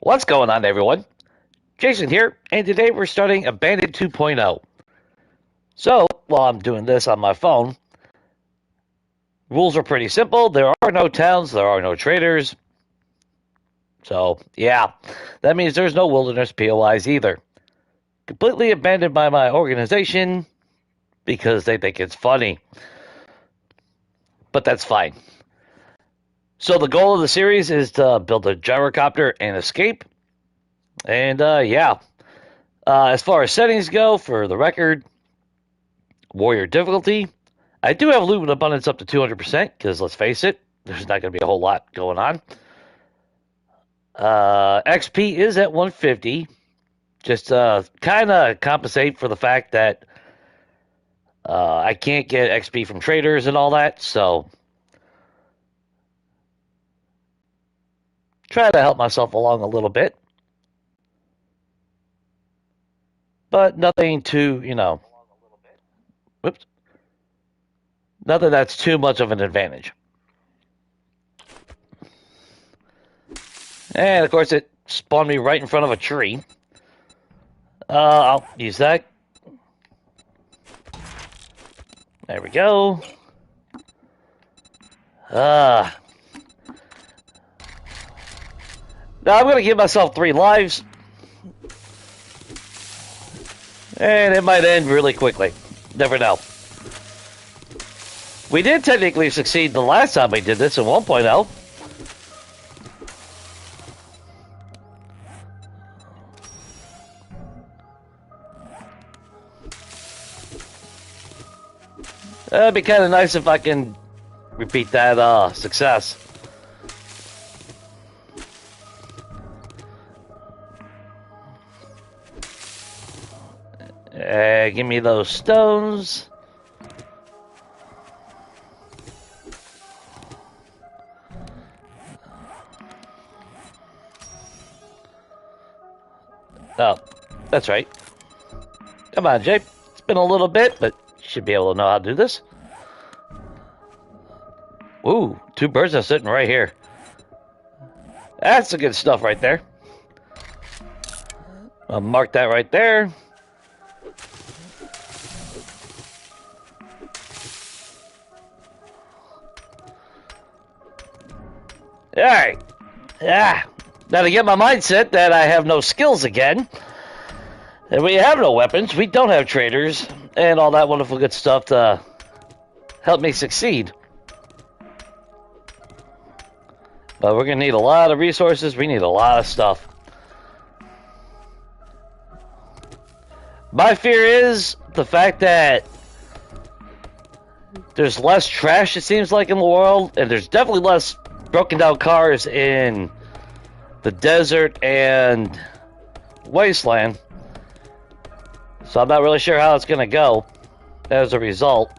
What's going on, everyone? Jason here, and today we're starting Abandoned 2.0. So, while I'm doing this on my phone, rules are pretty simple. There are no towns, there are no traders. So, yeah, that means there's no wilderness POIs either. Completely abandoned by my organization because they think it's funny. But that's fine. So, the goal of the series is to build a gyrocopter and escape. And, as far as settings go, for the record, warrior difficulty, I do have loot and abundance up to 200%, because let's face it, there's not going to be a whole lot going on. XP is at 150, just kind of compensate for the fact that I can't get XP from traders and all that, so try to help myself along a little bit. But nothing too, whoops, nothing that's too much of an advantage. And, of course, it spawned me right in front of a tree. I'll use that. There we go. Now, I'm going to give myself 3 lives. And it might end really quickly. Never know. We did technically succeed the last time we did this in 1.0. It'd be kind of nice if I can repeat that success. Give me those stones. Oh, that's right. Come on, Jay. It's been a little bit, but you should be able to know how to do this. Ooh, 2 birds are sitting right here. That's the good stuff right there. I'll mark that right there. Alright. Yeah. Now to get my mindset that I have no skills again, and we have no weapons, we don't have traders, and all that wonderful good stuff to help me succeed. But we're going to need a lot of resources, we need a lot of stuff. My fear is the fact that there's less trash, it seems like, in the world, and there's definitely less broken down cars in the desert and wasteland. So I'm not really sure how it's going to go as a result.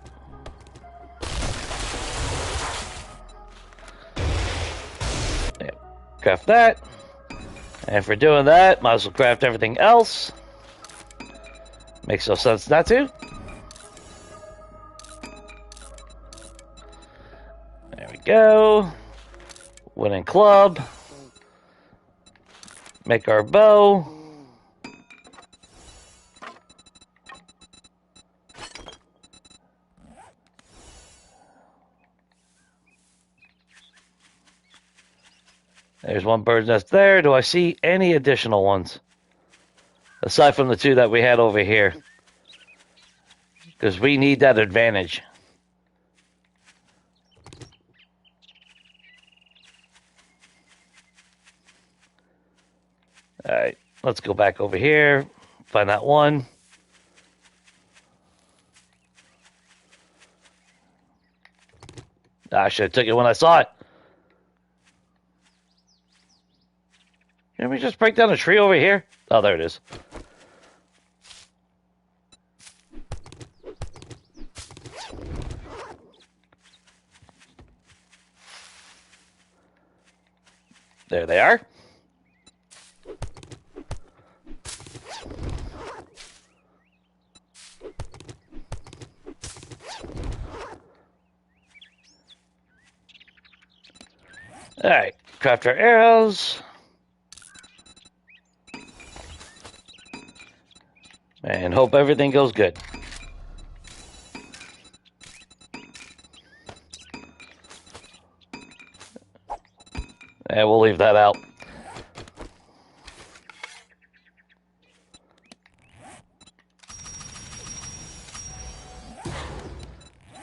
Yeah, craft that. And for doing that, might as well craft everything else. Makes no sense not to. There we go. Wooden club. Make our bow. There's one bird's nest there. Do I see any additional ones? Aside from the 2 that we had over here. Because we need that advantage. Alright, let's go back over here. Find that one. I should have took it when I saw it. Can we just break down a tree over here? Oh, there it is. There they are. Alright, craft our arrows. And hope everything goes good. And we'll leave that out.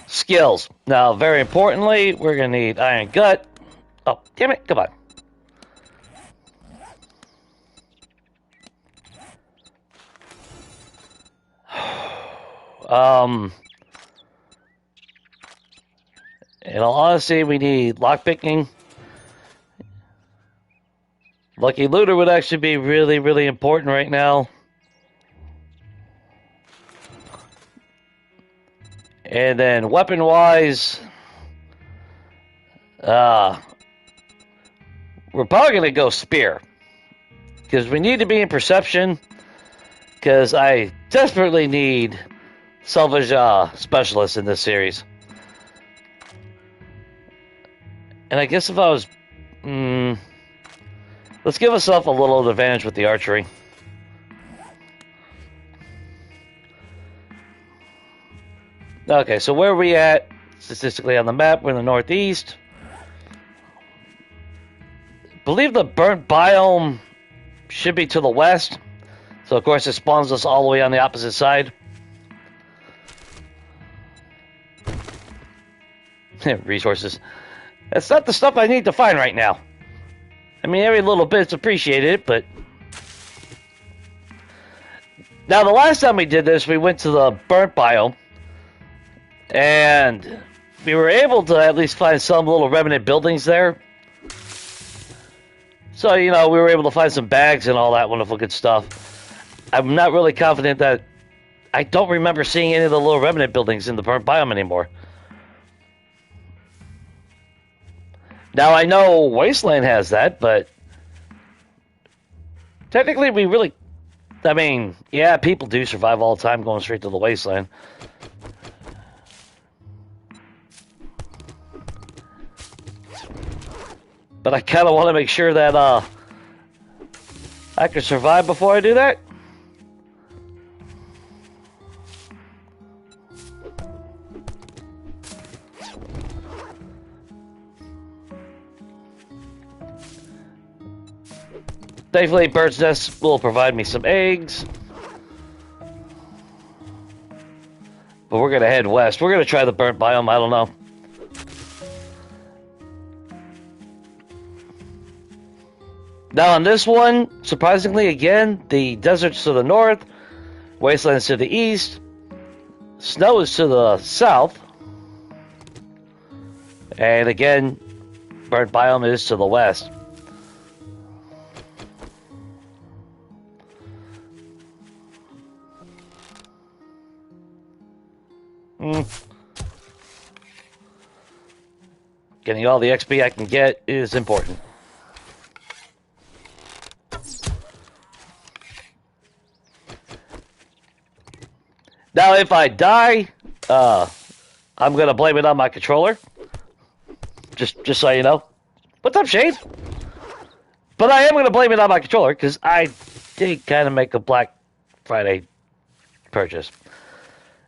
Skills. Now, very importantly, we're going to need Iron Gut. Oh, damn it. Come on. In all honesty, we need lockpicking. Lucky Looter would actually be really, really important right now. And then weapon-wise, we're probably going to go Spear. Because we need to be in Perception. Because I desperately need Salvage Specialists in this series. And I guess if I was... let's give ourselves a little advantage with the archery. Okay, so where are we at statistically on the map? We're in the northeast. I believe the burnt biome should be to the west. So, of course, it spawns us all the way on the opposite side. Resources. That's not the stuff I need to find right now. I mean, every little bit's appreciated, but... Now, the last time we did this, we went to the burnt biome. And we were able to at least find some little remnant buildings there. So, you know, we were able to find some bags and all that wonderful good stuff. I'm not really confident that... I don't remember seeing any of the little remnant buildings in the burnt biome anymore. Now, I know Wasteland has that, but... Technically, we really... I mean, yeah, people do survive all the time going straight to the Wasteland. But I kind of want to make sure that I can survive before I do that. Thankfully, Bird's Nest will provide me some eggs. But we're going to head west. We're going to try the burnt biome. I don't know. Now on this one, surprisingly again, the desert's to the north, wasteland's to the east, snow is to the south, and again, burnt biome is to the west. Getting all the XP I can get is important. Now, if I die, I'm gonna blame it on my controller. Just so you know. What's up, Shade? But I am gonna blame it on my controller because I did kind of make a Black Friday purchase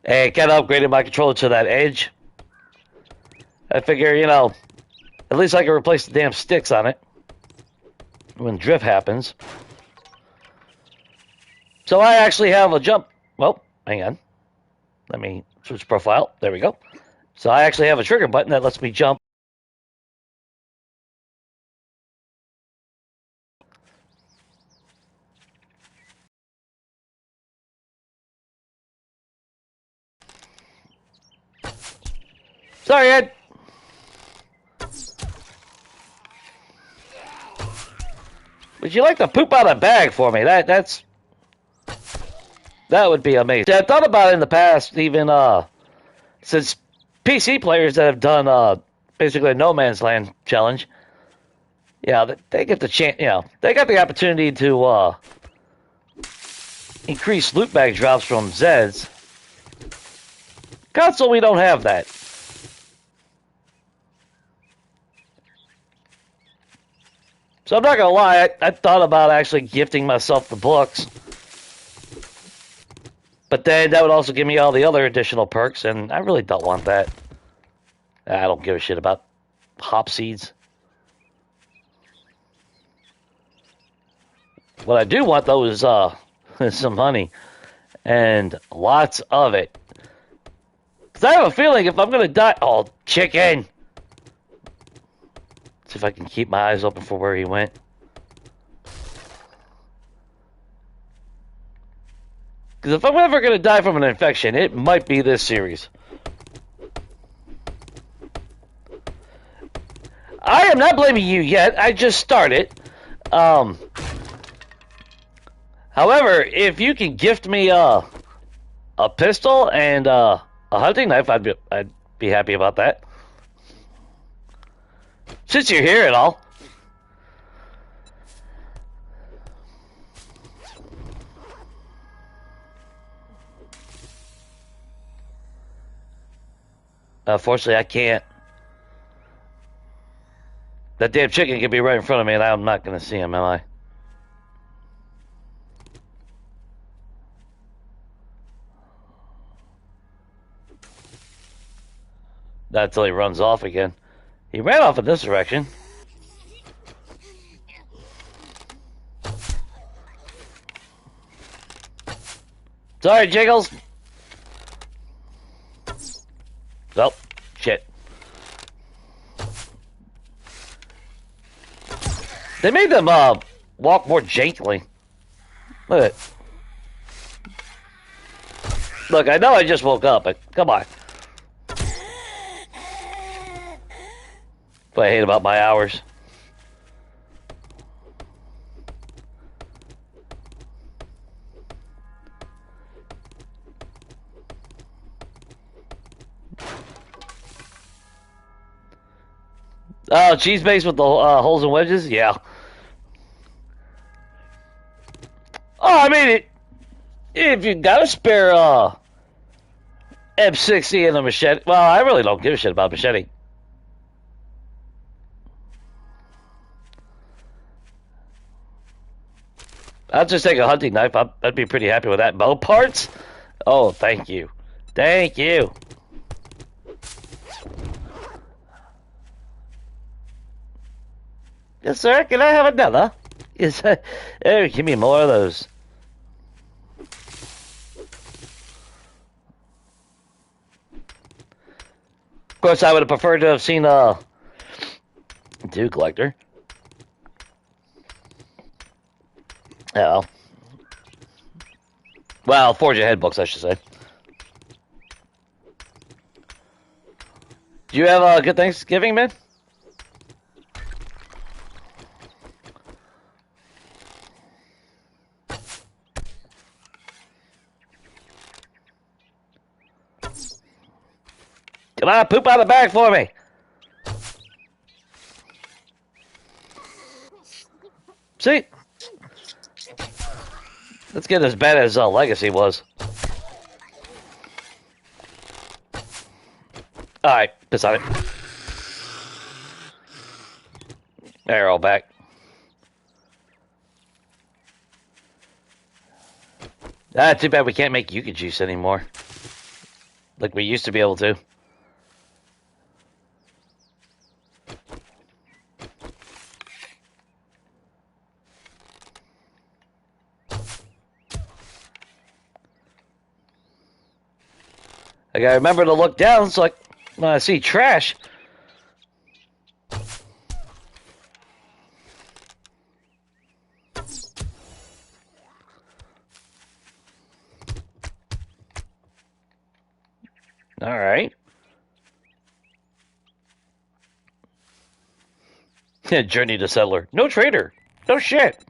and kind of upgraded my controller to that Edge. I figure, you know, at least I can replace the damn sticks on it when drift happens. So I actually have a jump. Well, hang on. Let me switch profile. There we go. So I actually have a trigger button that lets me jump. Sorry, Ed. Would you like to poop out a bag for me? That would be amazing. I thought about it in the past, even since PC players that have done basically a No Man's Land challenge, yeah, they get the chance. You know, they got the opportunity to increase loot bag drops from Zeds. Console, we don't have that. So I'm not gonna lie, I thought about actually gifting myself the books. But then that would also give me all the other additional perks, and I really don't want that. I don't give a shit about hop seeds. What I do want, though, is some honey. And lots of it. Because I have a feeling if I'm going to die... Oh, chicken! See if I can keep my eyes open for where he went. Because if I'm ever going to die from an infection, it might be this series. I am not blaming you yet. I just started. However, if you can gift me a pistol and a hunting knife, I'd be happy about that. Since you're here and all. Unfortunately, I can't. That damn chicken could be right in front of me, and I'm not going to see him, am I? Not until he runs off again. He ran off in this direction. Sorry, Jiggles. Oh, shit. They made them walk more gently. Look at it. Look, I know I just woke up, but come on. What I hate about my hours. Oh, cheese base with the holes and wedges? Yeah. Oh, I mean, if you got a spare M60 and a machete... Well, I really don't give a shit about machete. I'll just take a hunting knife. I'd be pretty happy with that. Bow parts? Oh, thank you. Thank you. Yes, sir. Can I have another? Yes, sir. Oh, give me more of those. Of course, I would have preferred to have seen a Dew Collector. Oh. Well, Forge Ahead books, I should say. Do you have a good Thanksgiving, man? Come on, poop out of the bag for me. See? Let's get as bad as Legacy was. Alright, piss on it. They're all back. Ah, too bad we can't make yucca juice anymore. Like we used to be able to. I gotta remember to look down so when I see trash. Alright. Journey to Settler. No trader. No shit.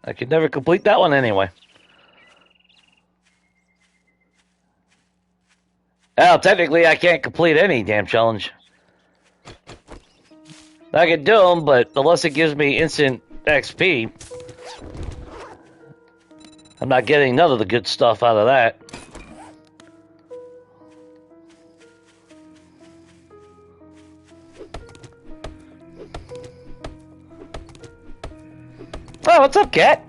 I could never complete that one anyway. Well, technically, I can't complete any damn challenge. I can do them, but unless it gives me instant XP, I'm not getting none of the good stuff out of that. Oh, what's up, cat?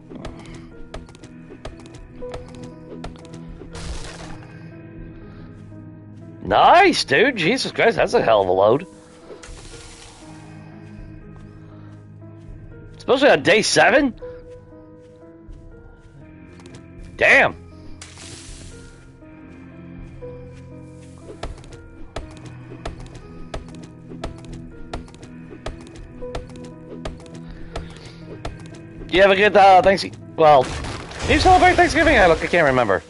Nice, dude. Jesus Christ, that's a hell of a load. Especially on day 7? Damn. You have a good Thanksgiving. Well, do you celebrate Thanksgiving? I can't remember.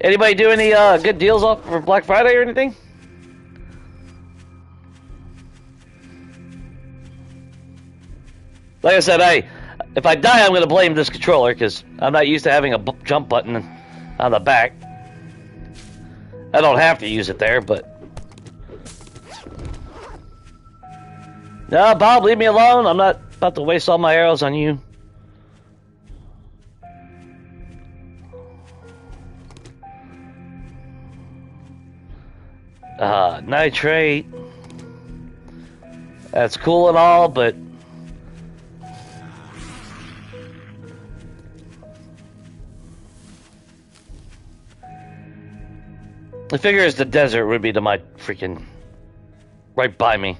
Anybody do any good deals off for Black Friday or anything? Like I said, if I die, I'm going to blame this controller because I'm not used to having a jump button on the back. I don't have to use it there, but... No, Bob, leave me alone. I'm not about to waste all my arrows on you. Nitrate. That's cool and all, but... I figure the desert would be to my freaking... right by me.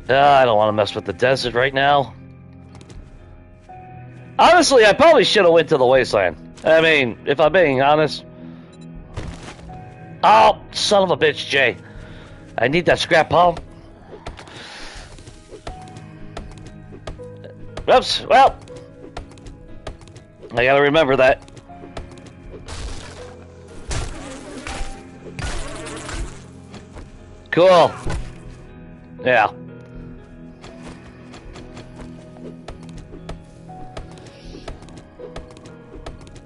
I don't want to mess with the desert right now. Honestly, I probably should have went to the wasteland. I mean, if I'm being honest. Oh, son of a bitch, Jay. I need that scrap pump. Oops, well. I gotta remember that. Cool. Yeah.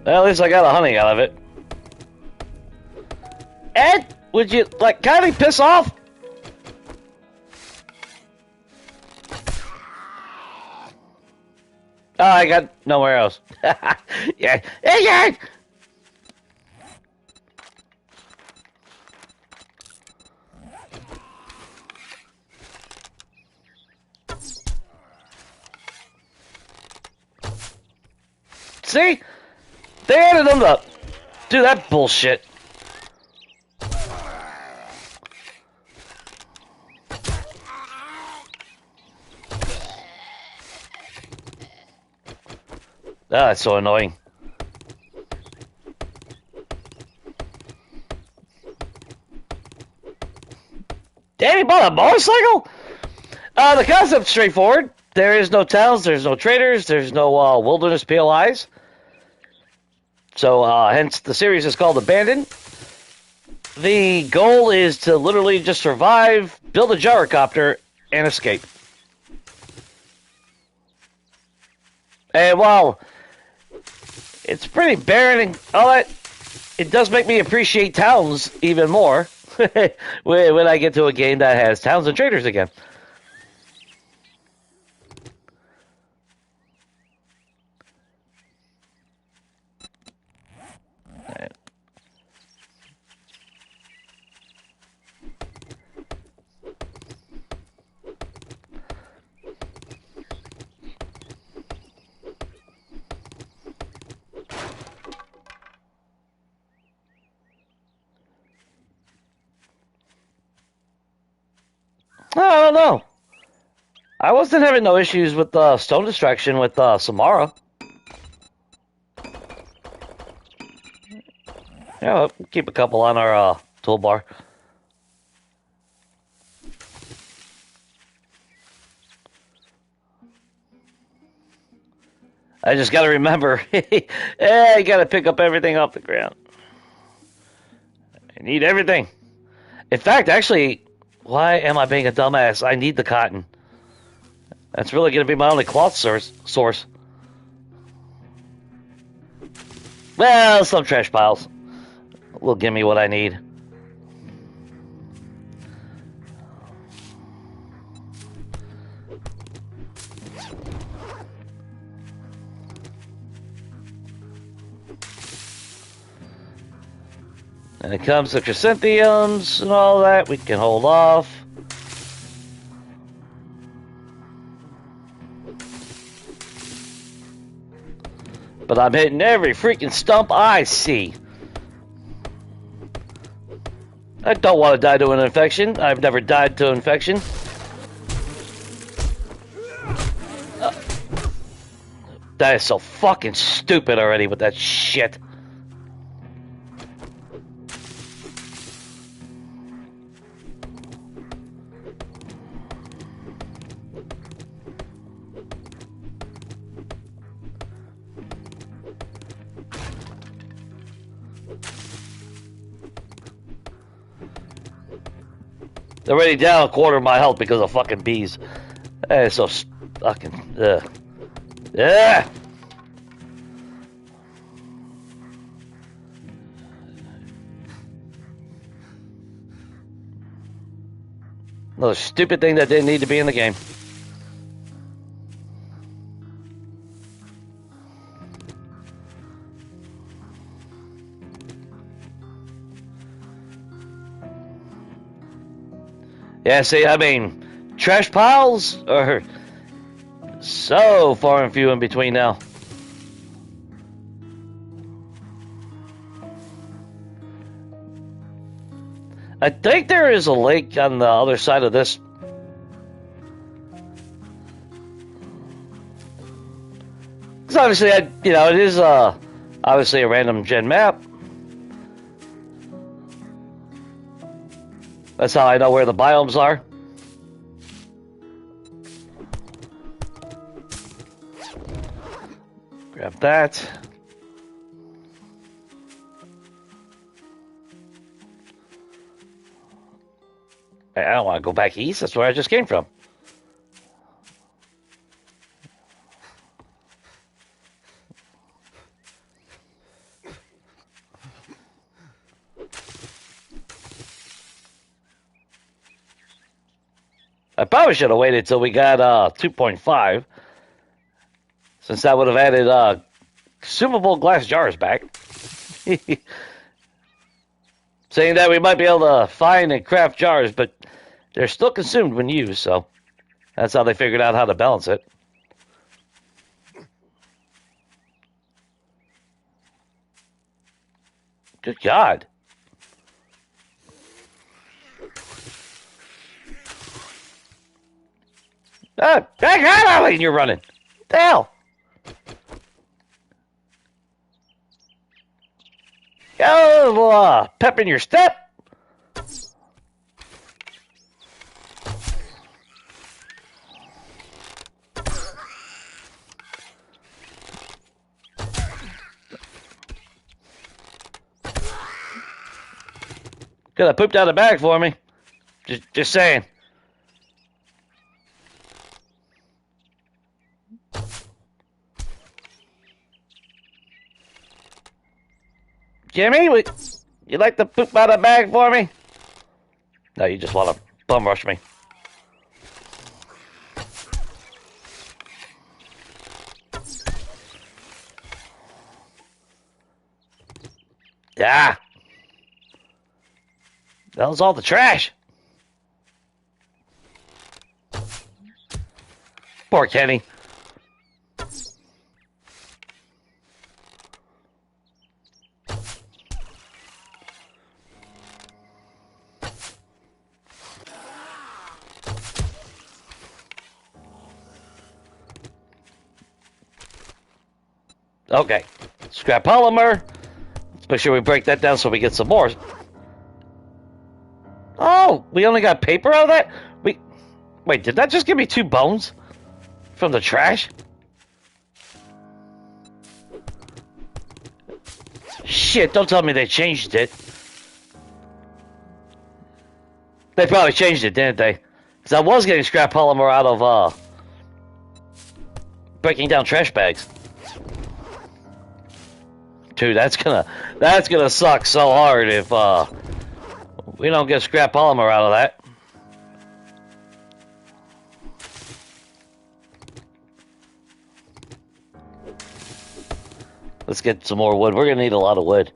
Well, at least I got a honey out of it. Ed, would you, like, kindly piss off? Oh, I got nowhere else. Yeah. Hey, yeah. See? They added them up. Do that bullshit. Ah, that's so annoying. Danny bought a motorcycle? The concept's straightforward. There is no towns, there's no traders, there's no wilderness PLIs. So, hence the series is called Abandoned. The goal is to literally just survive, build a gyrocopter, and escape. And while it's pretty barren and all that, it does make me appreciate towns even more when I get to a game that has towns and traders again. I don't know. I wasn't having no issues with stone distraction with Samara. Yeah, we'll keep a couple on our toolbar. I just got to remember, I got to pick up everything off the ground. I need everything. In fact, actually, why am I being a dumbass? I need the cotton. That's really going to be my only cloth source. Well, some trash piles will give me what I need. And it comes to chrysanthemums and all that. We can hold off. But I'm hitting every freaking stump I see. I don't want to die to an infection. I've never died to infection. That is so fucking stupid already with that shit. They're already down a quarter of my health because of fucking bees. That is so fucking... Yeah. Another stupid thing that didn't need to be in the game. Yeah, see, I mean, trash piles are so far and few in between now. I think there is a lake on the other side of this. Because obviously, it is obviously a random gen map. That's how I know where the biomes are. Grab that. I don't want to go back east. That's where I just came from. I probably should have waited till we got 2.5, since that would have added consumable glass jars back. Saying that we might be able to find and craft jars, but they're still consumed when used, so that's how they figured out how to balance it. Good God. Back out of it, you're running. What the hell? Go, pep in your step. Could have pooped out a bag for me. Just saying. Jimmy, you like to poop out a bag for me? No, you just want to bum rush me. Yeah. That was all the trash. Poor Kenny. Okay, scrap polymer. Let's make sure we break that down so we get some more. Oh, we only got paper out of that? Wait, did that just give me 2 bones from the trash? Shit, don't tell me they changed it. They probably changed it, didn't they? Because I was getting scrap polymer out of breaking down trash bags. Dude, that's gonna suck so hard if we don't get scrap polymer out of that. Let's get some more wood. We're gonna need a lot of wood.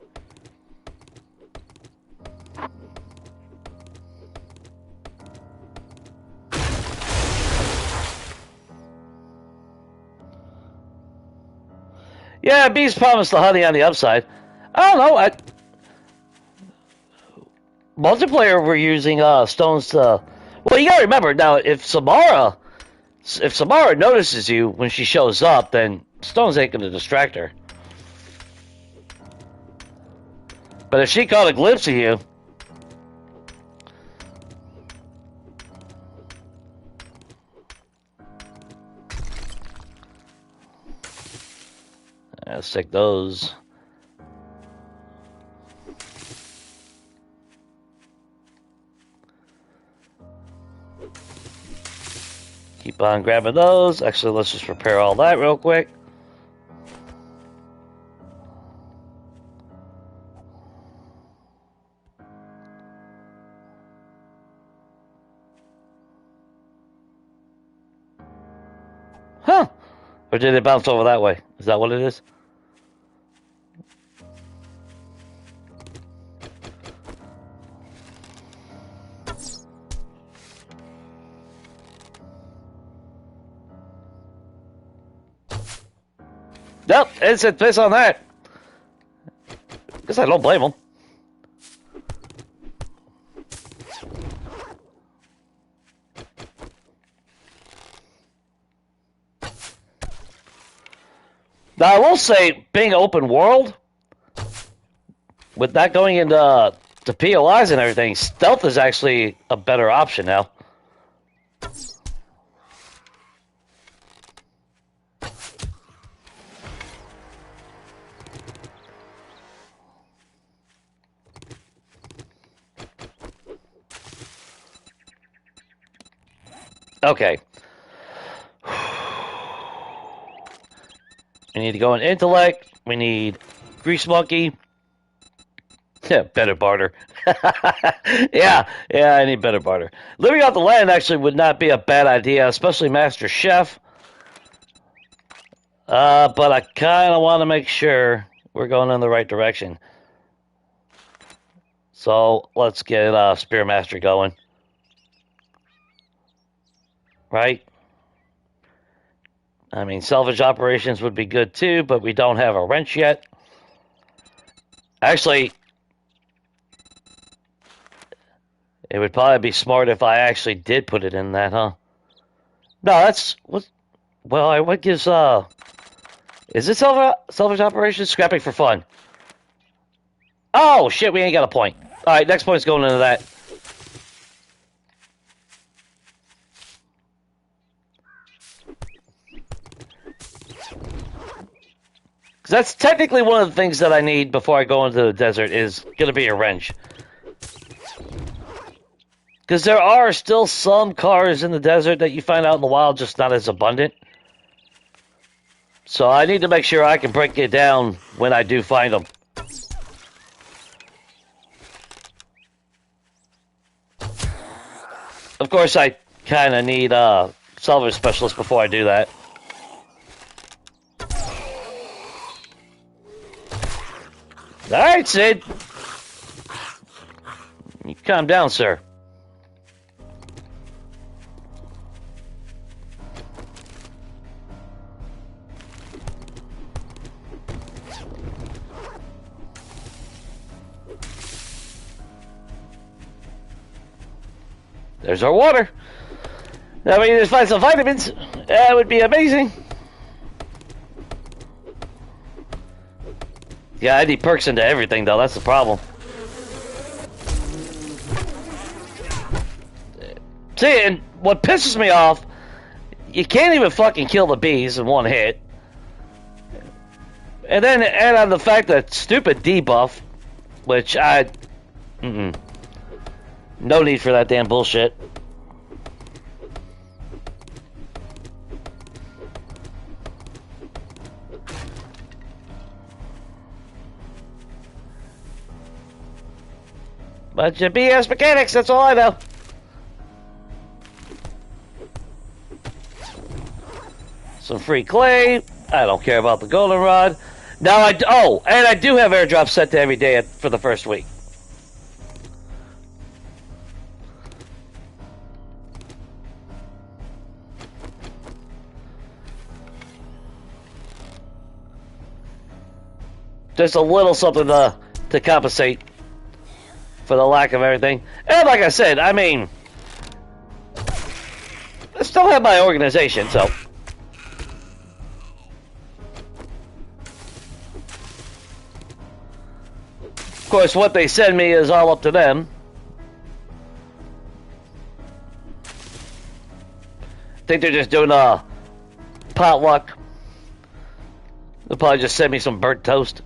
Yeah, bees promise the honey on the upside. I don't know. Multiplayer, we're using stones to. Well, you gotta remember now. If Samara notices you when she shows up, then stones ain't gonna distract her. But if she caught a glimpse of you, let's take those. Keep on grabbing those. Actually, let's just repair all that real quick. Huh. Or did it bounce over that way? Is that what it is? Nope, it said piss on that. Guess I don't blame them. Now, I will say, being open world, with that going into the POIs and everything, stealth is actually a better option now. Okay. We need to go in intellect. We need grease monkey. Yeah, better barter. yeah, I need better barter. Living off the land actually would not be a bad idea, especially Master Chef. But I kind of want to make sure we're going in the right direction. So let's get Spear Master going. Right? I mean, salvage operations would be good too, but we don't have a wrench yet. Actually, it would probably be smart if I actually did put it in that, huh? No, that's what. Well, what gives Is it salvage operations? Scrapping for fun. Oh shit, we ain't got a point. All right, next point's going into that. Because that's technically one of the things that I need before I go into the desert is going to be a wrench. Because there are still some cars in the desert that you find out in the wild, just not as abundant. So I need to make sure I can break it down when I do find them. Of course, I kind of need a salvage specialist before I do that. Alright, Sid. You calm down, sir. There's our water. Now we need to find some vitamins. That would be amazing. Yeah, I need perks into everything, though. That's the problem. See, and what pisses me off, you can't even fucking kill the bees in one hit. And then add on the fact that stupid debuff, which I... No need for that damn bullshit. Bunch of BS mechanics, that's all I know. Some free clay. I don't care about the goldenrod. Now and I do have airdrops set to every day for the first week. Just a little something to compensate for the lack of everything. And like I said, I mean, I still have my organization, so. Of course, what they send me is all up to them. I think they're just doing a potluck. They'll probably just send me some burnt toast.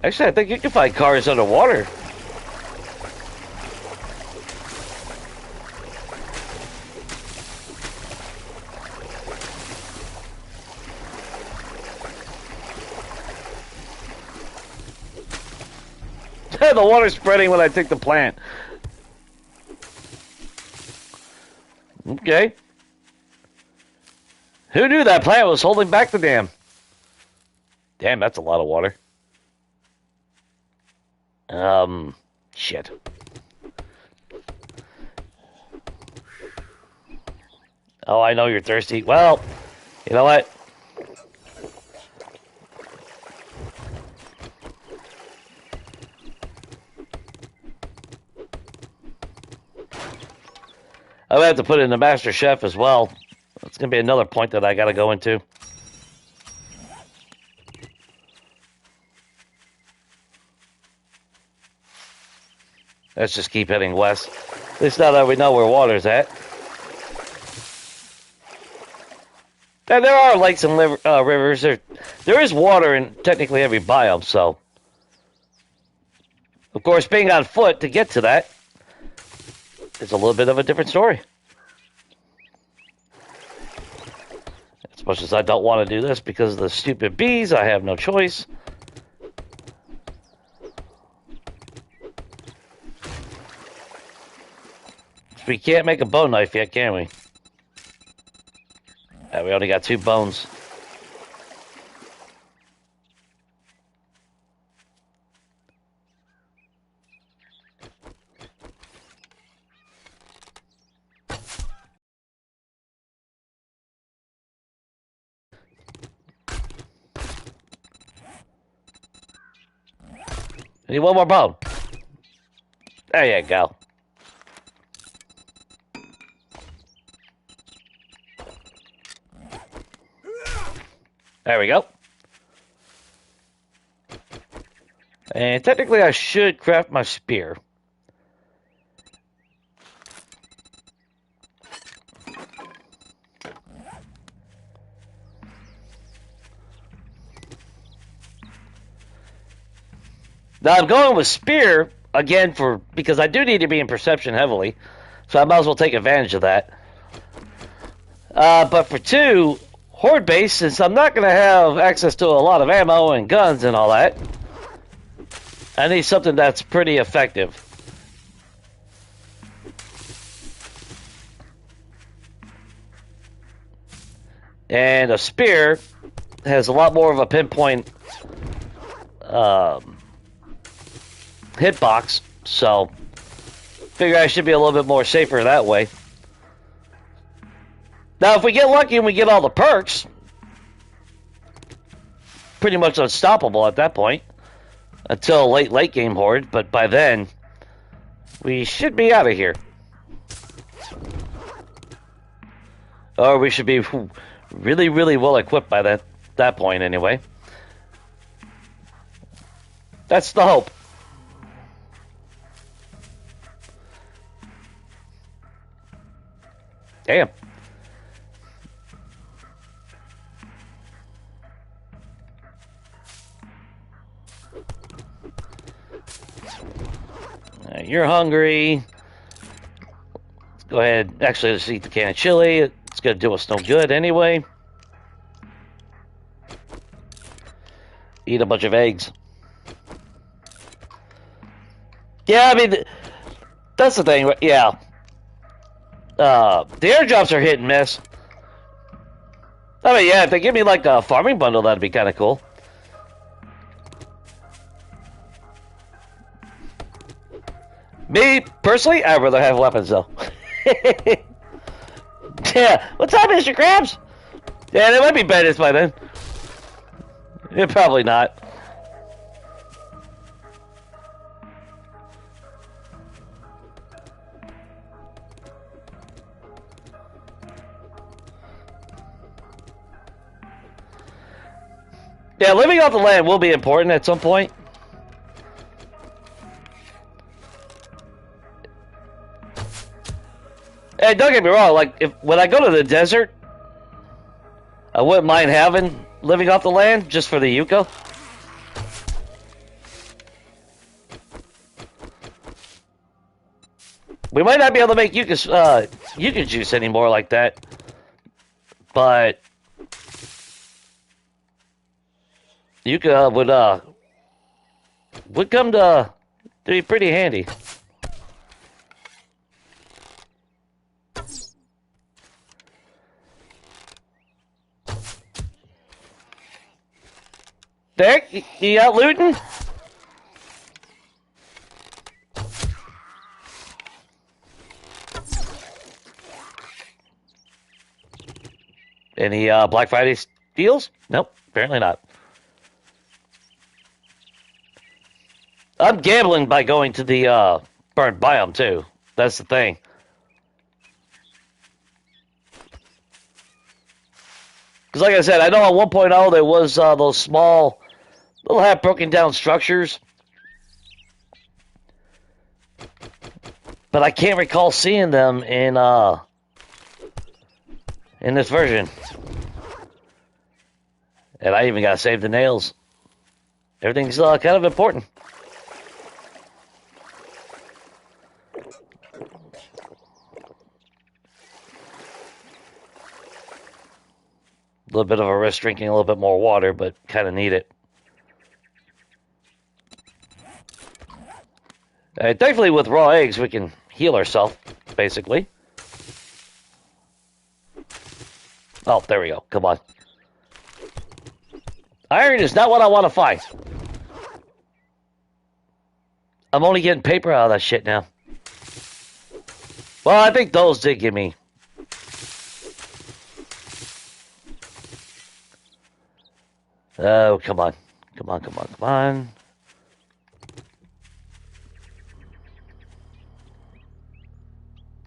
Actually, I think you can find cars underwater. The water's spreading when I take the plant. Okay. Who knew that plant was holding back the dam? Damn, that's a lot of water. Shit. Oh, I know you're thirsty. Well, you know what? I'm gonna have to put in the Master Chef as well. It's gonna be another point that I gotta go into. Let's just keep heading west. At least now that we know where water's at. And there are lakes and rivers. There is water in technically every biome, so. Of course, being on foot to get to that is a little bit of a different story. As much as I don't want to do this because of the stupid bees, I have no choice. We can't make a bone knife yet, can we? Yeah, we only got 2 bones. I need 1 more bone. There you go. There we go. And technically I should craft my spear. Now I'm going with spear again because I do need to be in perception heavily, so I might as well take advantage of that. But for 2, horde base, since I'm not going to have access to a lot of ammo and guns and all that, I need something that's pretty effective. And a spear has a lot more of a pinpoint hitbox, so figure I should be a little bit more safer that way. Now, if we get lucky and we get all the perks, pretty much unstoppable at that point until late game horde, but by then we should be out of here. Or we should be really, really well equipped by that point anyway. That's the hope. Damn. You're hungry. Let's go ahead. Actually, let's eat the can of chili. It's going to do us no good anyway. Eat a bunch of eggs. Yeah, I mean, that's the thing. Yeah. The airdrops are hit and miss. I mean, yeah, if they give me like a farming bundle, that'd be kind of cool. Me, personally, I'd rather have weapons, though. Yeah. What's up, Mr. Krabs? Yeah, they might be bandits by then. Yeah, probably not. Yeah, living off the land will be important at some point. Hey, don't get me wrong. Like, when I go to the desert, I wouldn't mind living off the land just for the yucca. We might not be able to make yucca juice anymore like that, but yucca would come to be pretty handy. Dick, you out looting? Any Black Friday deals? Nope, apparently not. I'm gambling by going to the burned biome too. That's the thing. Because like I said, I know on 1.0 there was those small, little half broken down structures. But I can't recall seeing them in this version. And I even got to save the nails. Everything's kind of important. A little bit of a risk drinking a little bit more water, but kind of need it. Thankfully, with raw eggs, we can heal ourselves, basically. Oh, there we go. Come on. Iron is not what I want to find. I'm only getting paper out of that shit now. Well, I think those did give me. Oh, come on. Come on, come on, come on.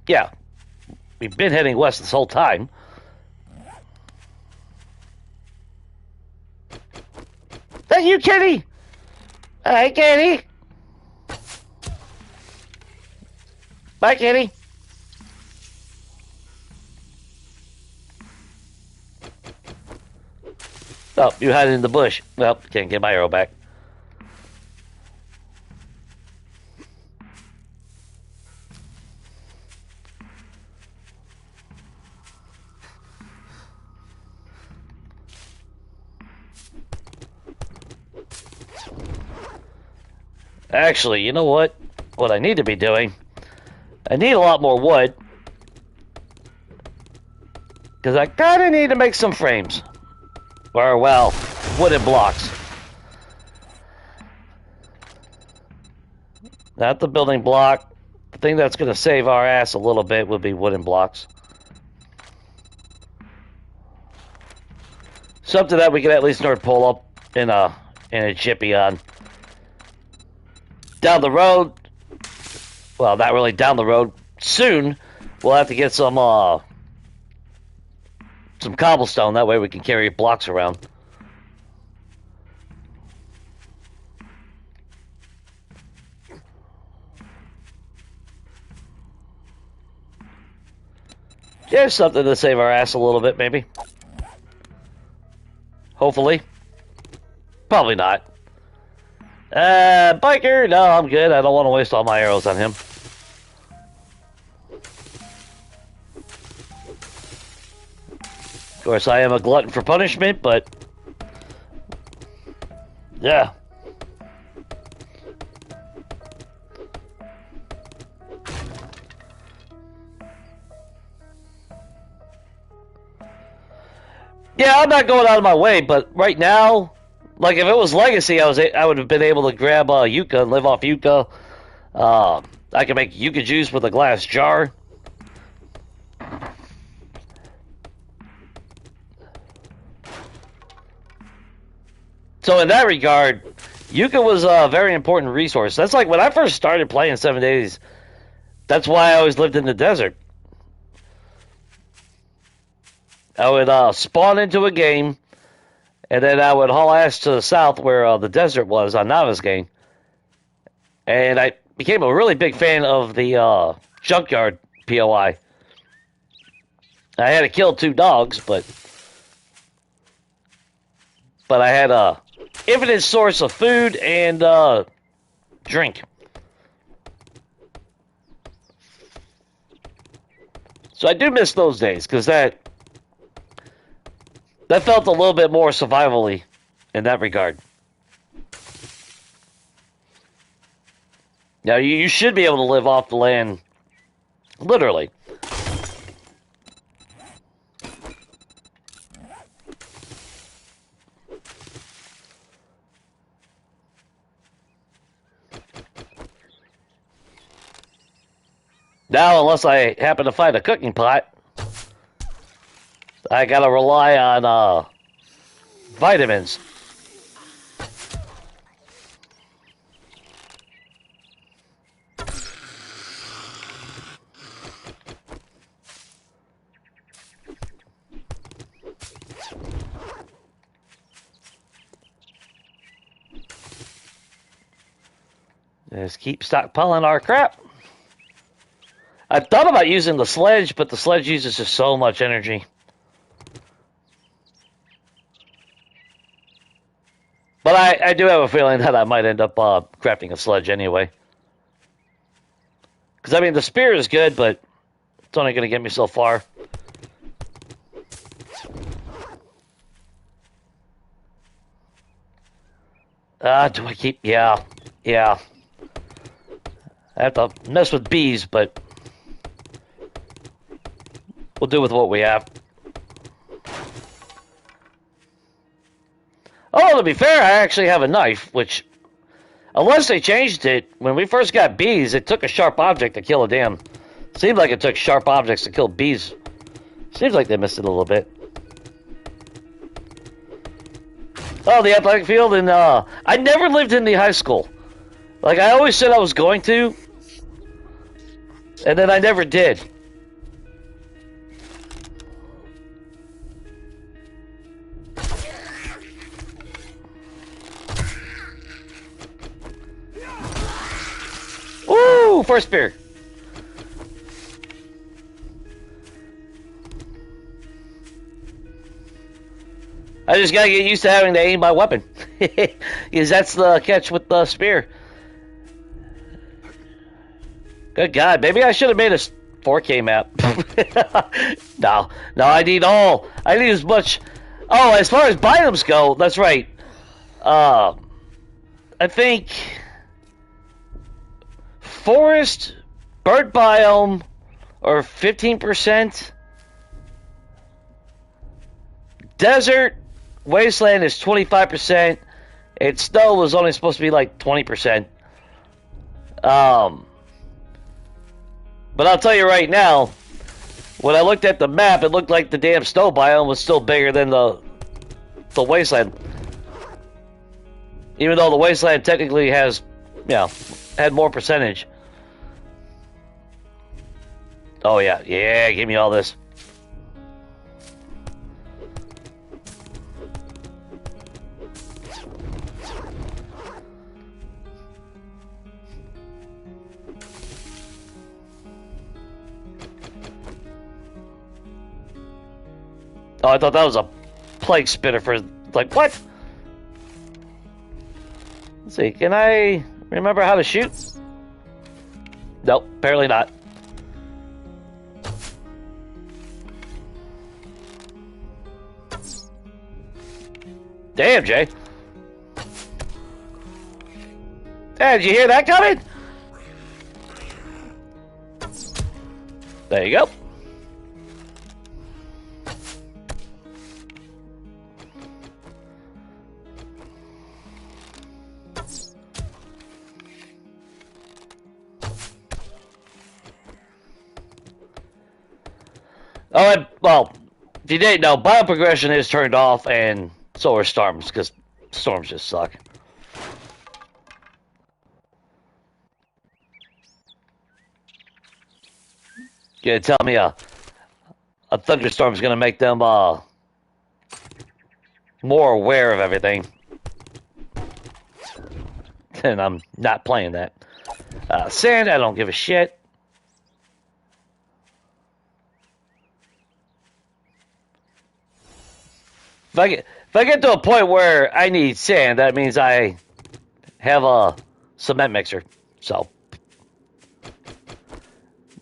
Yeah. We've been heading west this whole time. Is that you, Kenny? Hi, Kenny. Bye, Kenny. Oh, you hid in the bush. Well, can't get my arrow back. Actually, you know what? What I need to be doing, I need a lot more wood. Because I kind of need to make some frames. Or, well, wooden blocks. Not the building block. The thing that's going to save our ass a little bit would be wooden blocks. Something that we can at least North Pole up in a jippy on. Down the road, well, not really down the road. Soon, we'll have to get some cobblestone. That way we can carry blocks around. There's something to save our ass a little bit, maybe. Hopefully. Probably not. Biker? No, I'm good. I don't want to waste all my arrows on him. Of course, I am a glutton for punishment, but... yeah. Yeah, I'm not going out of my way, but right now... like, if it was Legacy, I would have been able to grab Yucca and live off Yucca. I can make Yucca juice with a glass jar. So in that regard, Yucca was a very important resource. That's like when I first started playing 7 Days. That's why I always lived in the desert. I would spawn into a game, and then I would haul ass to the south where the desert was on Nava's game. And I became a really big fan of the junkyard POI. I had to kill 2 dogs, but I had a infinite source of food and drink. So I do miss those days, because that felt a little bit more survival-y in that regard. Now, you should be able to live off the land, literally. Now, unless I happen to find a cooking pot, I gotta rely on vitamins. Just keep stockpiling our crap. I thought about using the sledge, but the sledge uses just so much energy. But I do have a feeling that I might end up crafting a sledge anyway. Because, I mean, the spear is good, but it's only going to get me so far. Do I keep... Yeah. I have to mess with bees, but we'll do with what we have. Oh, to be fair, I actually have a knife, which, unless they changed it, when we first got bees, it took a sharp object to kill a damn. Seemed like it took sharp objects to kill bees. Seems like they missed it a little bit. Oh, the athletic field, and I never lived in the high school. Like, I always said I was going to, and then I never did. Woo! First spear. I just gotta get used to having to aim my weapon. Because that's the catch with the spear. Good God, maybe I should have made a 4K map. No, I need as much. Oh, as far as biomes go, that's right. I think forest, bird biome, or 15%. Desert, wasteland is 25%. And snow was only supposed to be like 20%. But I'll tell you right now, when I looked at the map, it looked like the damn snow biome was still bigger than the wasteland. Even though the wasteland technically has, had more percentage. Oh yeah, give me all this. Oh, I thought that was a plague spitter for, like, what? Let's see, can I remember how to shoot? Nope, apparently not. Damn, Jay. Hey, did you hear that coming? There you go. Oh, well, if you didn't know, bioprogression is turned off, and so are storms, because Storms just suck. You gonna tell me a thunderstorm is gonna make them more aware of everything? And I'm not playing that. Sand, I don't give a shit. If I get to a point where I need sand, that means I have a cement mixer. So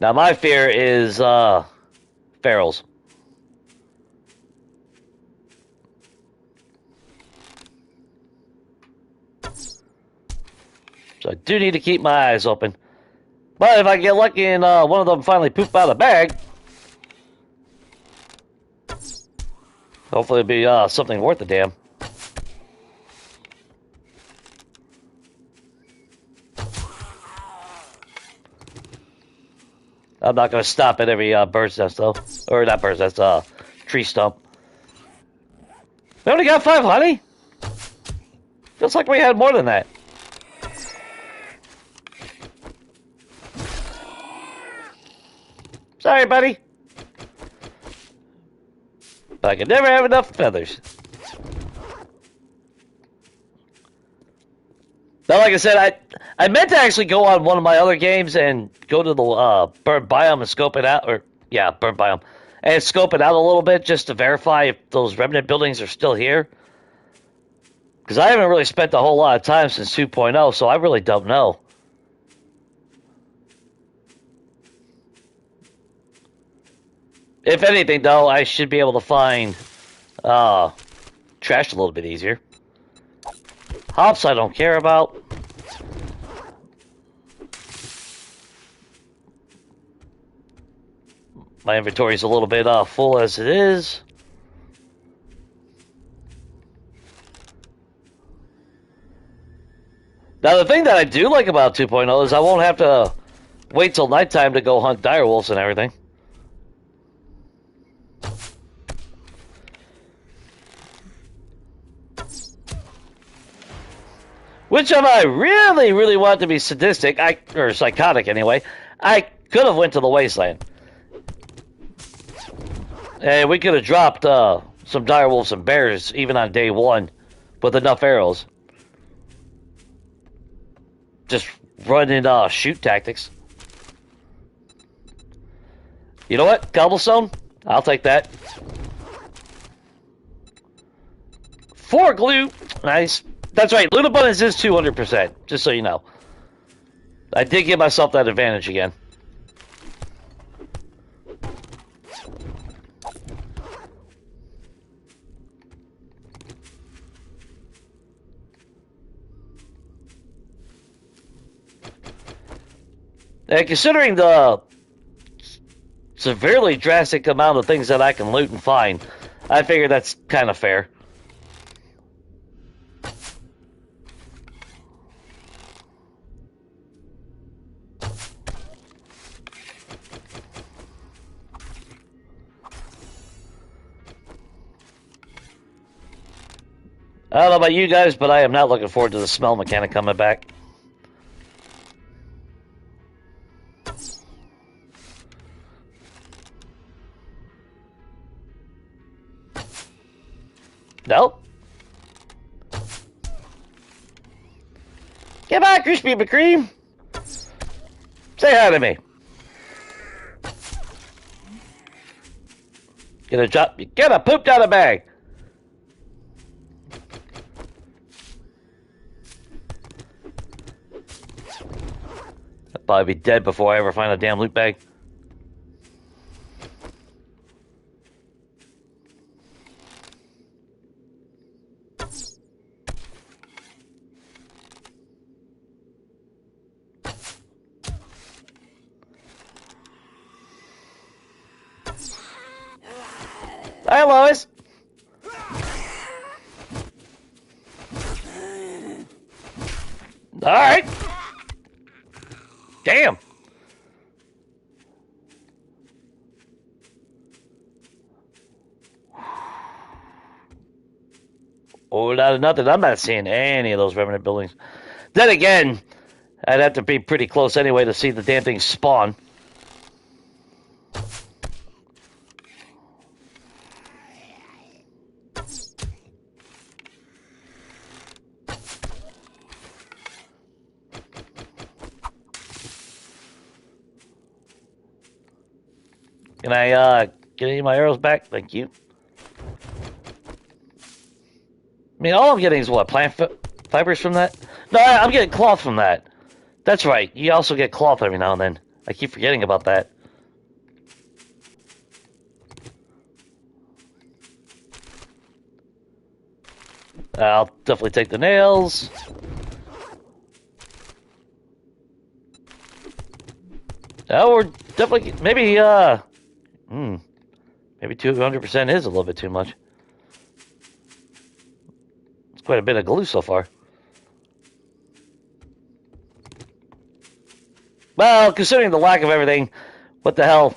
now my fear is ferals. So I do need to keep my eyes open. But if I get lucky and one of them finally poop out of the bag, hopefully it'll be something worth a damn. I'm not going to stop at every bird's nest, though. Or not bird's nest, tree stump. We only got 5 honey? Feels like we had more than that. Sorry, buddy. But I can never have enough feathers. Now, like I said, I meant to actually go on one of my other games and go to the burnt biome and scope it out. Or, yeah, burnt biome. And scope it out a little bit just to verify if those remnant buildings are still here. Because I haven't really spent a whole lot of time since 2.0, so I really don't know. If anything, though, I should be able to find trash a little bit easier. Hops I don't care about. My inventory's a little bit full as it is. Now, the thing that I do like about 2.0 is I won't have to wait till nighttime to go hunt direwolves and everything. Which, if I really, really want to be sadistic, or psychotic anyway, I could have went to the wasteland. And we could have dropped some direwolves and bears even on day 1 with enough arrows. Just running shoot tactics. You know what? Cobblestone? I'll take that. 4 glue. Nice. That's right. Loot abundance is 200%. Just so you know. I did give myself that advantage again. And considering the severely drastic amount of things that I can loot and find, I figure that's kind of fair. I don't know about you guys, but I am not looking forward to the smell mechanic coming back. Nope. Come on, Krispy Kreme. Say hi to me. Get a pooped out of bag. I'll probably be dead before I ever find a damn loot bag. Hi, Lois. All right. Damn. Oh, not nothing. I'm not seeing any of those remnant buildings. Then again, I'd have to be pretty close anyway to see the damn thing spawn. Can I get any of my arrows back? Thank you. I mean, all I'm getting is what? Plant fibers from that? No, I'm getting cloth from that. That's right. You also get cloth every now and then. I keep forgetting about that. I'll definitely take the nails. Oh, we're definitely... Maybe, maybe 200% is a little bit too much. It's quite a bit of glue so far. Well, considering the lack of everything, what the hell?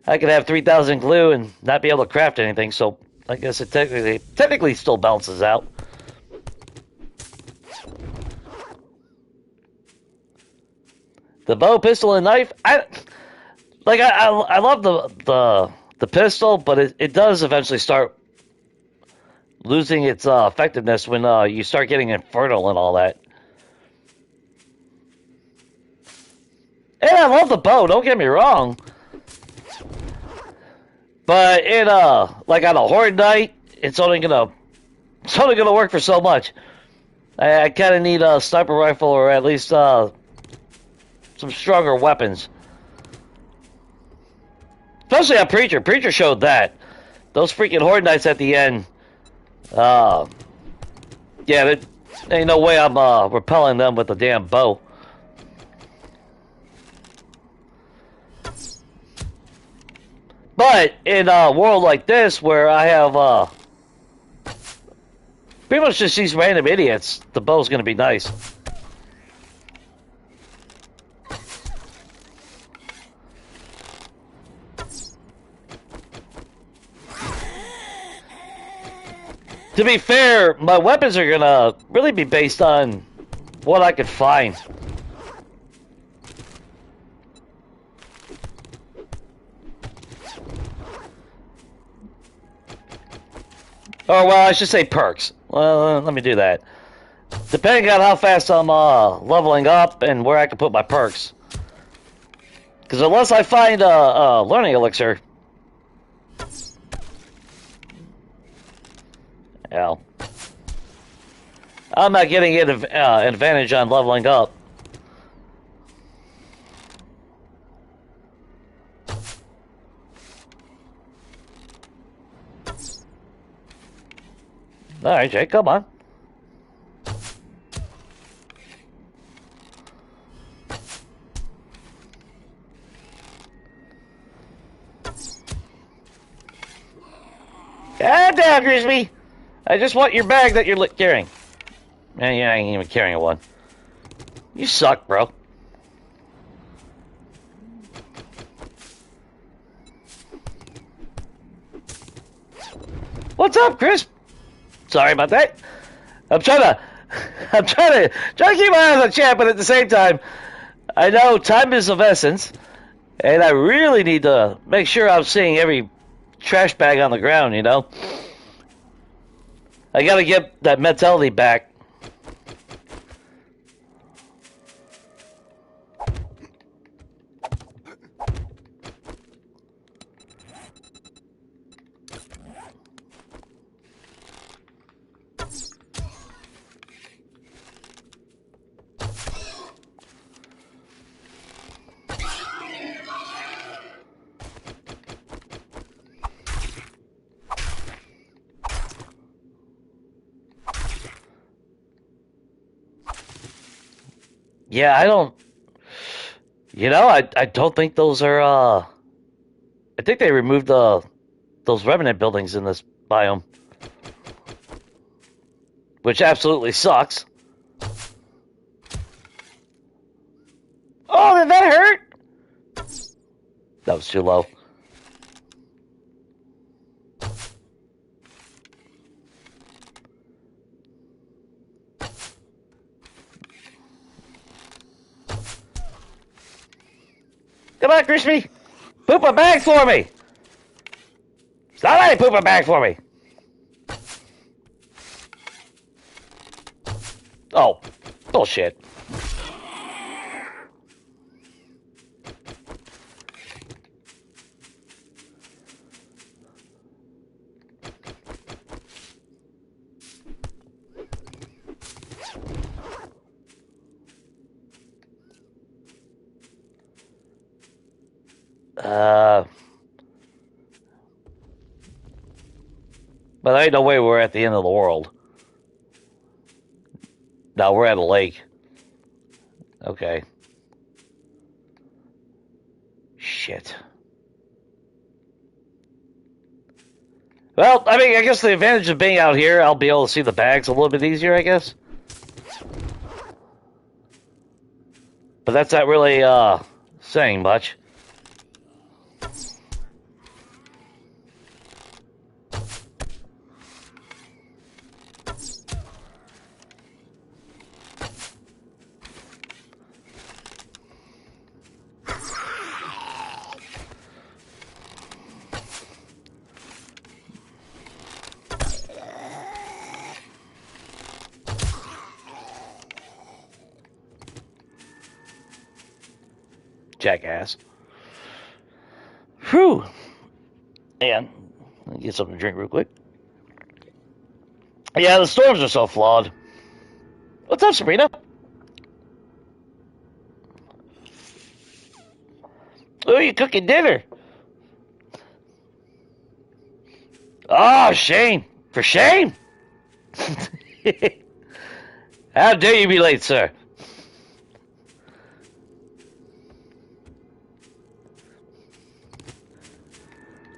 I could have 3,000 glue and not be able to craft anything, so I guess it technically still balances out. The bow, pistol, and knife. I love the pistol, but it does eventually start losing its effectiveness when you start getting infernal and all that. And I love the bow. Don't get me wrong. But it like on a horde night, it's only gonna work for so much. I kind of need a sniper rifle or at least some stronger weapons. Especially on Preacher. Preacher showed that. Those freaking horde nights at the end. Yeah, there ain't no way I'm repelling them with a damn bow. But in a world like this, where I have pretty much just these random idiots, the bow's gonna be nice. To be fair, my weapons are gonna really be based on what I could find. Or, well, I should say perks. Well, let me do that. Depending on how fast I'm leveling up and where I can put my perks. Because unless I find a learning elixir... Hell. I'm not getting an advantage on leveling up. Alright, Jake, come on. God damn, Grisby! I just want your bag that you're carrying. Man, yeah, I ain't even carrying one. You suck, bro. What's up, Chris? Sorry about that. I'm trying to keep my eyes on chat, but at the same time, I know time is of essence, and I really need to make sure I'm seeing every trash bag on the ground, you know? I gotta get that mentality back. Yeah, I don't... You know, I don't think those are, I think they removed those remnant buildings in this biome. Which absolutely sucks. Oh, did that hurt? That was too low. Come on, Crispy. Poop a bag for me. Somebody poop a bag for me. Oh, bullshit. But ain't no way we're at the end of the world. No, we're at a lake. Okay. Shit. Well, I mean, I guess the advantage of being out here, I'll be able to see the bags a little bit easier, I guess. But that's not really, saying much. Jackass. Whew. And let me get something to drink real quick. Yeah, the storms are so flawed. What's up, Sabrina? Oh, you cooking dinner? Oh, shame. For shame? How dare you be late, sir?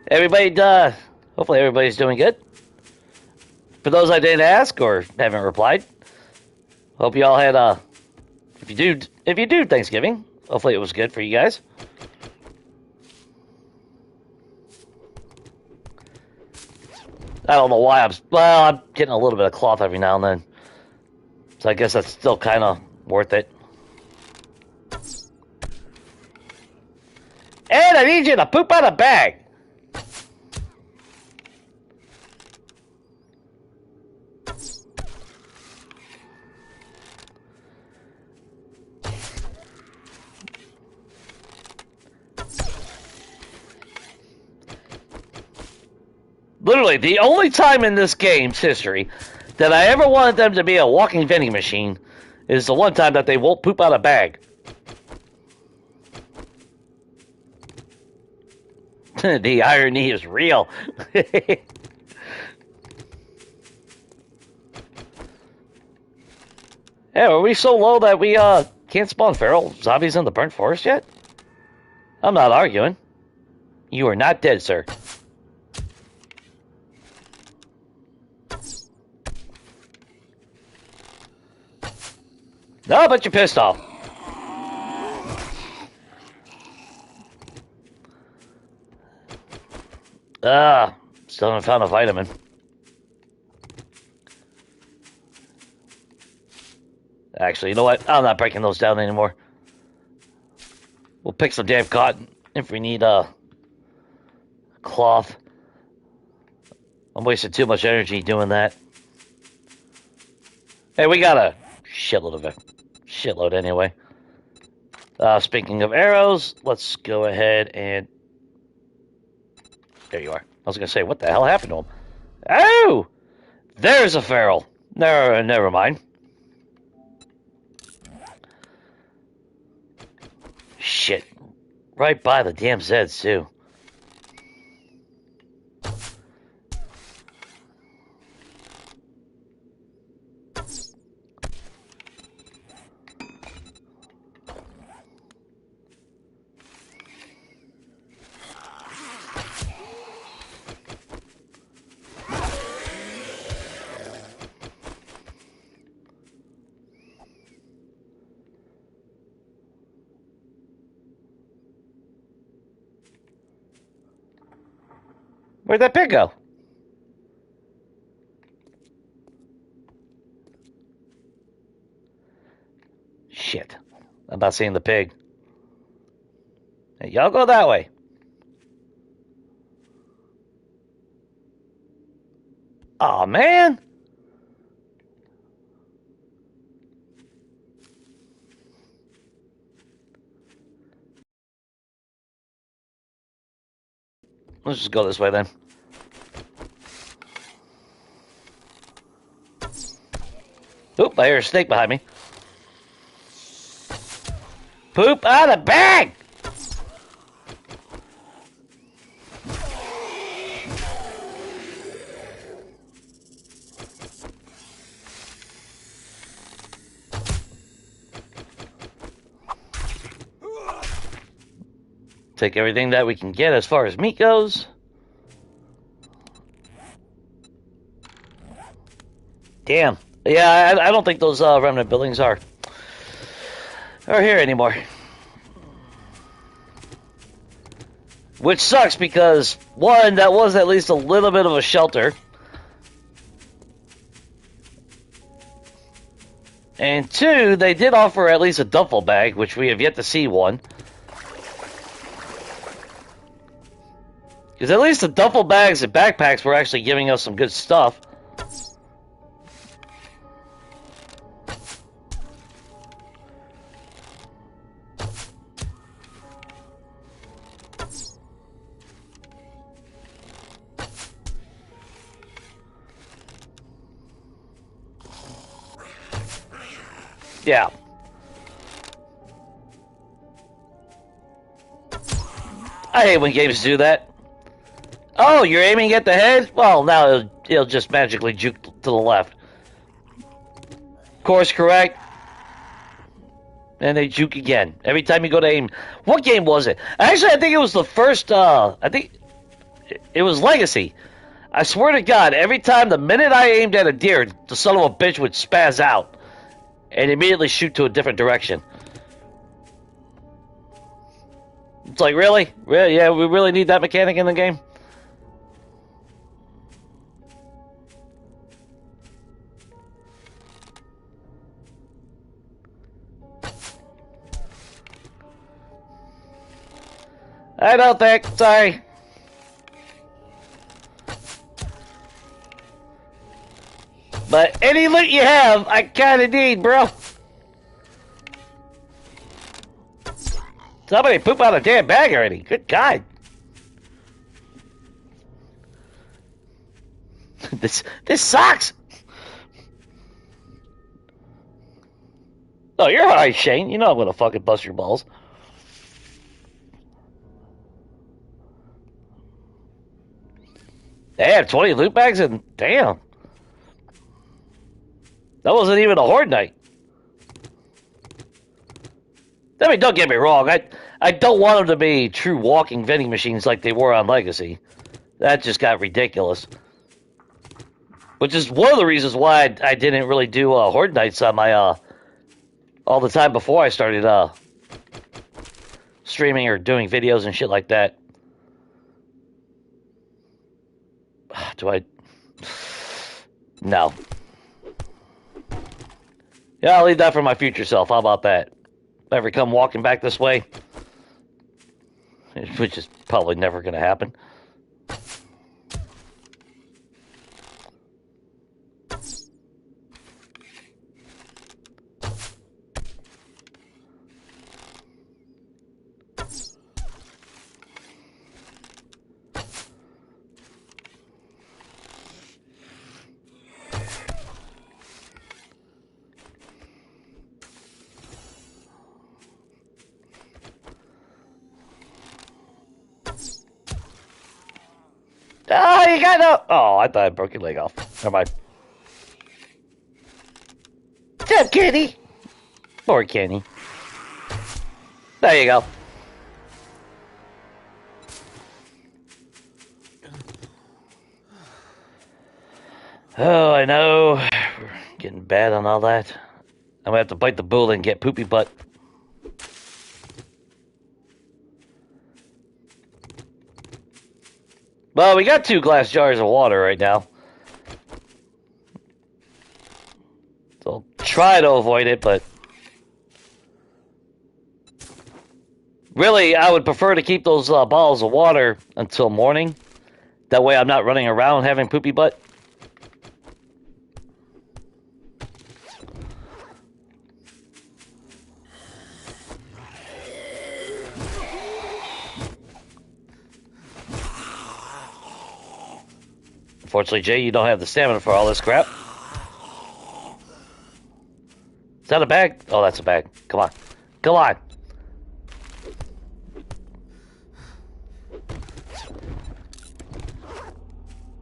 Everybody, hopefully everybody's doing good. For those I didn't ask or haven't replied, hope you all had, if you do Thanksgiving, hopefully it was good for you guys. I don't know why I'm getting a little bit of cloth every now and then. So I guess that's still kind of worth it. And I need you to poop out a bag. Literally, the only time in this game's history that I ever wanted them to be a walking vending machine is the one time that they won't poop out a bag. The irony is real. Hey, are we so low that we can't spawn feral zombies in the burnt forest yet? I'm not arguing. You are not dead, sir. No, but you're pissed off. Still haven't found a vitamin. Actually, you know what? I'm not breaking those down anymore. We'll pick some damn cotton if we need cloth. I'm wasting too much energy doing that. Hey, we got a shitload of it. Shitload anyway. Speaking of arrows, let's go ahead and... There you are. I was going to say, what the hell happened to him? Oh! There's a feral. Never mind. Shit. Right by the damn Zeds, too. Where'd that pig go? Shit. I'm about seeing the pig. Y'all go that way. Aw, man. Let's just go this way then. Oop, I hear a snake behind me. Poop out of the bag! Take everything that we can get as far as meat goes. Damn. Yeah, I don't think those remnant buildings are here anymore. Which sucks because, one, that was at least a little bit of a shelter. And two, they did offer at least a duffel bag, which we have yet to see one. Because at least the duffel bags and backpacks were actually giving us some good stuff. Yeah. I hate when games do that. Oh, you're aiming at the head? Well, now it'll just magically juke to the left. Course correct. And they juke again. Every time you go to aim. What game was it? Actually, I think it was the first, I think it was Legacy. I swear to God, every time, the minute I aimed at a deer, the son of a bitch would spaz out. And immediately shoot to a different direction. It's like, really? Really? Yeah, we really need that mechanic in the game? I don't think. Sorry. But any loot you have, I kinda need, bro. Somebody poop out a damn bag already. Good God. This sucks. Oh, you're alright, Shane. You know I'm gonna fucking bust your balls. They have 20 loot bags and damn. That wasn't even a horde night. I mean, don't get me wrong. I don't want them to be true walking vending machines like they were on Legacy. That just got ridiculous. Which is one of the reasons why I didn't really do horde nights on my all the time before I started streaming or doing videos and shit like that. Do I? No. Yeah, I'll leave that for my future self. How about that? If I ever come walking back this way, which is probably never going to happen. Oh, you got no. Oh, I thought I broke your leg off. Never mind. What's up, Kenny? Poor Kenny. There you go. Oh, I know. We're getting bad on all that. I'm gonna have to bite the bullet and get poopy butt. Well, we got 2 glass jars of water right now. So I'll try to avoid it, but Really, I would prefer to keep those bottles of water until morning. That way I'm not running around having poopy butt. Unfortunately, Jay, you don't have the stamina for all this crap. Is that a bag? Oh, that's a bag. Come on. Come on.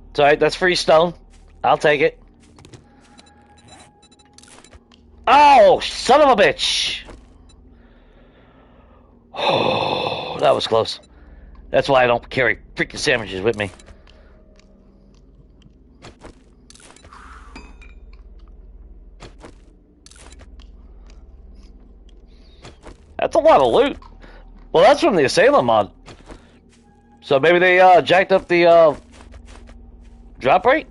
It's alright, that's free stone. I'll take it. Oh, son of a bitch! Oh, that was close. That's why I don't carry freaking sandwiches with me. That's a lot of loot. Well, that's from the Asylum mod. So maybe they jacked up the drop rate?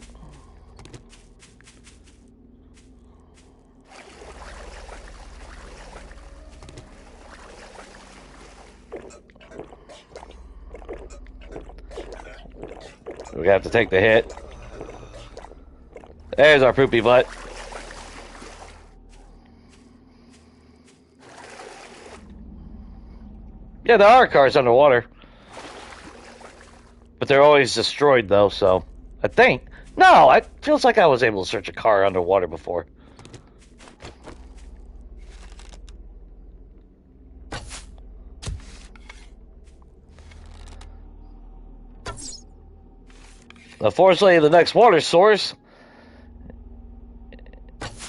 We have to take the hit. There's our poopy butt. Yeah, there are cars underwater. But they're always destroyed, though, so... I think. No, it feels like I was able to search a car underwater before. Unfortunately, the next water source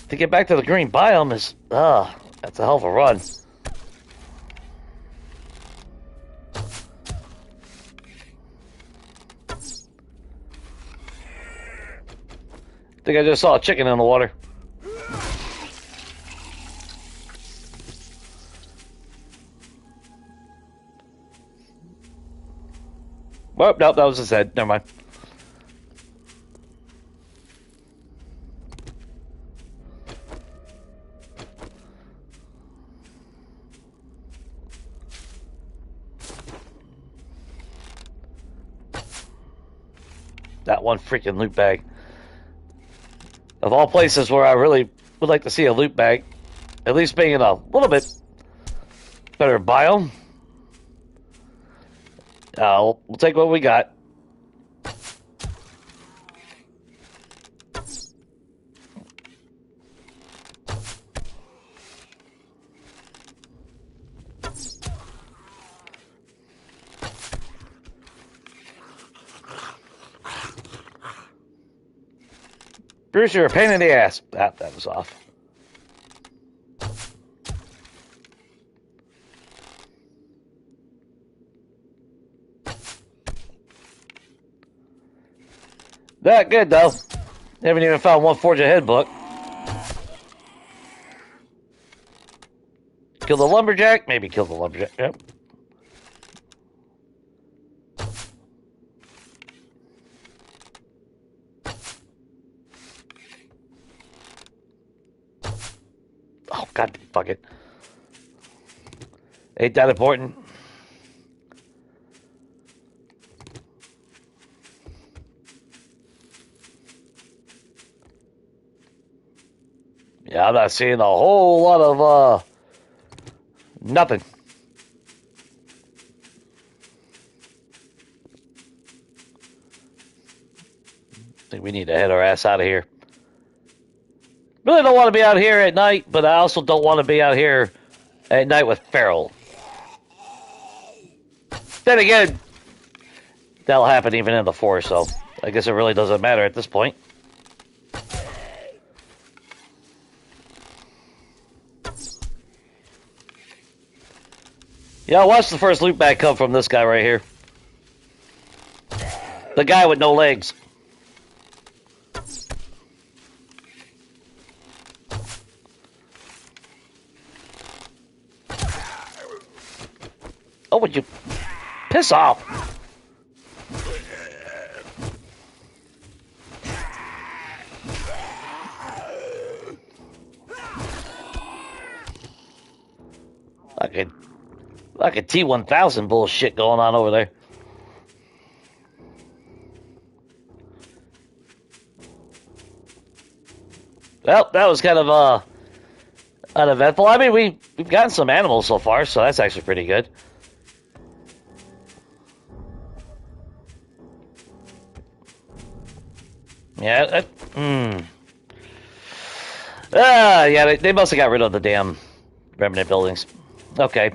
to get back to the green biome is... that's a hell of a run. I think I just saw a chicken in the water. Oh, nope, that was his head. Never mind. That one freaking loot bag. Of all places where I really would like to see a loot bag, at least being in a little bit better biome. We'll take what we got. Bruce, you're a pain in the ass. That was off. That good, though. Haven't even found one Forge Ahead book. Kill the lumberjack? Maybe kill the lumberjack. Yep. Oh, God, fuck it. Ain't that important? Yeah, I'm not seeing a whole lot of, nothing. I think we need to head our ass out of here. Really don't want to be out here at night, but I also don't want to be out here at night with Feral. Then again, that'll happen even in the forest, so I guess it really doesn't matter at this point. Yeah, watch the first loot bag come from this guy right here. The guy with no legs. Oh, would you piss off? Okay. Like a T-1000 bullshit going on over there. Well, that was kind of uneventful. I mean, we've gotten some animals so far, so that's actually pretty good. Yeah, yeah, they must have got rid of the damn remnant buildings. Okay.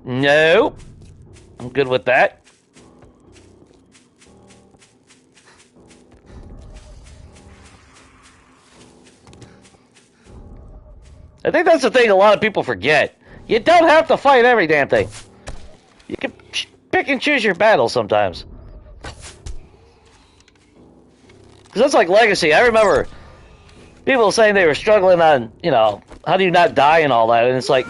No. I'm good with that. I think that's the thing a lot of people forget. You don't have to fight every damn thing. You can pick and choose your battles sometimes. Because that's like Legacy. I remember people saying they were struggling on, you know, how do you not die and all that. And it's like,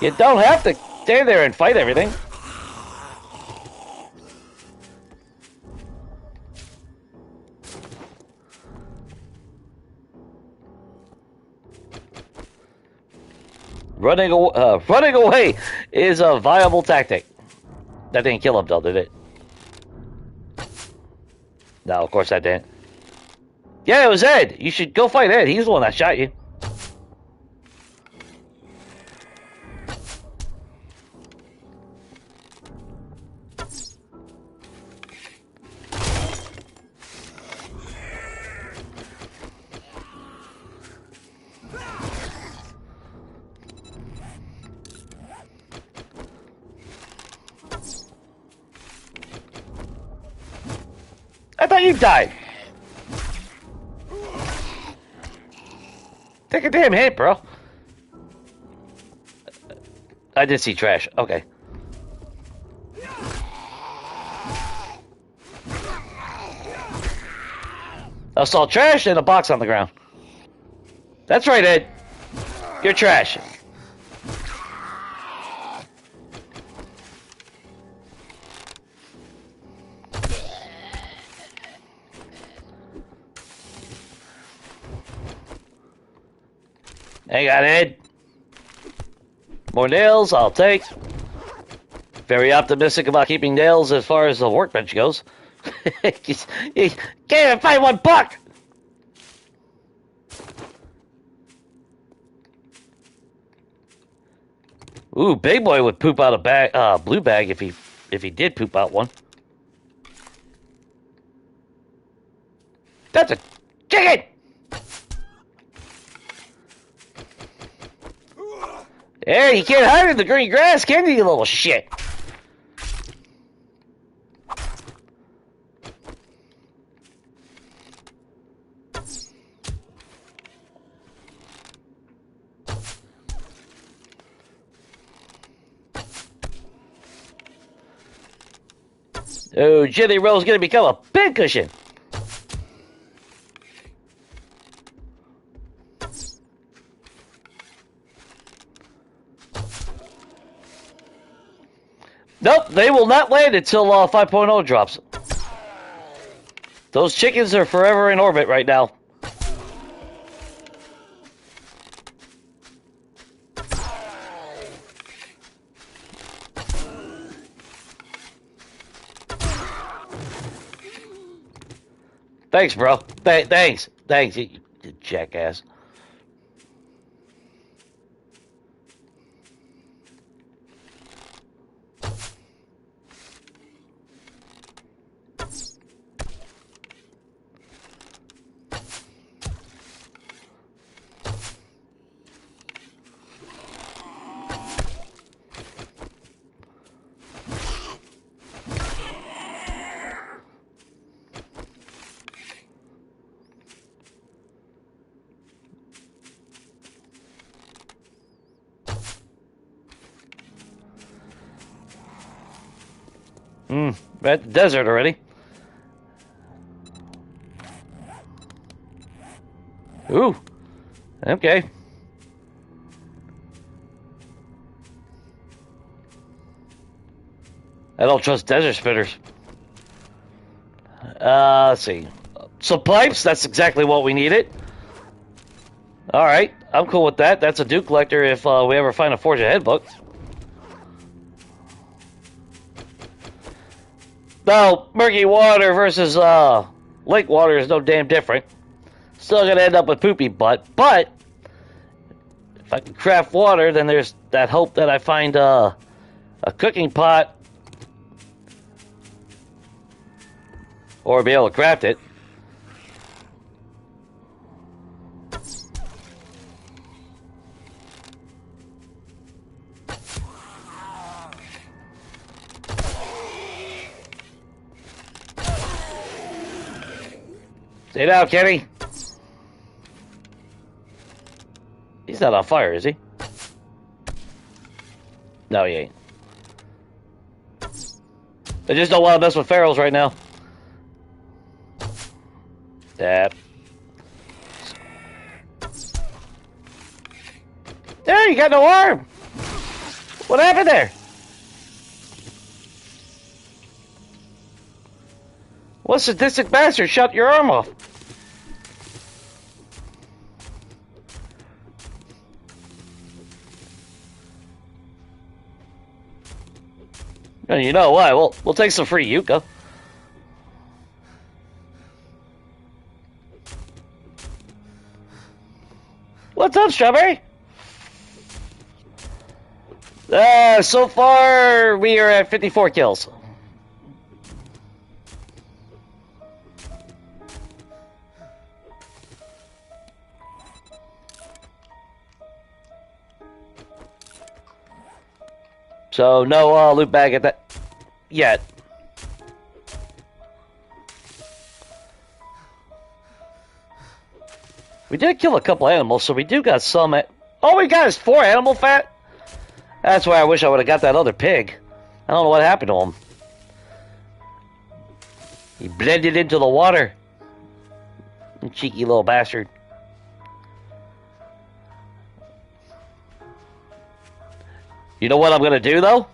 you don't have to stay there and fight everything. Running away is a viable tactic. That didn't kill him, though, did it? No, of course that didn't. Yeah, it was Ed. You should go fight Ed. He's the one that shot you. I thought you died. Take a damn hit, bro. I did see trash. Okay. I saw trash and a box on the ground. That's right, Ed. You're trash. Hang on, Ed. More nails, I'll take. Very optimistic about keeping nails as far as the workbench goes. You can't even find one buck! Ooh, Big Boy would poop out a bag, blue bag if he did poop out one. That's a chicken! Hey, you can't hide in the green grass, can you little shit? Oh, Jelly Roll's gonna become a pincushion. Nope, they will not land until 5.0 drops. Those chickens are forever in orbit right now. Thanks, bro. Thanks, you jackass. We're at the desert already. Ooh. Okay. I don't trust desert spitters. Let's see. Some pipes, that's exactly what we needed. Alright, I'm cool with that. That's a Duke collector if we ever find a Forge Ahead book. Now, murky water versus lake water is no damn different. Still gonna end up with poopy butt, but if I can craft water, then there's that hope that I find a cooking pot or be able to craft it. Stay down, Kenny. He's not on fire, is he? No, he ain't. I just don't want to mess with ferals right now. Yep. There, you got no arm. What happened there? What sadistic bastard shot your arm off? And you know what? We'll take some free Yucca. What's up, Strawberry? So far, we are at 54 kills. So, no loot bag at that yet. We did kill a couple animals, so we do got some. All we got is 4 animal fat. That's why I wish I would have got that other pig. I don't know what happened to him. He blended into the water. Cheeky little bastard. You know what I'm going to do, though?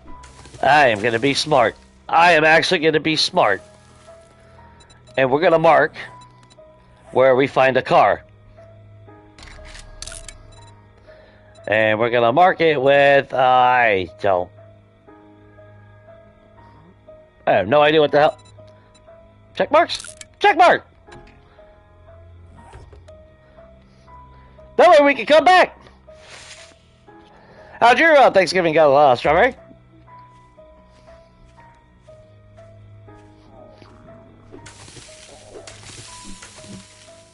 I am going to be smart. I am actually going to be smart. And we're going to mark where we find a car. And we're going to mark it with... I have no idea what the hell... Check marks? Check mark! That way we can come back! How'd your Thanksgiving go, Strawberry?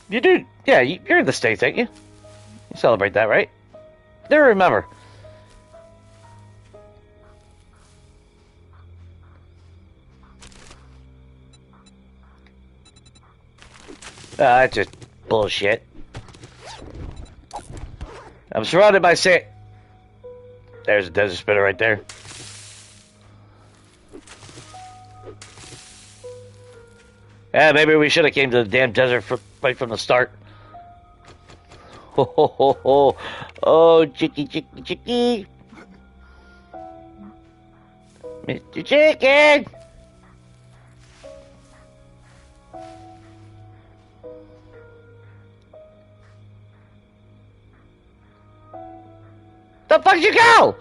You do, yeah, you're in the States, ain't you? You celebrate that, right? Do remember. That's just bullshit. I'm surrounded by sand. There's a desert spitter right there. Yeah, maybe we should have came to the damn desert right from the start. Ho ho ho ho! Oh, chicky chicky chicky! Mr. Chicken! The fuck you go?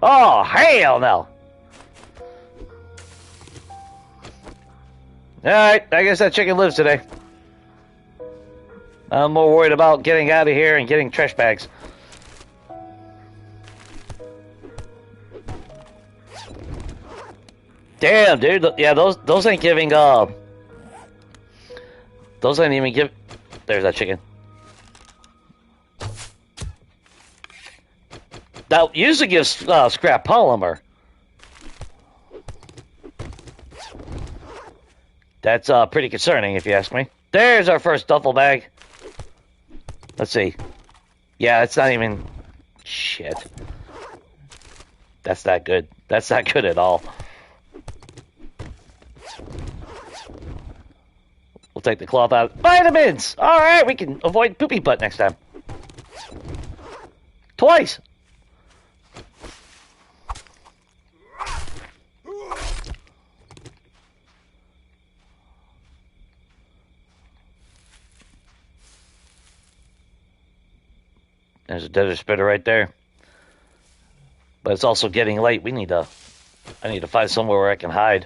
Oh, hell no. Alright, I guess that chicken lives today. I'm more worried about getting out of here and getting trash bags. Damn, dude. Yeah, those ain't giving, those ain't even give... There's that chicken. That usually gives scrap polymer. That's pretty concerning, if you ask me. There's our first duffel bag. Let's see. Yeah, it's not even... Shit. That's not good. That's not good at all. We'll take the cloth out. Vitamins! Alright, we can avoid poopy butt next time. Twice! There's a desert spitter right there. But it's also getting late. I need to find somewhere where I can hide.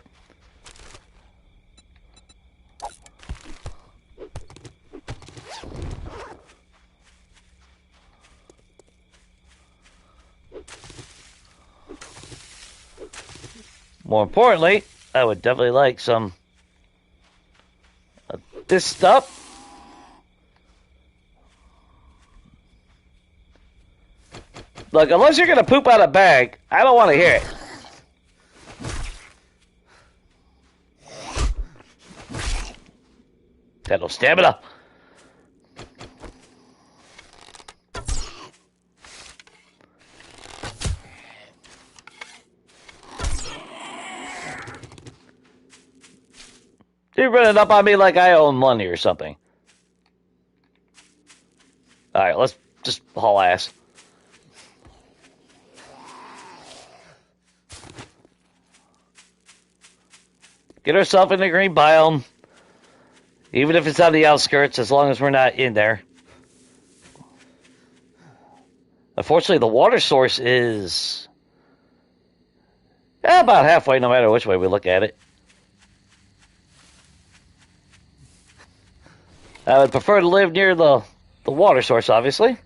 More importantly, I would definitely like some of this stuff. Look, unless you're going to poop out a bag, I don't want to hear it. Got no stamina. You're running up on me like I own money or something. Alright, let's just haul ass. Get ourselves in the green biome. Even if it's on the outskirts, as long as we're not in there. Unfortunately, the water source is about halfway, no matter which way we look at it. I would prefer to live near the water source, obviously.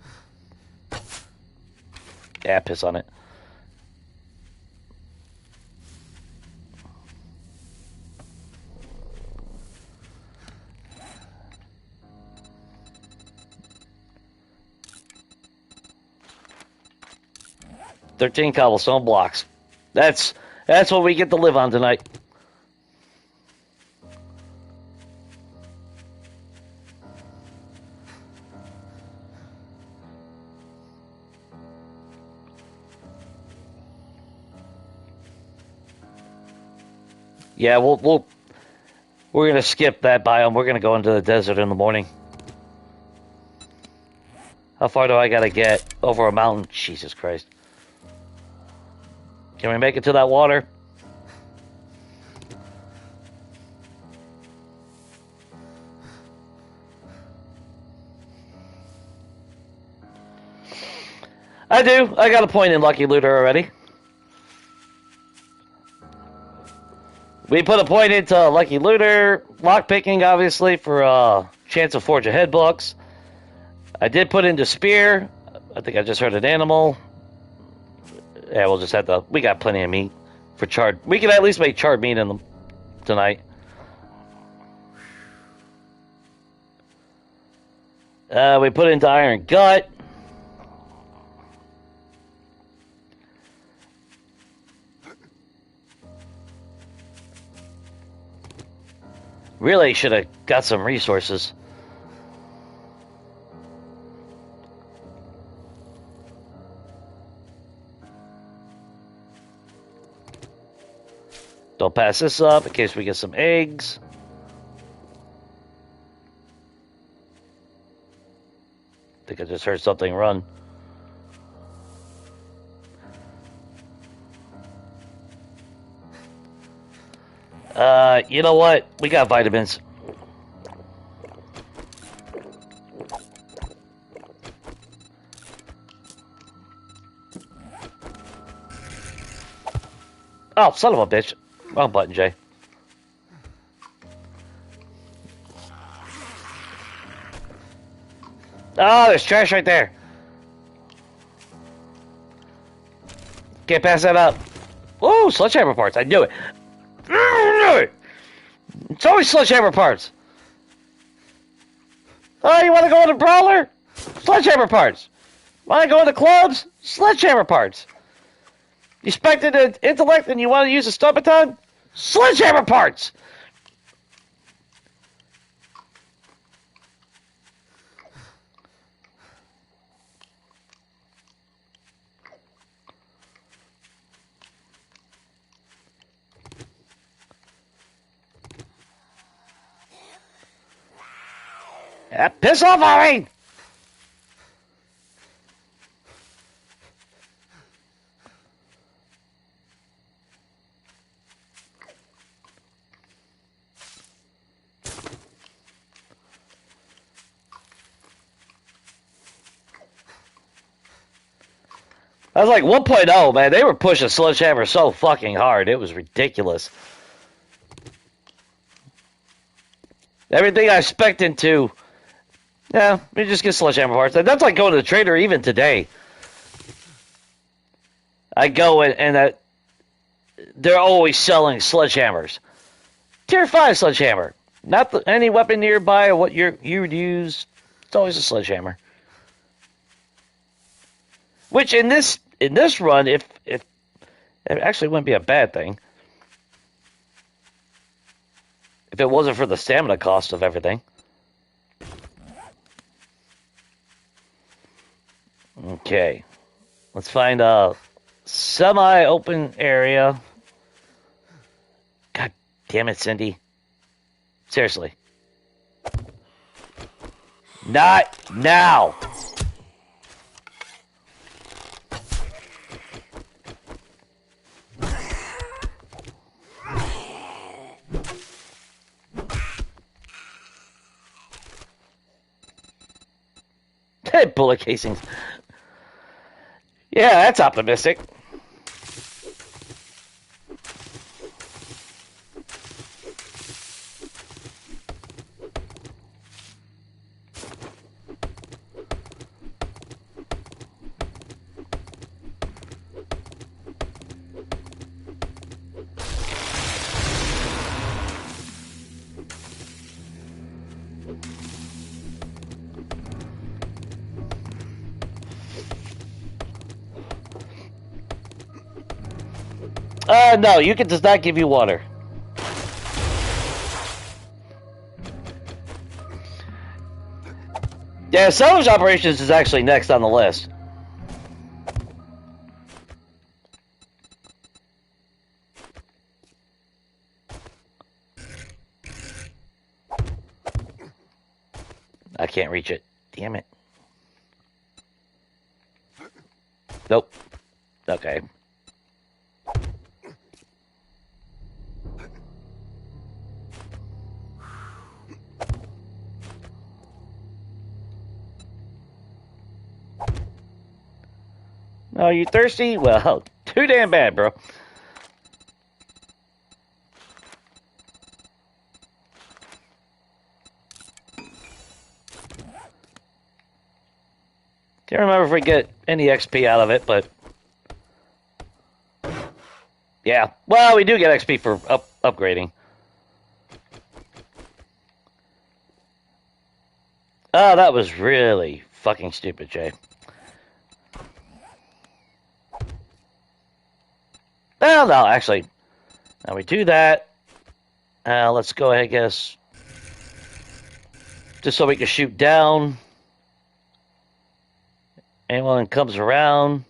Yeah, piss on it. "13 cobblestone blocks. That's what we get to live on tonight. Yeah, we're gonna skip that biome. We're gonna go into the desert in the morning. How far do I gotta get? Over a mountain? Jesus Christ. Can we make it to that water? I do. I got a point in Lucky Looter already. We put a point into Lucky Looter, lockpicking, obviously, for chance of forge ahead books. I did put into Spear. I think I just heard an animal. Yeah, we'll just have to... We got plenty of meat for charred... We can at least make charred meat in them tonight. We put into Iron Gut. Really should have got some resources. Don't pass this up in case we get some eggs. I think I just heard something run. You know what? We got vitamins. Oh, son of a bitch. Wrong button, Jay. Oh, there's trash right there. Can't pass that up. Oh, sledgehammer parts. I knew it. It's always sledgehammer parts. Oh, you want to go into Brawler? Sledgehammer parts. Want to go into clubs? Sledgehammer parts. You expected an intellect and you want to use a stub-a-ton? Sledgehammer parts. Yeah, piss off, Irene! I was like 1.0, man. They were pushing Sledgehammer so fucking hard. It was ridiculous. Everything I expected to, yeah, we just get Sledgehammer parts. And that's like going to the trader even today. I go and they're always selling sledgehammers. Tier 5 sledgehammer. Not any weapon nearby or what you would use. It's always a sledgehammer. Which in this run, if it actually wouldn't be a bad thing. If it wasn't for the stamina cost of everything. Okay. Let's find a semi-open area. God damn it, Cindy. Seriously. Not now. Bullet casings. Yeah, that's optimistic. No, you can does not give you water. Yeah, salvage operations is actually next on the list. I can't reach it. Damn it. Nope. Okay. Oh, you thirsty? Well, too damn bad, bro. Can't remember if we get any XP out of it, but yeah. Well, we do get XP for upgrading. Oh, that was really fucking stupid, Jay. Well, no, actually, now we do that. Let's go ahead, I guess, just so we can shoot down. Anyone that comes around.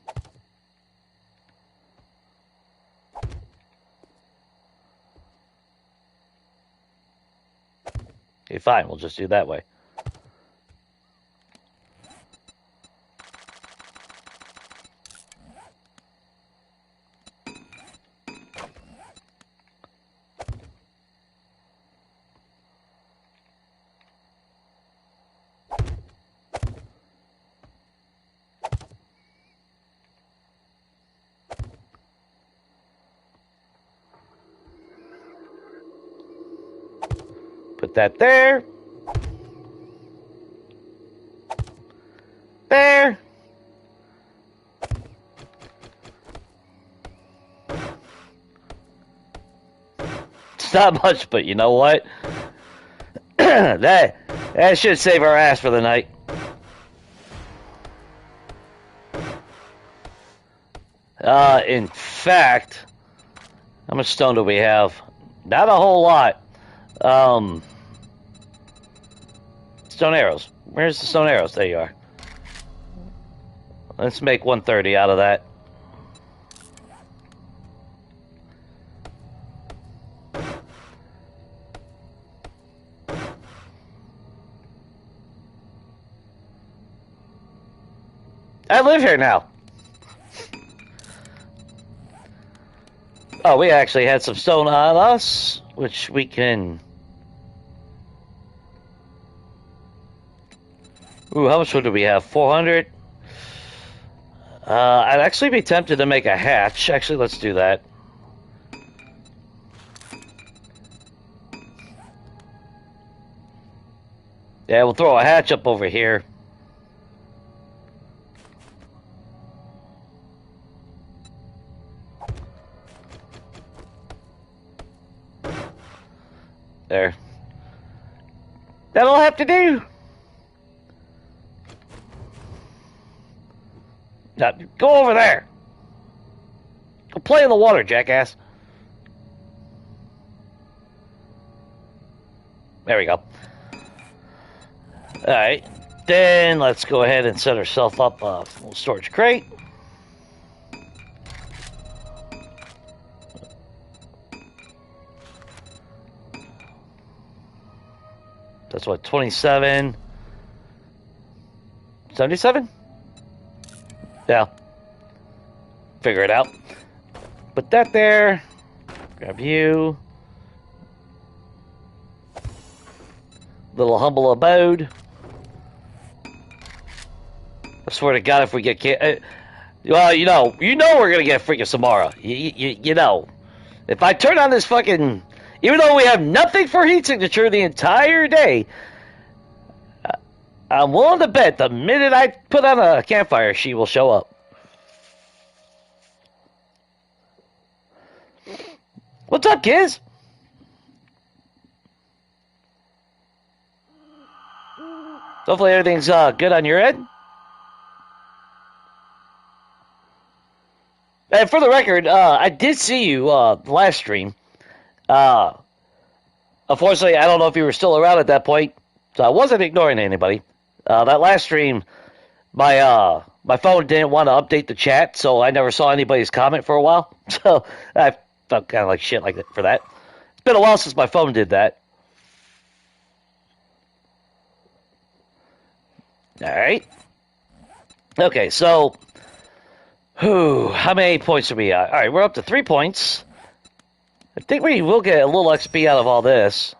Okay, fine, we'll just do that way. Put that there. There. It's not much, but you know what? that should save our ass for the night. In fact, how much stone do we have? Not a whole lot. Stone arrows. Where's the stone arrows? There you are. Let's make 130 out of that. I live here now. Oh, we actually had some stone on us, which we can... Ooh, how much wood do we have? 400? I'd actually be tempted to make a hatch. Actually, let's do that. Yeah, we'll throw a hatch up over here. There. That'll have to do. Now, go over there. Go play in the water, jackass. There we go. Alright. Then let's go ahead and set ourselves up a little storage crate. That's what, 27? 77? Yeah. Figure it out. Put that there. Grab you. Little humble abode. I swear to God, if we get... well, you know we're gonna get freaking Samara. You know. If I turn on this fucking... Even though we have nothing for heat signature the entire day, I'm willing to bet the minute I put on a campfire, she will show up. What's up, kids? Hopefully everything's good on your end. And for the record, I did see you last stream. Unfortunately, I don't know if you were still around at that point, so I wasn't ignoring anybody. That last stream, my phone didn't want to update the chat, so I never saw anybody's comment for a while. So I felt kind of like shit like that for that. It's been a while since my phone did that. All right. Okay, so how many points are we at? All right, we're up to 3 points. I think we will get a little XP out of all this.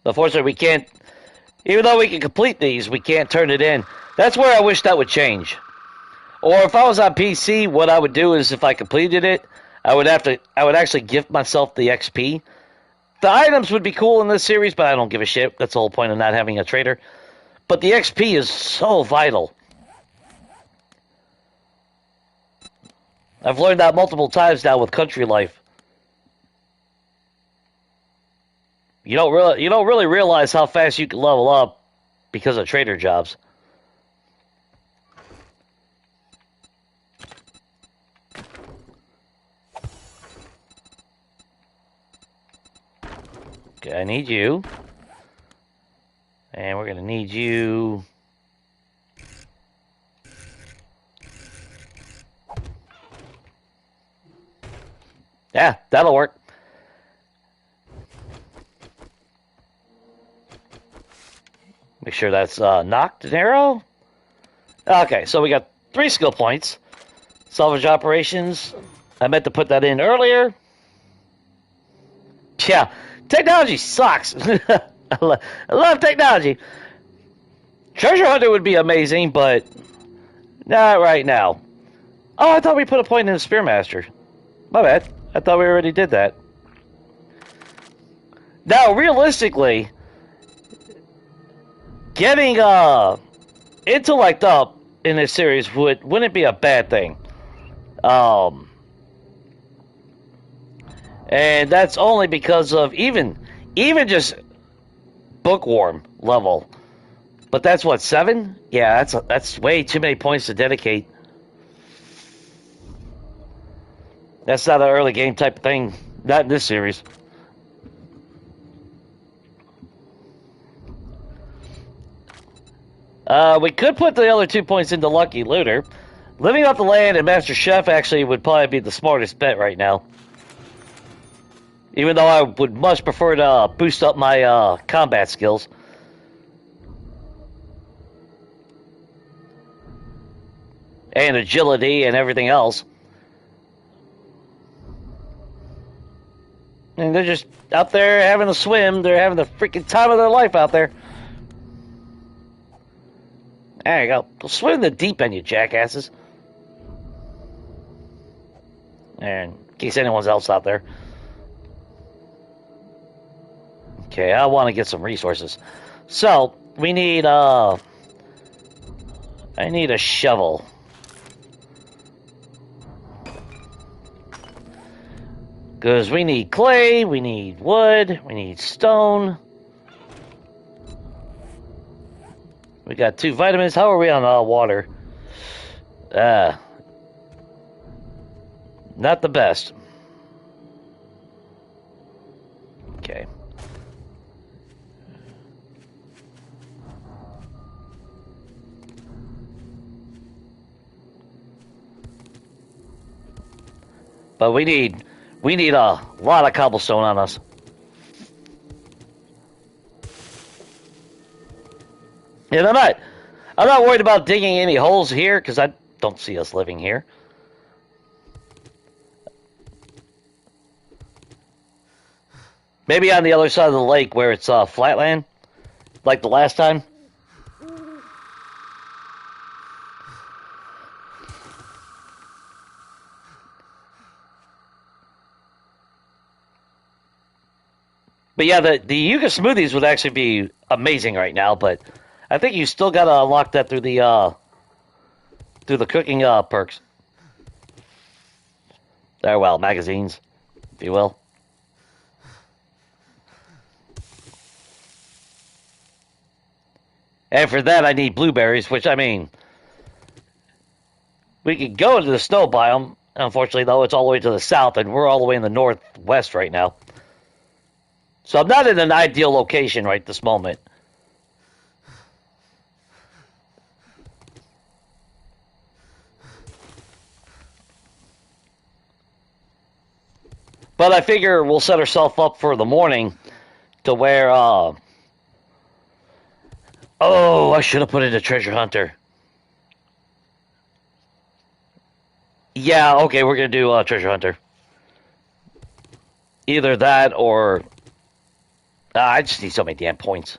Unfortunately, we can't... Even though we can complete these, we can't turn it in. That's where I wish that would change. Or if I was on PC, what I would do is if I completed it, I would actually gift myself the XP. The items would be cool in this series, but I don't give a shit. That's the whole point of not having a trader. But the XP is so vital. I've learned that multiple times now with country life. You don't really realize how fast you can level up because of trader jobs. Okay, I need you. And we're going to need you. Yeah, that'll work. Make sure that's knocked an arrow. Okay, so we got 3 skill points. Salvage operations. I meant to put that in earlier. Yeah, technology sucks. I love technology. Treasure hunter would be amazing, but not right now. Oh, I thought we put a point in the Spearmaster. My bad. I thought we already did that. Now, realistically, getting intellect up in this series wouldn't be a bad thing. And that's only because of even just bookworm level. But that's what, 7? Yeah, that's way too many points to dedicate. That's not an early game type of thing. Not in this series. We could put the other 2 points into Lucky Looter. Living off the land and Master Chef actually would probably be the smartest bet right now. Even though I would much prefer to boost up my combat skills. And agility and everything else. And they're just out there having a swim. They're having the freaking time of their life out there. There you go. Go swim in the deep end, you jackasses. And in case anyone's else out there. Okay, I want to get some resources. So, we need, I need a shovel. Because we need clay, we need wood, we need stone. We got 2 vitamins. How are we on water? Not the best. Okay. But we need a lot of cobblestone on us. And I'm not worried about digging any holes here because I don't see us living here. Maybe on the other side of the lake where it's flatland, like the last time. But yeah, the Yucca smoothies would actually be amazing right now, but I think you still gotta unlock that through the cooking perks. There, well, magazines, if you will. And for that, I need blueberries, which, I mean, we could go into the snow biome. Unfortunately, though, it's all the way to the south, and we're all the way in the northwest right now. So I'm not in an ideal location right this moment. But I figure we'll set ourselves up for the morning to where, oh, I should have put in a treasure hunter. Yeah, okay, we're going to do a treasure hunter. Either that or... I just need so many damn points.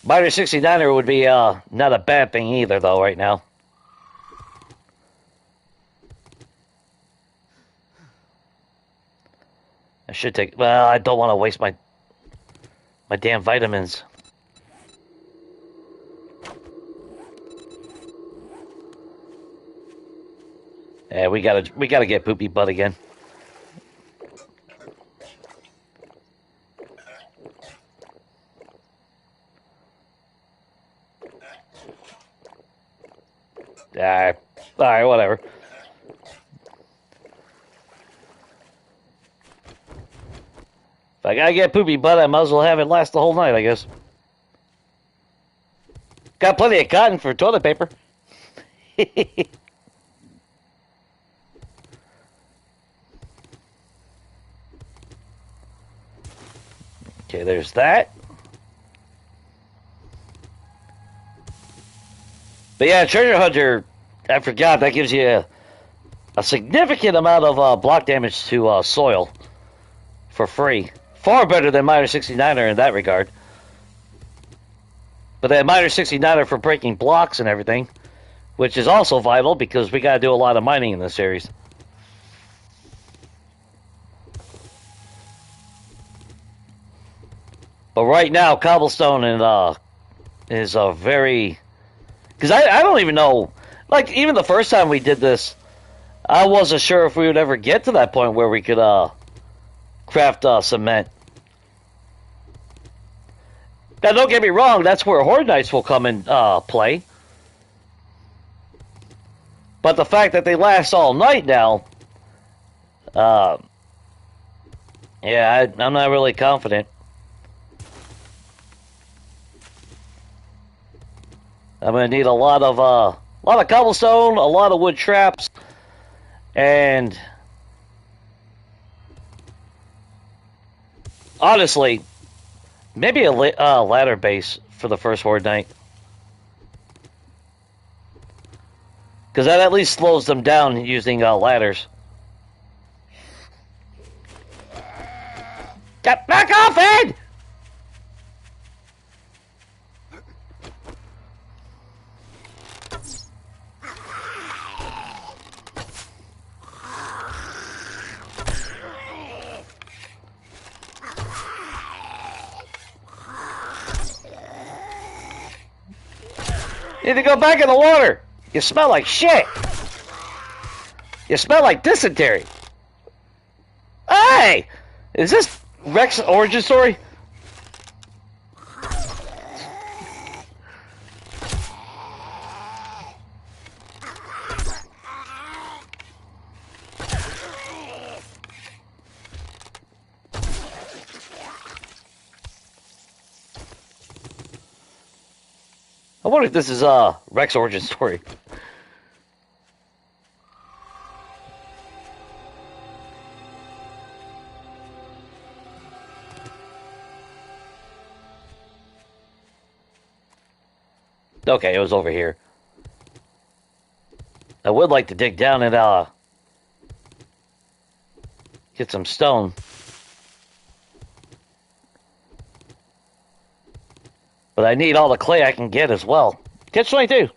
Miner 69er would be not a bad thing either, though, right now. I should take... Well, I don't want to waste my damn vitamins. Yeah, we gotta get Poopy Butt again. Alright, whatever. If I gotta get Poopy Butt, I might as well have it last the whole night, I guess. Got plenty of cotton for toilet paper. Okay, there's that. But yeah, Treasure Hunter, I forgot, that gives you a significant amount of block damage to soil for free. Far better than Miner 69er in that regard. But that Miner 69er for breaking blocks and everything, which is also vital because we gotta do a lot of mining in this series. But right now, cobblestone is a very... Because I don't even know... Like, even the first time we did this, I wasn't sure if we would ever get to that point where we could craft cement. Now, don't get me wrong, that's where Horde Nights will come and play. But the fact that they last all night now... yeah, I'm not really confident. I'm gonna need a lot of cobblestone, a lot of wood traps, and honestly, maybe a ladder base for the first Horde Night, because that at least slows them down using ladders. Get back off, Ed! You need to go back in the water. You smell like shit. You smell like dysentery. Hey! Is this Rex's origin story? I wonder if this is Rex's origin story. Okay, it was over here. I would like to dig down and get some stone. But I need all the clay I can get as well. Catch 22.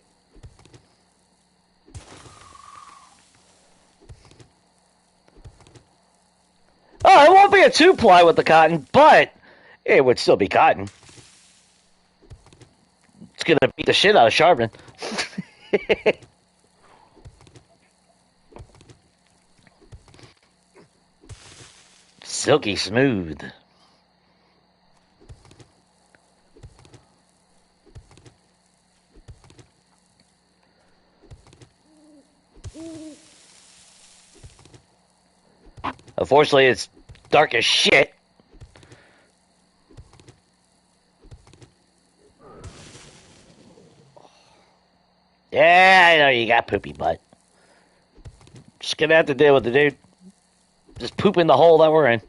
Oh, it won't be a 2-ply with the cotton, but it would still be cotton. It's gonna beat the shit out of sharpening. Silky smooth. Unfortunately, it's dark as shit. Yeah, I know you got poopy butt. Just gonna have to deal with it, dude. Just poop in the hole that we're in.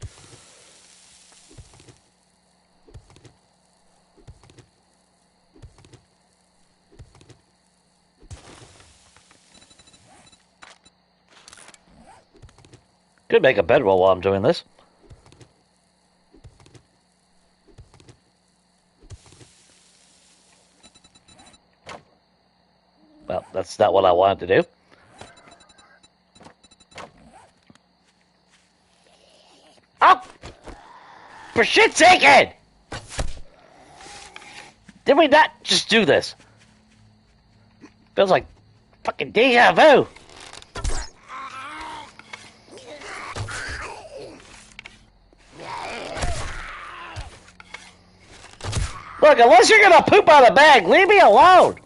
Could make a bedroll while I'm doing this. Well, that's not what I wanted to do. Oh! For shit's sake, Ed! Did we not just do this? Feels like fucking deja vu. Look, unless you're gonna poop out of a bag, leave me alone!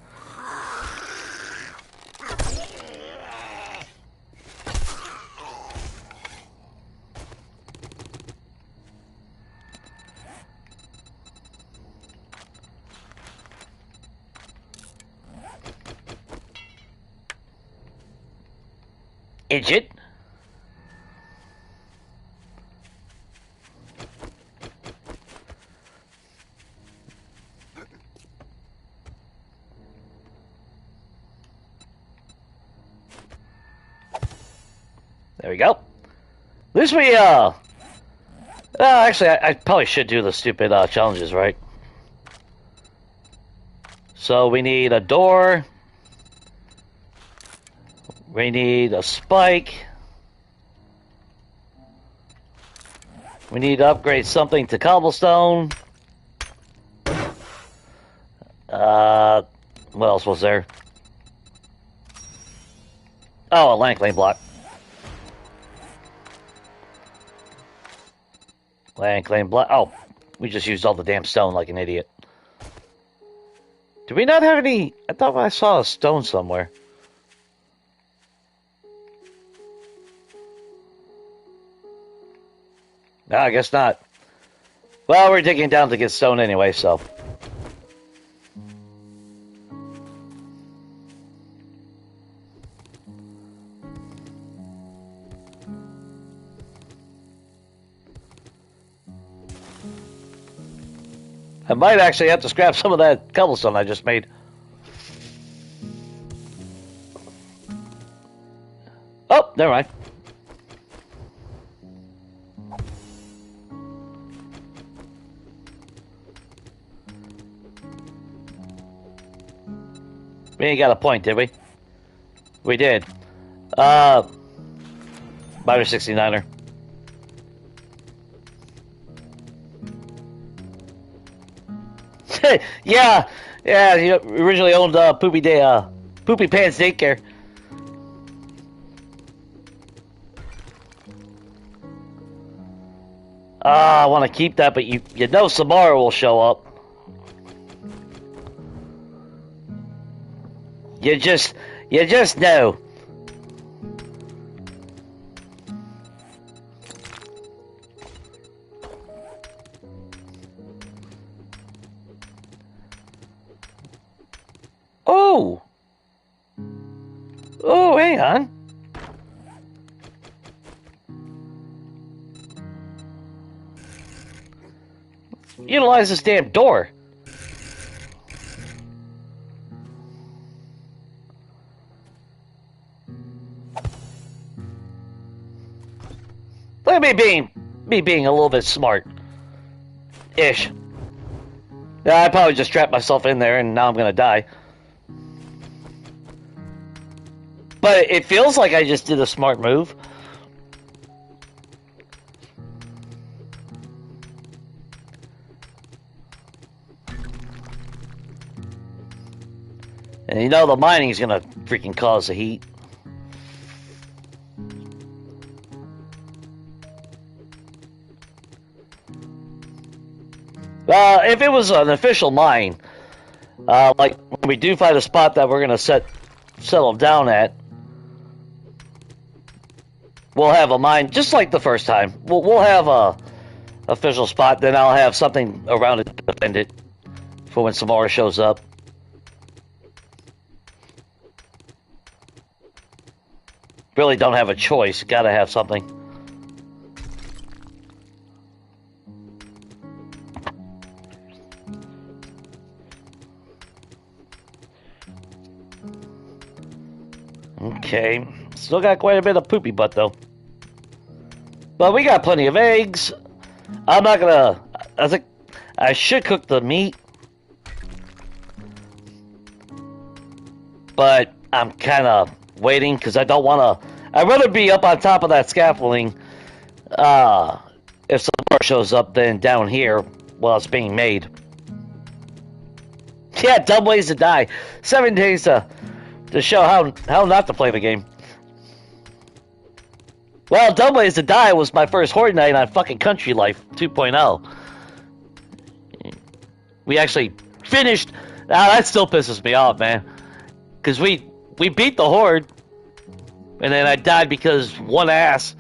Idiot. There we go. At least we, actually, I probably should do the stupid, challenges, right? So we need a door. We need a spike. We need to upgrade something to cobblestone. What else was there? Oh, a land claim block. Land claim block. Oh, we just used all the damn stone like an idiot. Do we not have any? I thought I saw a stone somewhere. No, I guess not. Well, we're digging down to get stone anyway, so. I might actually have to scrap some of that cobblestone I just made. Oh, never mind. We ain't got a point, did we? We did. Minor 69er. Yeah, yeah. You originally owned Poopy Pants Daycare. I want to keep that, but you know Samara will show up. You just know. Oh! Oh, hang on. Utilize this damn door. Look at me being a little bit smart-ish. Yeah, I probably just trapped myself in there and now I'm gonna die. But it feels like I just did a smart move. And you know the mining is gonna freaking cause the heat. If it was an official mine, like when we do find a spot that we're gonna settle down at, we'll have a mine just like the first time. We'll have a official spot, then I'll have something around it to defend it for when Samara shows up. Really don't have a choice. Gotta have something. Okay. Still got quite a bit of poopy butt, though. But we got plenty of eggs. I'm not gonna... I think I should cook the meat. But I'm kind of waiting because I don't want to... I'd rather be up on top of that scaffolding if someone shows up than down here while it's being made. Yeah, dumb ways to die. 7 days to show how not to play the game. Well, dumb ways to die was my first Horde night on fucking Country Life 2.0. We actually finished... Now that still pisses me off, man. Because we beat the Horde, and then I died because one ass.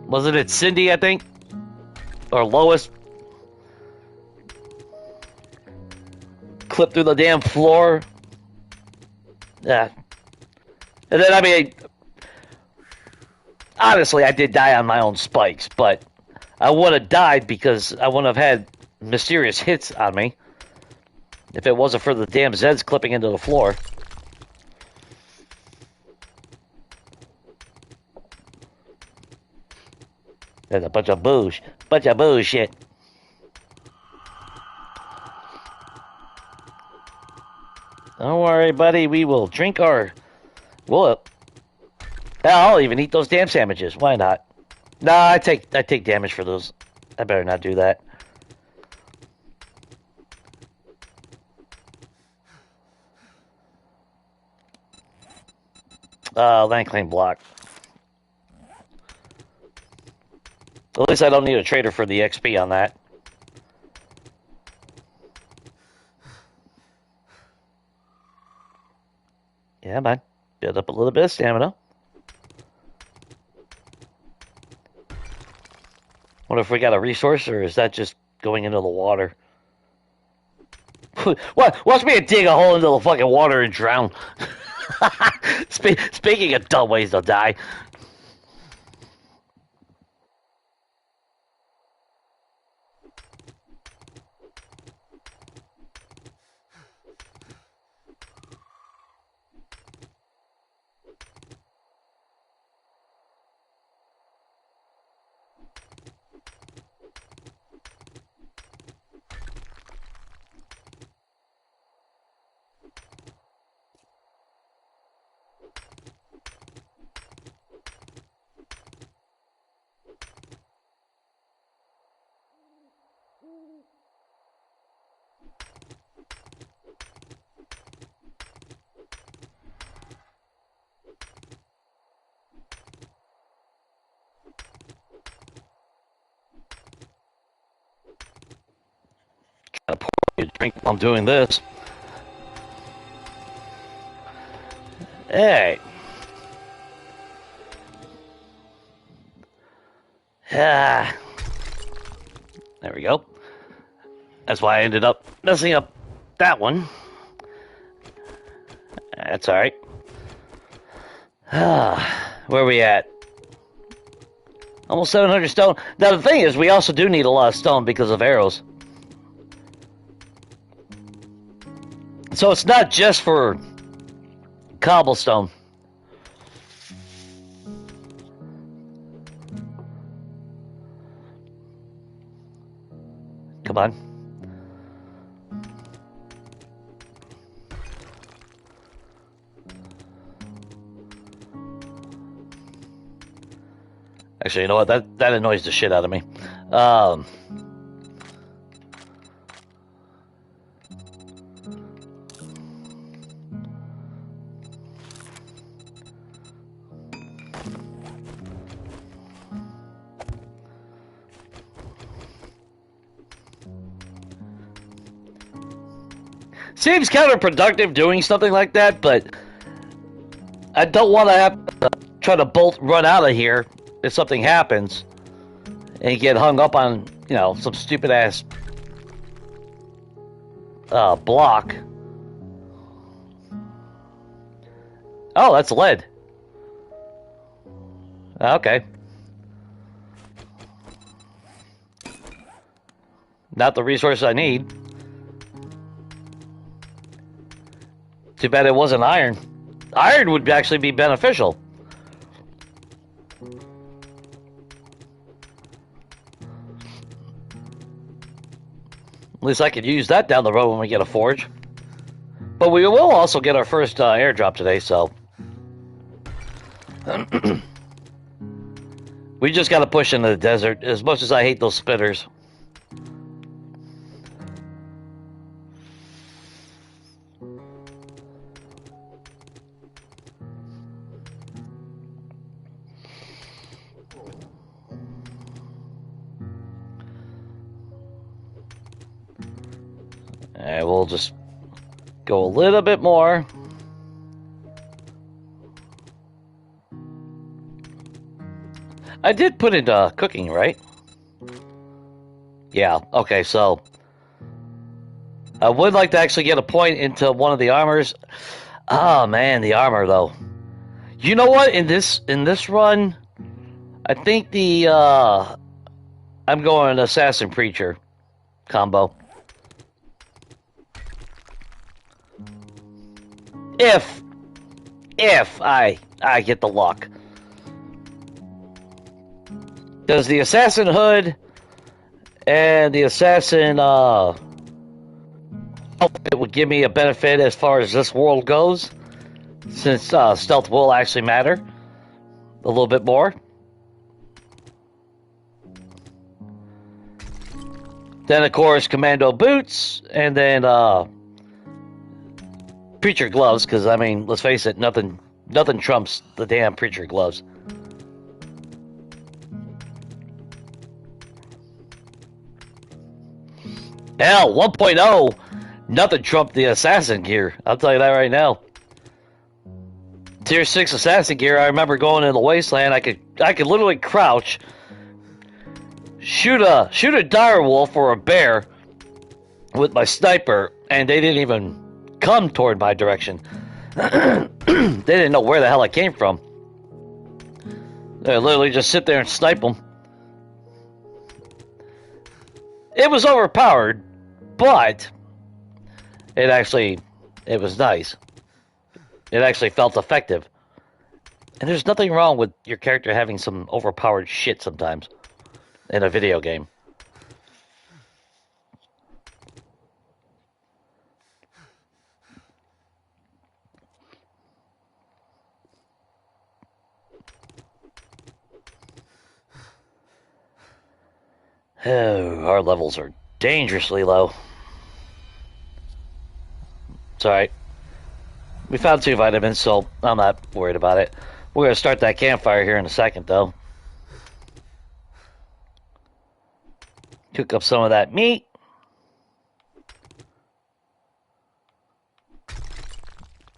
Wasn't it Cindy, I think? Or Lois? Clipped through the damn floor. Yeah. And then, I mean, honestly, I did die on my own spikes, but I would have died because I wouldn't have had mysterious hits on me if it wasn't for the damn Zeds clipping into the floor. There's a bunch of bullshit. Don't worry, buddy. We will drink our... Well, I'll even eat those damn sandwiches. Why not? Nah, I take damage for those. I better not do that. Land claim block. At least I don't need a trader for the XP on that. Yeah, man. Build up a little bit of stamina. Wonder if we got a resource, or is that just going into the water? What? Watch me dig a hole into the fucking water and drown. Speaking of dumb ways to die. a drink while I'm doing this. Hey. Ah. There we go. That's why I ended up messing up that one. That's alright. Where are we at? Almost 700 stone. Now the thing is, we also do need a lot of stone because of arrows. So it's not just for cobblestone. Come on. Actually, you know what? That annoys the shit out of me. Seems counterproductive doing something like that, but I don't want to have to try to run out of here if something happens and get hung up on, you know, some stupid ass block. Oh, that's lead. Okay. Not the resource I need. Too bad it wasn't iron. Iron would actually be beneficial. At least I could use that down the road when we get a forge. But we will also get our first airdrop today, so... we just gotta push into the desert, as much as I hate those spitters. And we'll just go a little bit more. I did put in cooking, right? Yeah, okay, so I would like to actually get a point into one of the armors. Oh man, the armor though. You know what? In this run, I think the I'm going assassin preacher combo. If I get the luck. Does the assassin hood and the assassin it would give me a benefit as far as this world goes, since stealth will actually matter a little bit more. Then of course commando boots, and then preacher gloves, because I mean, let's face it, nothing trumps the damn preacher gloves. Hell, 1.0, nothing trumped the assassin gear. I'll tell you that right now. Tier 6 assassin gear, I remember going in the wasteland, I could literally crouch, shoot a dire wolf or a bear with my sniper, and they didn't even come toward my direction. They didn't know where the hell I came from. They literally just sit there and snipe them. It was overpowered, but it was nice. It actually felt effective. And there's nothing wrong with your character having some overpowered shit sometimes in a video game. Oh, our levels are dangerously low. It's alright. We found 2 vitamins, so I'm not worried about it. We're going to start that campfire here in a second, though. Cook up some of that meat.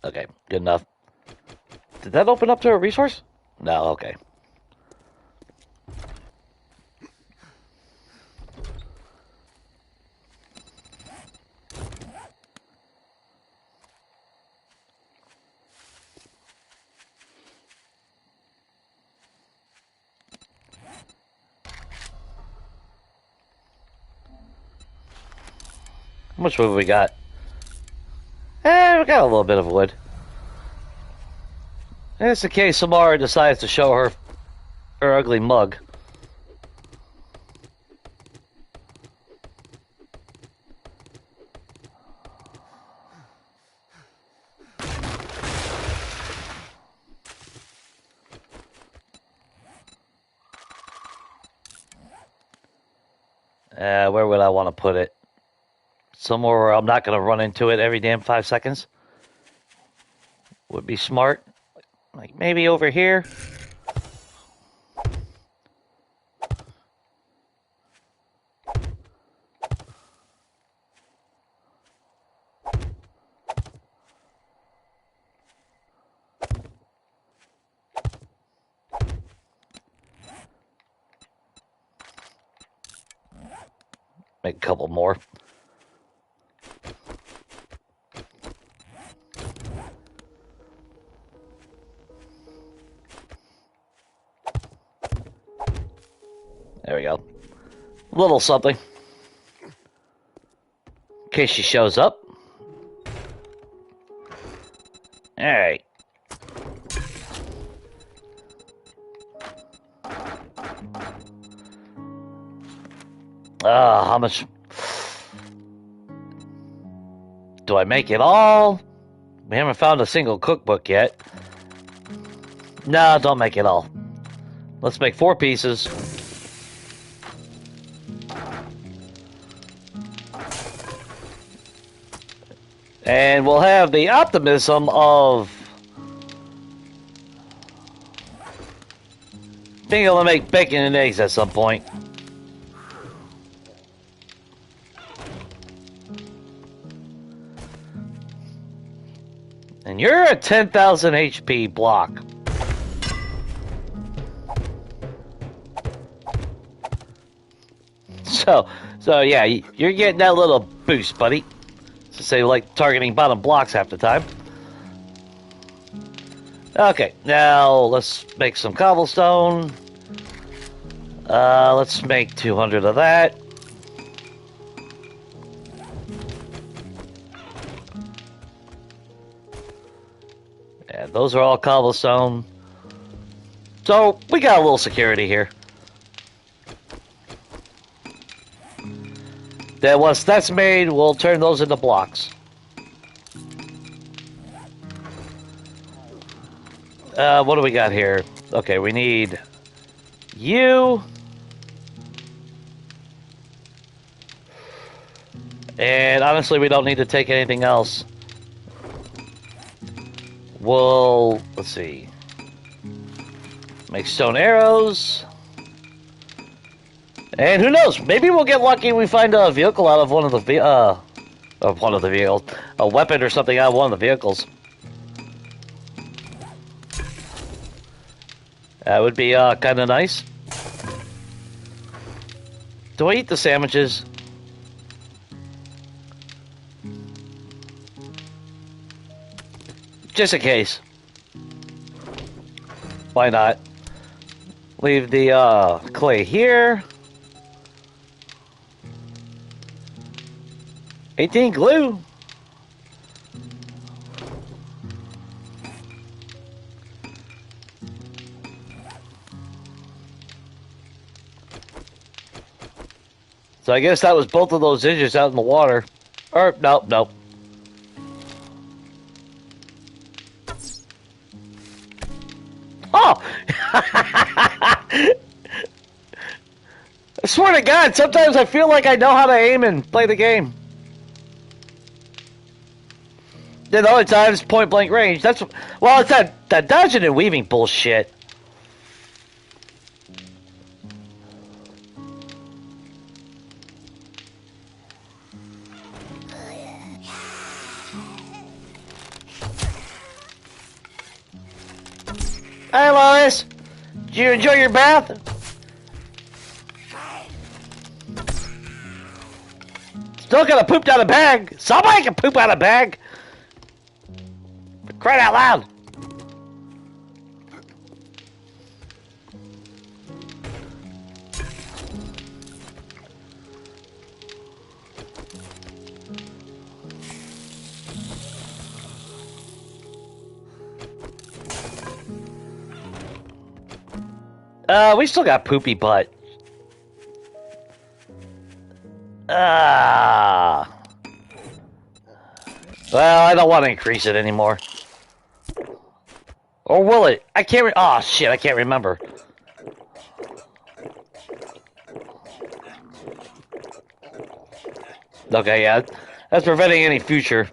Okay, good enough. Did that open up to a resource? No, okay. How much wood we got? We got a little bit of wood. It's in case Samara decides to show her ugly mug. Where would I want to put it? Somewhere where I'm not going to run into it every damn 5 seconds. Would be smart. Like maybe over here. Make a couple more. There we go. A little something. In case she shows up. Alright. How much do I make it all? We haven't found a single cookbook yet. No, don't make it all. Let's make 4 pieces. And we'll have the optimism of being able to make bacon and eggs at some point. And you're a 10,000 HP block. So yeah, you're getting that little boost, buddy. So say like targeting bottom blocks half the time. Okay, now let's make some cobblestone. Let's make 200 of that. Yeah, those are all cobblestone. So we got a little security here. Then once that's made, we'll turn those into blocks. What do we got here? Okay, we need you. And honestly, we don't need to take anything else. We'll, let's see. Make stone arrows. And who knows? Maybe we'll get lucky and we find a vehicle out of one of the vehicles, a weapon or something out of one of the vehicles. That would be kind of nice. Do I eat the sandwiches? Just in case. Why not? Leave the clay here. 18 glue. So I guess that was both of those engines out in the water. Or, nope. Oh! I swear to God, sometimes I feel like I know how to aim and play the game. Then the other times, point blank range. It's that dodging and weaving bullshit. Hi, Lois. Did you enjoy your bath? Still gonna poop out a bag. Somebody can poop out a bag. Cry out loud. We still got poopy butt. Well, I don't want to increase it anymore. Or will it? I can't oh, shit, I can't remember. Okay, yeah. That's preventing any future.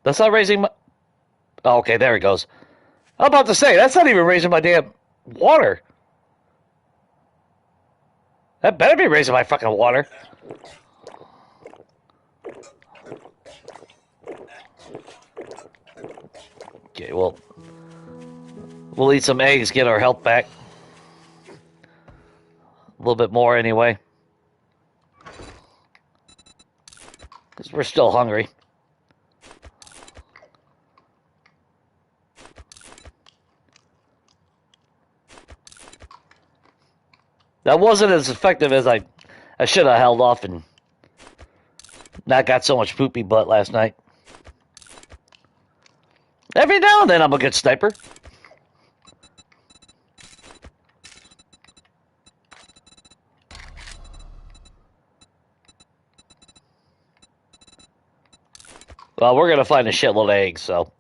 That's not raising my... Oh, okay, there it goes. I'm about to say, that's not even raising my damn water. That better be raising my fucking water. Okay, well... We'll eat some eggs, get our health back. A little bit more, anyway. Because we're still hungry. That wasn't as effective as I should have held off and not got so much poopy butt last night. Every now and then I'm a good sniper. Well, we're going to find a shitload of eggs, so...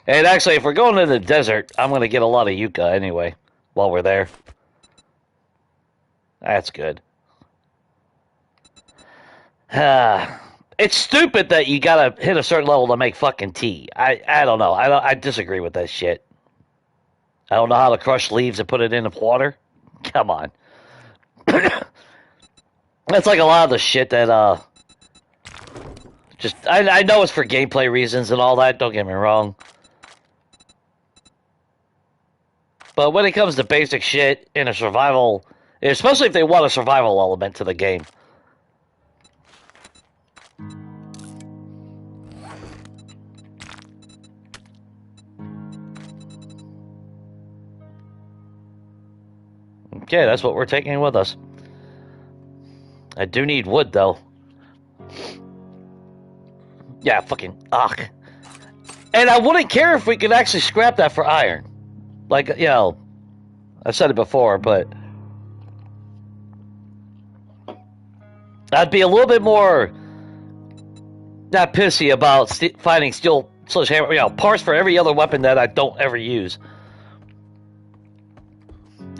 And actually, if we're going to the desert, I'm going to get a lot of yucca anyway, while we're there. That's good. It's stupid that you gotta hit a certain level to make fucking tea. I don't know. I disagree with that shit. I don't know how to crush leaves and put it in water. Come on. That's like a lot of the shit that, just, I know it's for gameplay reasons and all that, don't get me wrong. But when it comes to basic shit in a survival, especially if they want a survival element to the game. Okay, that's what we're taking with us. I do need wood, though. Yeah, fucking, ugh. And I wouldn't care if we could actually scrap that for iron. Like, you know, I've said it before, but I'd be a little bit more not pissy about finding steel sledgehammer, you know, parts for every other weapon that I don't ever use.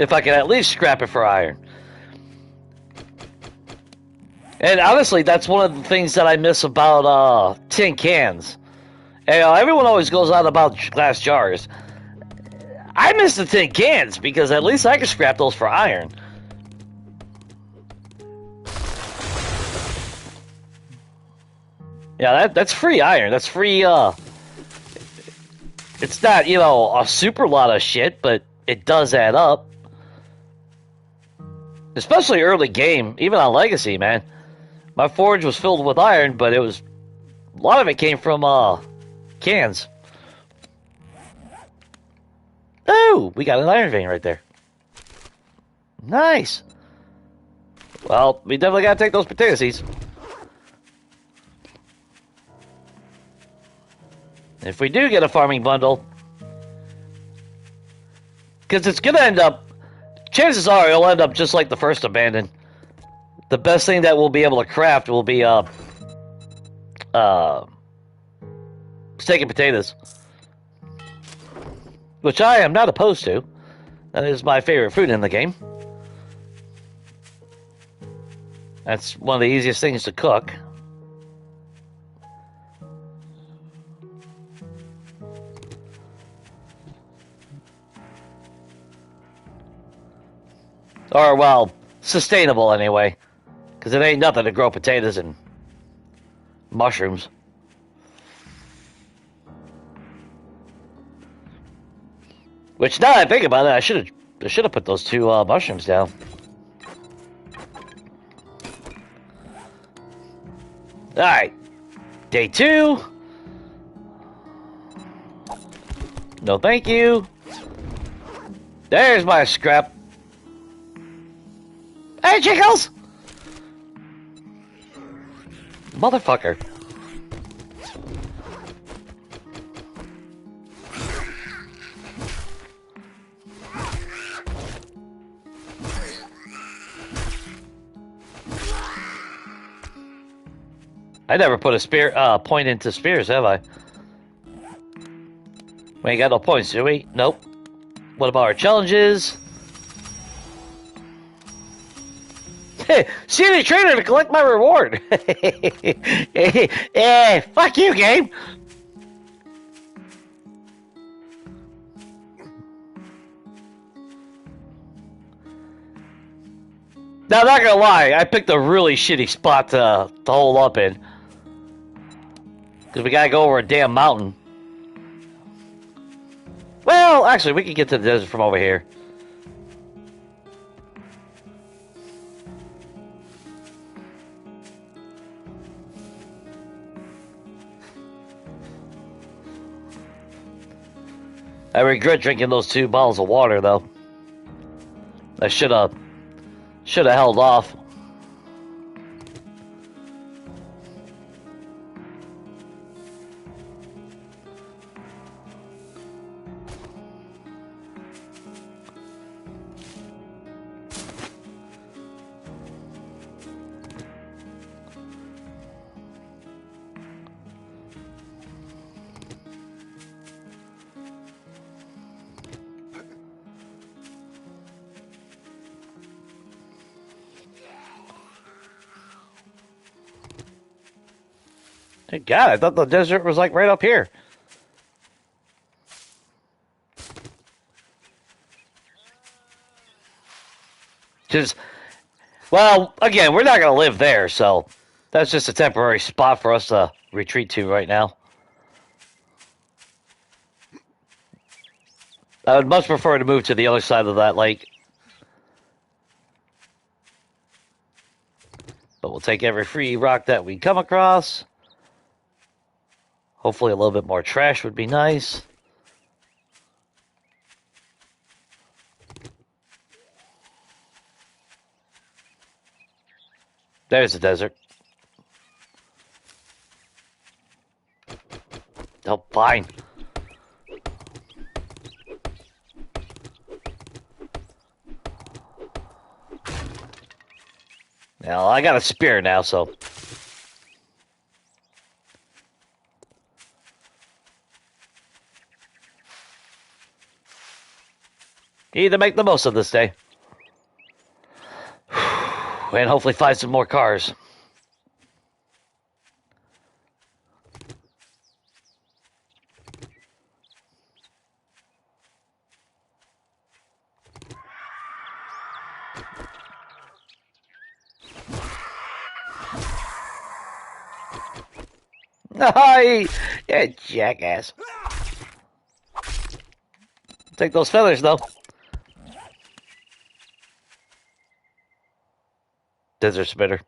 If I can at least scrap it for iron. And honestly, that's one of the things that I miss about tin cans. And, everyone always goes on about glass jars. I miss the tin cans because at least I can scrap those for iron. Yeah, that's free iron. That's free, it's not, you know, a super lot of shit, but it does add up. Especially early game, even on Legacy, man. My forge was filled with iron, but it was... A lot of it came from, cans. Oh, we got an iron vein right there. Nice. Well, we definitely gotta take those potato seeds. If we do get a farming bundle, because it's gonna end up, chances are it'll end up just like the first abandoned. The best thing that we'll be able to craft will be steak and potatoes, which I am not opposed to. That is my favorite food in the game. That's one of the easiest things to cook. Or, well, sustainable anyway. Because it ain't nothing to grow potatoes and mushrooms. Which, now that I think about it, I should have put those two mushrooms down. Alright. Day 2. No thank you. There's my scrap. Hey, Chickles! Motherfucker. I never put a spear point into spears, have I? We ain't got no points, do we? Nope. What about our challenges? See the trainer to collect my reward. Fuck you, game. Now, I'm not gonna lie, I picked a really shitty spot to hole up in. Because we gotta go over a damn mountain. Well, actually, we can get to the desert from over here. I regret drinking those 2 bottles of water, though. I should have held off. God, I thought the desert was like right up here. Just, well, again, we're not going to live there, so that's just a temporary spot for us to retreat to right now. I would much prefer to move to the other side of that lake. But we'll take every free rock that we come across. Hopefully a little bit more trash would be nice. There's the desert. Oh, fine. Now, I got a spear now, so... Need to make the most of this day. And hopefully find some more cars. Hi! Yeah, jackass. Take those feathers, though. Desert spitter.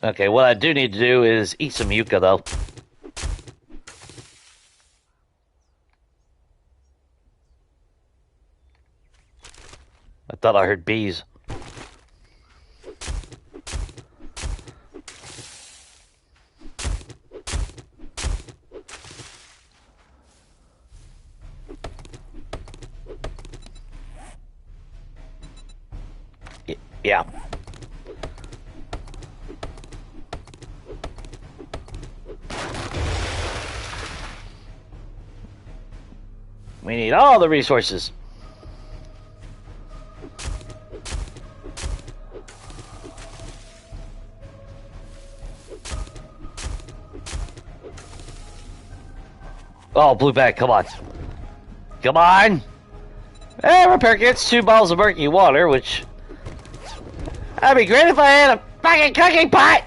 Okay, what I do need to do is eat some yucca, though. I thought I heard bees. Yeah. We need all the resources. Oh, blue bag, come on. Come on! repair kits, 2 bottles of murky water, which... That'd be great if I had a fucking cooking pot!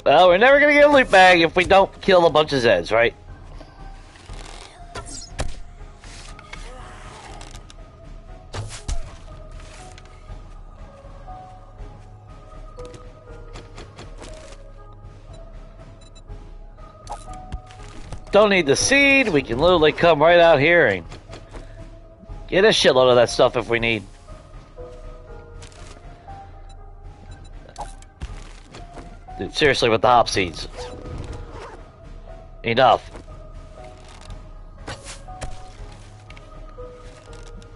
Well, we're never gonna get a loot bag if we don't kill a bunch of Zeds, right? Don't need the seed, we can literally come right out here and get a shitload of that stuff if we need. Dude, seriously, with the hop seeds. Enough.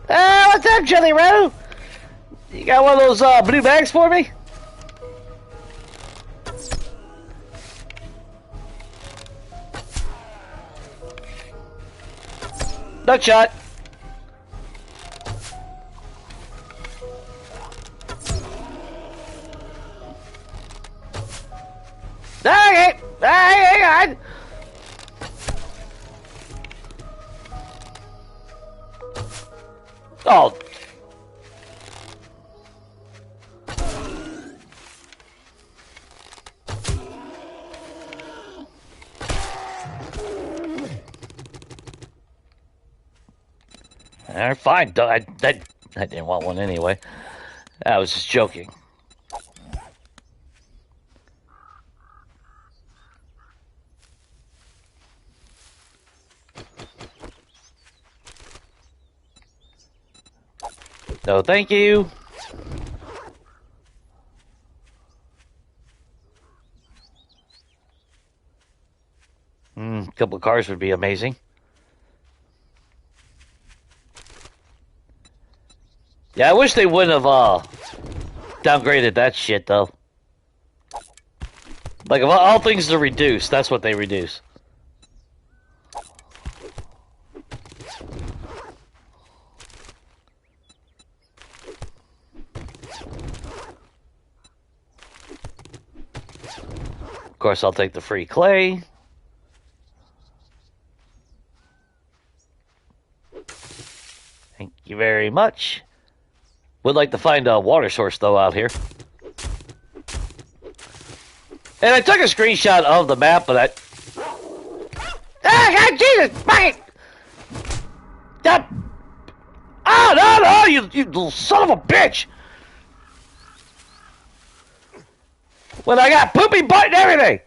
Ah, what's up, Jelly Roe? You got one of those blue bags for me? Nut shot. Okay, hang on. Oh. Alright, fine. I didn't want one anyway. I was just joking. No, thank you. A couple of cars would be amazing. Yeah, I wish they wouldn't have downgraded that shit though. Like of all things to reduce, that's what they reduce. Of course, I'll take the free clay. Thank you very much. Would like to find a water source, though, out here. And I took a screenshot of the map, but I... Ah, God, Jesus! Fucking... That... Oh, no, you little son of a bitch! When I got poopy butt and everything!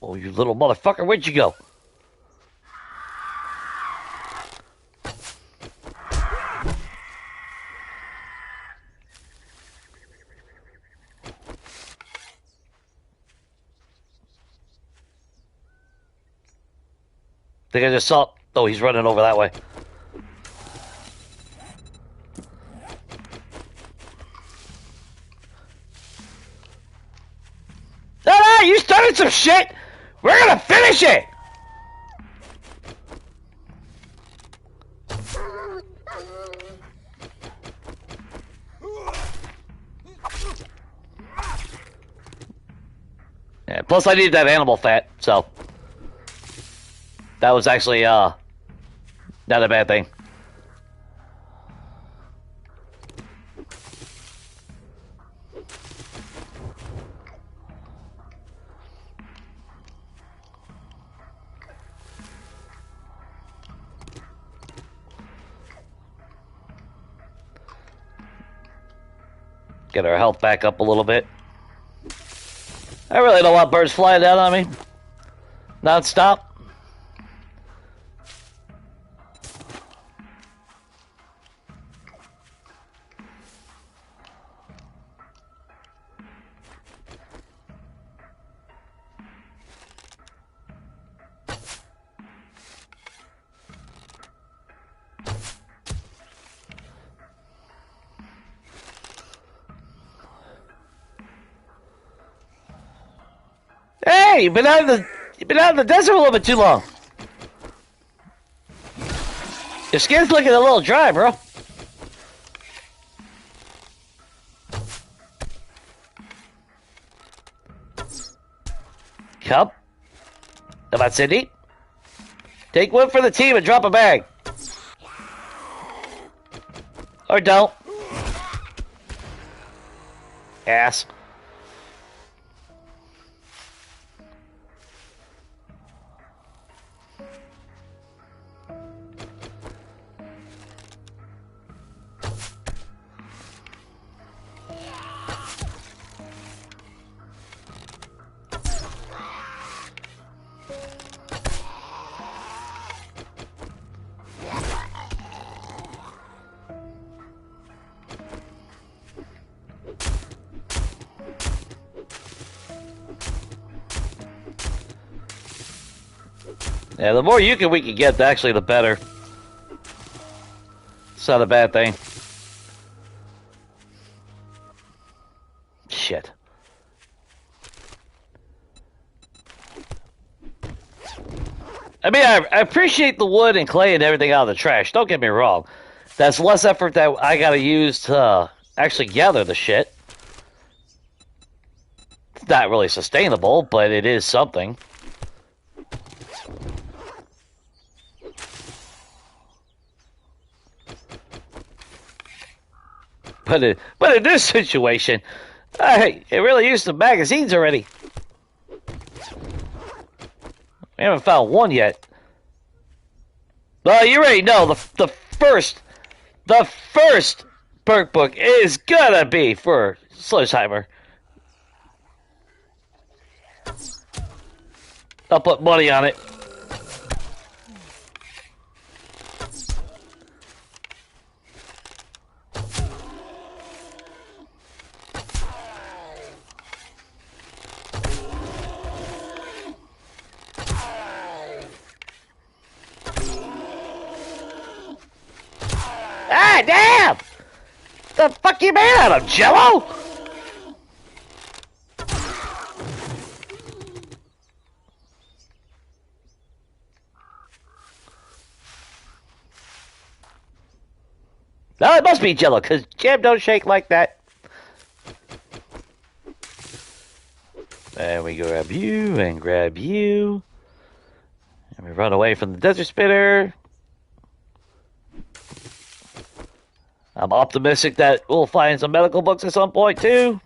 Oh, you little motherfucker, where'd you go? Think I just saw... Oh, he's running over that way. No, you started some shit! We're gonna finish it! Yeah, plus I needed that animal fat, so... That was actually, not a bad thing. Get our health back up a little bit. I really don't want birds flying down on me. Non-stop. Hey, you've been out in the desert a little bit too long. Your skin's looking a little dry, bro. Come. Come on, Cindy. Take one for the team and drop a bag. Or don't. Ass. Yeah, the more we can get, actually, the better. It's not a bad thing. Shit. I mean, I appreciate the wood and clay and everything out of the trash. Don't get me wrong. That's less effort that I gotta use to actually gather the shit. It's not really sustainable, but it is something. But in this situation, it really used some magazines already. We haven't found one yet. Well, you already know the first perk book is gonna be for Sledgeheimer. I'll put money on it. Ah, damn! The fuck you made out of, Jello? No, it must be Jello, because jam don't shake like that. And we grab you, and grab you. And we run away from the desert spinner. I'm optimistic that we'll find some medical books at some point, too.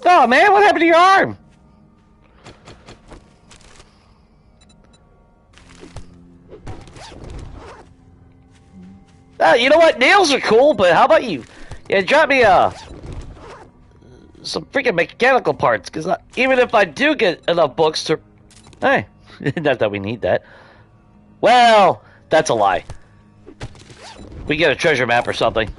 Oh, man, what happened to your arm? You know what? Nails are cool, but how about you? Yeah, drop me some freaking mechanical parts, because even if I do get enough books to... Hey, not that we need that. Well, that's a lie. We get a treasure map or something.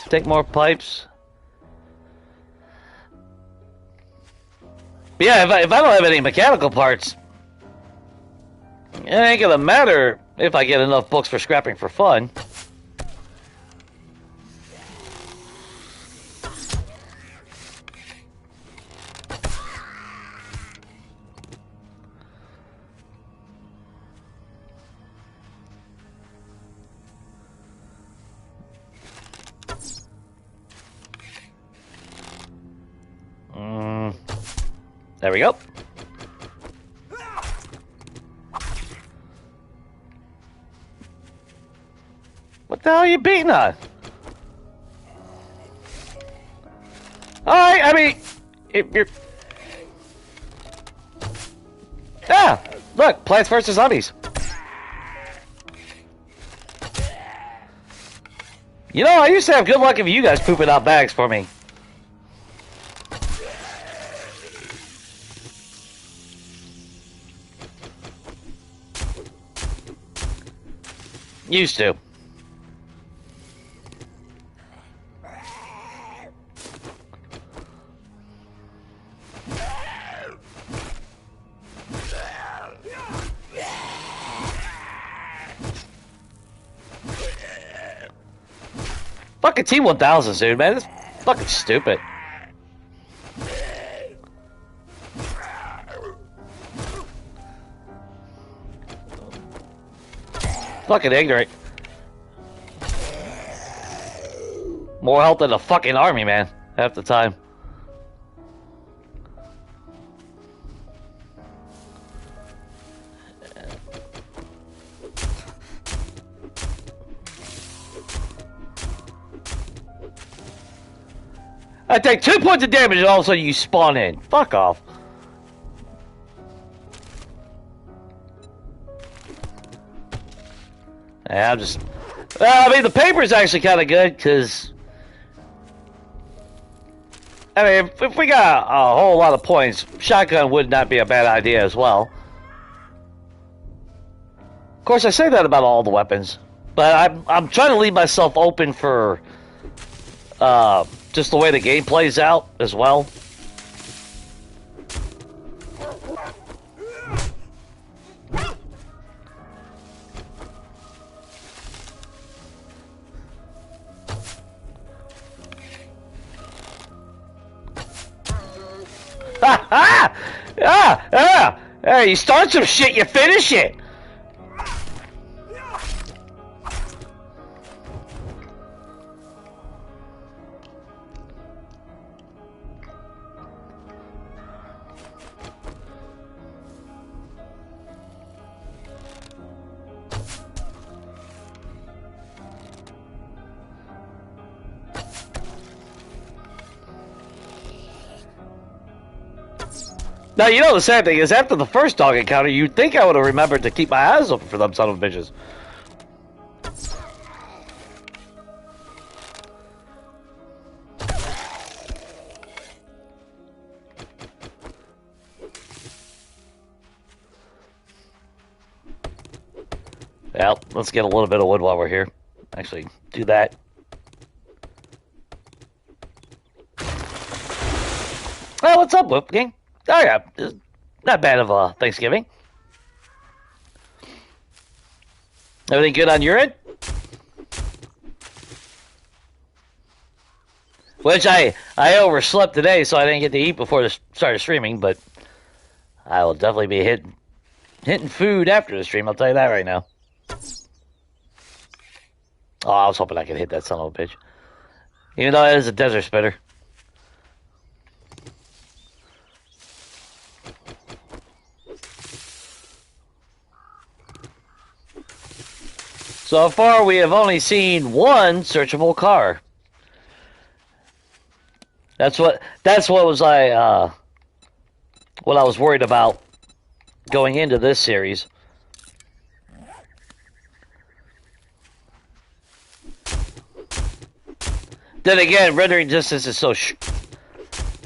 Take more pipes. But yeah, if I don't have any mechanical parts, it ain't gonna matter if I get enough books for scrapping for fun. There we go. What the hell are you beating on? Alright, I mean, if you're... Ah, look, Plants vs. Zombies. You know, I used to have good luck if you guys pooping out bags for me. Used to. Fucking T-1000s, dude, man. It's fucking stupid. Fucking ignorant. More health than the fucking army, man. Half the time. I take 2 points of damage and all of a sudden you spawn in. Fuck off. Yeah, I'm just... I mean, the paper's actually kind of good, because... I mean, if we got a whole lot of points, shotgun would not be a bad idea as well. Of course, I say that about all the weapons, but I'm trying to leave myself open for... just the way the game plays out as well. Ha ha! Hey, you start some shit, you finish it! Now, you know the sad thing is, after the first dog encounter, you'd think I would have remembered to keep my eyes open for them son of bitches. Well, let's get a little bit of wood while we're here. Actually, do that. Well, what's up, Whoop Gang? Oh yeah, not bad of a Thanksgiving. Everything good on your end? Which I overslept today, so I didn't get to eat before the start of streaming, but I will definitely be hitting food after the stream, I'll tell you that right now. Oh, I was hoping I could hit that son of a bitch. Even though it is a desert spitter. So far, we have only seen one searchable car. That's what was what I was worried about going into this series. Then again, rendering distance is so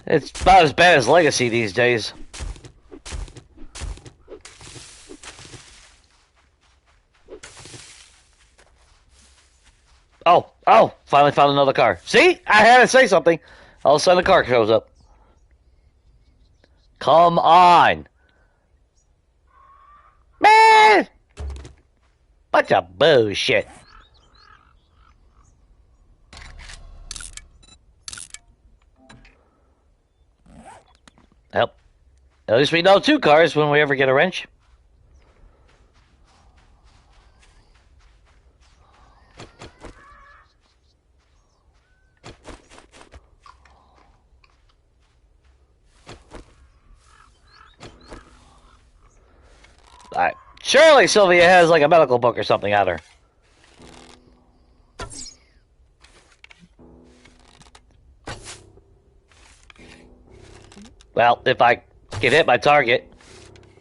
it's about as bad as Legacy these days. Oh, finally found another car. See? I had to say something. All of a sudden, a car shows up. Come on. Man! Bunch of bullshit. Well, at least we know 2 cars when we ever get a wrench. Alright. Surely Sylvia has like a medical book or something on her. Well, if I can hit my target.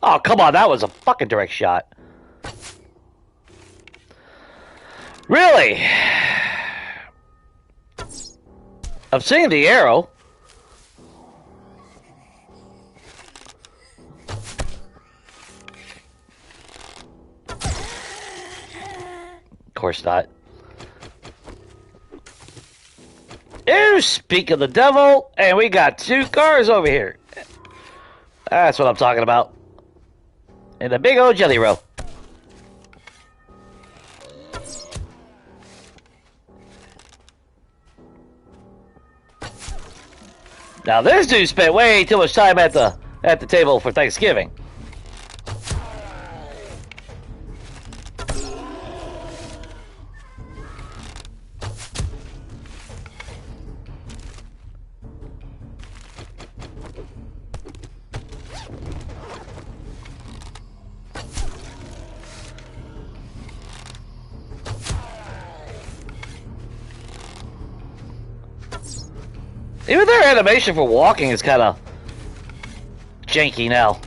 Oh, come on, that was a fucking direct shot. Really? I'm seeing the arrow. course not. Ew, speak of the devil, and we got 2 cars over here. That's what I'm talking about. In the big old jelly roll. Now this dude spent way too much time at the table for Thanksgiving. Even their animation for walking is kind of janky now.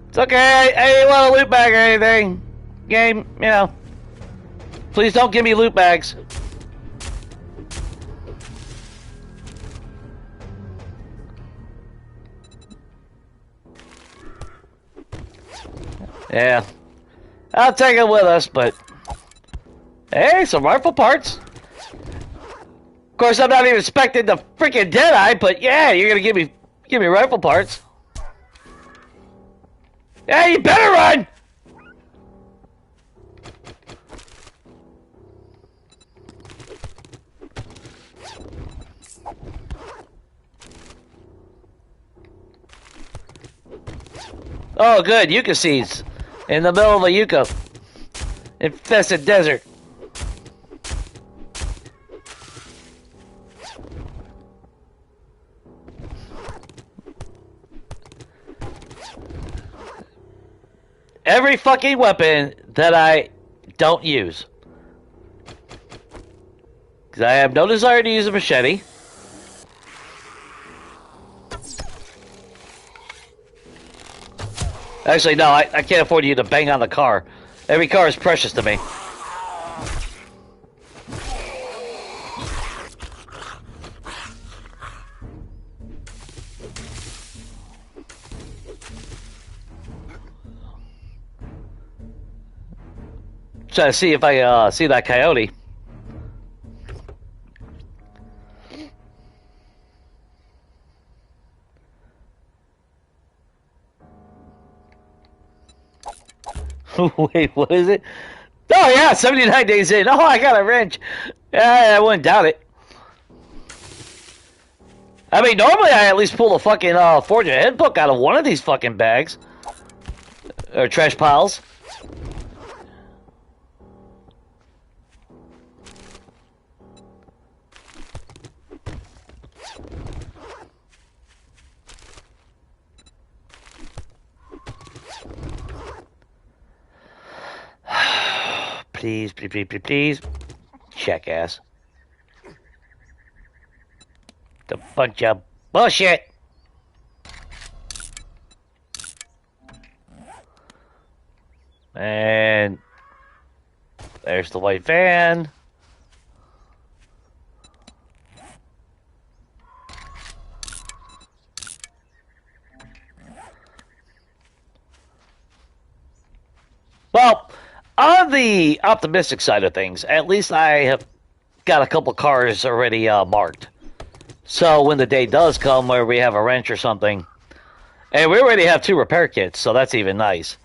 It's okay, I ain't want a loot bag or anything. Game, you know. Please don't give me loot bags. Yeah, I'll take it with us, but hey, some rifle parts. Of course, I'm not even expecting the freaking Deadeye, but yeah, you're gonna give me rifle parts. Yeah, you better run. Oh, good, Yucca seeds. In the middle of a yucca infested desert. Every fucking weapon that I don't use. Because I have no desire to use a machete. Actually, no, I can't afford you to bang on the car. Every car is precious to me. Trying to see if I see that coyote. Wait, what is it? Oh yeah, 79 days in. Oh, I got a wrench. I wouldn't doubt it. I mean, normally I at least pull a fucking Forge Ahead book out of one of these fucking bags. Or trash piles. Please, please, please, please, please. Jackass. The bunch of bullshit. And there's the white van. Well, on the optimistic side of things, at least I have got a couple cars already marked. So when the day does come where we have a wrench or something, and we already have 2 repair kits, so that's even nice.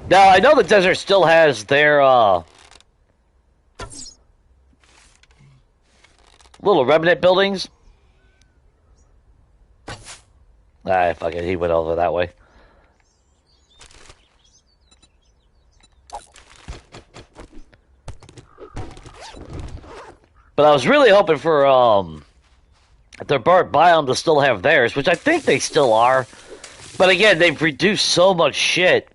Now, I know the desert still has their little remnant buildings. Ah, fuck it, he went over that way. But I was really hoping for their bird biome to still have theirs, which I think they still are. But again, they've reduced so much shit,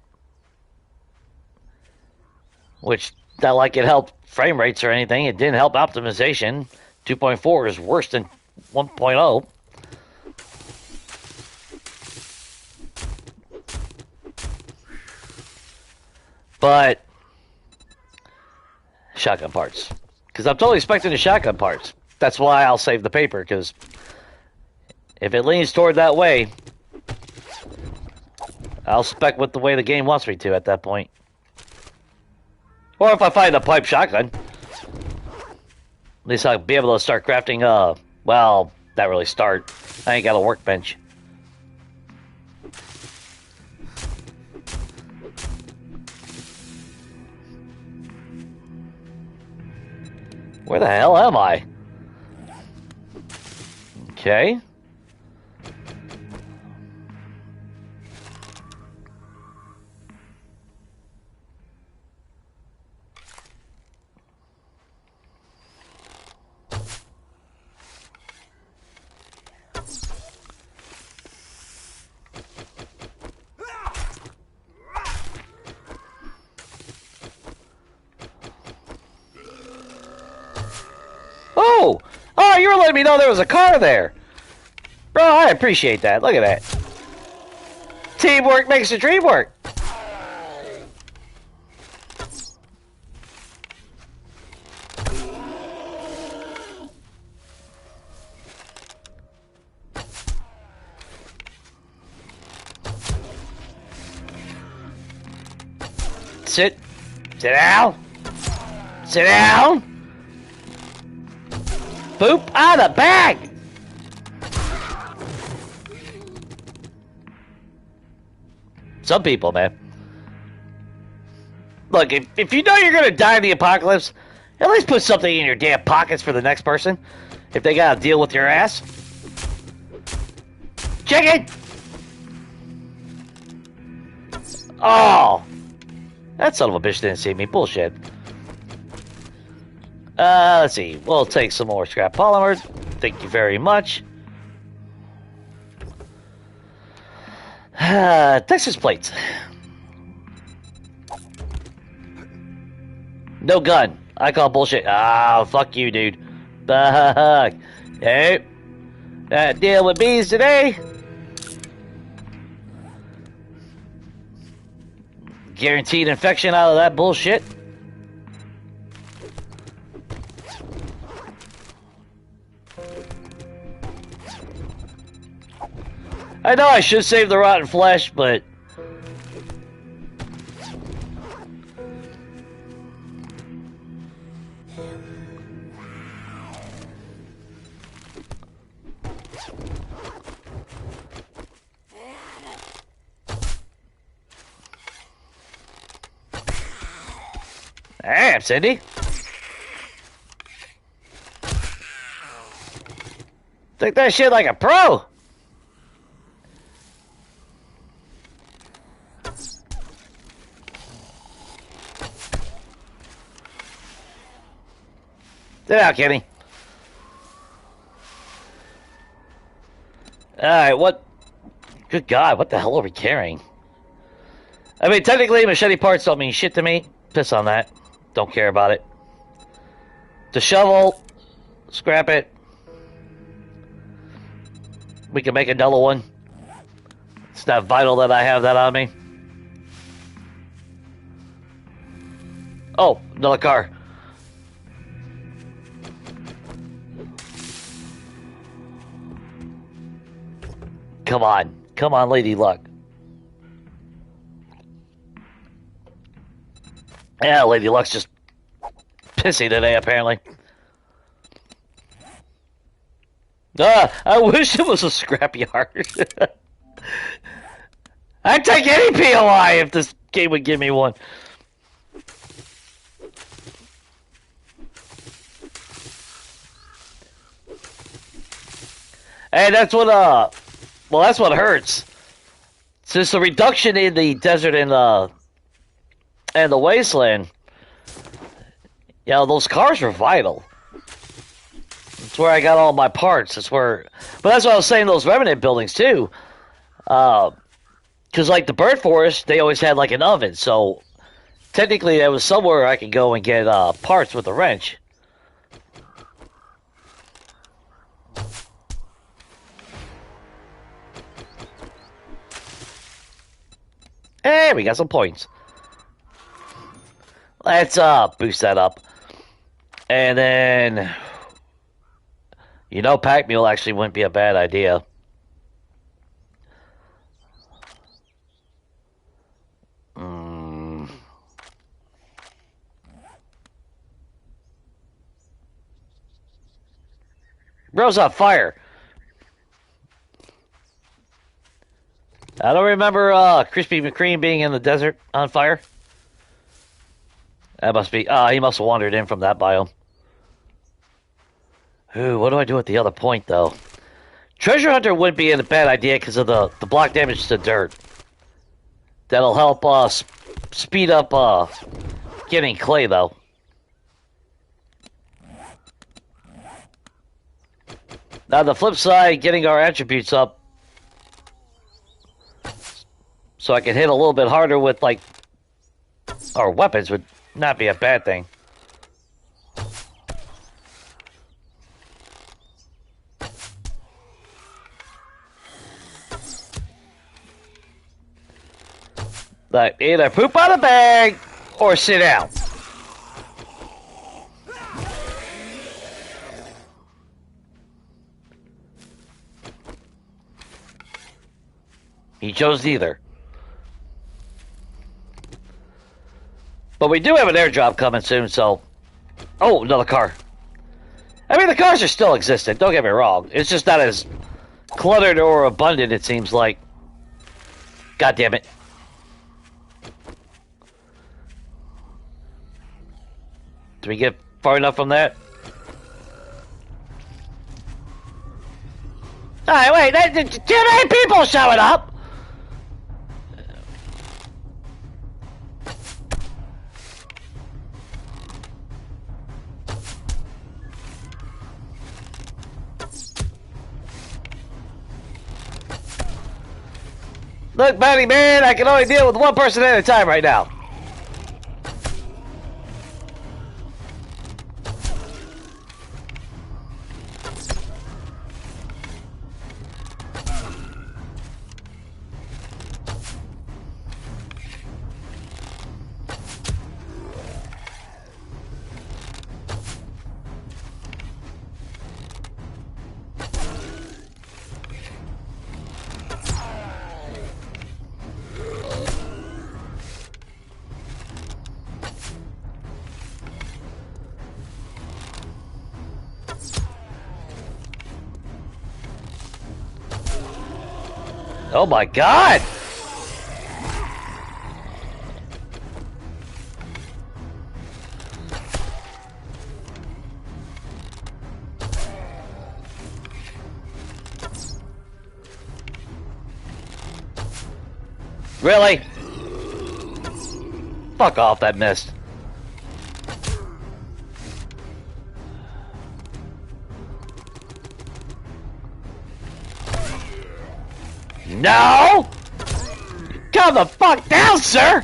which that like it helped frame rates or anything. It didn't help optimization. 2.4 is worse than 1.0. But shotgun parts, because I'm totally expecting the shotgun parts. That's why I'll save the paper, because if it leans toward that way, I'll spec with the way the game wants me to at that point. Or if I find a pipe shotgun, at least I'll be able to start crafting, well, not really start. I ain't got a workbench. Where the hell am I? Okay. Oh, you were letting me know there was a car there. Bro, I appreciate that. Look at that. Teamwork makes the dream work. Sit down. Sit down. Boop out of the bag. Some people, man. Look, if you know you're gonna die in the apocalypse, at least put something in your damn pockets for the next person. If they gotta deal with your ass. Chicken! Oh! That son of a bitch didn't see me. Bullshit. Let's see. We'll take some more scrap polymers. Thank you very much. Texas plates. No gun. I call bullshit. Ah, fuck you, dude. Fuck. Hey. Deal with bees today. Guaranteed infection out of that bullshit. I know I should save the rotten flesh, but... Damn, Cindy. Take that shit like a pro. Sit out, Kenny. Alright, what? Good God, what the hell are we carrying? I mean, technically, machete parts don't mean shit to me. Piss on that. Don't care about it. The shovel, scrap it. We can make another one. It's not vital that I have that on me. Oh, another car. Come on. Come on, Lady Luck. Yeah, Lady Luck's just pissy today, apparently. I wish it was a scrapyard. I'd take any POI if this game would give me one. Hey, that's what, well, that's what hurts. Since the reduction in the desert and the wasteland, you know, those cars are vital. It's where I got all my parts. It's where, but that's what I was saying. Those remnant buildings too, because like the bird forest, they always had like an oven. So technically there was somewhere I could go and get parts with a wrench. Hey, we got some points. Let's boost that up. And then, you know, pack mule actually wouldn't be a bad idea. Bro's on fire. I don't remember Krispy McCream being in the desert on fire. That must be... he must have wandered in from that biome. Ooh, what do I do with the other point, though? Treasure Hunter wouldn't be a bad idea because of the block damage to dirt. That'll help speed up getting clay, though. Now, the flip side, getting our attributes up so I can hit a little bit harder with, like, our weapons would not be a bad thing. Like, either poop out of the bag or sit down. He chose neither. But we do have an airdrop coming soon, so... Oh, another car. I mean, the cars are still existent, don't get me wrong. It's just not as cluttered or abundant, it seems like. God damn it. Did we get far enough from that? Alright, wait, too many people showing up! Look, buddy, man, I can only deal with one person at a time right now. Oh my god! Really? Fuck off, that missed. No! Calm the fuck down, sir!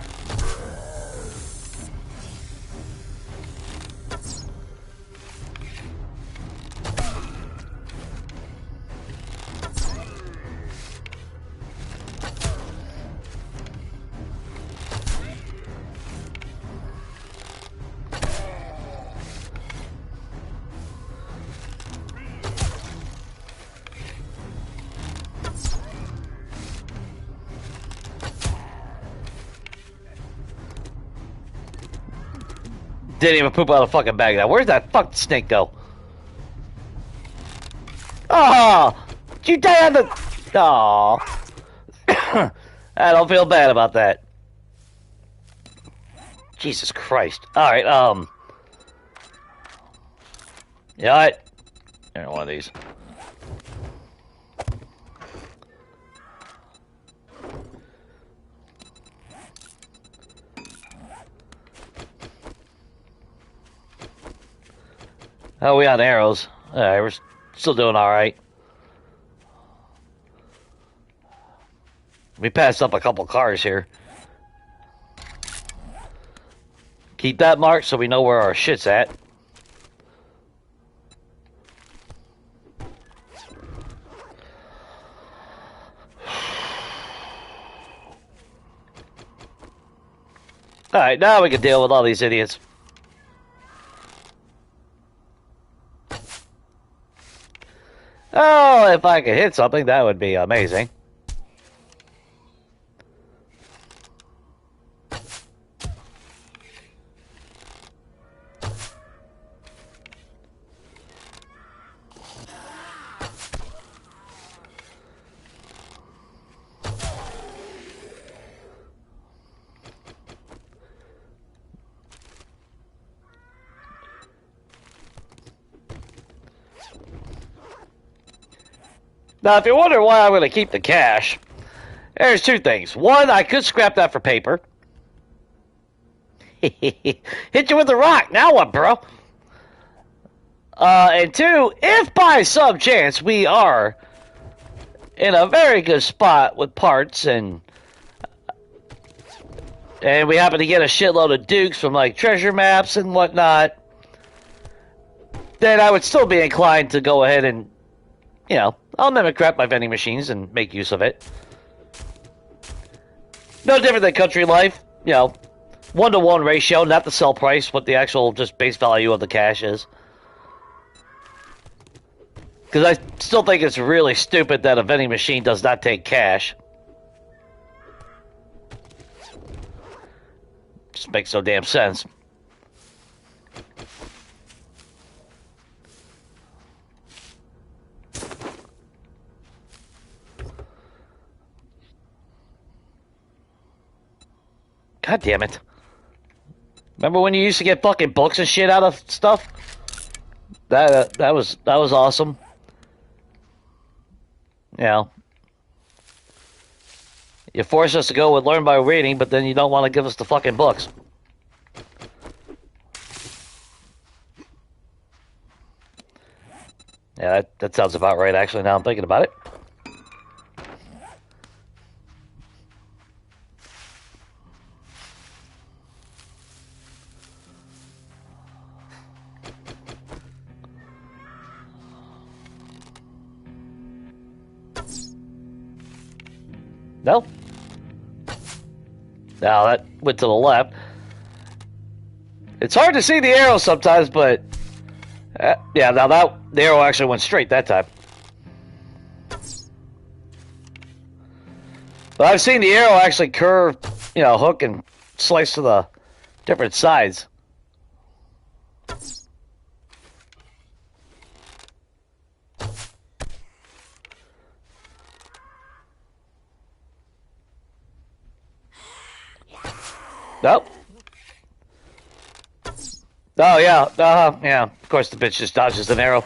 Didn't even poop out of a fucking bag now. Where's that fucking snake go? Oh! Did you die on the... Oh. I don't feel bad about that. Jesus Christ. Alright, you know what? Here, one of these. Oh, we got arrows. Alright, we're still doing alright. We passed up a couple cars here. Keep that marked so we know where our shit's at. Alright, now we can deal with all these idiots. Oh, if I could hit something, that would be amazing. Now, if you wonder why I'm going to keep the cash, there's two things. One, I could scrap that for paper. Hit you with a rock. Now what, bro? And two, if by some chance we are in a very good spot with parts and we happen to get a shitload of dukes from like treasure maps and whatnot, then I would still be inclined to go ahead and, you know, I'll mimic crap my vending machines and make use of it. No different than country life, you know, 1-to-1 ratio, not the sell price, what the actual just base value of the cash is. Because I still think it's really stupid that a vending machine does not take cash. Just makes no damn sense. God damn it. Remember when you used to get fucking books and shit out of stuff? That was awesome. You know. You force us to go with learn by reading, but then you don't want to give us the fucking books. Yeah, that sounds about right, actually, now I'm thinking about it. No? Now that went to the left. It's hard to see the arrow sometimes, but yeah, now the arrow actually went straight that time. But I've seen the arrow actually curve, you know, hook and slice to the different sides. Nope. Oh, yeah. Yeah. Of course, the bitch just dodges an arrow.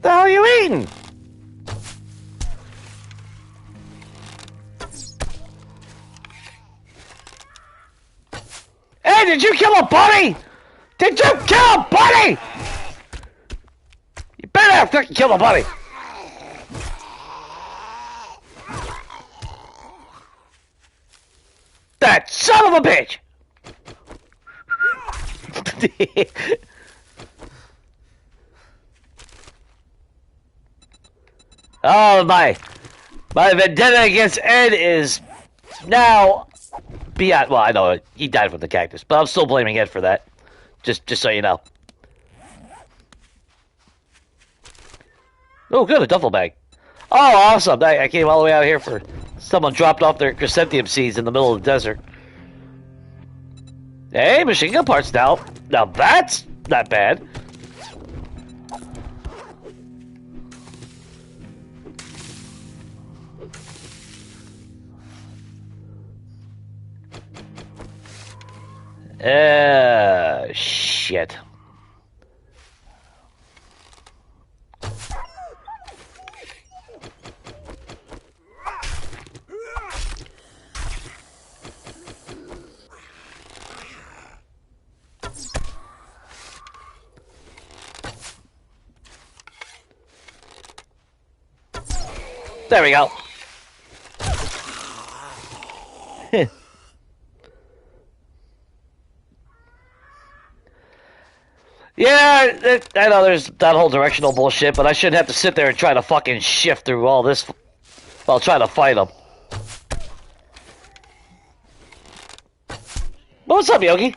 The hell are you eating? Hey, did you kill a bunny? Did you kill a bunny? You better have fucking killed a bunny. That son of a bitch! Oh, my vendetta against Ed is now beyond. Well, I know he died from the cactus, but I'm still blaming Ed for that. Just so you know. Oh, good, a duffel bag. Oh, awesome! I came all the way out here for someone dropped off their chrysanthemum seeds in the middle of the desert. Hey, machine gun parts now. Now that's not bad. Shit. There we go. Yeah, I know there's that whole directional bullshit, but I shouldn't have to sit there and try to fucking shift through all this while trying to fight them. What's up, Yogi?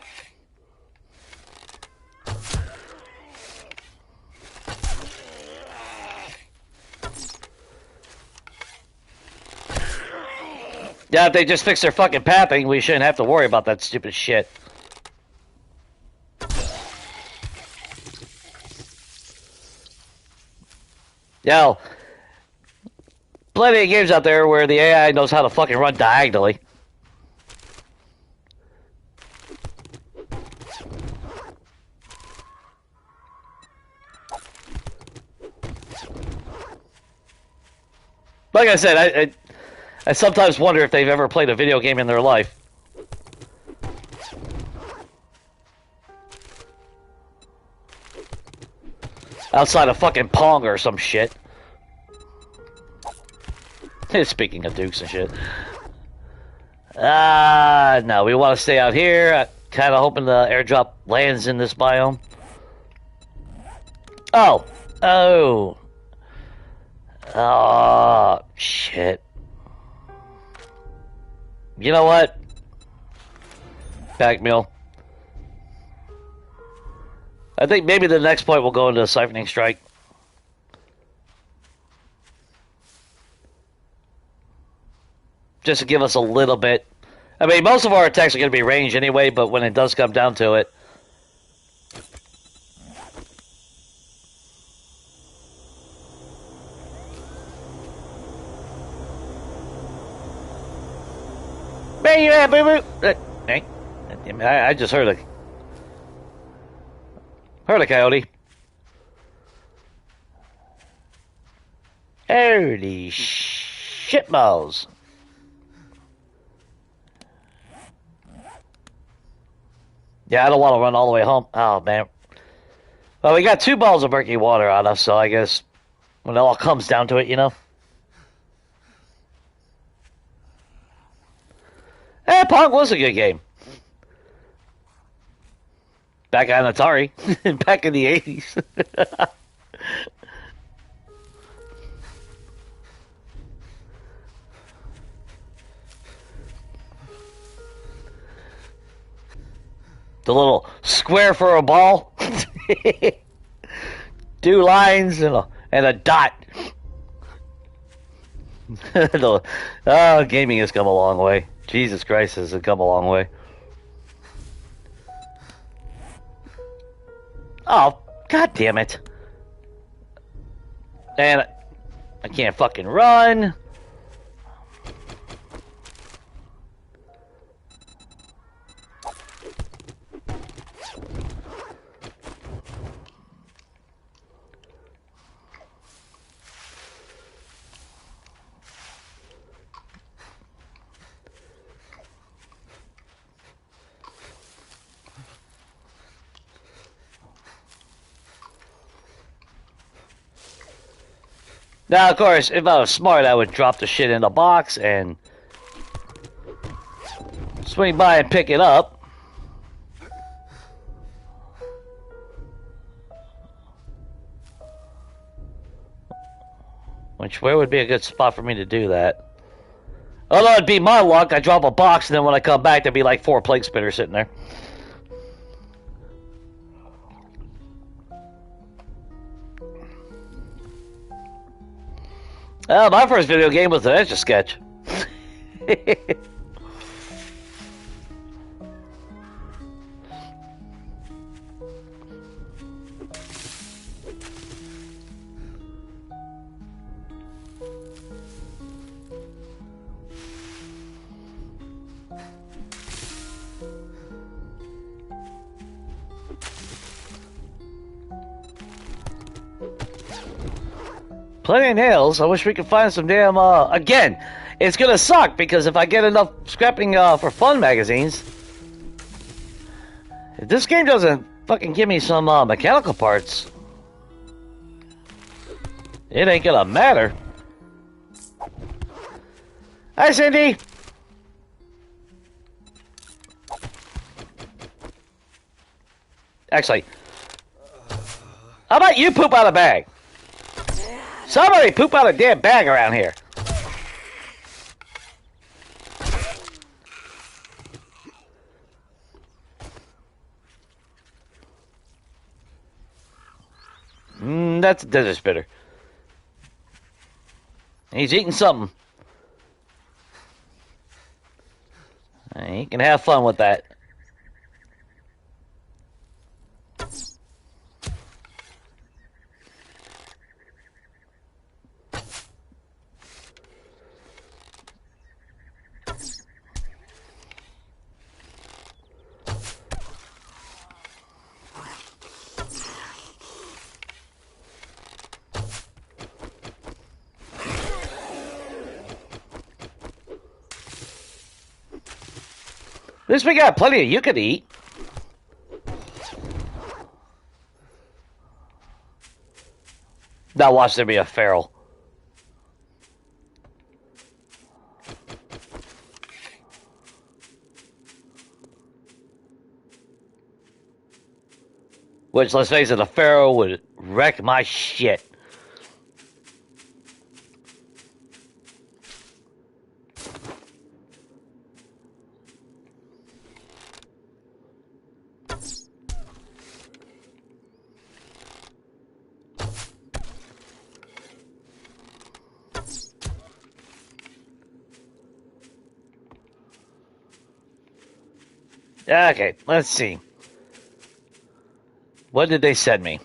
Yeah, if they just fix their fucking pathing, we shouldn't have to worry about that stupid shit. Yeah, plenty of games out there where the AI knows how to fucking run diagonally. Like I said, I sometimes wonder if they've ever played a video game in their life. Outside of fucking Pong or some shit. Speaking of Dukes and shit. No, we want to stay out here. Kind of hoping the airdrop lands in this biome. Oh. Oh. Oh, shit. You know what? Pack meal. I think maybe the next point we'll go into a siphoning strike. Just to give us a little bit. I mean, most of our attacks are going to be range anyway, but when it does come down to it. Man, you have boo-boo. I just heard a coyote. Holy shitballs. Yeah, I don't want to run all the way home. Oh, man. Well, we got 2 balls of murky water on us, so I guess when it all comes down to it, you know. Pong was a good game. Back on Atari. Back in the 80s. The little square for a ball. 2 lines and a dot. Gaming has come a long way. Jesus Christ, has it come a long way. Oh, god damn it. And I can't fucking run. Now, of course, if I was smart, I would drop the shit in the box and swing by and pick it up. Where would be a good spot for me to do that? Although it'd be my luck, I drop a box and then when I come back, there'd be like 4 plague spinners sitting there. My first video game was an Etch-a-Sketch. Plenty of nails. I wish we could find some damn, again, it's gonna suck because if I get enough scrapping, for fun magazines, if this game doesn't fucking give me some, mechanical parts, it ain't gonna matter. Hi, Cindy! Actually, how about you poop out a bag? Somebody poop out a damn bag around here. That's a desert spitter. He's eating something. He can have fun with that. At least we got plenty of you could eat. Now watch there be a feral. Which, let's face it, a feral would wreck my shit. Okay, let's see. What did they send me?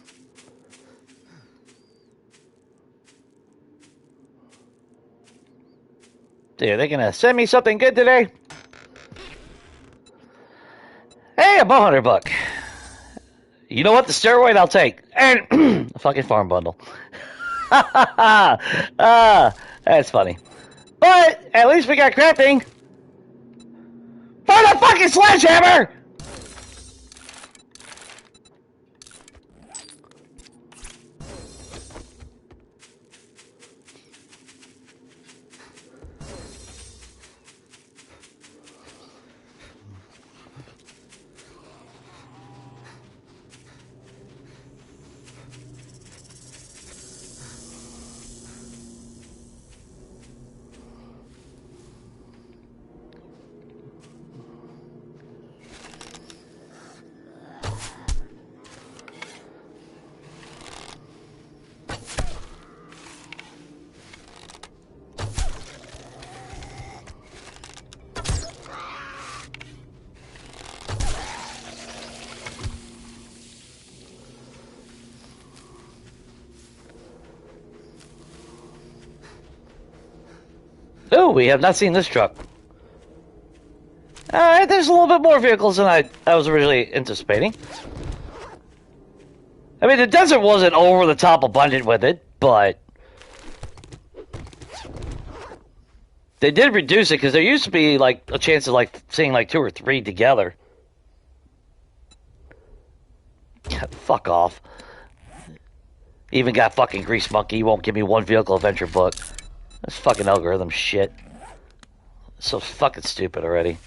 Are they gonna send me something good today? Hey, a bowhunter book. You know what? The steroid I'll take. And a fucking farm bundle. That's funny. But at least we got crafting. Find a fucking sledgehammer! Oh, we have not seen this truck. Alright, there's a little bit more vehicles than I was originally anticipating. I mean, the desert wasn't over the top abundant with it, but they did reduce it because there used to be like a chance of like seeing like 2 or 3 together. Fuck off. Even got fucking Grease Monkey. He won't give me one vehicle adventure book. That's fucking algorithm shit. It's so fucking stupid already.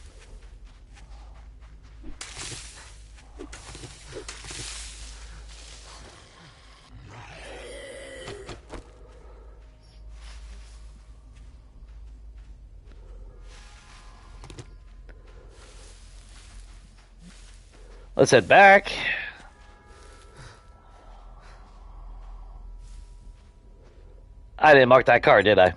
Let's head back. I didn't mark that car, did I?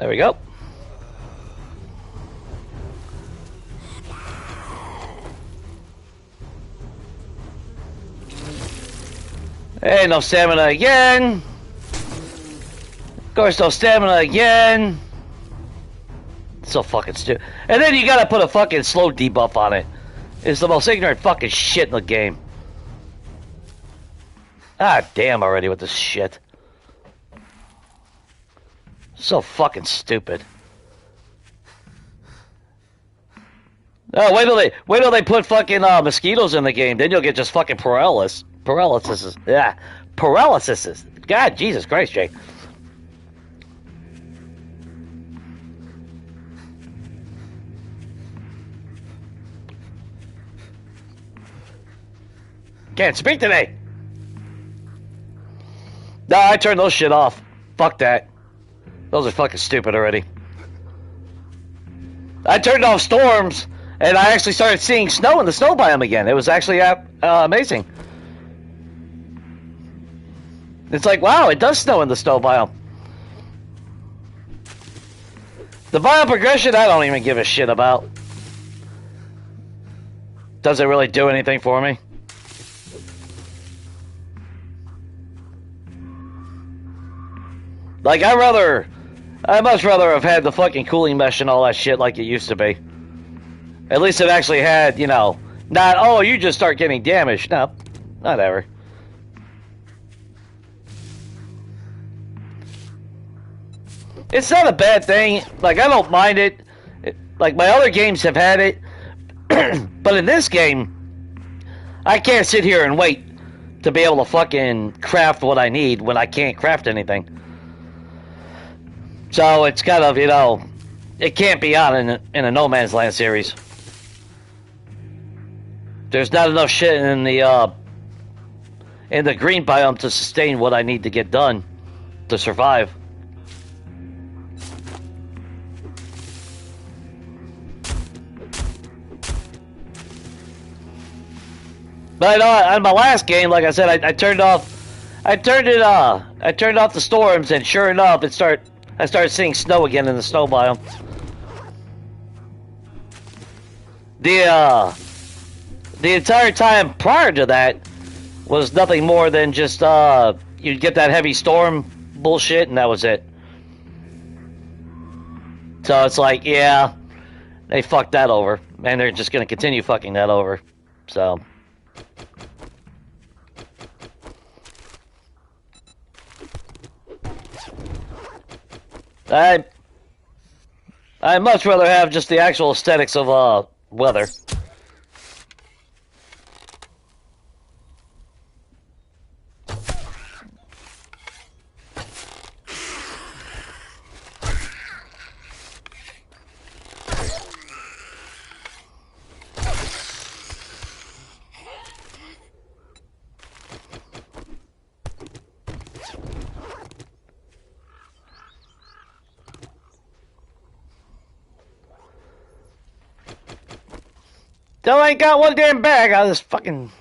There we go. Hey, no stamina again. Of course, no stamina again. So fucking stupid. And then you gotta put a fucking slow debuff on it. It's the most ignorant fucking shit in the game. Ah, damn already with this shit. So fucking stupid. Oh, wait till they put fucking mosquitoes in the game. Then you'll get just fucking paralysis. Yeah, paralysis. God, Jesus Christ, Jake. Can't speak today. No, I turned those shit off. Fuck that. Those are fucking stupid already. I turned off storms, and I actually started seeing snow in the snow biome again. It was actually amazing. It's like, wow, it does snow in the snow biome. The biome progression, I don't even give a shit about. Doesn't really do anything for me. Like, I'd much rather have had the fucking cooling mesh and all that shit like it used to be. At least it actually had, you know, not, oh, you just start getting damaged. No, whatever. It's not a bad thing. Like, I don't mind it. Like, my other games have had it. But in this game, I can't sit here and wait to be able to fucking craft what I need when I can't craft anything. So it's kind of, you know, it can't be on in a No Man's Land series. There's not enough shit in the green biome to sustain what I need to get done to survive. But on my last game, like I said, I turned off the storms, and sure enough, I started seeing snow again in the snow biome. The entire time prior to that was nothing more than just you'd get that heavy storm bullshit, and that was it. So it's like, yeah, they fucked that over, and they're just gonna continue fucking that over. So. I'd much rather have just the actual aesthetics of weather. Still ain't got one damn bag out of this fucking...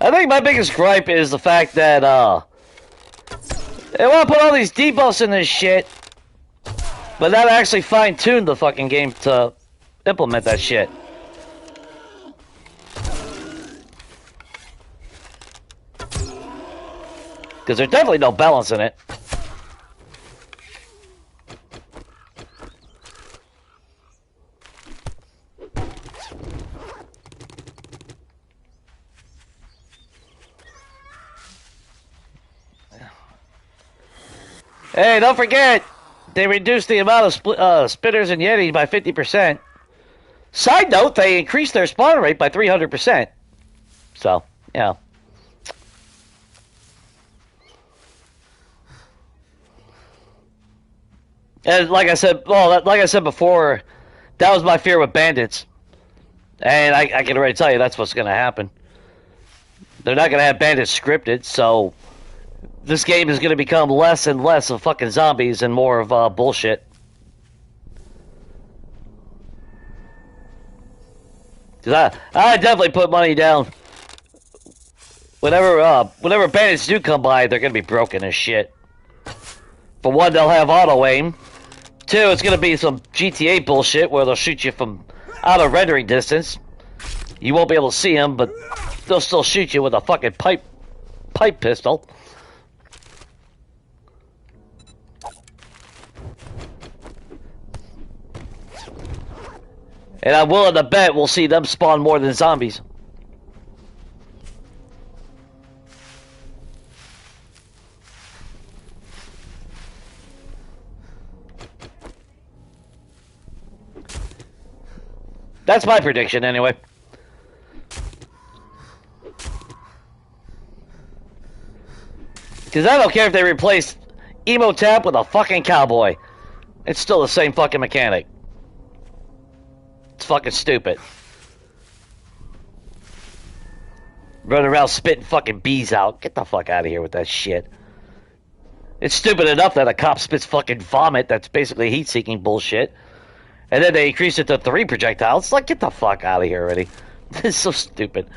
I think my biggest gripe is the fact that, they want to put all these debuffs in this shit, but not actually fine-tune the fucking game to implement that shit. Because there's definitely no balance in it. Hey, don't forget, They reduced the amount of spitters and yetis by 50%. Side note, they increased their spawn rate by 300%. So, yeah. And like I said, before, that was my fear with bandits. And I can already tell you that's what's going to happen. They're not going to have bandits scripted, so this game is going to become less and less of fucking zombies and more of bullshit. Because I definitely put money down. Whenever bandits do come by, they're going to be broken as shit. For one, they'll have auto aim. Two, it's going to be some GTA bullshit where they'll shoot you from out of rendering distance. You won't be able to see them, but they'll still shoot you with a fucking pipe pistol. And I'm willing to bet we'll see them spawn more than zombies. That's my prediction, anyway. Because I don't care if they replace Emo Tap with a fucking cowboy. It's still the same fucking mechanic. It's fucking stupid. Running around spitting fucking bees out. Get the fuck out of here with that shit. It's stupid enough that a cop spits fucking vomit that's basically heat-seeking bullshit. And then they increase it to 3 projectiles. It's like, get the fuck out of here already. This is so stupid.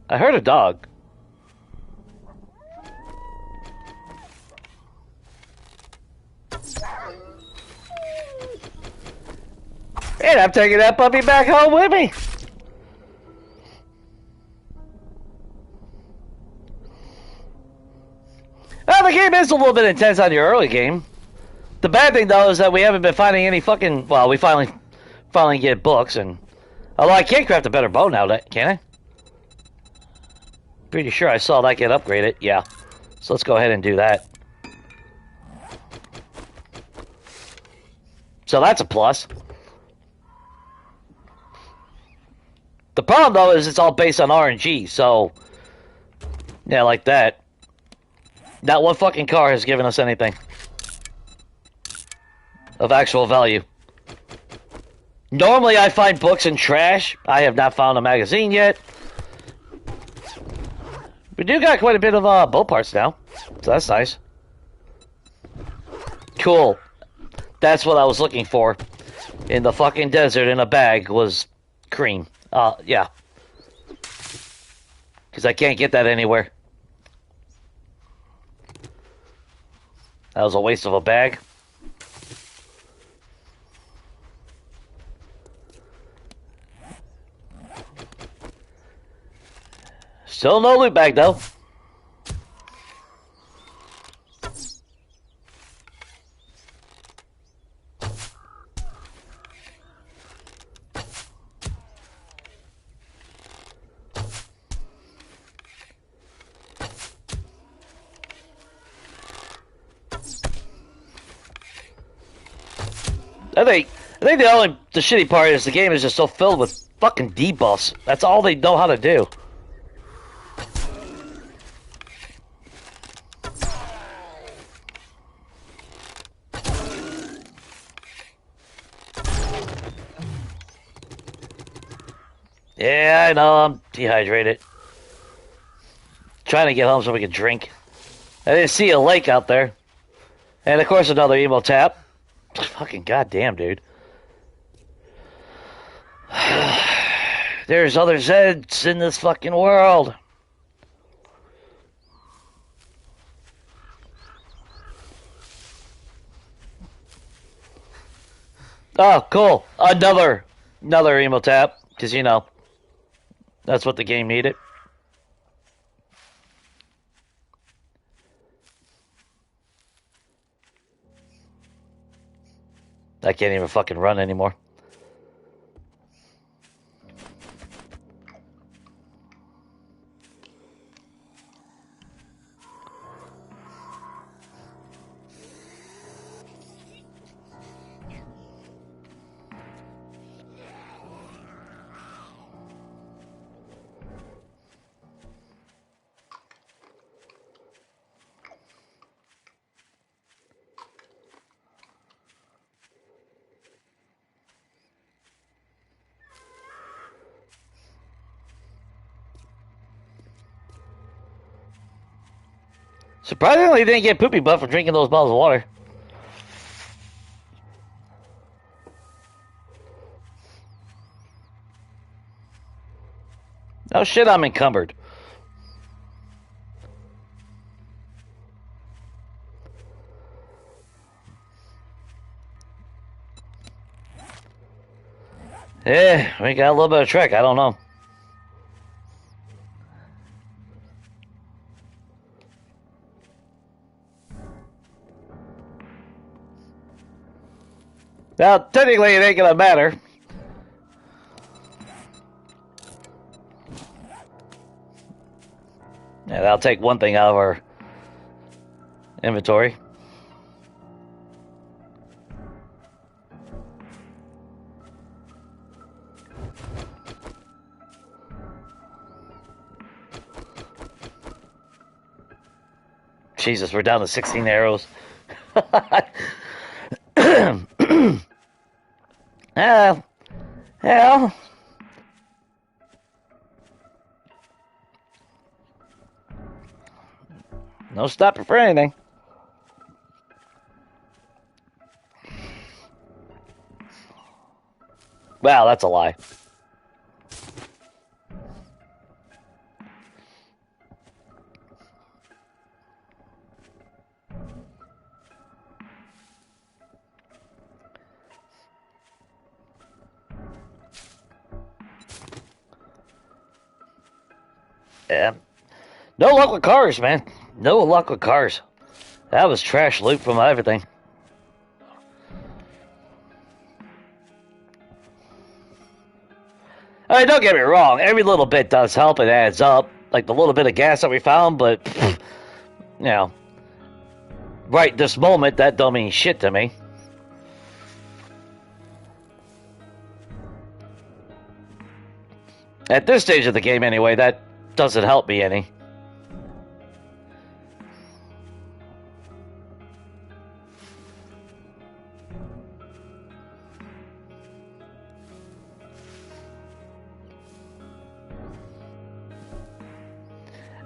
I heard a dog. And I'm taking that puppy back home with me. Well, the game is a little bit intense on your early game. The bad thing, though, is that we haven't been finding any fucking... Well, we finally get books, and... Although I can't craft a better bow now, can I? Pretty sure I saw that get upgraded. Yeah. So let's go ahead and do that. So that's a plus. The problem, though, is it's all based on RNG, so... Yeah, like that. Not one fucking car has given us anything of actual value. Normally I find books in trash. I have not found a magazine yet. We do got quite a bit of bow parts now, so that's nice. Cool. That's what I was looking for in the fucking desert in a bag was cream. Yeah. Because I can't get that anywhere. That was a waste of a bag. Still no loot bag, though. I think the shitty part is the game is just so filled with fucking debuffs. That's all they know how to do. Yeah, I know, I'm dehydrated. Trying to get home so we can drink. I didn't see a lake out there. And of course another emo tap. Fucking goddamn, dude. There's other Zeds in this fucking world. Oh, cool. Another emo tap. Because, you know, that's what the game needed. I can't even fucking run anymore. Surprisingly, didn't get poopy butt for drinking those bottles of water. Oh shit, I'm encumbered. Yeah, we got a little bit of trek. I don't know. Now, technically, it ain't gonna matter. Yeah, that'll take one thing out of our inventory. Jesus, we're down to 16 arrows. Hell. No stopping for anything. Well, that's a lie. Yeah. No luck with cars, man. No luck with cars. That was trash loot from everything. I mean, don't get me wrong. Every little bit does help. It adds up. Like the little bit of gas that we found, but, you know, right this moment, that don't mean shit to me. At this stage of the game, anyway, that doesn't help me any.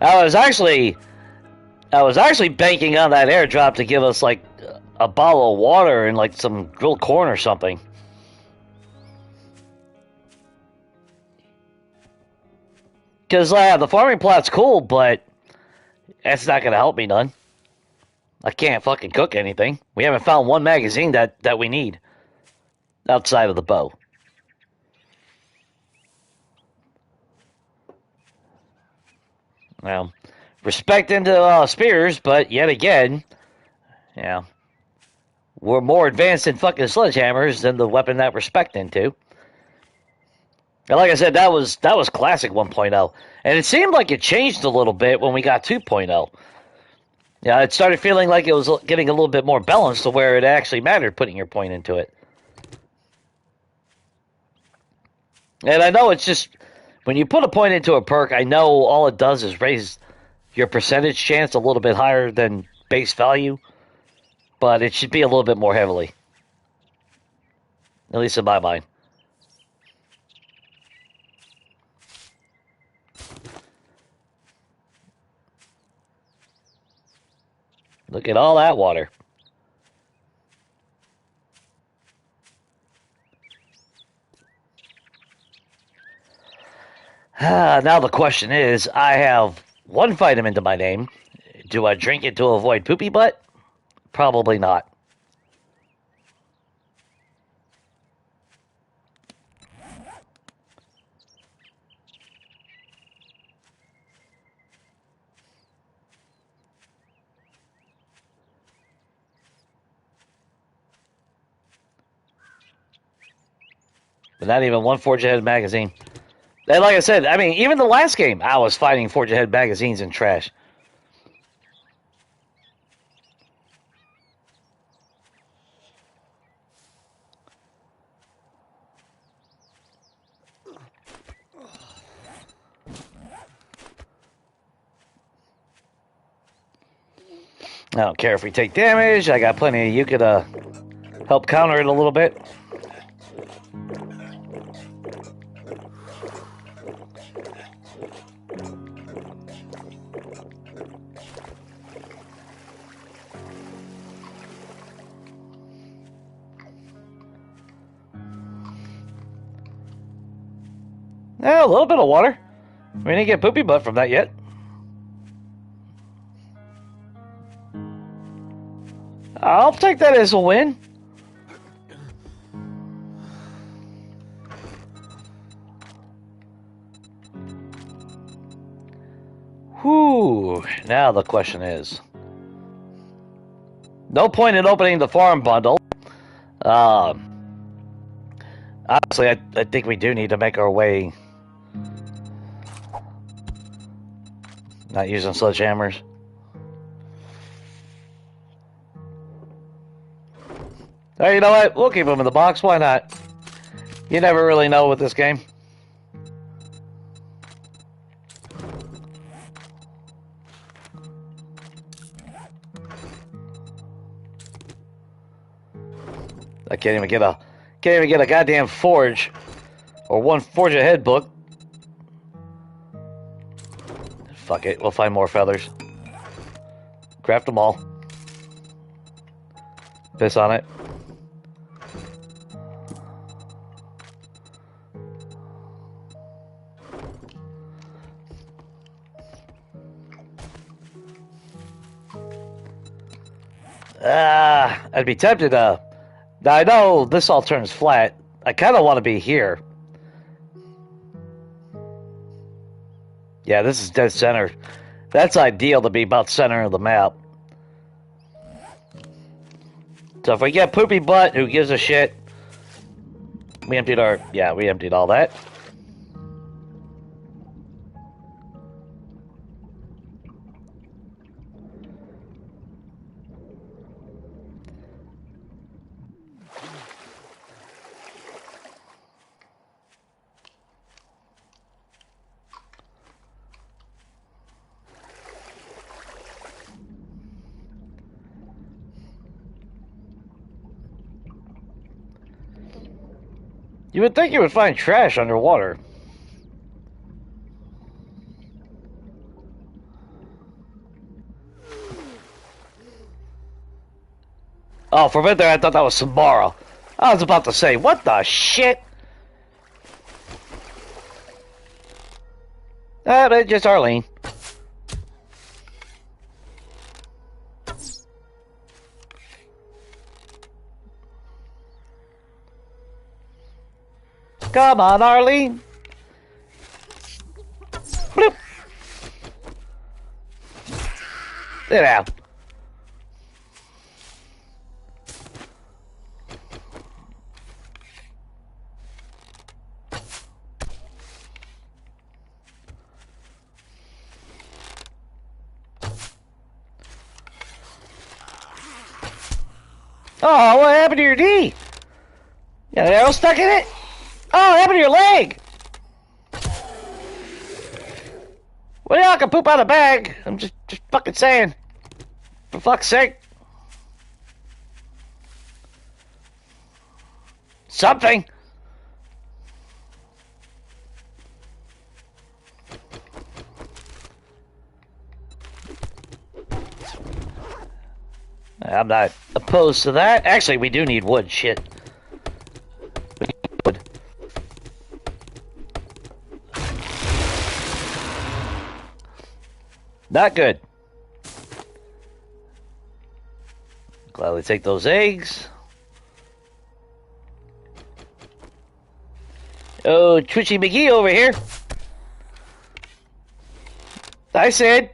I was actually banking on that airdrop to give us like a bottle of water and like some grilled corn or something. Because the farming plot's cool, but that's not going to help me none. I can't fucking cook anything. We haven't found one magazine that we need outside of the bow. Well, respect into spears, but yet again, yeah, we're more advanced in fucking sledgehammers than the weapon that we're spec'd into. And like I said, that was classic 1.0, and it seemed like it changed a little bit when we got 2.0. Yeah, it started feeling like it was getting a little bit more balanced to where it actually mattered putting your point into it. And I know it's just, when you put a point into a perk, I know all it does is raise your percentage chance a little bit higher than base value, but it should be a little bit more heavily. At least in my mind. Look at all that water. Now the question is, I have one vitamin to my name. Do I drink it to avoid poopy butt? Probably not. But not even one Forge Ahead magazine. And like I said, I mean, even the last game, I was finding Forge Ahead magazines in trash. I don't care if we take damage. I got plenty of Yuka to help counter it a little bit. Yeah, a little bit of water. We didn't get poopy butt from that yet. I'll take that as a win. Whew. Now the question is, no point in opening the farm bundle. Honestly, I think we do need to make our way. Not using sledgehammers. Hey, you know what? We'll keep them in the box. Why not? You never really know with this game. I can't even get a goddamn forge or one forge ahead book. Fuck it, we'll find more feathers. Craft them all. Piss on it. I'd be tempted to. Now I know this all turns flat. I kind of want to be here. Yeah, this is dead center. That's ideal to be about center of the map. So if we get poopy butt, who gives a shit? We emptied we emptied all that. You would think you would find trash underwater. Oh, for a minute there, I thought that was Samara. I was about to say, what the shit? But just Arlene. Come on, Arlene. Bloop. Sit down. Oh, what happened to your knee? You got an arrow stuck in it? Oh, what happened to your leg? Well, yeah, I can poop out a bag. I'm just fucking saying. For fuck's sake. Something. I'm not opposed to that. Actually, we do need wood. Shit. We need wood. Not good. Gladly take those eggs. Oh, Twitchy McGee over here. I said.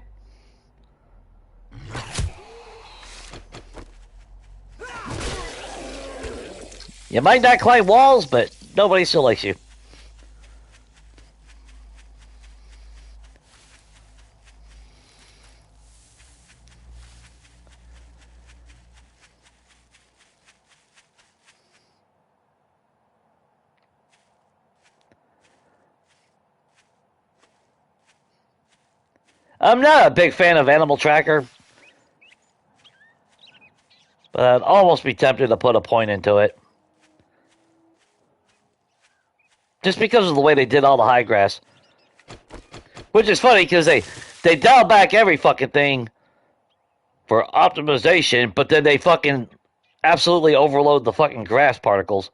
You might not climb walls, but nobody still likes you. I'm not a big fan of Animal Tracker, but I'd almost be tempted to put a point into it. Just because of the way they did all the high grass. Which is funny, because they dial back every fucking thing for optimization, but then they fucking absolutely overload the fucking grass particles.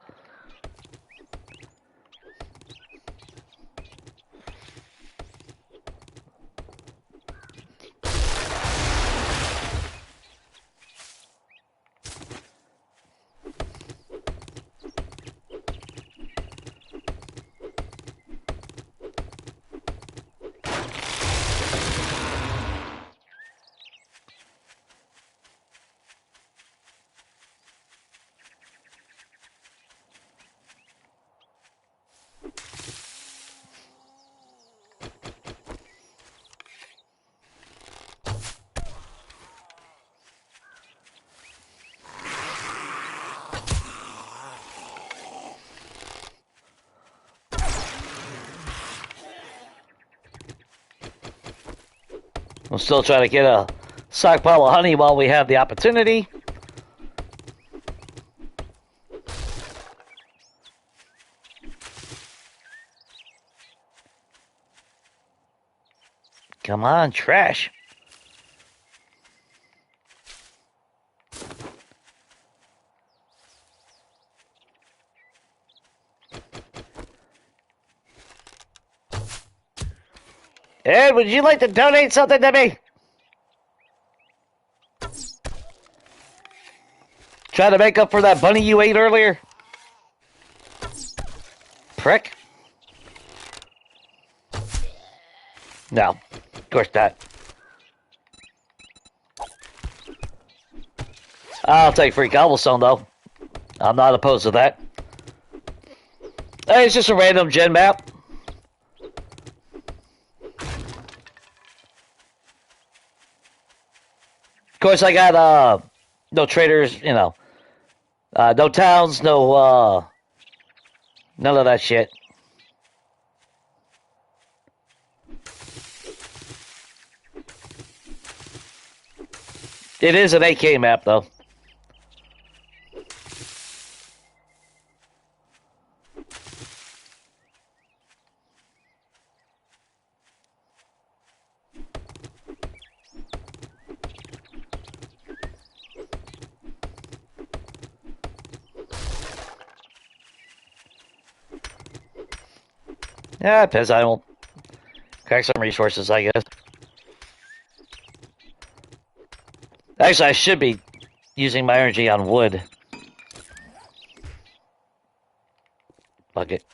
I'm still trying to get a stockpile of honey while we have the opportunity. Come on, trash. Ed, would you like to donate something to me? Try to make up for that bunny you ate earlier? Prick. No, of course not. I'll take free cobblestone, though. I'm not opposed to that. Hey, it's just a random gen map. Of course, I got, no traders, you know. No towns, no, none of that shit. It is an AK map, though. Yeah, it depends. I will crack some resources, I guess. Actually, I should be using my energy on wood. Fuck it.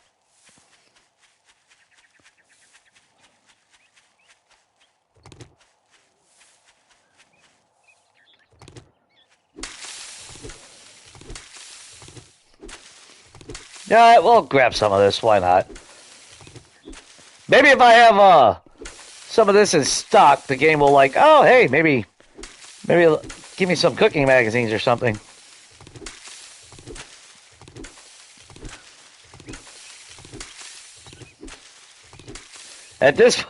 Yeah, we'll grab some of this. Why not? Maybe if I have some of this in stock, the game will like, oh, hey, maybe give me some cooking magazines or something. At this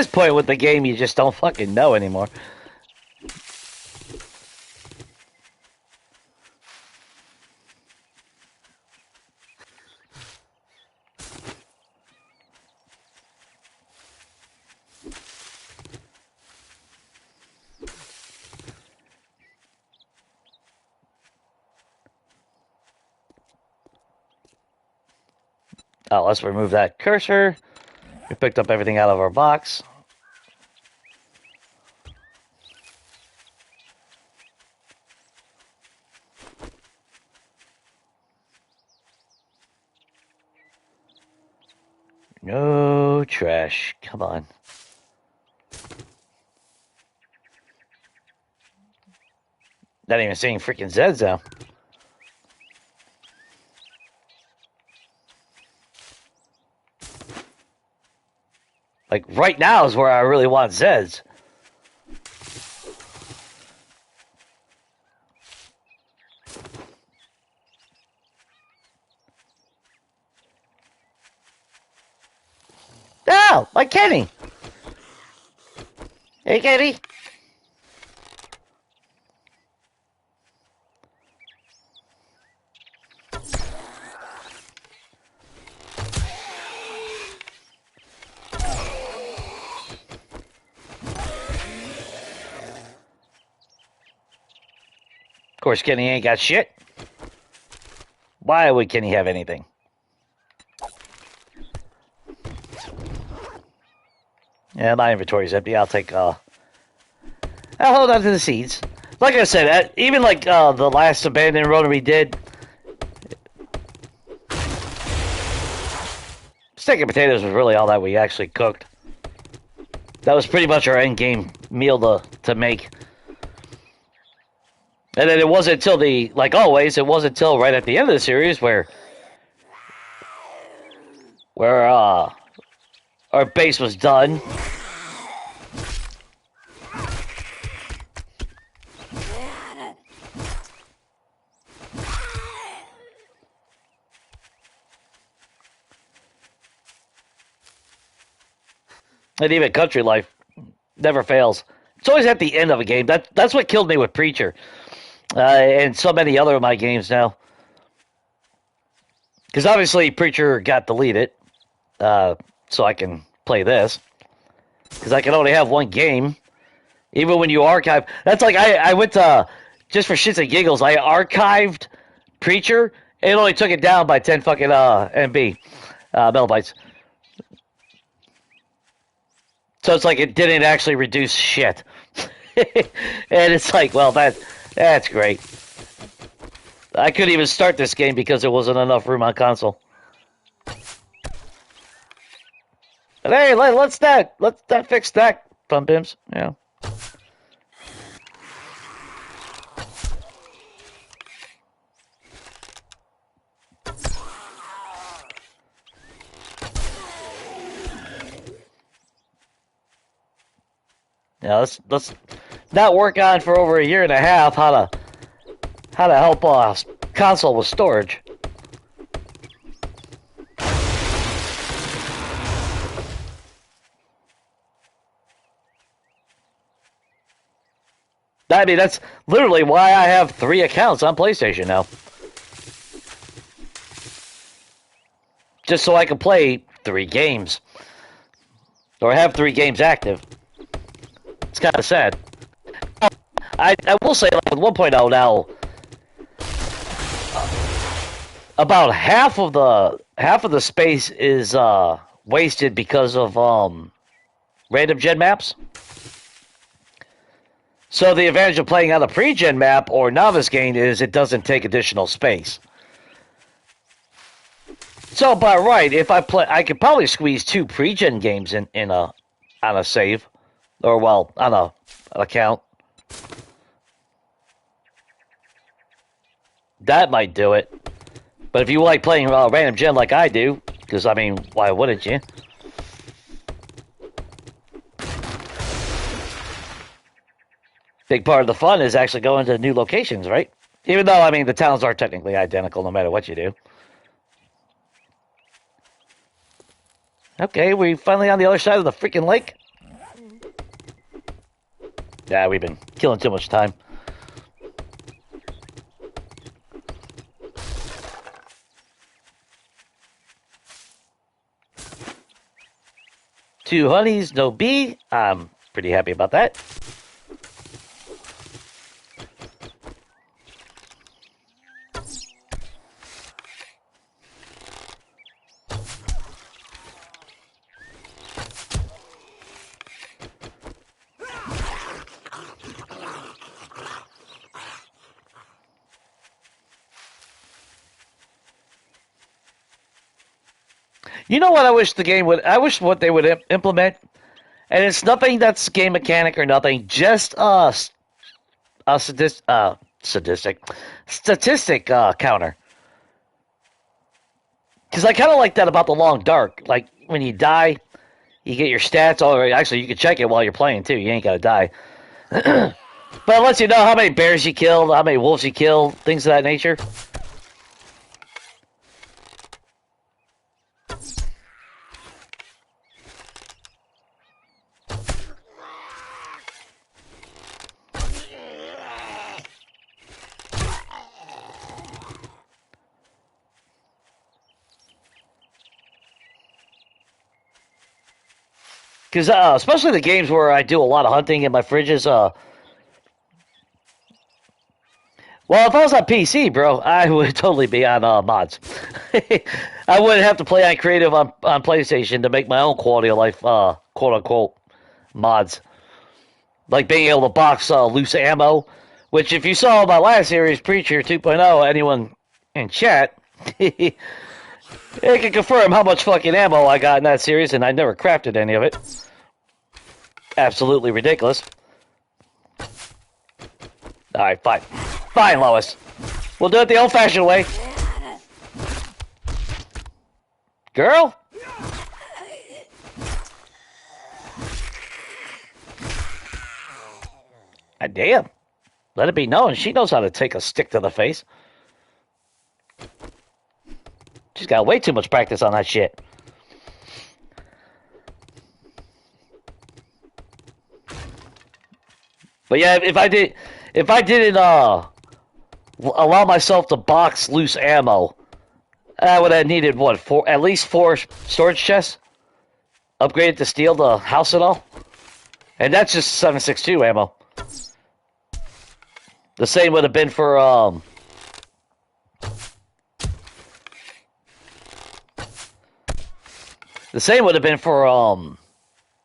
point with the game, you just don't fucking know anymore. Oh, let's remove that cursor. We picked up everything out of our box. No trash. Come on. Not even seeing freaking Zeds now. Like, right now is where I really want Zeds. Oh, like Kenny. Hey, Kenny. Of course, Kenny ain't got shit. Why would Kenny have anything? Yeah, my inventory's empty. I'll take, I'll hold on to the seeds. Like I said, even like, the last abandoned road we did, steak and potatoes was really all that we actually cooked. That was pretty much our end game meal to make. And then it wasn't until like always, it wasn't until right at the end of the series where our base was done. And even country life never fails. It's always at the end of a game. That's what killed me with Preacher, and so many other of my games now. Because obviously Preacher got deleted, so I can play this. Because I can only have one game, even when you archive. That's like I went to, just for shits and giggles, I archived Preacher. It only took it down by 10 fucking MB, megabytes. So it's like it didn't actually reduce shit. And it's like, well, that's great. I couldn't even start this game because there wasn't enough room on console. But hey, let's that fix that, Fun Bims. Yeah. Yeah, let's not work on for over a year and a half how to help console with storage. I mean, that's literally why I have 3 accounts on PlayStation now. Just so I can play 3 games. Or have 3 games active. It's kind of sad. I will say, like with 1.0 now, about half of the space is wasted because of random gen maps. So the advantage of playing on a pre-gen map or novice game is it doesn't take additional space. So by right, if I could probably squeeze 2 pre-gen games on a save, or well, on an account. That might do it. But if you like playing random gen like I do, because I mean, why wouldn't you? Big part of the fun is actually going to new locations, right? Even though, I mean, the towns are technically identical no matter what you do. Okay, we finally on the other side of the freaking lake. Yeah, we've been killing too much time. Two honeys, no bee. I'm pretty happy about that. You know what I wish the game would... I wish what they would implement, and it's nothing that's game mechanic or nothing, just a statistic counter. Because I kind of like that about the Long Dark. Like, when you die, you get your stats. Or actually, you can check it while you're playing, too. You ain't got to die. But it lets you know how many bears you killed, how many wolves you killed, things of that nature. Because especially the games where I do a lot of hunting in my fridges. Well, if I was on PC, bro, I would totally be on mods. I wouldn't have to play on creative on PlayStation to make my own quality of life, quote unquote, mods. Like being able to box loose ammo, which if you saw my last series, Preacher 2.0, anyone in chat, it can confirm how much fucking ammo I got in that series, and I never crafted any of it. Absolutely ridiculous. Alright, fine. Fine, Lois. We'll do it the old-fashioned way. Girl? Damn. Let it be known, she knows how to take a stick to the face. She's got way too much practice on that shit. But yeah, if I didn't allow myself to box loose ammo, I would have needed what at least 4 storage chests, upgraded to steel to house it all, and that's just 7.62 ammo. The same would have been for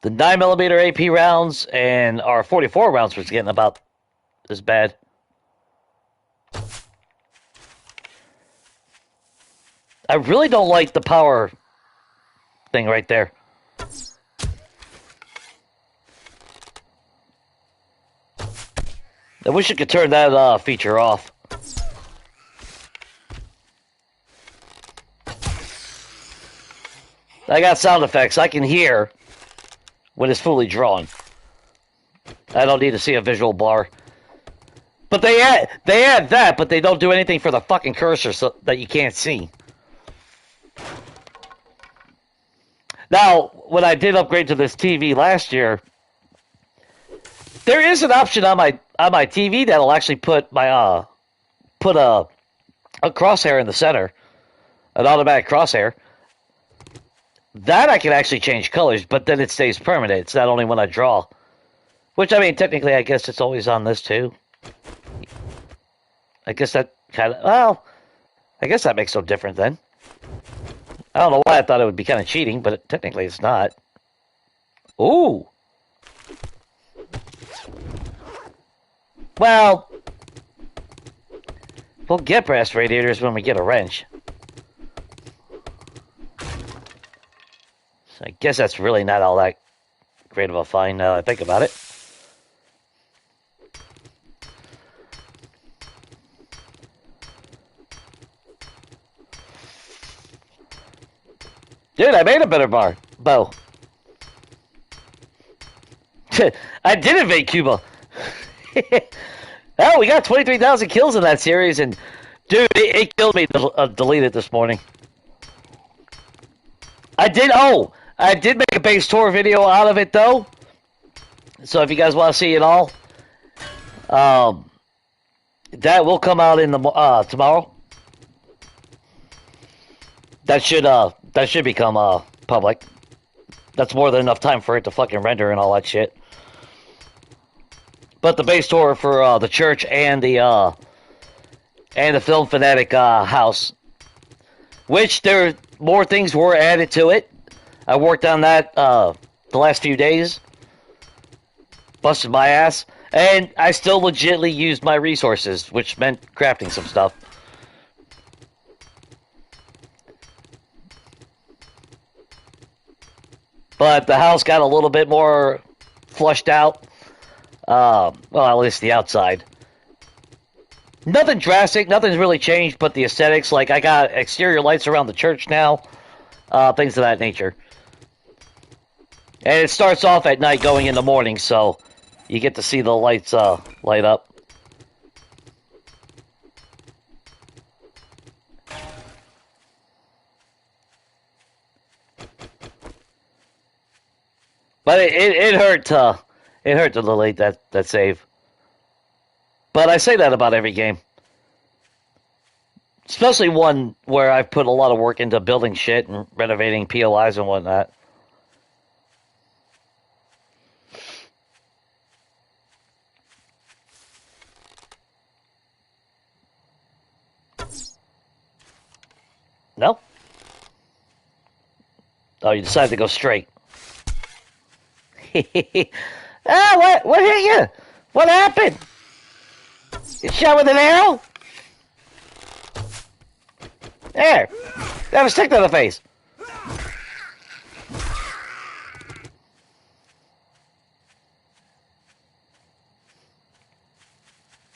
the 9mm AP rounds, and our 44 rounds was getting about as bad. I really don't like the power thing right there. I wish you could turn that feature off. I got sound effects. I can hear when it's fully drawn. I don't need to see a visual bar. But they add that, but they don't do anything for the fucking cursor so that you can't see. Now, when I did upgrade to this TV last year, there is an option on my TV that'll actually put my put a crosshair in the center, an automatic crosshair. That I can actually change colors, but then it stays permanent. It's not only when I draw. Which, I mean, technically, I guess it's always on this, too. I guess that kind of... Well, I guess that makes no difference, then. I don't know why I thought it would be kind of cheating, but technically it's not. Ooh! Well, we'll get brass radiators when we get a wrench. So I guess that's really not all that great of a find now that I think about it. Dude, I made a better bow. I did invade Cuba. Oh, we got 23,000 kills in that series, and dude, it killed me to delete it this morning. I did make a base tour video out of it, though. So if you guys want to see it all, that will come out in the tomorrow. That should become public. That's more than enough time for it to fucking render and all that shit. But the base tour for the church and the Film Fanatic house, which more things were added to it. I worked on that the last few days, busted my ass, and I still legitimately used my resources, which meant crafting some stuff. But the house got a little bit more flushed out. Well, at least the outside. Nothing drastic, nothing's really changed, but the aesthetics, like I got exterior lights around the church now, things of that nature. And it starts off at night going in the morning, so you get to see the lights light up. But it hurt to delete that save. But I say that about every game. Especially one where I've put a lot of work into building shit and renovating POIs and whatnot. No? Oh, you decided to go straight. What hit you? What happened? You shot with an arrow? There. Have a stick to the face.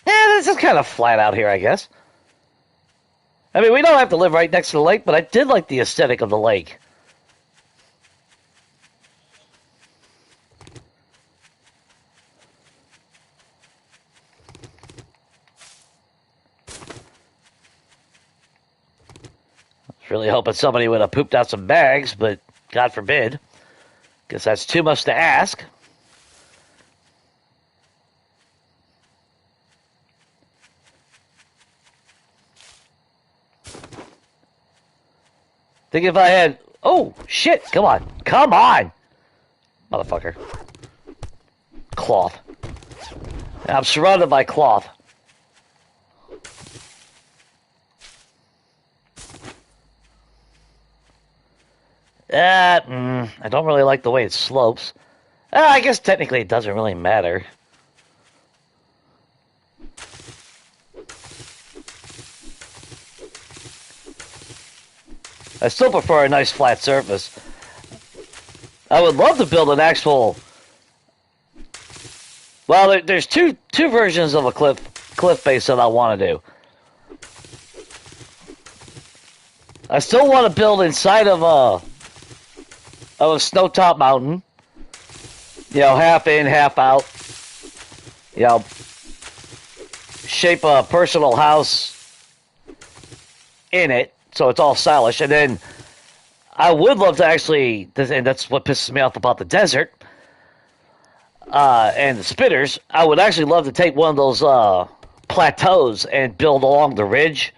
Yeah, this is kind of flat out here, I guess. I mean, we don't have to live right next to the lake, but I did like the aesthetic of the lake. Really hoping somebody would have pooped out some bags, but God forbid. Guess that's too much to ask. Think if I had... Oh, shit. Come on. Come on. Motherfucker. Cloth. I'm surrounded by cloth. I don't really like the way it slopes. I guess technically it doesn't really matter. I still prefer a nice flat surface. I would love to build an actual... Well, there's two versions of a cliff face that I want to do. I still want to build inside of a snowtop mountain. You know, half in, half out. You know, shape a personal house in it, so it's all stylish. And then I would love to actually, and that's what pisses me off about the desert and the spitters, I would actually love to take one of those plateaus and build along the ridge,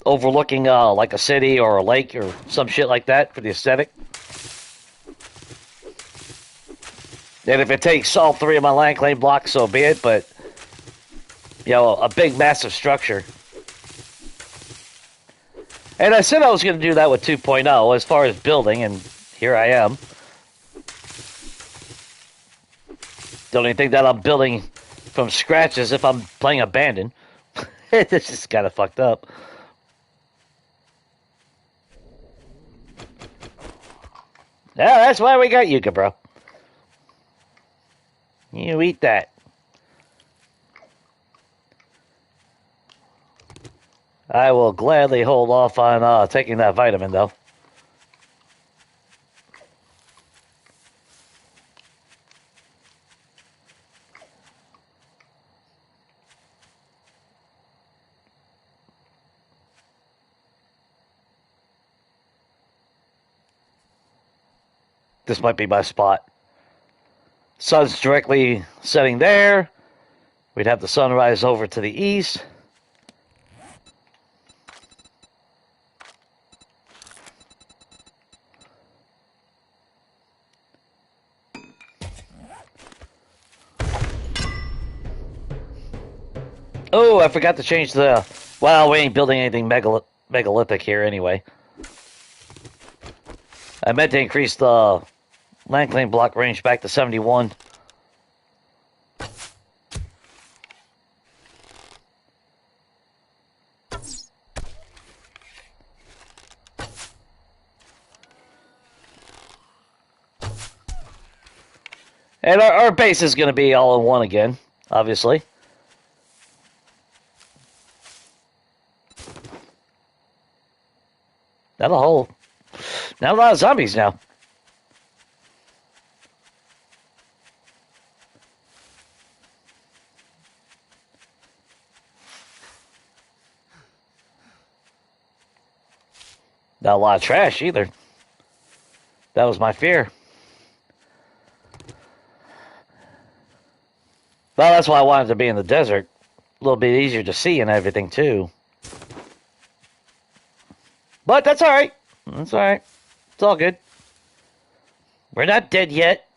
overlooking like a city or a lake or some shit like that for the aesthetic. And if it takes all three of my land claim blocks, so be it, but, you know, a big, massive structure. And I said I was going to do that with 2.0 as far as building, and here I am. Don't even think that I'm building from scratch as if I'm playing Abandoned. This is kind of fucked up. Yeah, that's why we got Yuka, bro. You eat that. I will gladly hold off on taking that vitamin, though. This might be my spot. Sun's directly setting there. We'd have the sunrise over to the east. Oh, I forgot to change the... Well, we ain't building anything megalithic here anyway. I meant to increase the land claim block range back to 71. And our base is going to be all in one again, obviously. Not a lot of zombies now. Not a lot of trash either. That was my fear. Well, that's why I wanted to be in the desert. A little bit easier to see and everything, too. But that's alright. That's alright. It's all good. We're not dead yet.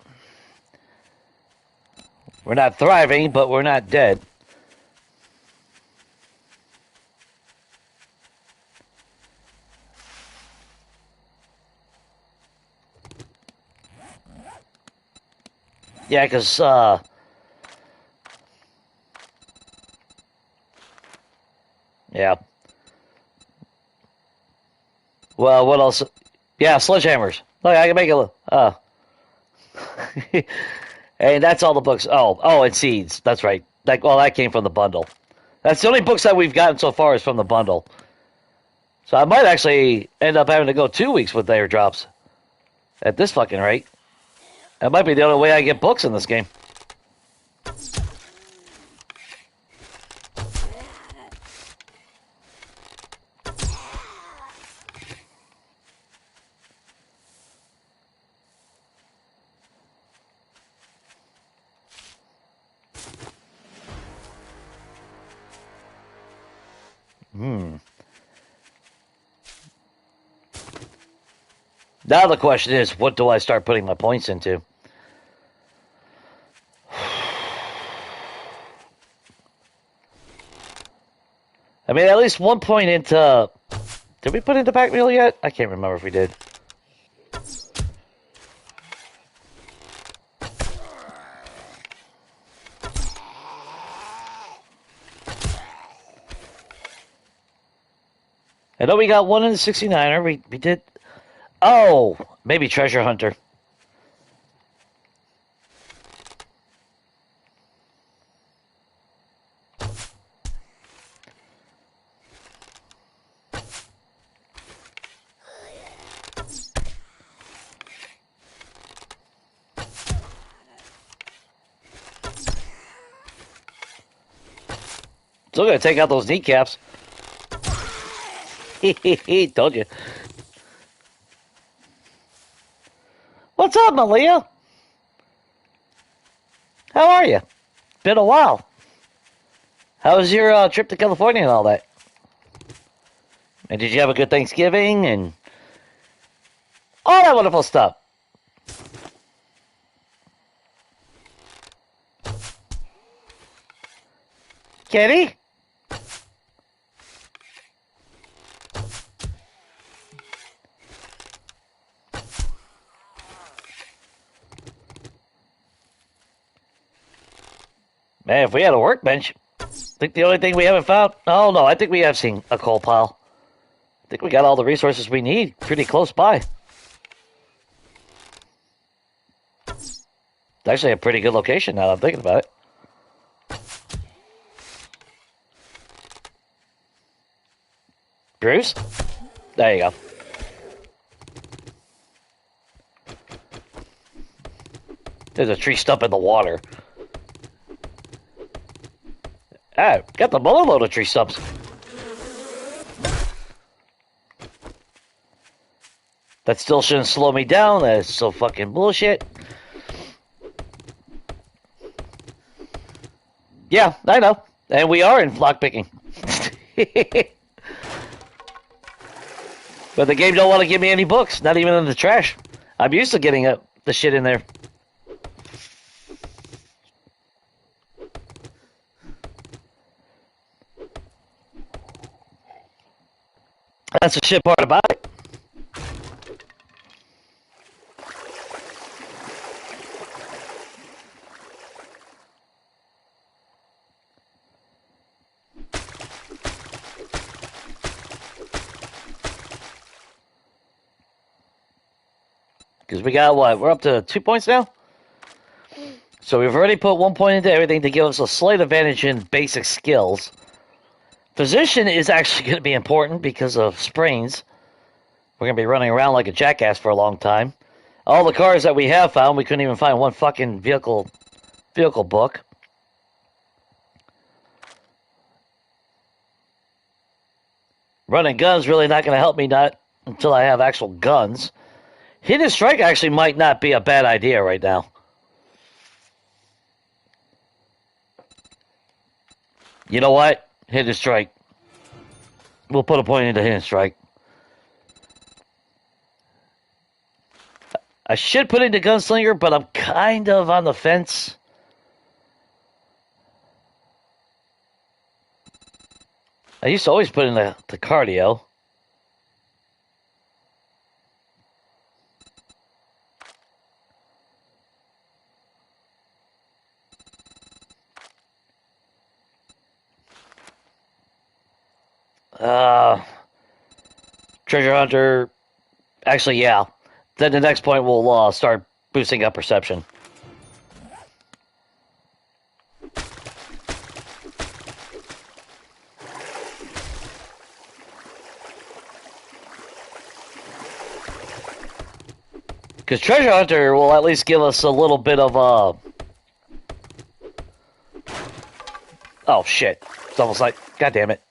We're not thriving, but we're not dead. Yeah, because, yeah. Well, what else? Yeah, sledgehammers. Look, I can make it. And that's all the books. Oh, and seeds. That's right. That came from the bundle. That's the only books that we've gotten so far is from the bundle. So I might actually end up having to go 2 weeks with airdrops. At this fucking rate. That might be the only way I get books in this game. Now the question is, what do I start putting my points into? I mean, at least 1 point into... Did we put into pack mule yet? I can't remember if we did. I know we got one in the 69er. We did... Oh! Maybe Treasure Hunter. Still gonna take out those kneecaps. Told you. What's up, Malia? How are you? Been a while. How was your trip to California and all that? And did you have a good Thanksgiving and all that wonderful stuff? Kenny? Man, if we had a workbench, I think the only thing we haven't found... Oh, no, I think we have seen a coal pile. I think we got all the resources we need pretty close by. It's actually a pretty good location now that I'm thinking about it. Bruce? There you go. There's a tree stump in the water. Ah, got the mullet load of tree stumps. That still shouldn't slow me down. That is so fucking bullshit. Yeah, I know. And we are in flock picking. But the game don't want to give me any books. Not even in the trash. I'm used to getting the shit in there. That's the shit part about it. Because we got what? We're up to 2 points now? So we've already put 1 point into everything to give us a slight advantage in basic skills. Position is actually going to be important because of sprains. We're going to be running around like a jackass for a long time. All the cars that we have found, we couldn't even find one fucking vehicle book. Running guns really not going to help me not until I have actual guns. Hidden strike actually might not be a bad idea right now. You know what? Hidden strike. We'll put a point into hidden strike. I should put into gunslinger, but I'm kind of on the fence. I used to always put in the cardio. Treasure Hunter. Actually, yeah. Then the next point we'll start boosting up perception. Because Treasure Hunter will at least give us a little bit of Oh shit! It's almost like, god damn it.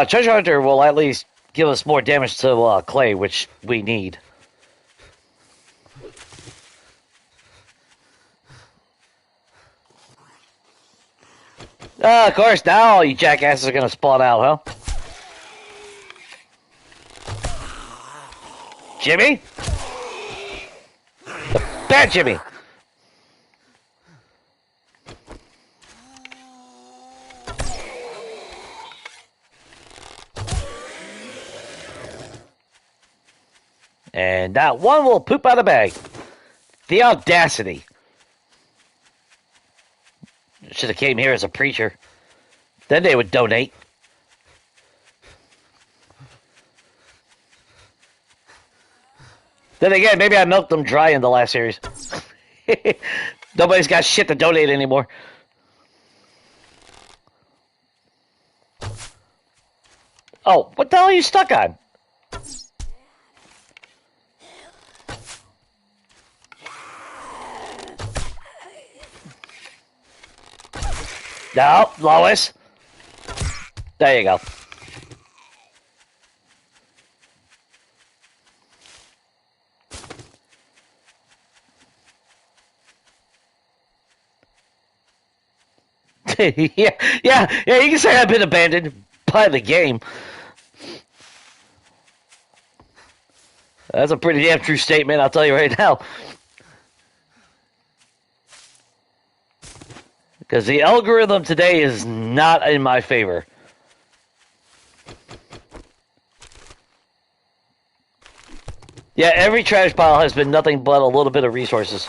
Treasure Hunter will at least give us more damage to clay, which we need. Of course, now all you jackasses are gonna spawn out, huh? Jimmy? Bad Jimmy! And that one will poop out of the bag. The audacity. Should have came here as a preacher. Then they would donate. Then again, maybe I milked them dry in the last series. Nobody's got shit to donate anymore. Oh, what the hell are you stuck on? No, Lois. There you go. yeah, you can say I've been abandoned by the game. That's a pretty damn true statement, I'll tell you right now. Because the algorithm today is not in my favor. Yeah, every trash pile has been nothing but a little bit of resources.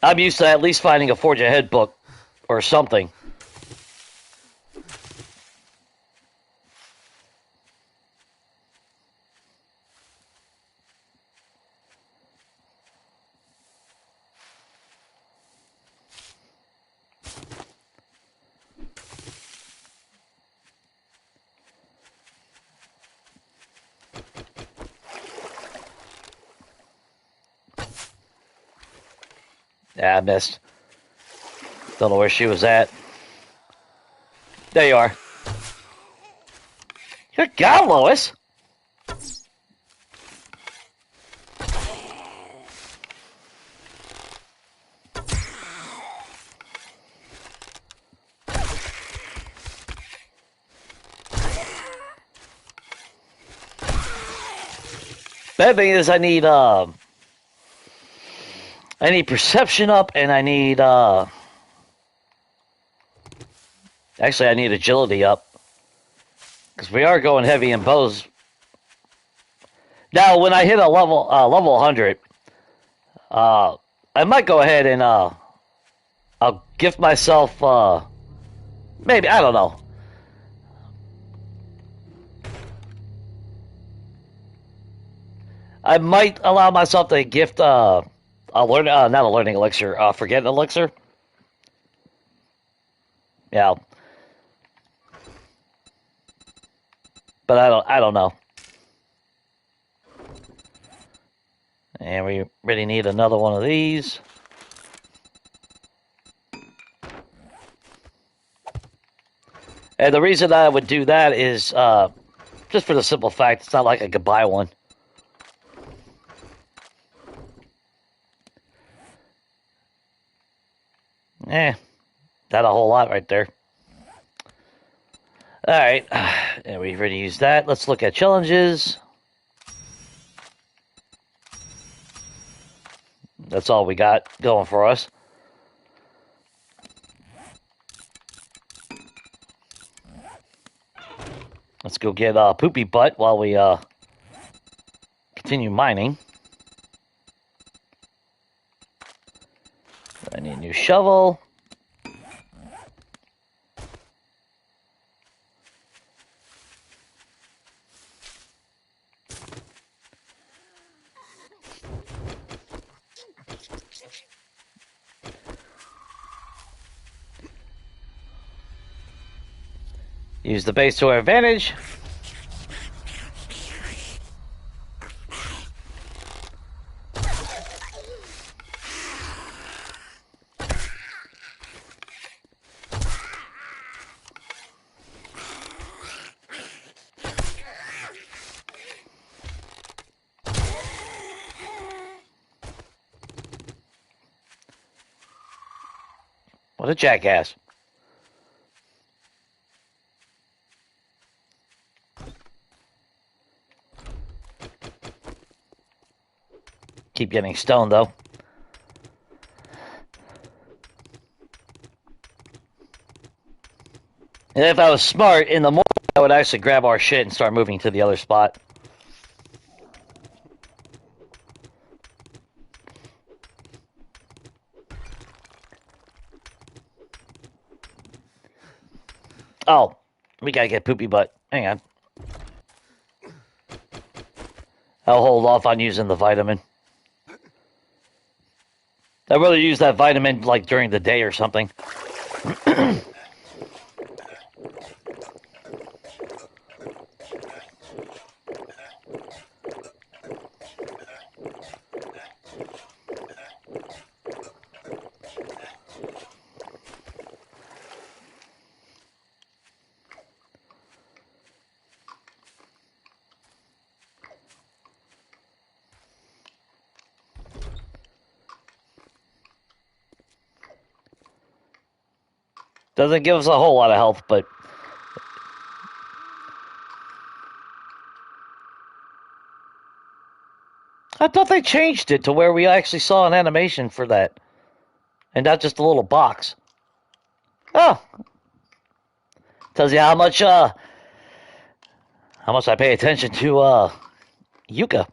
I'm used to at least finding a Forge Ahead book or something. Yeah, I missed. Don't know where she was at. There you are. Good God, Lois! Bad thing is I need perception up, and I need actually I need agility up. Because we are going heavy in bows. Now when I hit a level 100, I might go ahead and I'll gift myself maybe, I don't know. I might allow myself to gift not a learning elixir, forget elixir. Yeah. But I don't know. And we really need another one of these. And the reason I would do that is just for the simple fact it's not like I could buy one. Not a whole lot right there. Alright, and we've already used that. Let's look at challenges. That's all we got going for us. Let's go get Poopy Butt while we continue mining. I need a new shovel. Use the base to our advantage. What a jackass. Keep getting stoned, though. And if I was smart, in the morning, I would actually grab our shit and start moving to the other spot. Oh, we gotta get poopy butt. Hang on. I'll hold off on using the vitamin. I'd rather use that vitamin, like, during the day or something. Doesn't give us a whole lot of health, but... I thought they changed it to where we actually saw an animation for that. And not just a little box. Oh. Tells you how much I pay attention to, Yuka.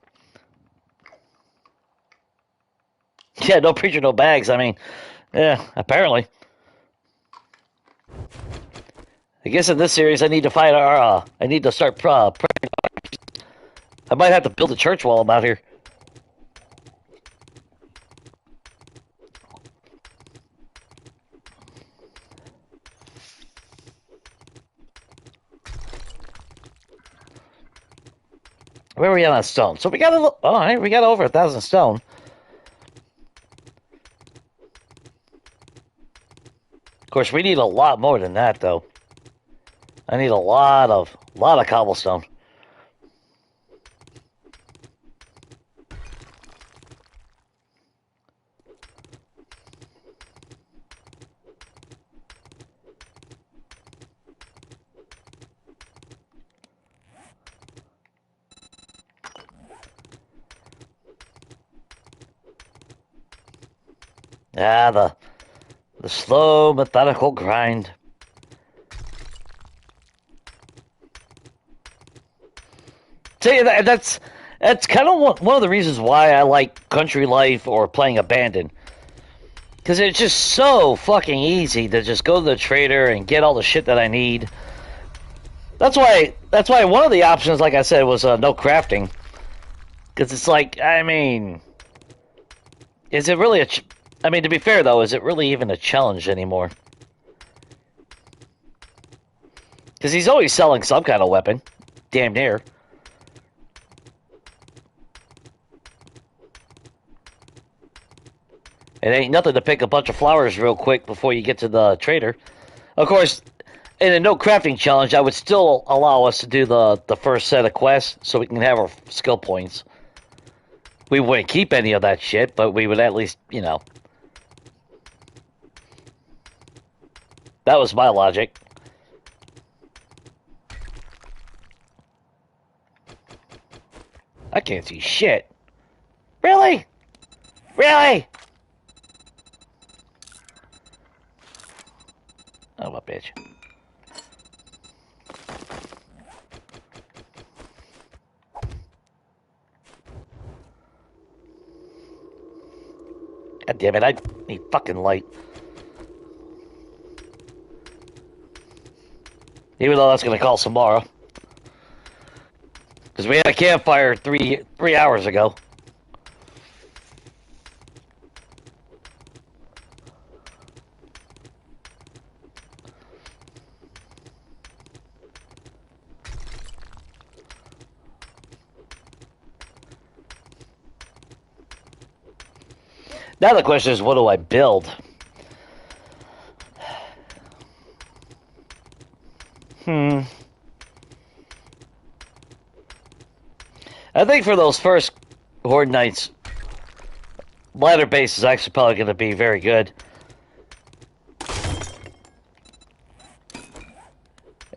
Yeah, no preacher, no bags. I mean, yeah, apparently. I guess in this series, I need to find our, I need to start praying. I might have to build a church while I'm out here. Where are we at on stone? So we got we got over 1,000 stone. Of course, we need a lot more than that, though. I need a lot of cobblestone. Ah, the slow, methodical grind. See, that's kind of one of the reasons why I like country life or playing Abandoned. Because it's just so fucking easy to just go to the trader and get all the shit that I need. That's why one of the options, like I said, was no crafting. Because it's like, I mean, is it really I mean, to be fair, though, is it really even a challenge anymore? Because he's always selling some kind of weapon. Damn near. It ain't nothing to pick a bunch of flowers real quick before you get to the trader. Of course, in a no crafting challenge, I would still allow us to do the first set of quests so we can have our skill points. We wouldn't keep any of that shit, but we would at least, you know. That was my logic. I can't see shit. Really? Really? Oh, my bitch. God damn it, I need fucking light. Even though that's gonna call tomorrow. Because we had a campfire three hours ago. Now the question is, what do I build? I think for those first Horde Nights, ladder base is actually probably going to be very good.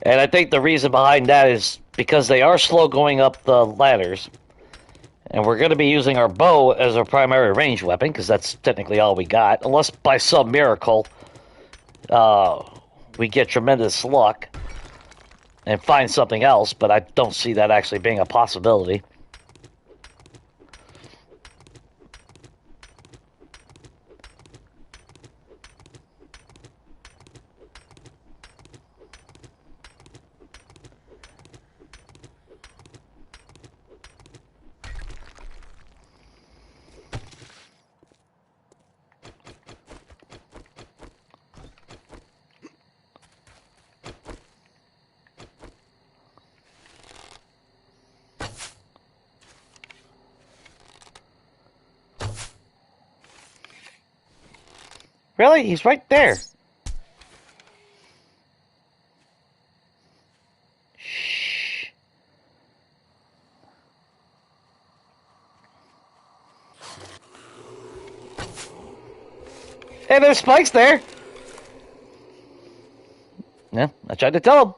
And I think the reason behind that is because they are slow going up the ladders. And we're going to be using our bow as our primary range weapon, because that's technically all we got. Unless by some miracle, we get tremendous luck and find something else, but I don't see that actually being a possibility. Really? He's right there. Shh. Hey, there's spikes there. Yeah, I tried to tell him.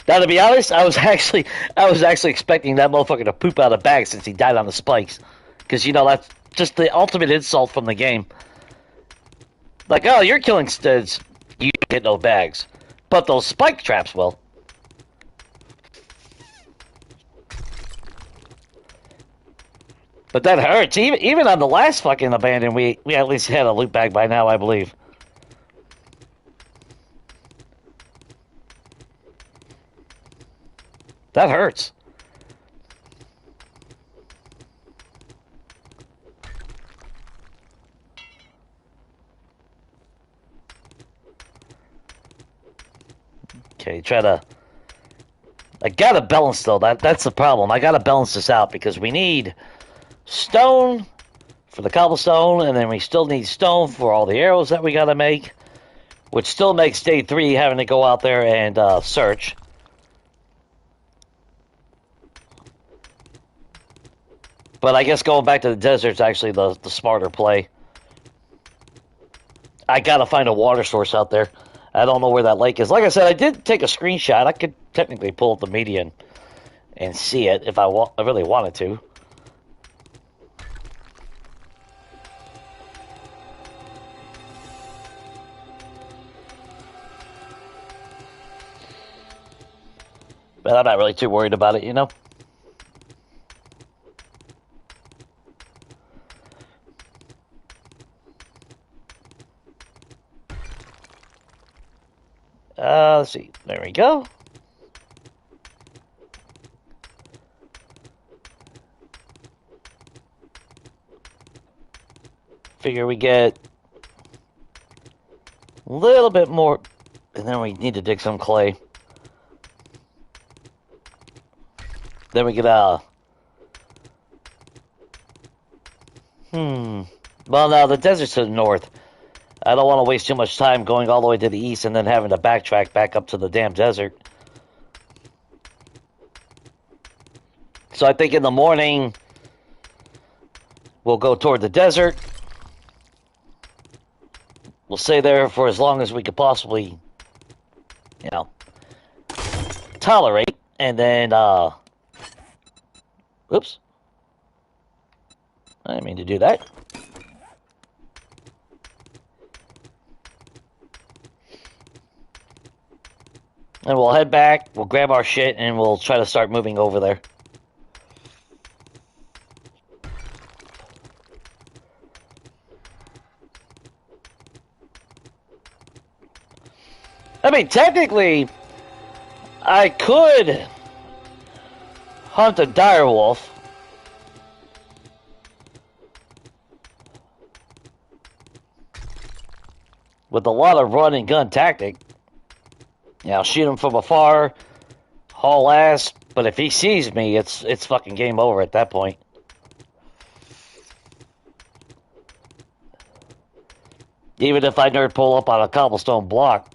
Now, to be honest, I was actually expecting that motherfucker to poop out a bag since he died on the spikes, because you know that's just the ultimate insult from the game. Like, oh, you're killing studs, you get no bags, but those spike traps will. But that hurts. Even on the last fucking abandon, we at least had a loot bag by now, I believe. That hurts. Okay, try to... I gotta balance, though. That's the problem. I gotta balance this out, because we need stone for the cobblestone, and then we still need stone for all the arrows that we gotta make, which still makes day 3 having to go out there and search. But I guess going back to the desert's actually the smarter play. I gotta find a water source out there. I don't know where that lake is. Like I said, I did take a screenshot. I could technically pull up the media and see it if I really wanted to. But I'm not really too worried about it, you know? Let's see. There we go. Figure we get a little bit more, and then we need to dig some clay. Then we get well, no, the desert's to the north. I don't want to waste too much time going all the way to the east and then having to backtrack back up to the damn desert. So I think in the morning, we'll go toward the desert. We'll stay there for as long as we could possibly, you know, tolerate. And then, oops. I didn't mean to do that. And we'll head back, we'll grab our shit, and we'll try to start moving over there. I mean, technically, I could hunt a dire wolf. With a lot of run and gun tactic. Yeah, I'll shoot him from afar, haul ass, but if he sees me, it's fucking game over at that point. Even if I nerd pull up on a cobblestone block.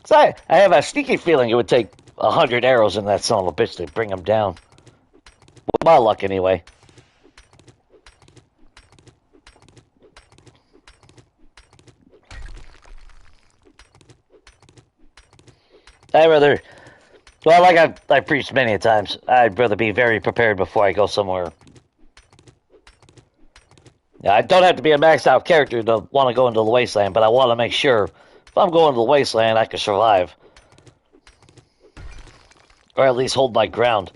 So I have a sneaky feeling it would take 100 arrows in that son of a bitch to bring him down. With my luck, anyway. I'd rather... Well, like I've preached many times, I'd rather be very prepared before I go somewhere. Yeah, I don't have to be a maxed out character to want to go into the wasteland, but I want to make sure if I'm going to the wasteland, I can survive. Or at least hold my ground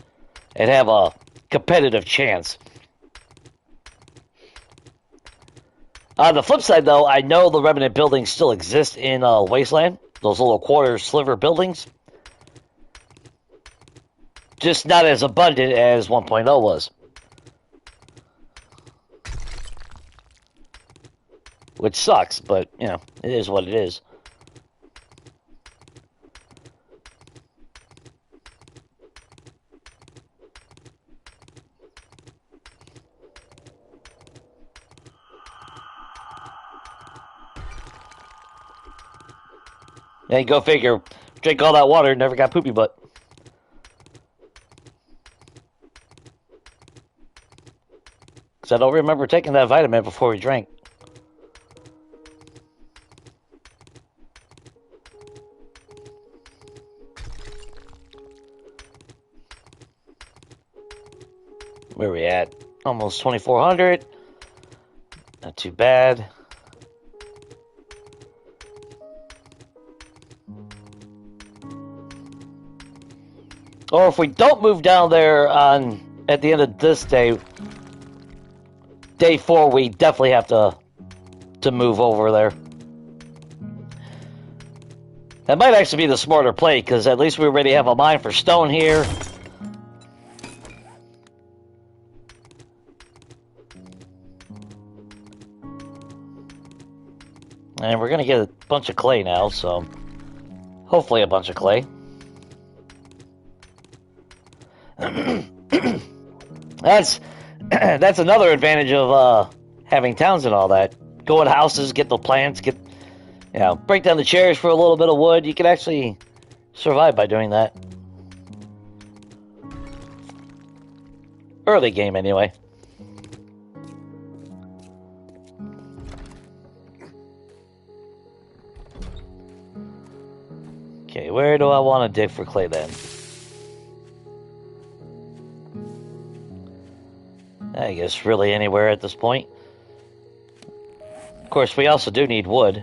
and have a competitive chance. On the flip side, though, I know the remnant buildings still exist in Wasteland. Those little quarter sliver buildings. Just not as abundant as 1.0 was. Which sucks, but, you know, it is what it is. Hey, go figure. Drink all that water, never got poopy butt. Because I don't remember taking that vitamin before we drank. Where are we at? Almost 2,400. Not too bad. Or if we don't move down there at the end of this day, day 4, we definitely have to move over there. That might actually be the smarter play, because at least we already have a mine for stone here. And we're going to get a bunch of clay now, so hopefully a bunch of clay. That's another advantage of having towns and all that. Go in houses, get the plants, break down the chairs for a little bit of wood. You can actually survive by doing that. Early game, anyway. Okay, where do I want to dig for clay then? I guess really anywhere at this point. Of course, we also do need wood.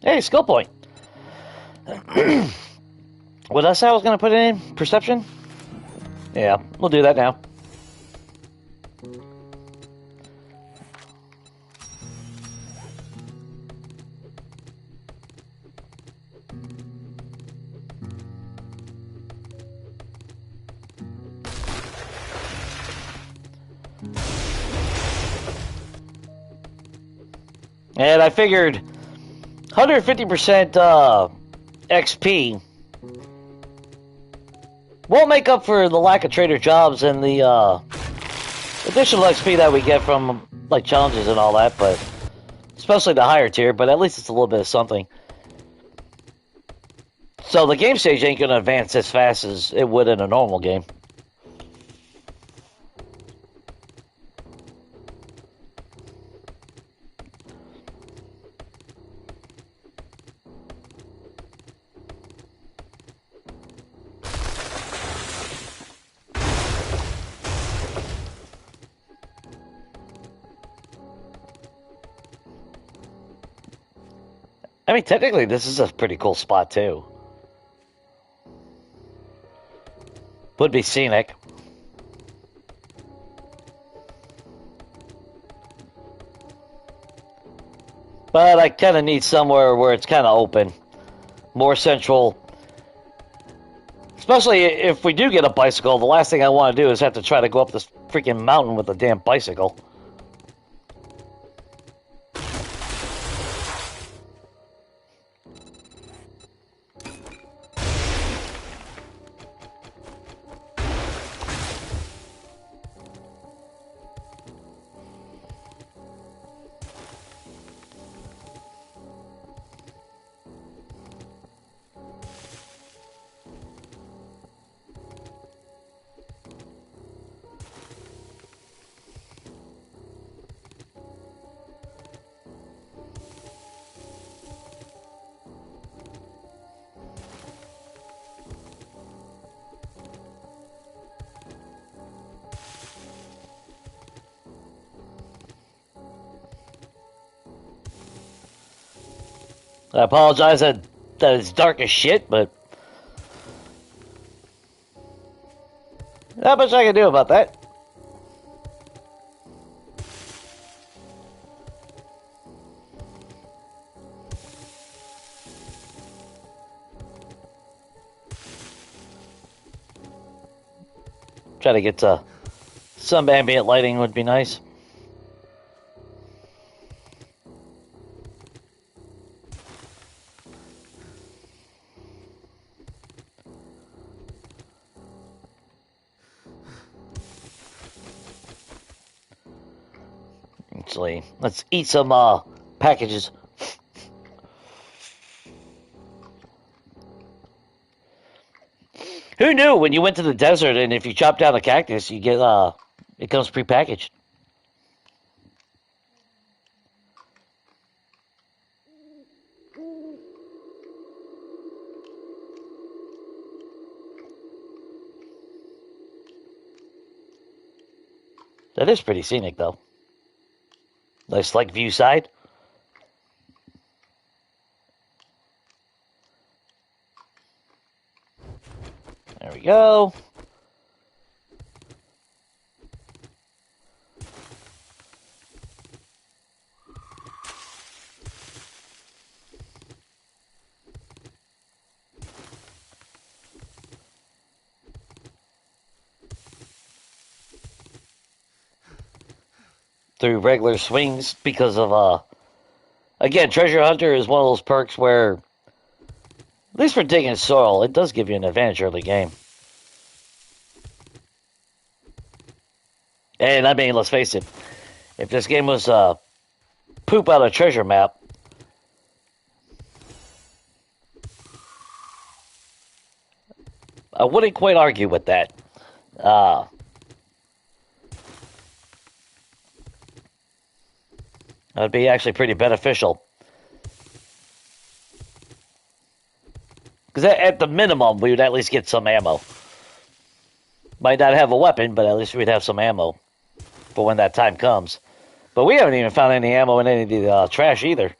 Hey, skill point. What I say I was going to put in? Perception? Yeah, we'll do that now. And I figured 150% XP won't make up for the lack of trader jobs and the additional XP that we get from like challenges and all that, but especially the higher tier, but at least it's a little bit of something. So the game stage ain't gonna advance as fast as it would in a normal game. I mean, technically, this is a pretty cool spot, too. Would be scenic. But I kind of need somewhere where it's kind of open. More central. Especially if we do get a bicycle, the last thing I want to do is have to try to go up this freaking mountain with a damn bicycle. I apologize that it's dark as shit, but not much I can do about that. Try to get some ambient lighting would be nice. Actually, let's eat some packages. Who knew when you went to the desert and if you chop down a cactus, you get it comes prepackaged. That is pretty scenic, though. Nice lake view side. There we go. Through regular swings because of again, Treasure Hunter is one of those perks where, at least for digging soil, it does give you an advantage early game. And I mean, let's face it, if this game was poop out a treasure map, I wouldn't quite argue with that. That would be actually pretty beneficial. Because at the minimum, we would at least get some ammo. Might not have a weapon, but at least we'd have some ammo for when that time comes. But we haven't even found any ammo in any of the trash either.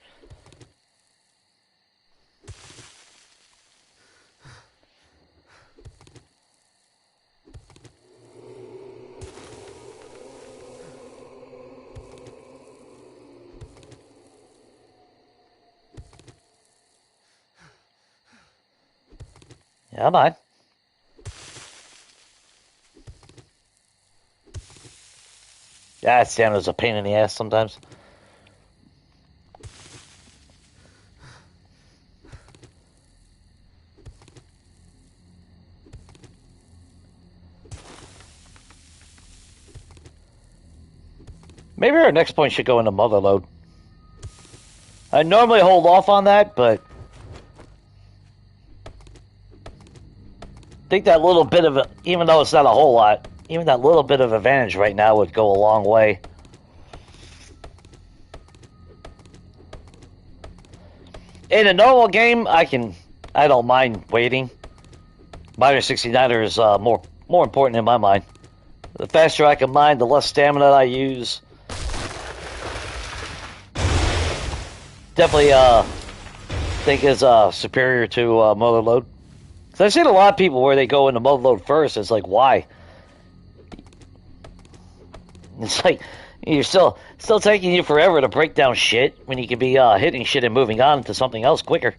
Yeah, mine. Yeah, stamina's a pain in the ass sometimes. Maybe our next point should go into Motherlode. I normally hold off on that, but I think that little bit of, even though it's not a whole lot, even that little bit of advantage right now would go a long way. In a normal game, I don't mind waiting. Miner 69er is more important in my mind. The faster I can mine, the less stamina I use. Definitely think is superior to Motherlode. So I've seen a lot of people where they go into Motherlode first. It's like, why? It's like you're still taking you forever to break down shit when you could be hitting shit and moving on to something else quicker.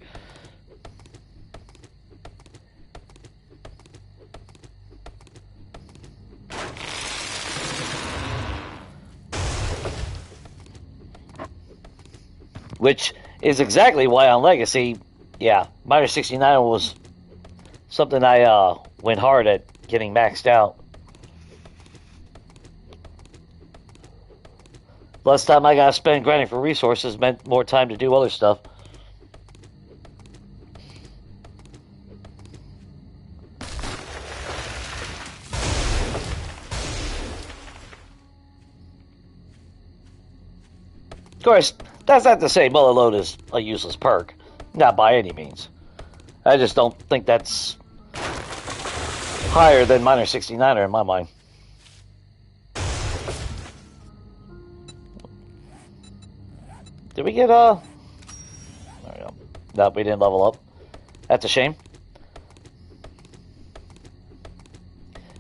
which is exactly why on Legacy, yeah, Miner 69 was something I went hard at getting maxed out. Less time I gotta spend grinding for resources meant more time to do other stuff. Of course, that's not to say Muller Load is a useless perk. Not by any means. I just don't think that's higher than Miner 69er in my mind. Did we get there we go. Nope, we didn't level up. That's a shame.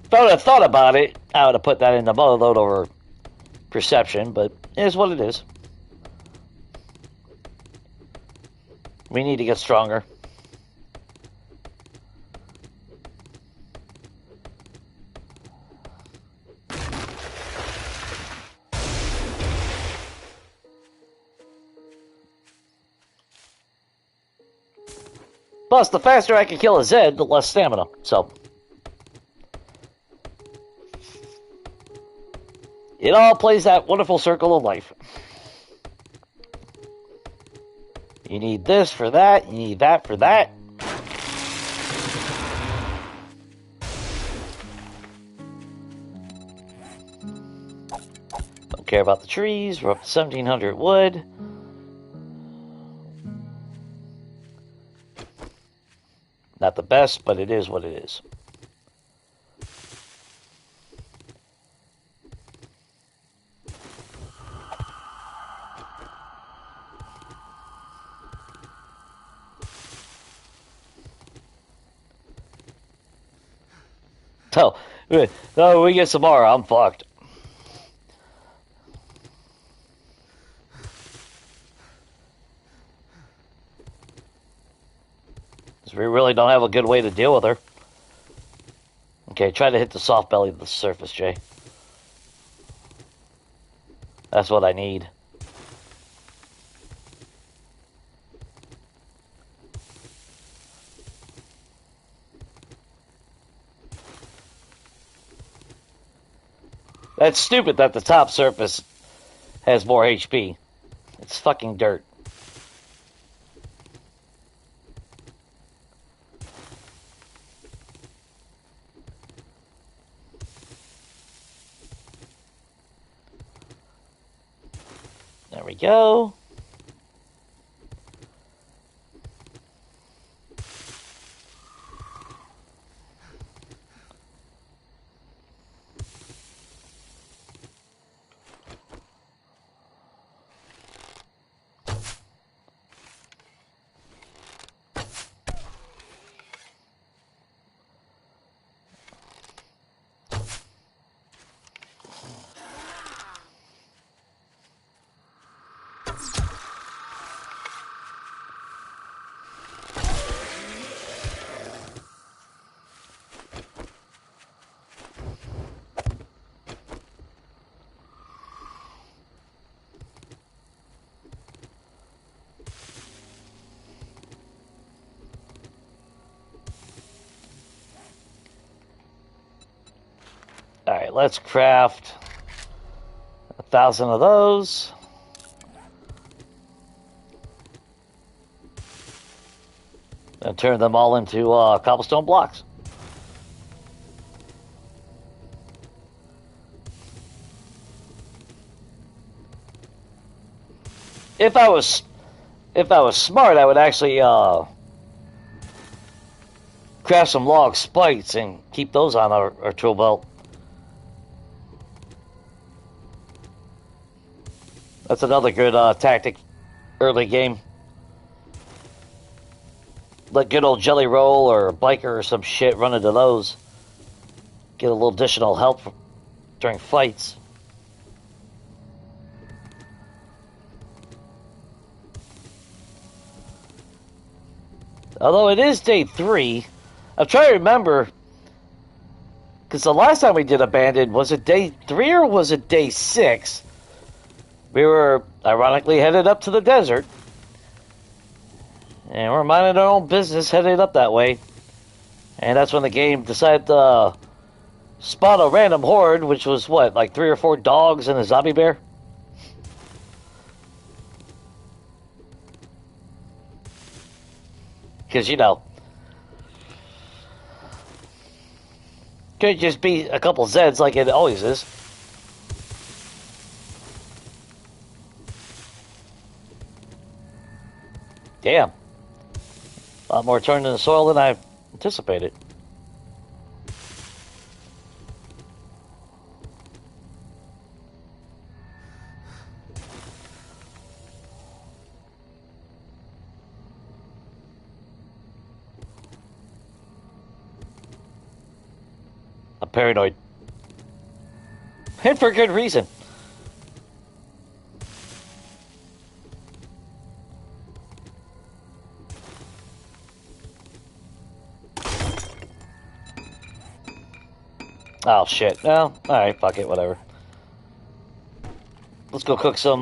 If I would have thought about it, I would have put that in the Muller Load over Perception, but it is what it is. We need to get stronger. Plus, the faster I can kill a Zed, the less stamina. So, it all plays that wonderful circle of life. You need this for that, you need that for that. Don't care about the trees, we're up to 1700 wood. Not the best, but it is what it is. So, we get some more, I'm fucked. Because we really don't have a good way to deal with her. Okay, try to hit the soft belly of the surface, Jay. That's what I need. That's stupid that the top surface has more HP. It's fucking dirt. There we go. Alright, let's craft 1,000 of those. And turn them all into cobblestone blocks. If I was smart, I would actually craft some log spikes and keep those on our tool belt. That's another good tactic early game. Let good old Jelly Roll or Biker or some shit run into those. Get a little additional help during fights. Although it is day 3, I'm trying to remember, because the last time we did Abandoned, was it day 3 or was it day 6? We were ironically headed up to the desert. And we're minding our own business, heading up that way. And that's when the game decided to spawn a random horde, which was what, like 3 or 4 dogs and a zombie bear? Because, you know, could just be a couple Zeds like it always is. Damn. A lot more turned in the soil than I anticipated. I'm paranoid. And for good reason. Oh shit. No. Alright, fuck it, whatever. Let's go cook some,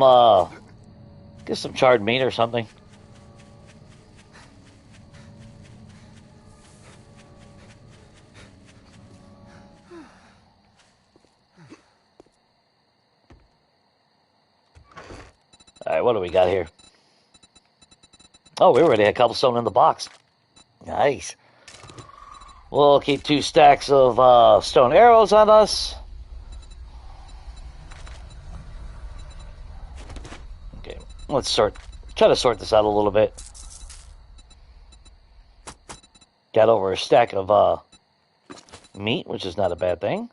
get some charred meat or something. Alright, what do we got here? Oh, we already had cobblestone in the box. Nice. We'll keep 2 stacks of stone arrows on us. Okay, let's try to sort this out a little bit. Got over a stack of meat, which is not a bad thing.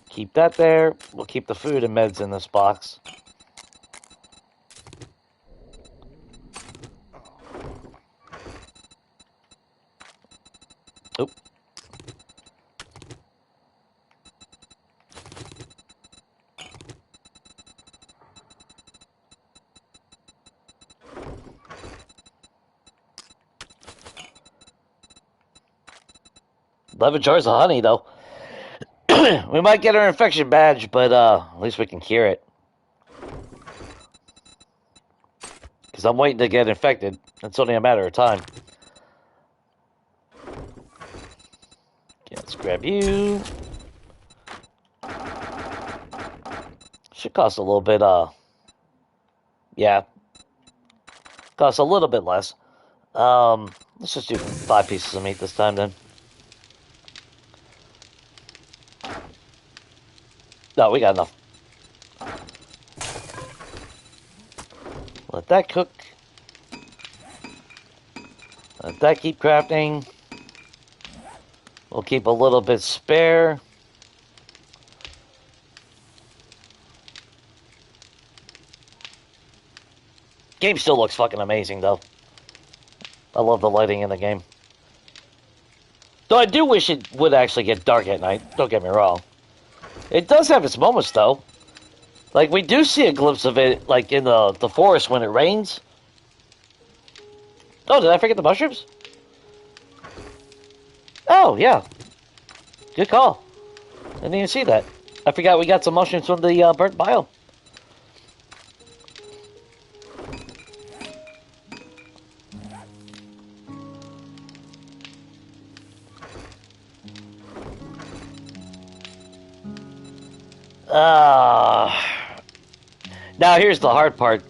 Keep that there. We'll keep the food and meds in this box. Oop. $11 jars of honey, though. We might get our infection badge, but at least we can cure it. Because I'm waiting to get infected. It's only a matter of time. Okay, let's grab you. Should cost a little bit, yeah. Costs a little bit less. Let's just do 5 pieces of meat this time, then. No, we got enough. Let that cook. Let that keep crafting. We'll keep a little bit spare. Game still looks fucking amazing, though. I love the lighting in the game. Though I do wish it would actually get dark at night. Don't get me wrong. It does have its moments, though. Like, we do see a glimpse of it, like, in the forest when it rains. Oh, did I forget the mushrooms? Oh, yeah. Good call. Didn't even see that. I forgot we got some mushrooms from the burnt biome. Now here's the hard part,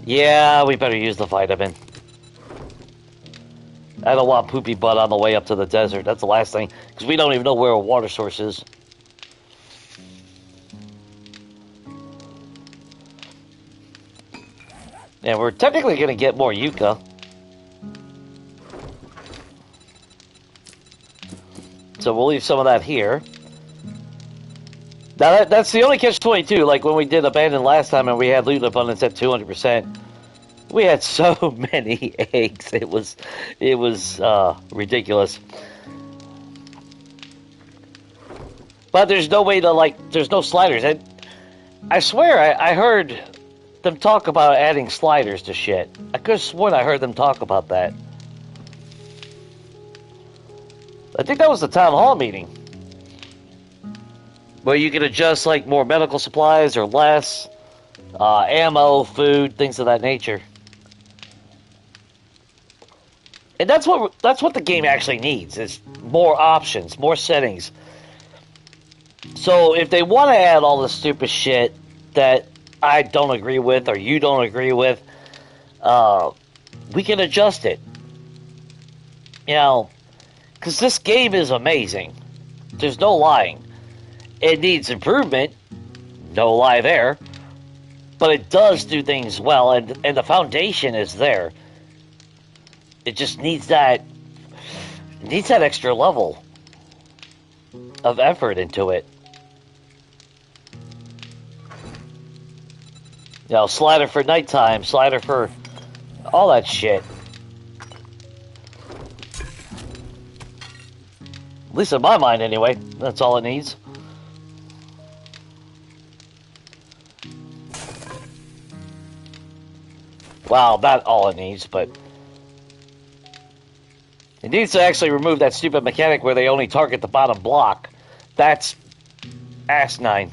yeah, we better use the vitamin. I don't want poopy butt on the way up to the desert. That's the last thing, because we don't even know where a water source is. And we're technically going to get more yucca. So we'll leave some of that here. Now, that's the only catch-22. Like, when we did Abandoned last time and we had loot abundance at 200%, we had so many eggs. It was ridiculous. But there's no way to, like, there's no sliders. I swear I heard them talk about adding sliders to shit. I could have sworn I heard them talk about that. I think that was the town hall meeting. Where you can adjust, like, more medical supplies or less, ammo, food, things of that nature. And that's what the game actually needs, is more options, more settings. So if they want to add all this stupid shit that I don't agree with or you don't agree with, we can adjust it. You know, because this game is amazing. There's no lying. It needs improvement, no lie there, but it does do things well, and the foundation is there. It just needs that extra level of effort into it. You know, slider for nighttime, slider for all that shit. At least in my mind, anyway. That's all it needs. Wow, not all it needs, but it needs to actually remove that stupid mechanic where they only target the bottom block. That's asinine.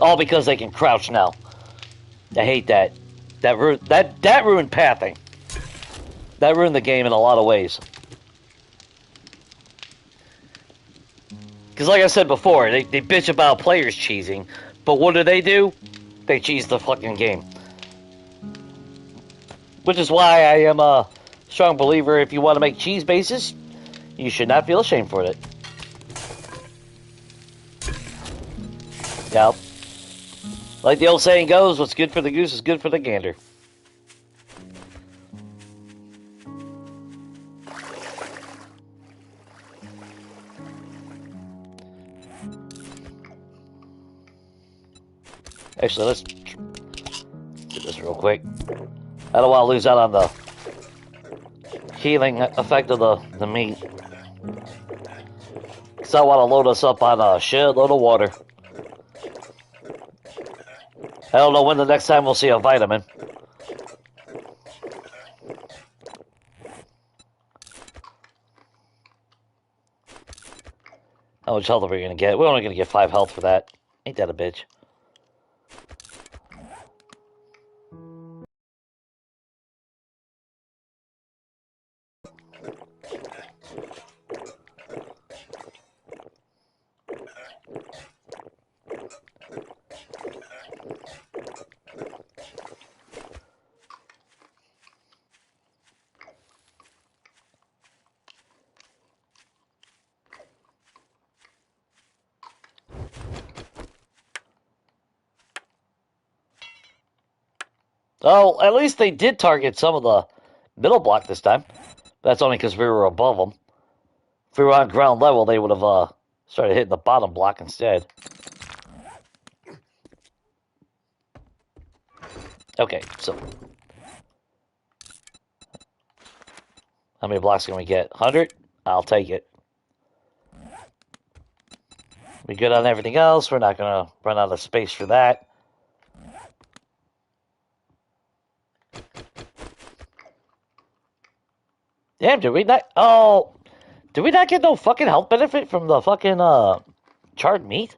All because they can crouch now. I hate that. That ruined pathing. That ruined the game in a lot of ways. Because like I said before, they bitch about players cheesing, but what do? They cheese the fucking game. Which is why I am a strong believer, if you want to make cheese bases, you should not feel ashamed for it. Yep. Like the old saying goes, what's good for the goose is good for the gander. Actually, let's do this real quick. I don't want to lose out on the healing effect of the meat. Because I want to load us up on a shitload of water. I don't know when the next time we'll see a vitamin. How much health are we going to get? We're only going to get 5 health for that. Ain't that a bitch? Oh, at least they did target some of the middle block this time. That's only because we were above them. If we were on ground level, they would have started hitting the bottom block instead. Okay, so how many blocks can we get? 100? I'll take it. We good on everything else. We're not going to run out of space for that. Damn, did we not... Oh, did we not get no fucking health benefit from the fucking charred meat?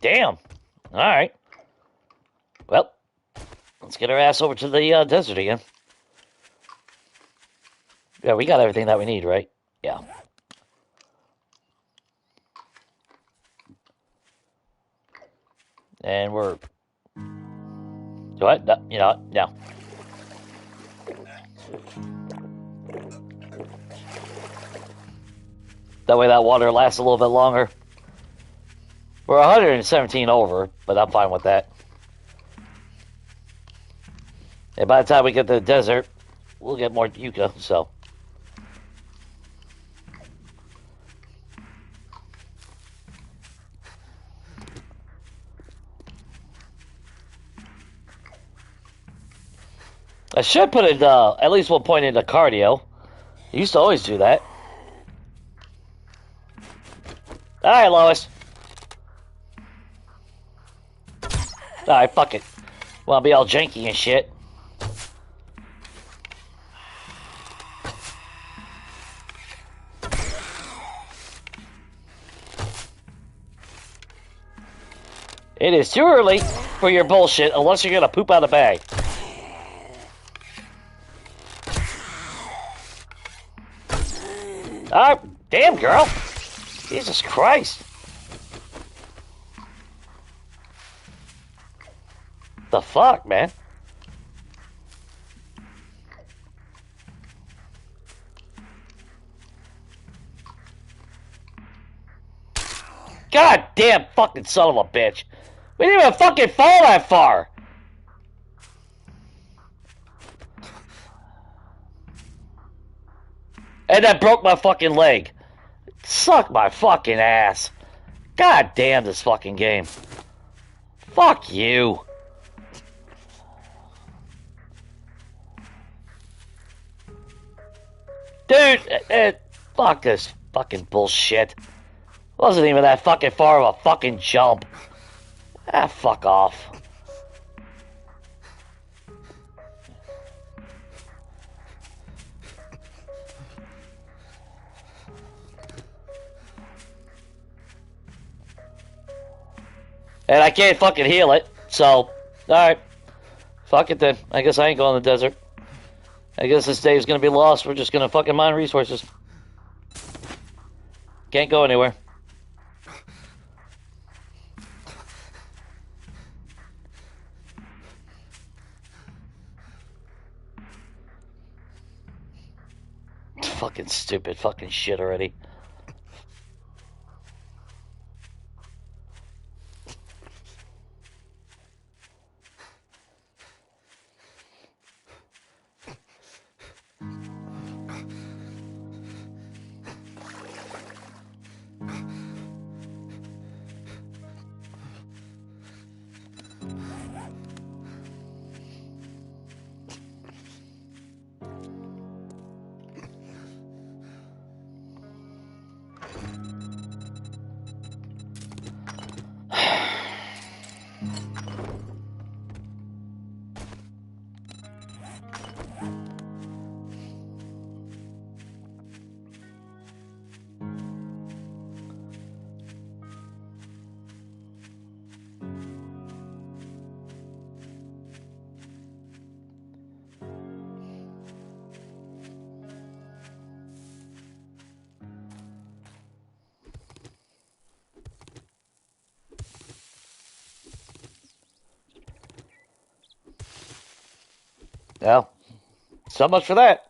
Damn. Alright. Well, let's get our ass over to the desert again. Yeah, we got everything that we need, right? Yeah. And we're... What? No, you know, no. That way that water lasts a little bit longer. We're 117 over, but I'm fine with that. And by the time we get to the desert, we'll get more yucca, so... I should put it, at least one point into cardio. I used to always do that. Alright, Lois. Alright, fuck it. Wanna be all janky and shit. It is too early. for your bullshit unless you're gonna poop out a bag. Ah, damn, girl. Jesus Christ. The fuck, man? God damn fucking son of a bitch. We didn't even fucking fall that far. And that broke my fucking leg. Suck my fucking ass. God damn this fucking game. Fuck you. Dude, fuck this fucking bullshit. Wasn't even that fucking far of a fucking jump. Ah, fuck off. And I can't fucking heal it, so, alright. Fuck it then. I guess I ain't going to the desert. I guess this day is gonna be lost. We're just gonna fucking mine resources. Can't go anywhere. Fucking stupid fucking shit already. Well, so much for that.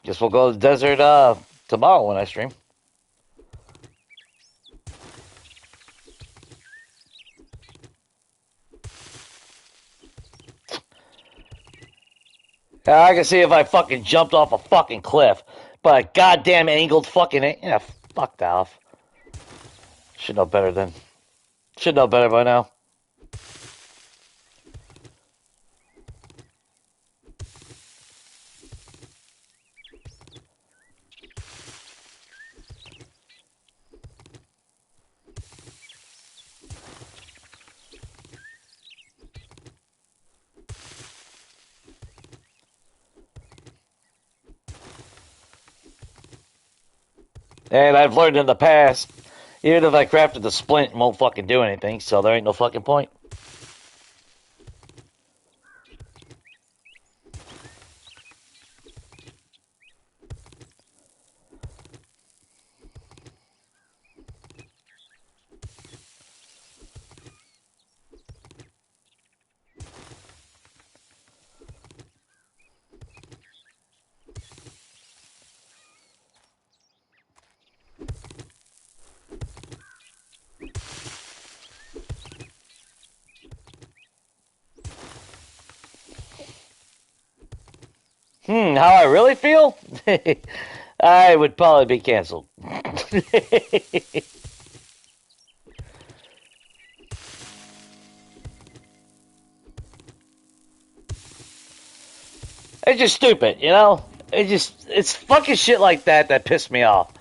Guess we'll go to the desert tomorrow when I stream. I can see if I fucking jumped off a fucking cliff, but a goddamn angled fucking... Yeah, fucked off. Should know better then. Should know better by now. And I've learned in the past, even if I crafted the splint, it won't fucking do anything, so there ain't no fucking point. How I really feel? I would probably be canceled. It's just stupid, you know? It's fucking shit like that that pissed me off.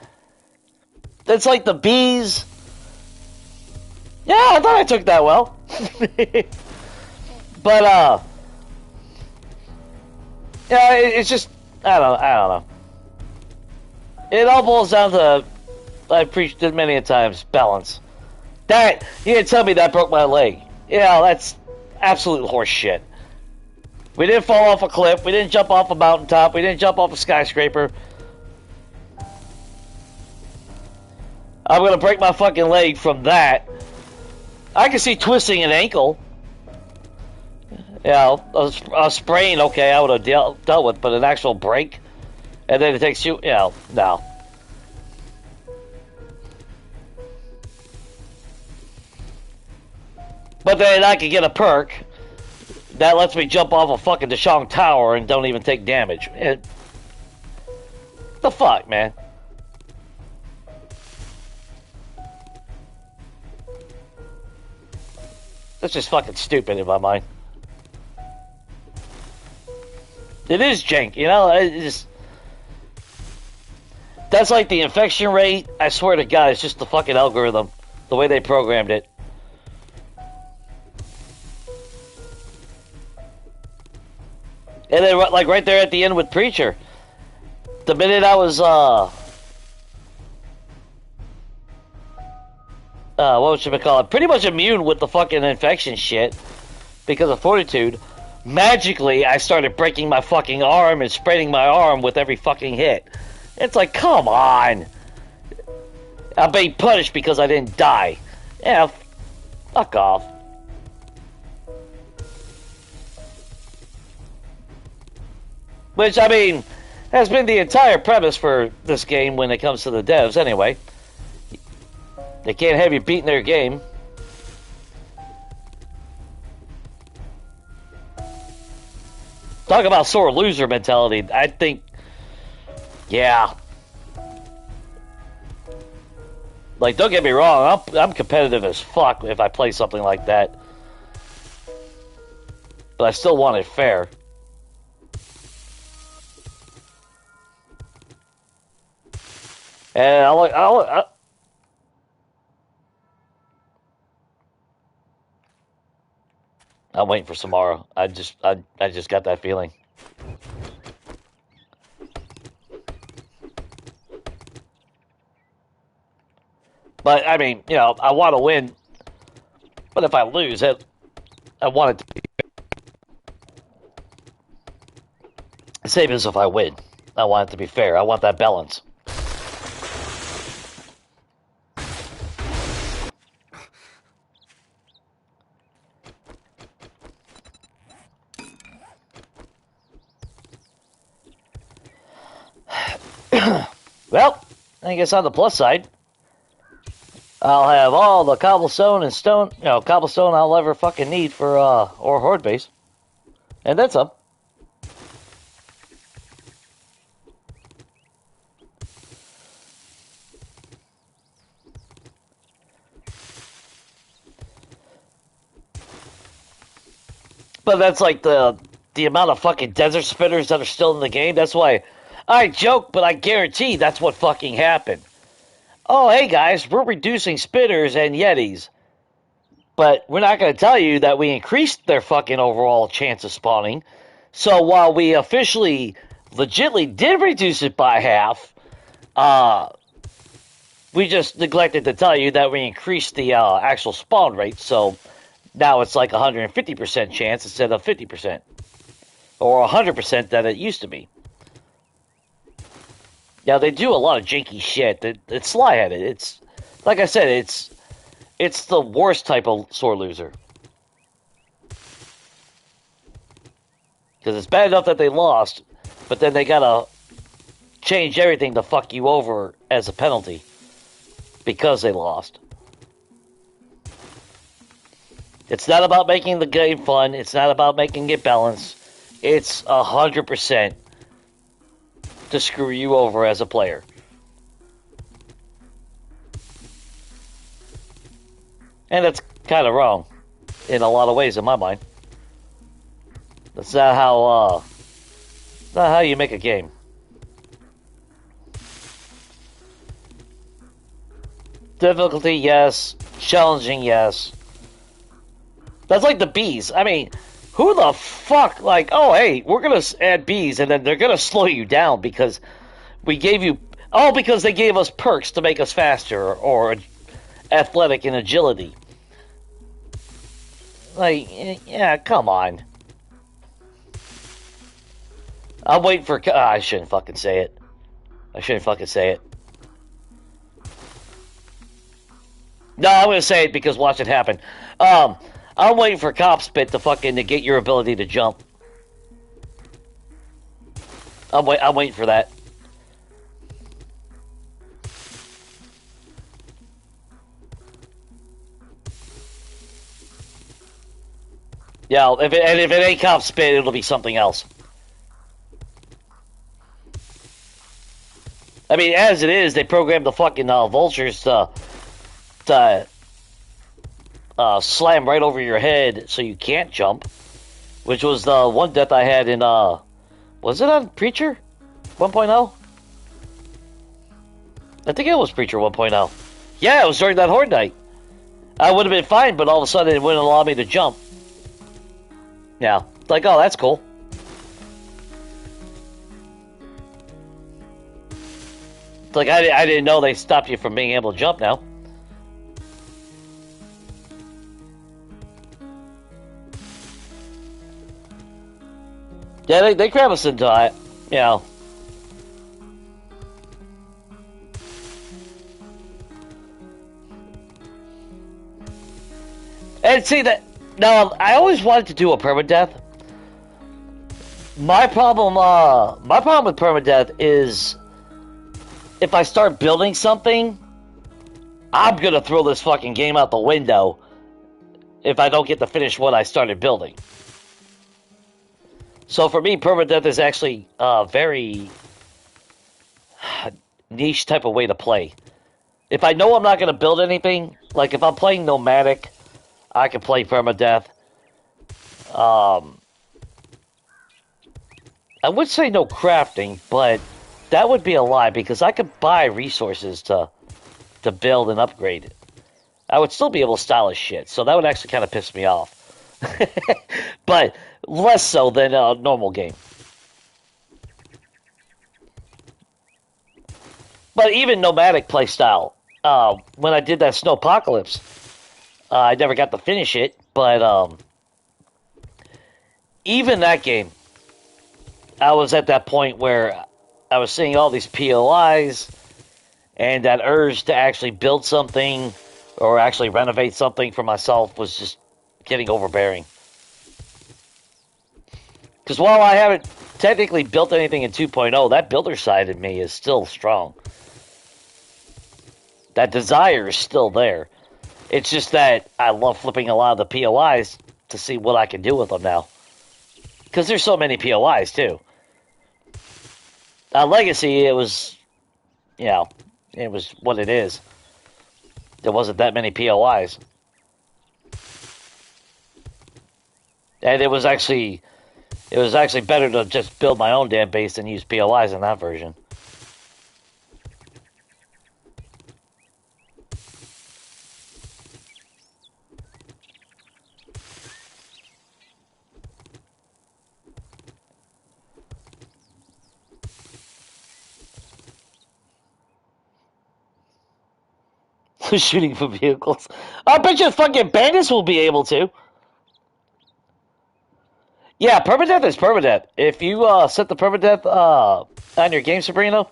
That's like the bees. Yeah, I thought I took that well. But, yeah, it's just, I don't know. It all boils down to, I've preached it many a times, balance. That, you didn't tell me that broke my leg. Yeah, that's absolute horse shit. We didn't fall off a cliff. We didn't jump off a mountaintop. We didn't jump off a skyscraper. I'm gonna break my fucking leg from that. I can see twisting an ankle. Yeah, a sprain, okay, I would have dealt with, but an actual break, and then it takes you, no. But then I could get a perk that lets me jump off a fucking Deshong Tower and don't even take damage. The fuck, man? That's just fucking stupid in my mind. It is jank, you know? It just... That's like the infection rate. I swear to God, it's just the fucking algorithm. The way they programmed it. And then, like, right there at the end with Preacher. The minute I was, what should we call it? Pretty much immune with the fucking infection shit. Because of Fortitude. Magically, I started breaking my fucking arm and spraining my arm with every fucking hit. It's like, come on. I'm being punished because I didn't die. Yeah, fuck off. Which, I mean, has been the entire premise for this game when it comes to the devs, anyway. They can't have you beating their game. Talk about sore loser mentality. I think, yeah. Like, don't get me wrong, I'm competitive as fuck if I play something like that. But I still want it fair. And I'm waiting for Samara. I just got that feeling. But I mean, you know, I want to win. But if I lose, I want it to be same as if I win. I want it to be fair. I want that balance. Well, I guess on the plus side, I'll have all the cobblestone and stone, cobblestone I'll ever fucking need for, or horde base. And then some. But that's like the amount of fucking desert spinners that are still in the game. That's why I joke, but I guarantee that's what fucking happened. Oh, hey guys, we're reducing spinners and yetis. But we're not going to tell you that we increased their fucking overall chance of spawning. So while we officially, legitly did reduce it by half, we just neglected to tell you that we increased the actual spawn rate. So now it's like 150% chance instead of 50%. Or 100% that it used to be. Yeah, they do a lot of janky shit. It's sly-headed. It's, like I said, it's the worst type of sore loser. Because it's bad enough that they lost, but then they gotta change everything to fuck you over as a penalty. Because they lost. It's not about making the game fun. It's not about making it balanced. It's 100% to screw you over as a player. And that's kind of wrong in a lot of ways in my mind. That's not how you make a game. Difficulty, yes. Challenging, yes. That's like the bees. I mean, who the fuck, like, oh, hey, we're going to add bees, and then they're going to slow you down because we gave you, because they gave us perks to make us faster, or athletic and agility. Like, yeah, come on. I'm waiting for... I shouldn't fucking say it. I shouldn't fucking say it. No, I'm going to say it because watch it happen. I'm waiting for Cop Spit to fucking negate your ability to jump. I'm waiting for that. Yeah, if it ain't Cop Spit, it'll be something else. I mean, as it is, they programmed the fucking vultures to slam right over your head so you can't jump, which was the one death I had in was it on Preacher 1.0? I think it was Preacher 1.0. Yeah, it was during that Horde night. I would have been fine, but all of a sudden it wouldn't allow me to jump. Yeah, like, oh, that's cool. It's like I didn't know they stopped you from being able to jump now. Yeah, they grab us into it, you know. And see that now, I always wanted to do a permadeath. My problem with permadeath is if I start building something, I'm gonna throw this fucking game out the window if I don't get to finish what I started building. So for me, permadeath is actually a very niche type of way to play. If I know I'm not going to build anything, like if I'm playing nomadic, I can play permadeath. I would say no crafting, but that would be a lie because I could buy resources to build and upgrade it. I would still be able to style as shit, so that would actually kind of piss me off. But less so than a normal game. But even nomadic playstyle, when I did that Snowpocalypse, I never got to finish it, but even that game, I was at that point where I was seeing all these POIs, and that urge to actually build something or actually renovate something for myself was just getting overbearing. Because while I haven't technically built anything in 2.0, that builder side of me is still strong. That desire is still there. It's just that I love flipping a lot of the POIs to see what I can do with them now. Because there's so many POIs, too. Legacy, it was, you know, it was what it is. There wasn't that many POIs. And it was actually better to just build my own damn base than use POIs in that version. Shooting for vehicles. I bet you fucking bandits will be able to. Yeah, permadeath is permadeath. If you set the permadeath on your game, Sabrina,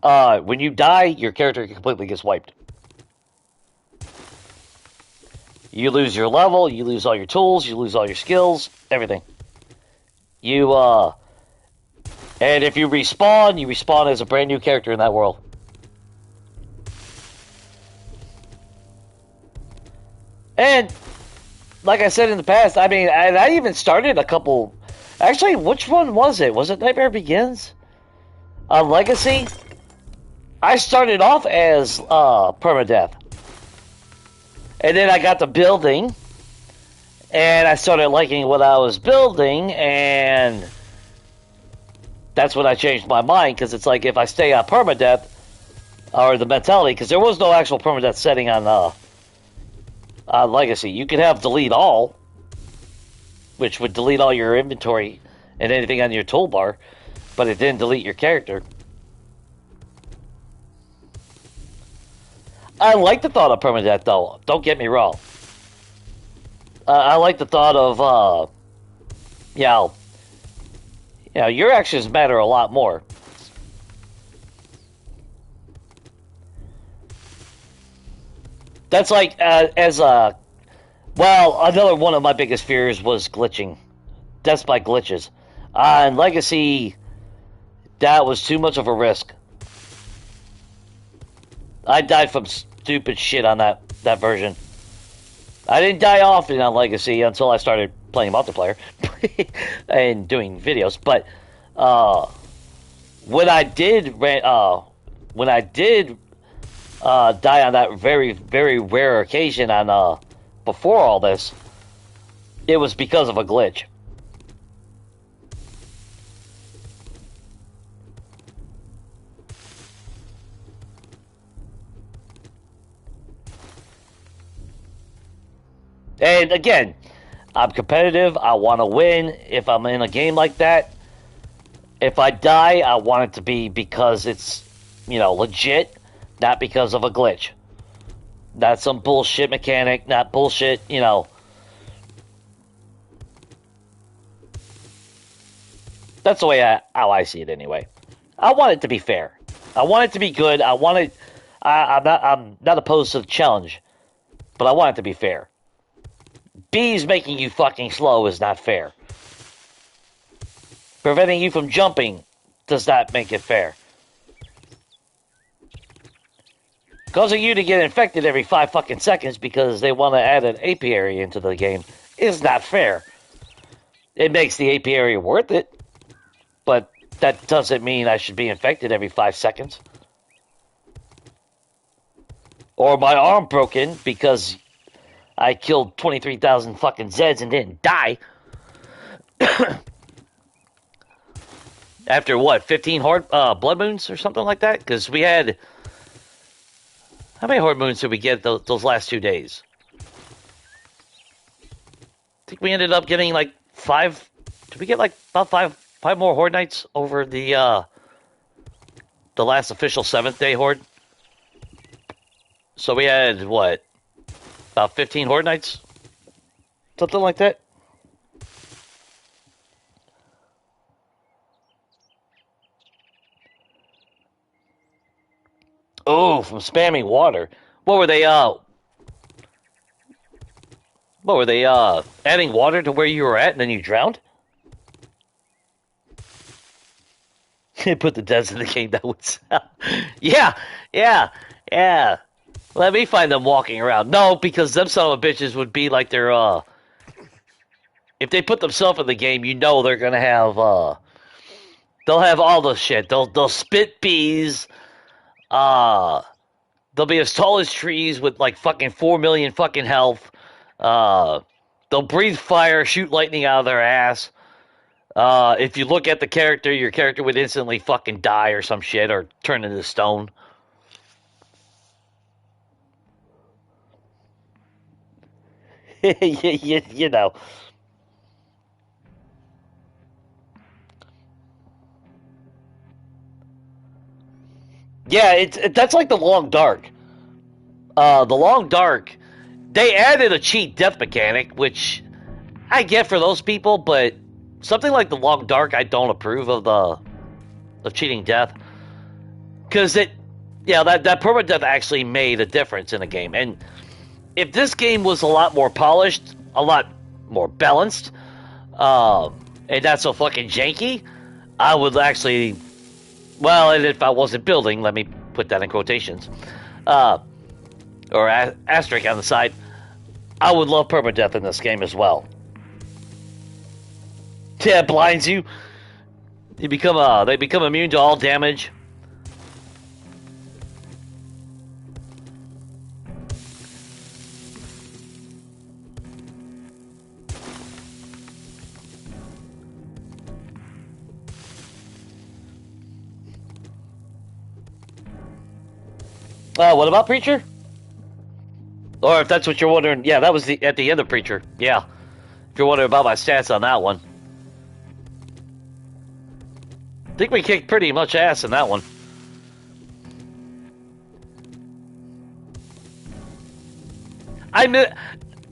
when you die, your character completely gets wiped. You lose your level, you lose all your tools, you lose all your skills, everything. And if you respawn as a brand new character in that world. And like I said in the past, I mean, I even started a couple... Actually, which one was it? Was it Nightmare Begins? Legacy? I started off as permadeath. And then I got to building, and I started liking what I was building, and that's when I changed my mind, because it's like, if I stay on permadeath, or the mentality, because there was no actual permadeath setting on Legacy. You could have delete all, which would delete all your inventory and anything on your toolbar, but it didn't delete your character. I like the thought of permadeath, though. Don't get me wrong. I like the thought of, you know, your actions matter a lot more. That's like, well, another one of my biggest fears was glitching. Deaths by glitches. In Legacy, that was too much of a risk. I died from stupid shit on that version. I didn't die often on Legacy until I started playing multiplayer and doing videos. But when I did die on that very, very rare occasion on before all this, it was because of a glitch. And again, I'm competitive. I want to win if I'm in a game like that. If I die, I want it to be because it's, legit, not because of a glitch. Not some bullshit mechanic, not bullshit, That's the way how I see it anyway. I want it to be fair. I want it to be good. I'm not opposed to the challenge, but I want it to be fair. Bees making you fucking slow is not fair. Preventing you from jumping does not make it fair. Causing you to get infected every 5 fucking seconds because they want to add an apiary into the game is not fair. It makes the apiary worth it, but that doesn't mean I should be infected every 5 seconds. Or my arm broken because I killed 23,000 fucking Zeds and didn't die. After what, 15 blood moons or something like that? Because we had... How many horde moons did we get those last 2 days? I think we ended up getting like 5... Did we get like about five more horde nights over the last official 7th day horde? So we had, what? About 15 horde nights? Something like that? Oh, from spamming water. What were they, adding water to where you were at and then you drowned? Put the devs in the game, that would sound... Yeah. Let me find them walking around. No, because them son of a bitches would be like they're, if they put themselves in the game, they're gonna have, they'll have all the shit. They'll spit bees, they'll be as tall as trees with like fucking 4 million fucking health, they'll breathe fire, shoot lightning out of their ass. If you look at the character, your character would instantly fucking die or some shit, or turn into stone. you know. Yeah, that's like the Long Dark. The Long Dark, they added a cheat death mechanic, which I get for those people, but something like the Long Dark, I don't approve of cheating death, because that permadeath actually made a difference in the game. And if this game was a lot more polished, a lot more balanced, and not so fucking janky, I would actually, well, and if I wasn't building, let me put that in quotations, or asterisk on the side, I would love permadeath in this game as well. Yeah, it blinds you. They become immune to all damage. What about Preacher? Or if that's what you're wondering, yeah, that was at the end of Preacher. Yeah, if you're wondering about my stats on that one. I think we kicked pretty much ass in that one. I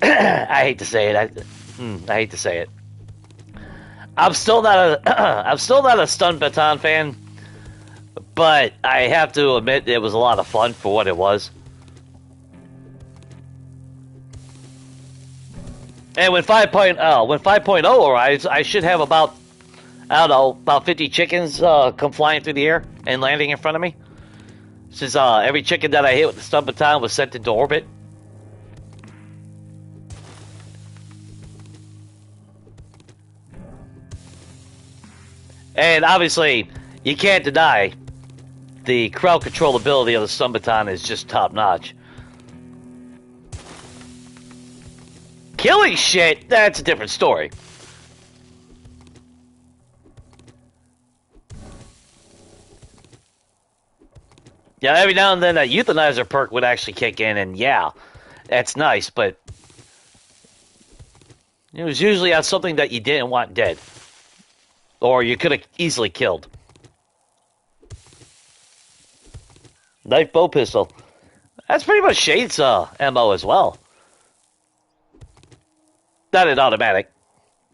I hate to say it. I hate to say it. I'm still not a I'm still not a stun baton fan, but I have to admit it was a lot of fun for what it was. And when 5.0 arrives, I should have about, I don't know, about 50 chickens come flying through the air and landing in front of me. Since every chicken that I hit with the stun baton was sent into orbit. And obviously, you can't deny the crowd controllability of the stun baton is just top notch. Killing shit, that's a different story. Yeah, every now and then that euthanizer perk would actually kick in, and yeah, that's nice, but it was usually on something that you didn't want dead. Or you could have easily killed. Knife bow pistol. That's pretty much Shade's MO as well. Not an automatic,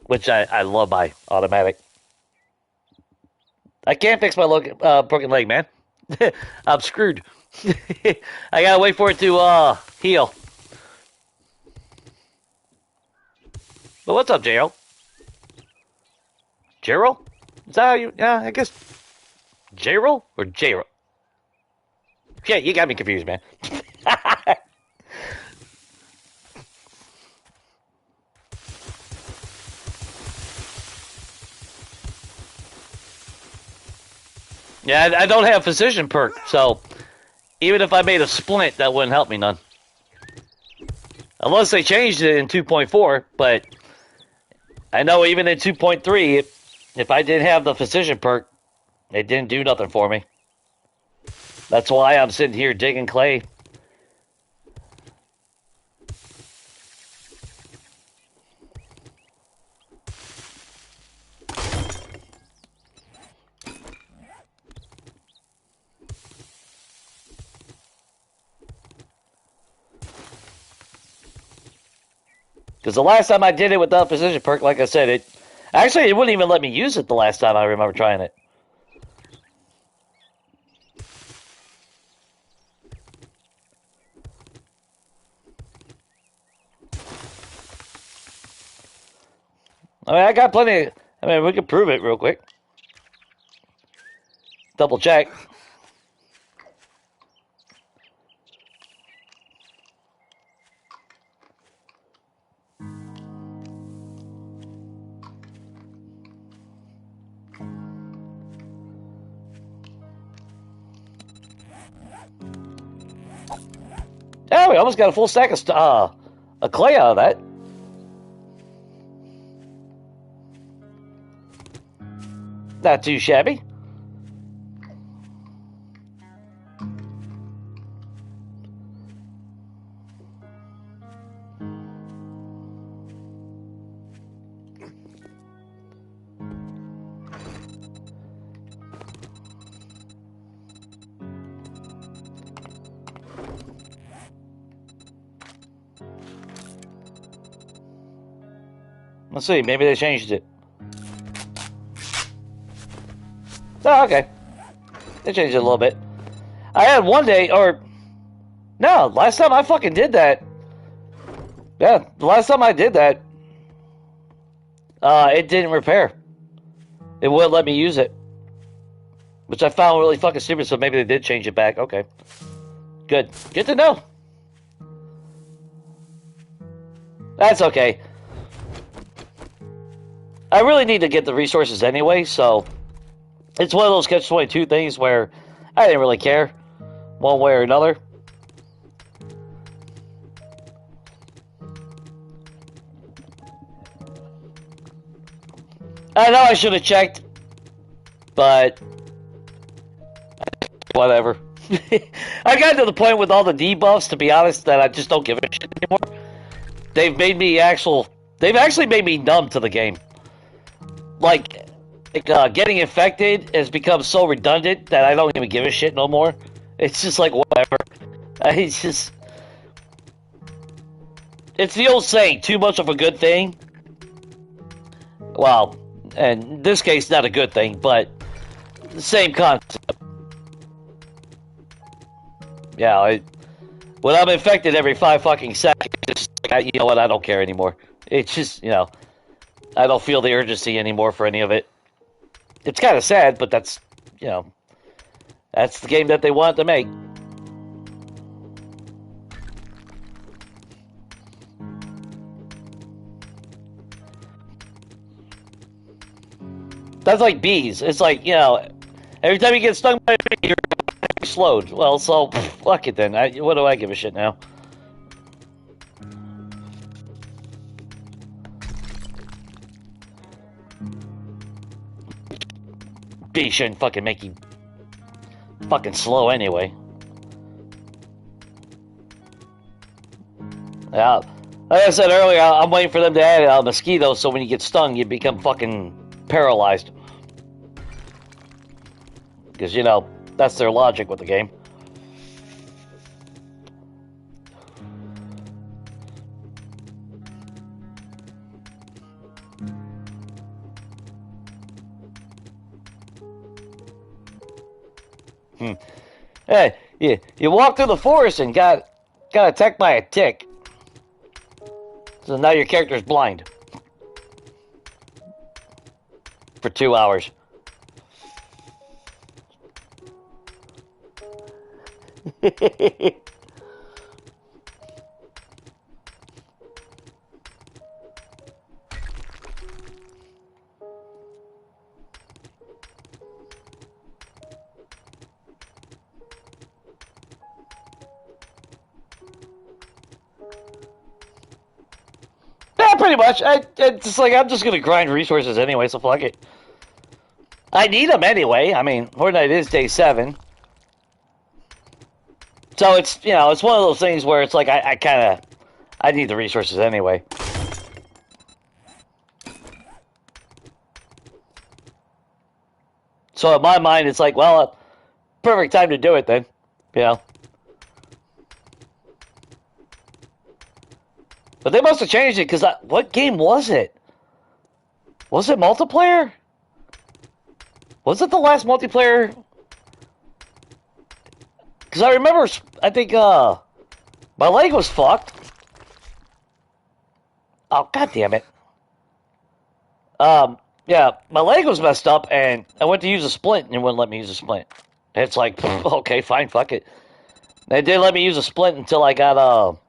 which I love my automatic. I can't fix my broken leg, man. I'm screwed. I gotta wait for it to heal. But what's up, Jero? Jero? Is that how you... Yeah, I guess... Jero or Jero? Yeah, you got me confused, man. Yeah, I don't have physician perk, so even if I made a splint, that wouldn't help me none. Unless they changed it in 2.4, but I know even in 2.3, if I didn't have the physician perk, it didn't do nothing for me. That's why I'm sitting here digging clay. Because the last time I did it without physician perk, like I said, it wouldn't even let me use it the last time I remember trying it. I mean, I got plenty. I mean, we can prove it real quick. Double check. Yeah, we almost got a full stack of clay out of that. Not too shabby. Let's see, maybe they changed it. Oh, okay. They changed it a little bit. I had one day, or... No, last time I fucking did that... Yeah, the last time I did that... it didn't repair. It wouldn't let me use it. Which I found really fucking stupid, so maybe they did change it back. Okay. Good. Good to know. That's okay. I really need to get the resources anyway, so... It's one of those catch-22 things where I didn't really care, one way or another. I know I should have checked, but whatever. I got to the point with all the debuffs, to be honest, that I just don't give a shit anymore. They've actually made me numb to the game. Like, getting infected has become so redundant that I don't even give a shit no more. It's just like, whatever. It's just... It's the old saying, too much of a good thing. Well, in this case, not a good thing, but the same concept. Yeah, when I'm infected every 5 fucking seconds, it's like, you know what, I don't care anymore. It's just, you know, I don't feel the urgency anymore for any of it. It's kind of sad, but that's, you know, that's the game that they wanted to make. That's like bees. It's like, you know, every time you get stung by a bee, you're slowed. Well, so, fuck it then. What do I give a shit now? Bee shouldn't fucking make you fucking slow anyway. Yeah. Like I said earlier, I'm waiting for them to add mosquitoes so when you get stung, you become fucking paralyzed. Because, you know, that's their logic with the game. Hey, you walked through the forest and got attacked by a tick. So now your character's blind. For 2 hours. Yeah, pretty much. It's like I'm just gonna grind resources anyway, so fuck it. I need them anyway. I mean, Fortnite is day 7. So it's, you know, it's one of those things where it's like I need the resources anyway. So in my mind, it's like, well, perfect time to do it then, you know. But they must have changed it, because what game was it? Was it multiplayer? Was it the last multiplayer? Because I remember, I think, my leg was fucked. Oh, god damn it. Yeah, my leg was messed up, and I went to use a splint, and it wouldn't let me use a splint. It's like, okay, fine, fuck it. They did let me use a splint until I got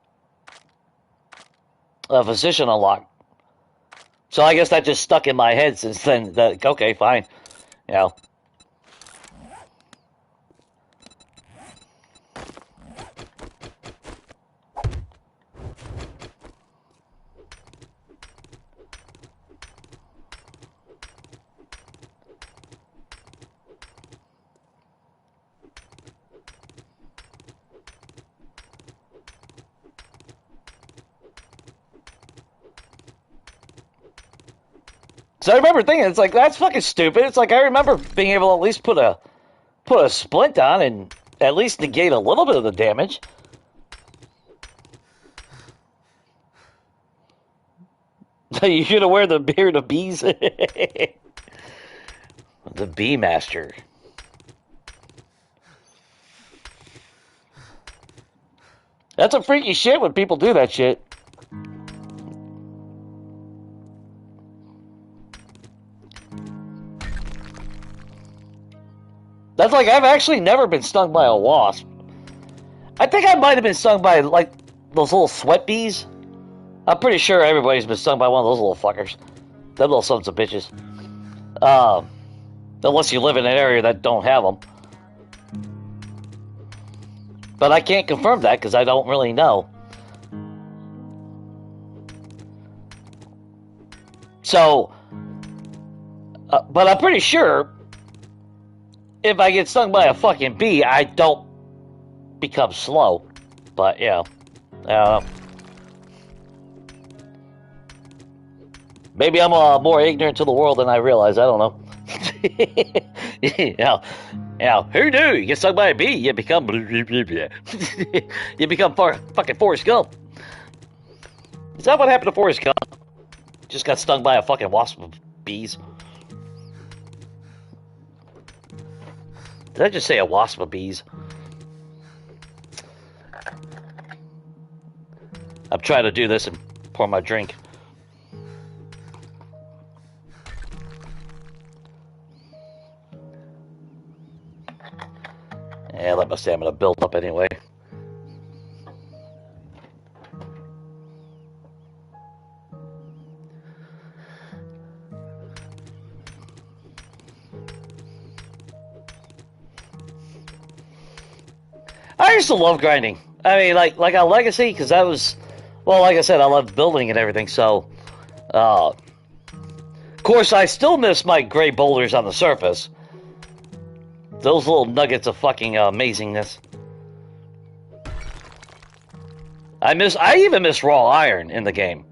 a physician unlocked. So I guess that just stuck in my head since then. Okay, fine. You know. So I remember thinking, it's like, that's fucking stupid. It's like, I remember being able to at least put a splint on and at least negate a little bit of the damage. You're gonna wear the beard of bees? The Bee Master. That's a freaky shit when people do that shit. That's like, I've actually never been stung by a wasp. I think I might have been stung by, like, those little sweat bees. I'm pretty sure everybody's been stung by one of those little fuckers. Them little sons of bitches. Unless you live in an area that don't have them. But I can't confirm that because I don't really know. So, but I'm pretty sure if I get stung by a fucking bee, I don't become slow. But, yeah. Maybe I'm more ignorant to the world than I realize. I don't know. Who knew? You get stung by a bee, you become you become fucking Forrest Gump. that what happened to Forrest Gump? Just got stung by a fucking wasp of bees. Did I just say a wasp of bees? I'm trying to do this and pour my drink. Yeah, let my stamina build up anyway. I used to love grinding. I mean, like on Legacy, because that was, well, like I said, I loved building and everything. So, of course, I still miss my gray boulders on the surface. Those little nuggets of fucking amazingness. I even miss raw iron in the game.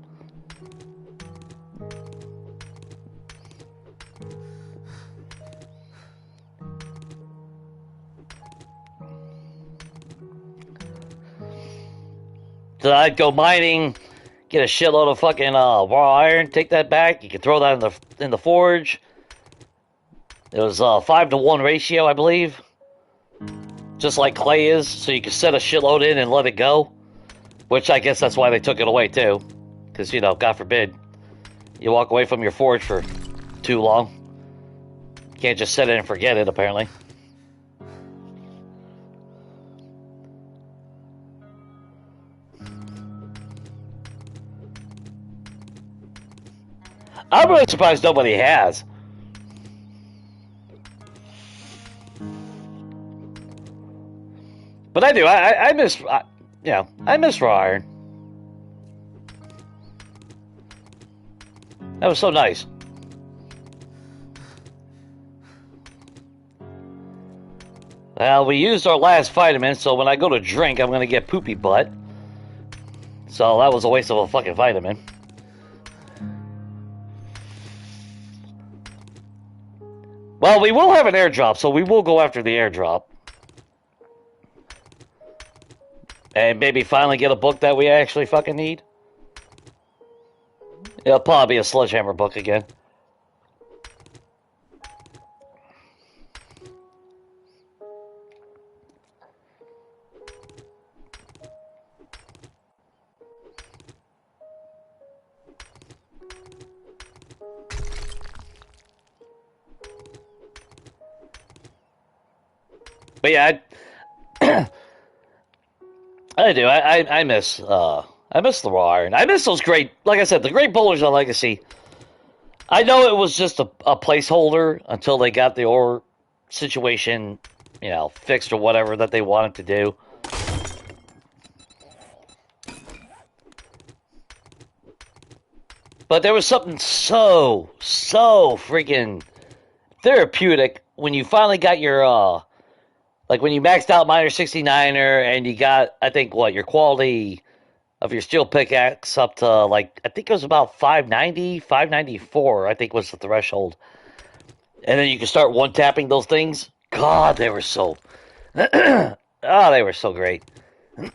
So I'd go mining, get a shitload of fucking raw iron, take that back. You could throw that in the forge. It was a 5-to-1 ratio, I believe. Just like clay is, so you could set a shitload in and let it go. Which I guess that's why they took it away too. Because, you know, God forbid, you walk away from your forge for too long. You can't just set it and forget it, apparently. I'm really surprised nobody has. But I do. I miss, I miss raw iron. That was so nice. Well, we used our last vitamin, so when I go to drink, I'm going to get poopy butt. So that was a waste of a fucking vitamin. Well, we will have an airdrop, so we will go after the airdrop. And maybe finally get a book that we actually fucking need. It'll probably be a Sledgehammer book again. But yeah, I do. I miss the raw iron. I miss those great, like I said, the great boulders on Legacy. I know it was just a placeholder until they got the ore situation, you know, fixed or whatever that they wanted to do. But there was something so freaking therapeutic when you finally got your like when you maxed out Miner 69er and you got, I think, what, your quality of your steel pickaxe up to, like, I think it was about 590, 594, I think was the threshold. And then you can start one-tapping those things. God, they were so... oh, they were so great.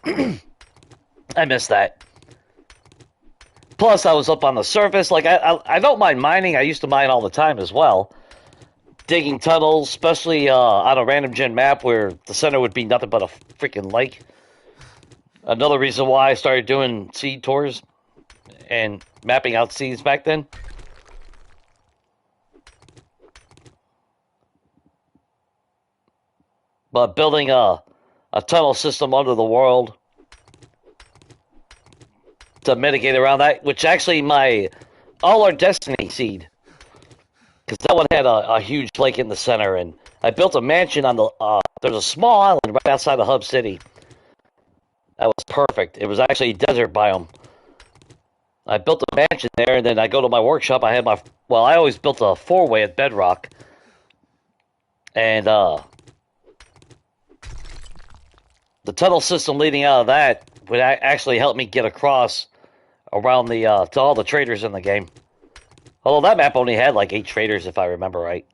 I miss that. Plus, I was up on the surface. Like, I don't mind mining. I used to mine all the time as well. Digging tunnels, especially on a random gen map where the center would be nothing but a freaking lake. Another reason why I started doing seed tours and mapping out seeds back then. But building a tunnel system under the world to mitigate around that, which actually all our Destiny seed, because that one had a huge lake in the center, and I built a mansion on the, there's a small island right outside of Hub City. That was perfect. It was actually a desert biome. I built a mansion there, and then I go to my workshop. I always built a 4-way at Bedrock. And, the tunnel system leading out of that would actually help me get across around to all the traders in the game. Although that map only had like 8 traders, if I remember right.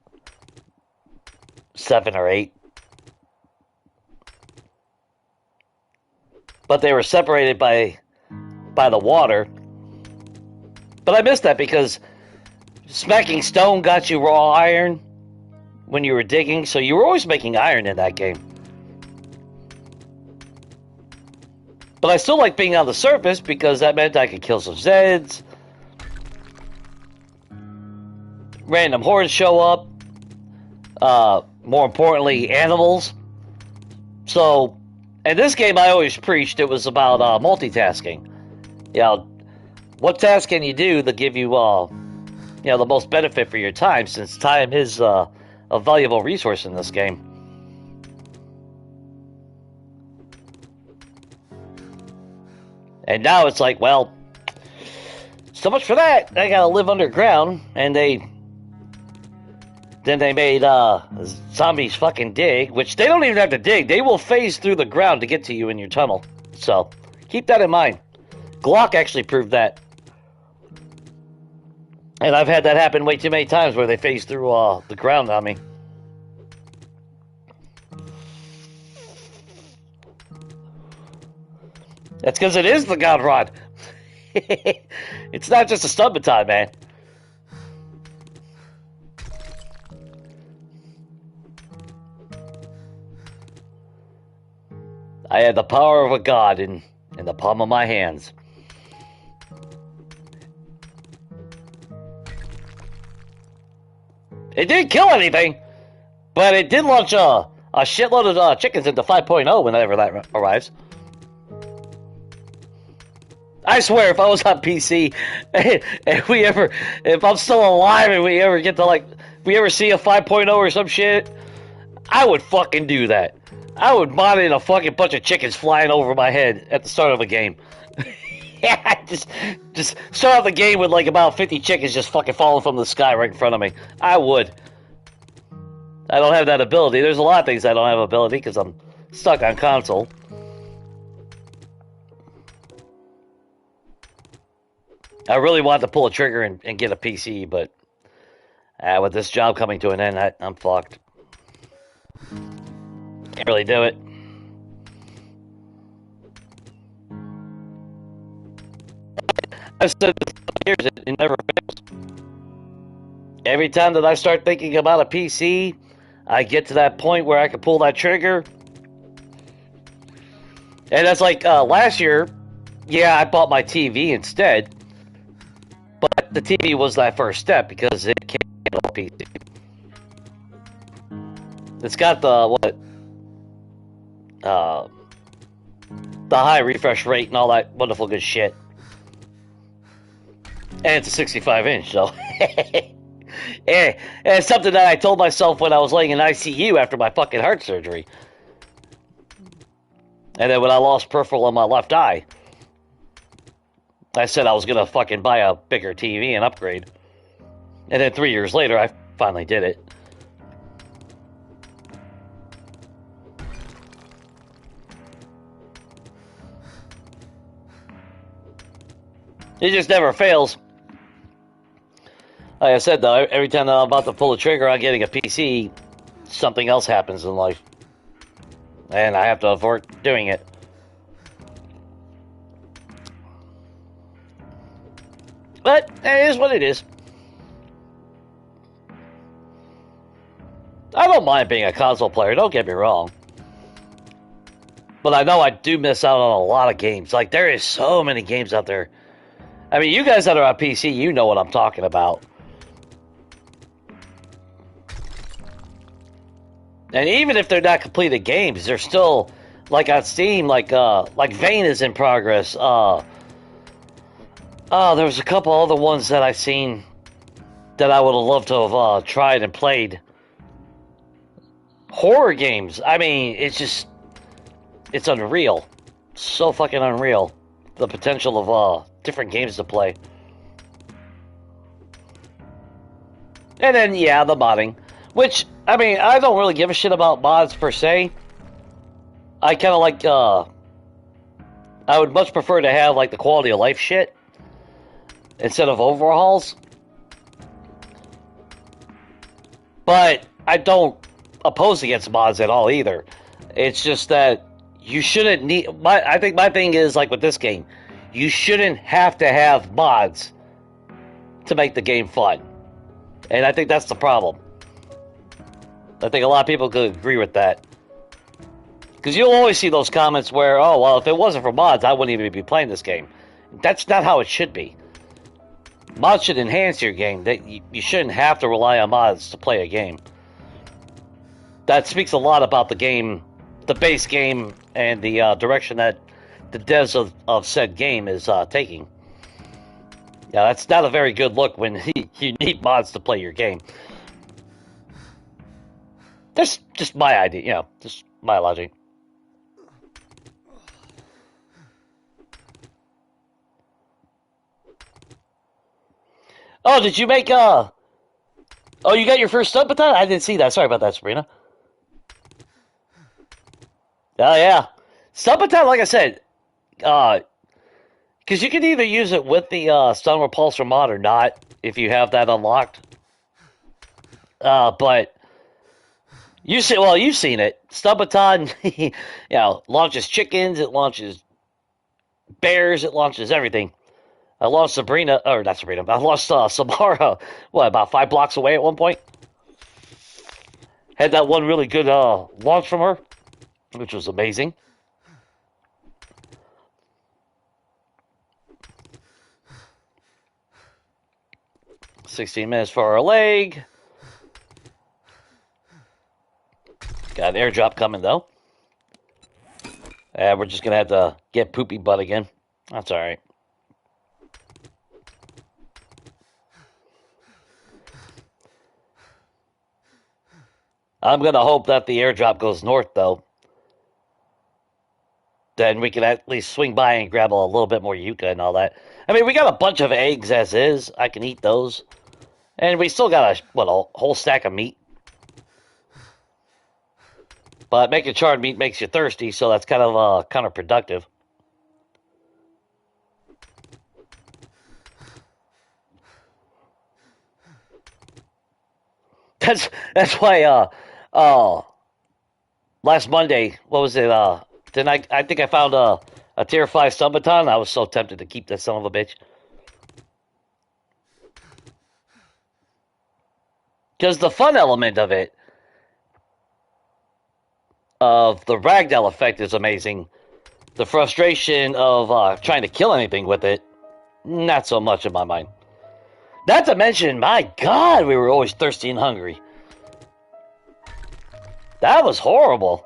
7 or 8. But they were separated by the water. But I missed that because smacking stone got you raw iron when you were digging, so you were always making iron in that game. But I still like being on the surface because that meant I could kill some Zeds. Random hordes show up. More importantly, animals. So, in this game, I always preached it was about multitasking. You know, what task can you do to give you, the most benefit for your time, since time is a valuable resource in this game. And now it's like, well, so much for that. I gotta live underground, and then they made zombies fucking dig, which they don't even have to dig. They will phase through the ground to get to you in your tunnel. So, keep that in mind. Glock actually proved that. And I've had that happen way too many times where they phase through the ground on me. That's because it is the God Rod. It's not just a stun baton, man. I had the power of a god in the palm of my hands. It didn't kill anything, but it did launch a shitload of chickens into 5.0 whenever that arrives. I swear, if I was on PC, and if I'm still alive and we ever get to, like, we ever see a 5.0 or some shit, I would fucking do that. I would mod in a fucking bunch of chickens flying over my head at the start of a game. Yeah, just start out the game with like about 50 chickens just fucking falling from the sky right in front of me. I would. I don't have that ability. There's a lot of things I don't have ability because I'm stuck on console. I really want to pull a trigger and get a PC, but with this job coming to an end, I'm fucked. Can't really do it. I've said this for years, it never fails. Every time that I start thinking about a PC, I get to that point where I can pull that trigger. And that's like last year, yeah, I bought my TV instead. But the TV was that first step because it can't handle a PC. It's got the high refresh rate and all that wonderful good shit. And it's a 65-inch, so. And it's something that I told myself when I was laying in ICU after my fucking heart surgery. And then when I lost peripheral on my left eye, I said I was going to fucking buy a bigger TV and upgrade. And then 3 years later, I finally did it. It just never fails. Like I said, though, every time I'm about to pull the trigger on getting a PC, something else happens in life. And I have to avoid doing it. But it is what it is. I don't mind being a console player, don't get me wrong. But I know I do miss out on a lot of games. Like, there is so many games out there. I mean, you guys that are on PC, you know what I'm talking about. And even if they're not completed games, they're still, like on Steam, like Vane is in progress. There was a couple other ones that I've seen that I would have loved to have tried and played. Horror games. I mean, it's unreal. So fucking unreal. The potential of different games to play. And then, yeah, the modding. Which, I mean, I don't really give a shit about mods per se. I kind of like, I would much prefer to have, like, the quality of life shit instead of overhauls. But I don't oppose against mods at all either. It's just that you shouldn't need... I think my thing is, like with this game, you shouldn't have to have mods to make the game fun. And I think that's the problem. I think a lot of people could agree with that. Because you'll always see those comments where, oh, well, if it wasn't for mods, I wouldn't even be playing this game. That's not how it should be. Mods should enhance your game. You shouldn't have to rely on mods to play a game. That speaks a lot about the game, the base game, and the direction that the devs of said game is taking. Yeah, that's not a very good look when you need mods to play your game. That's just my idea, you know, just my logic. Oh, did you make oh, you got your first stub baton? I didn't see that. Sorry about that, Sabrina. Oh yeah, stub baton. Like I said, because you can either use it with the stun repulsor mod or not if you have that unlocked. But you see, well, you've seen it. Stub baton, you know, launches chickens. It launches bears. It launches everything. I lost Sabrina, or not Sabrina, I lost Samara, what, about 5 blocks away at one point? Had that one really good launch from her, which was amazing. $16 for our leg. Got an airdrop coming, though. We're just going to have to get poopy butt again. That's alright. I'm going to hope that the airdrop goes north, though. Then we can at least swing by and grab a little bit more yucca and all that. I mean, we got a bunch of eggs as is. I can eat those. And we still got a whole stack of meat. But making charred meat makes you thirsty, so that's kind of counterproductive. That's why last Monday, what was it? Then I think I found a tier 5 stun baton. I was so tempted to keep that son of a bitch. Because the fun element of it, of the ragdoll effect, is amazing. The frustration of trying to kill anything with it, not so much in my mind. Not to mention, my God, we were always thirsty and hungry. That was horrible.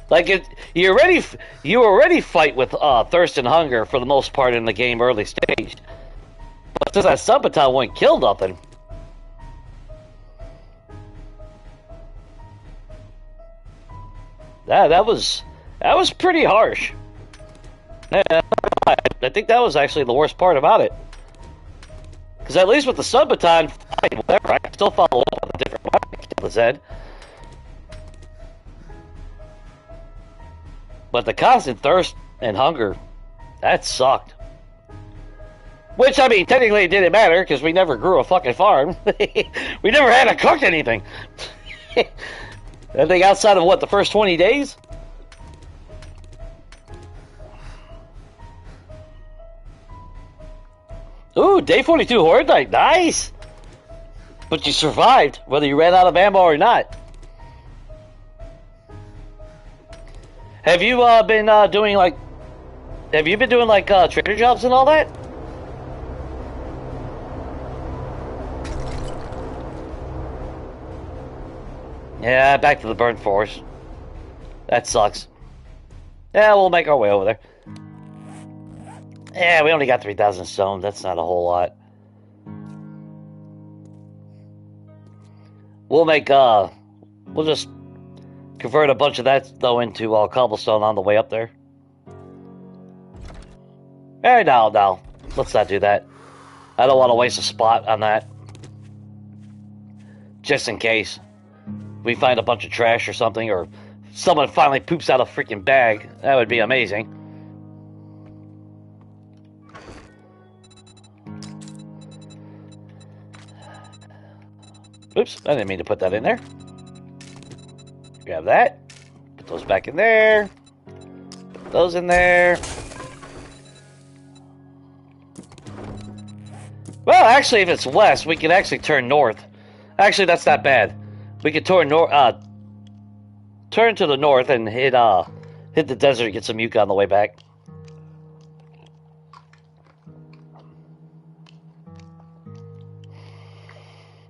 Like you already fight with thirst and hunger for the most part in the game early stage. But since that stun baton wouldn't kill nothing. That was pretty harsh. Yeah, I think that was actually the worst part about it. Because at least with the stun baton, fine, whatever, I can still follow up on a different way to kill the Zed. But the constant thirst and hunger, that sucked. Which, I mean, technically it didn't matter, because we never grew a fucking farm. We never had to cook anything. I think outside of, what, the first 20 days? Ooh, day 42 Horde Night, nice! But you survived, whether you ran out of ammo or not. Have you been doing like... Have you been doing like trader jobs and all that? Yeah, back to the burnt forest. That sucks. Yeah, we'll make our way over there. Yeah, we only got 3,000 stone. That's not a whole lot. We'll make, we'll just convert a bunch of that, though, into cobblestone on the way up there. Hey, no. Let's not do that. I don't want to waste a spot on that. Just in case we find a bunch of trash or something, or someone finally poops out a freaking bag. That would be amazing. Oops, I didn't mean to put that in there. Grab that. Put those back in there. Put those in there. Well, actually, if it's west, we can actually turn north. Actually, that's not bad. We could turn turn to the north and hit the desert and get some yucca on the way back.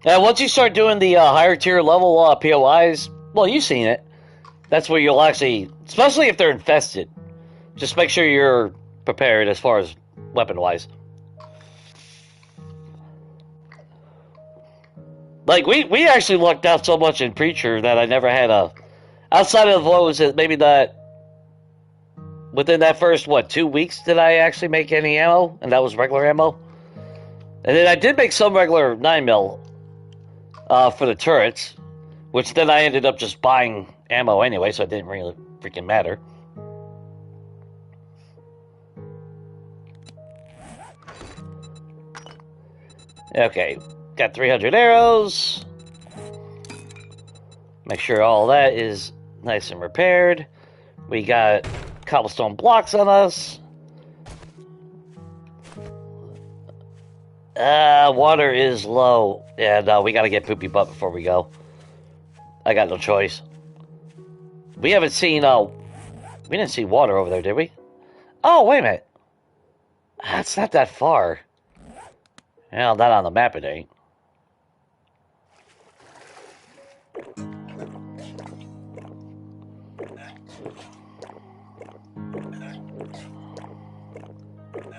And once you start doing the higher tier level POIs, well, you've seen it. That's where you'll actually, especially if they're infested, just make sure you're prepared as far as weapon-wise. Like, we actually lucked out so much in Preacher that I never had a... Outside of, what was it, maybe that... Within that first, 2 weeks did I actually make any ammo? And that was regular ammo? And then I did make some regular 9mm for the turrets, which then I ended up just buying ammo anyway, so it didn't really freaking matter. Okay, got 300 arrows. Make sure all that is nice and repaired. We got cobblestone blocks on us. Water is low, and we gotta get Poopy Butt before we go. I got no choice. We haven't seen, we didn't see water over there, did we? Oh, wait a minute. It's not that far. Well, not on the map it ain't.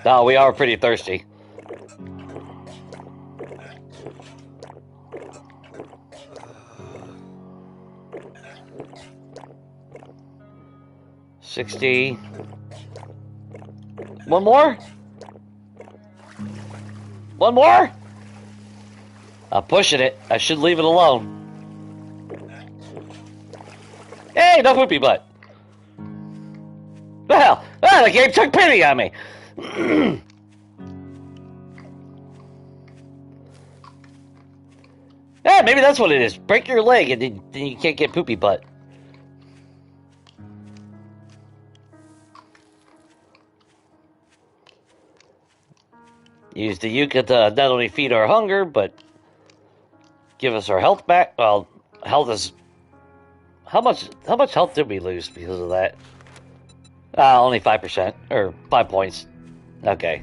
No, we are pretty thirsty. $60. One more? One more? I'm pushing it. I should leave it alone. Hey, no Poopy Butt. Well, the game took pity on me. Yeah, maybe that's what it is. Break your leg and then you can't get Poopy Butt. Use the yucca to not only feed our hunger, but give us our health back. Well, health is... How much health did we lose because of that? Only 5%. Or 5 points. Okay.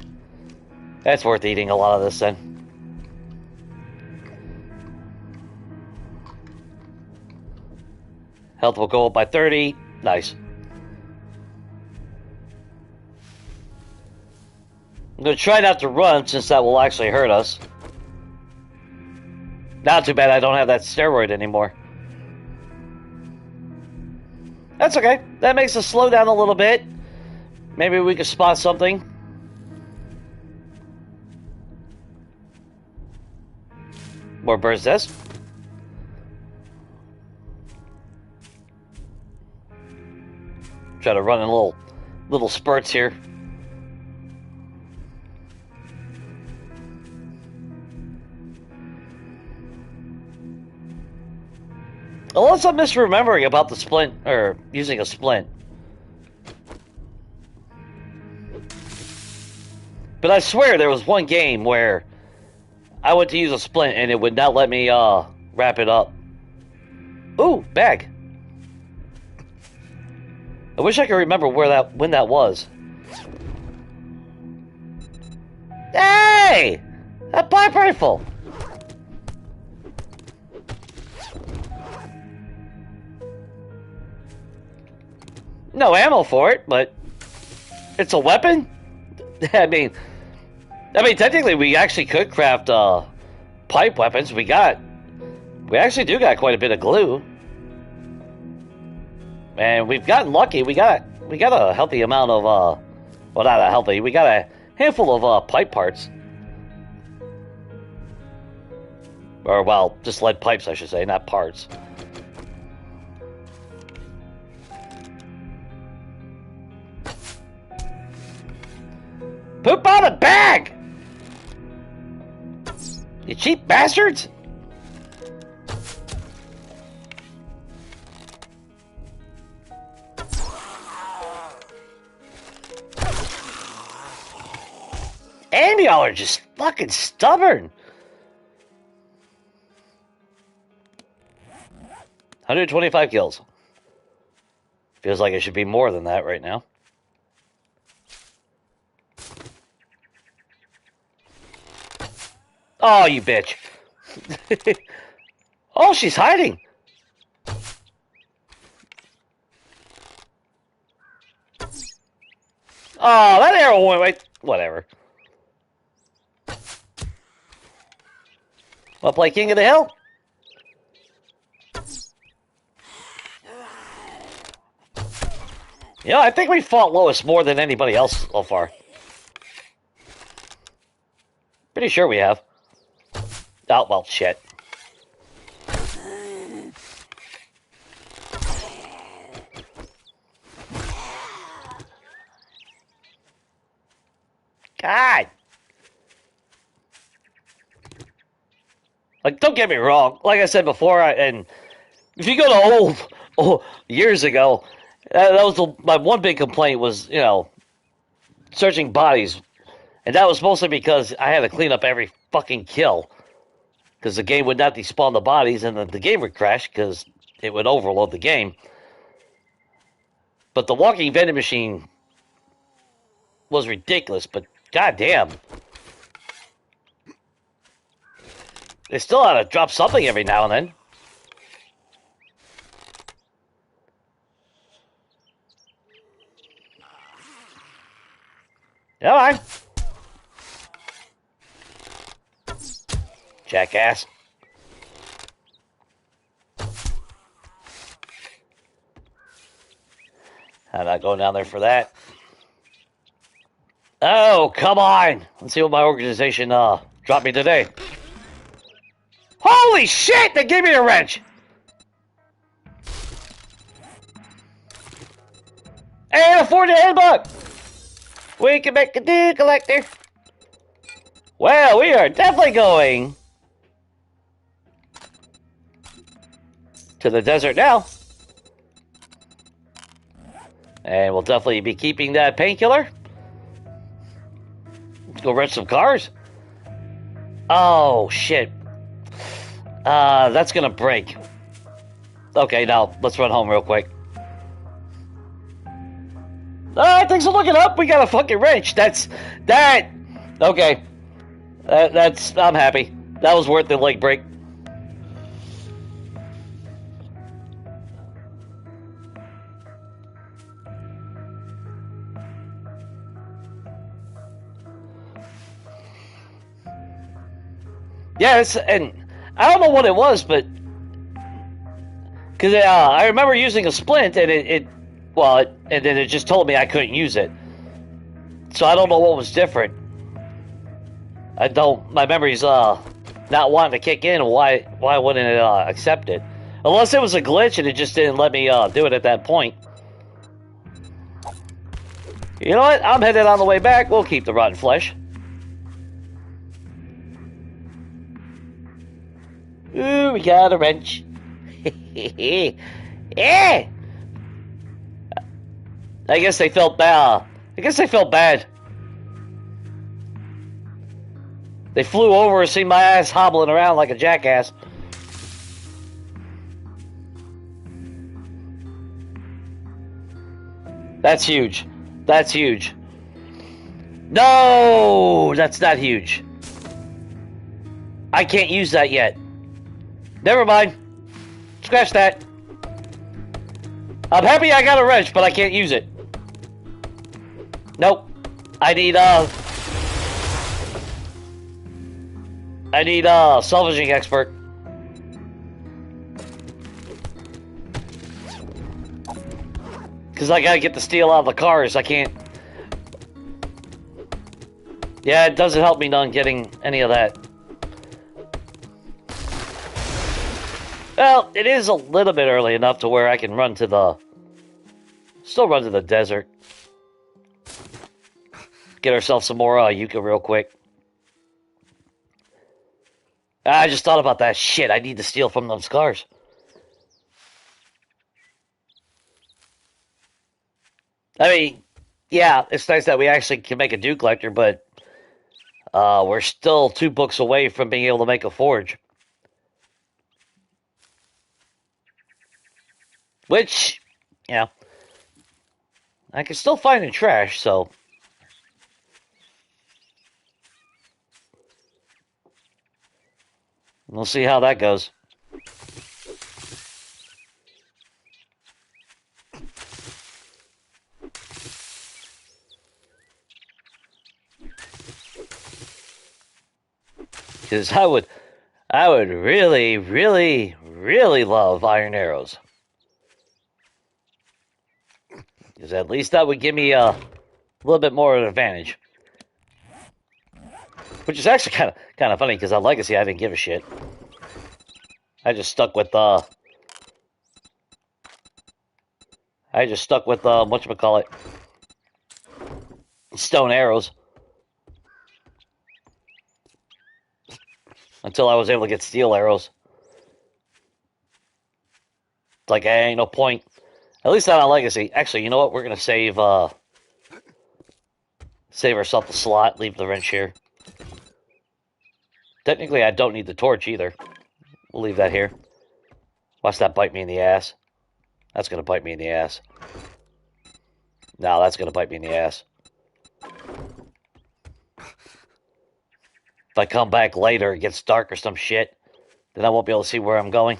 That's worth eating a lot of this then. Health will go up by 30. Nice. I'm going to try not to run, since that will actually hurt us. Not too bad I don't have that steroid anymore. That's okay. That makes us slow down a little bit. Maybe we can spot something. More bird's nest. Try to run in little spurts here. Unless I'm misremembering about the splint, or using a splint. But I swear there was one game where I went to use a splint and it would not let me wrap it up. Ooh, bag. I wish I could remember when that was. Hey! A pipe rifle! No ammo for it, but it's a weapon? I mean, technically we actually could craft pipe weapons. We actually do got quite a bit of glue. And we've gotten lucky. We got a healthy amount of well, not a healthy. We got a handful of pipe parts. Or well, just lead pipes, I should say, not parts. Poop out a bag! You cheap bastards! And y'all are just fucking stubborn. 125 kills. Feels like it should be more than that right now. Oh, you bitch. Oh, she's hiding. Oh, that arrow went right. Whatever. Wanna play King of the Hill? You know, I think we fought Lois more than anybody else so far. Pretty sure we have. Oh, well, shit. God. Like, don't get me wrong. Like I said before, and if you go to years ago, that was my one big complaint was, you know, searching bodies. And that was mostly because I had to clean up every fucking kill. Because the game would not despawn the bodies, and the game would crash because it would overload the game. But the walking vending machine was ridiculous, but goddamn. They still ought to drop something every now and then. All right. Jackass. I'm not going down there for that. Oh, come on. Let's see what my organization dropped me today. Holy shit, they gave me a wrench. And a 40 buck. We can make a deal collector. Well, we are definitely going to the desert now. And we'll definitely be keeping that painkiller. Let's go rent some cars. Oh, shit. That's gonna break. Okay, now, let's run home real quick. Things are looking up. We got a fucking wrench. Okay. I'm happy. That was worth the leg break. Yes, and I don't know what it was, but because I remember using a splint, and and then it just told me I couldn't use it. So I don't know what was different. My memory's not wanting to kick in. Why wouldn't it accept it? Unless it was a glitch and it just didn't let me do it at that point. You know what? I'm headed on the way back. We'll keep the rotten flesh. Ooh, we got a wrench. Yeah. I guess they felt bad. They flew over and seen my ass hobbling around like a jackass. That's huge. That's huge. No, that's not huge. I can't use that yet. Never mind. Scratch that. I'm happy I got a wrench, but I can't use it. Nope. I need salvaging expert. Because I gotta get the steel out of the cars. I can't. Yeah, it doesn't help me none getting any of that. Well, it is a little bit early enough to where I can still run to the desert. Get ourselves some more yucca real quick. I just thought about that shit. I need to steal from those cars. I mean, yeah, it's nice that we actually can make a dew collector, but We're still 2 books away from being able to make a forge. Which, yeah, I can still find in trash, so... We'll see how that goes. Because I would really, really, really love iron arrows. Because at least that would give me a little bit more of an advantage. Which is actually kind of funny, because on Legacy I didn't give a shit. I just stuck with whatchamacallit, stone arrows. Until I was able to get steel arrows. It's like, ain't no point. At least not on Legacy. Actually, you know what? We're going to save ourselves a slot. Leave the wrench here. Technically, I don't need the torch either. We'll leave that here. Watch that bite me in the ass. That's going to bite me in the ass. No, that's going to bite me in the ass. If I come back later, it gets dark or some shit, then I won't be able to see where I'm going.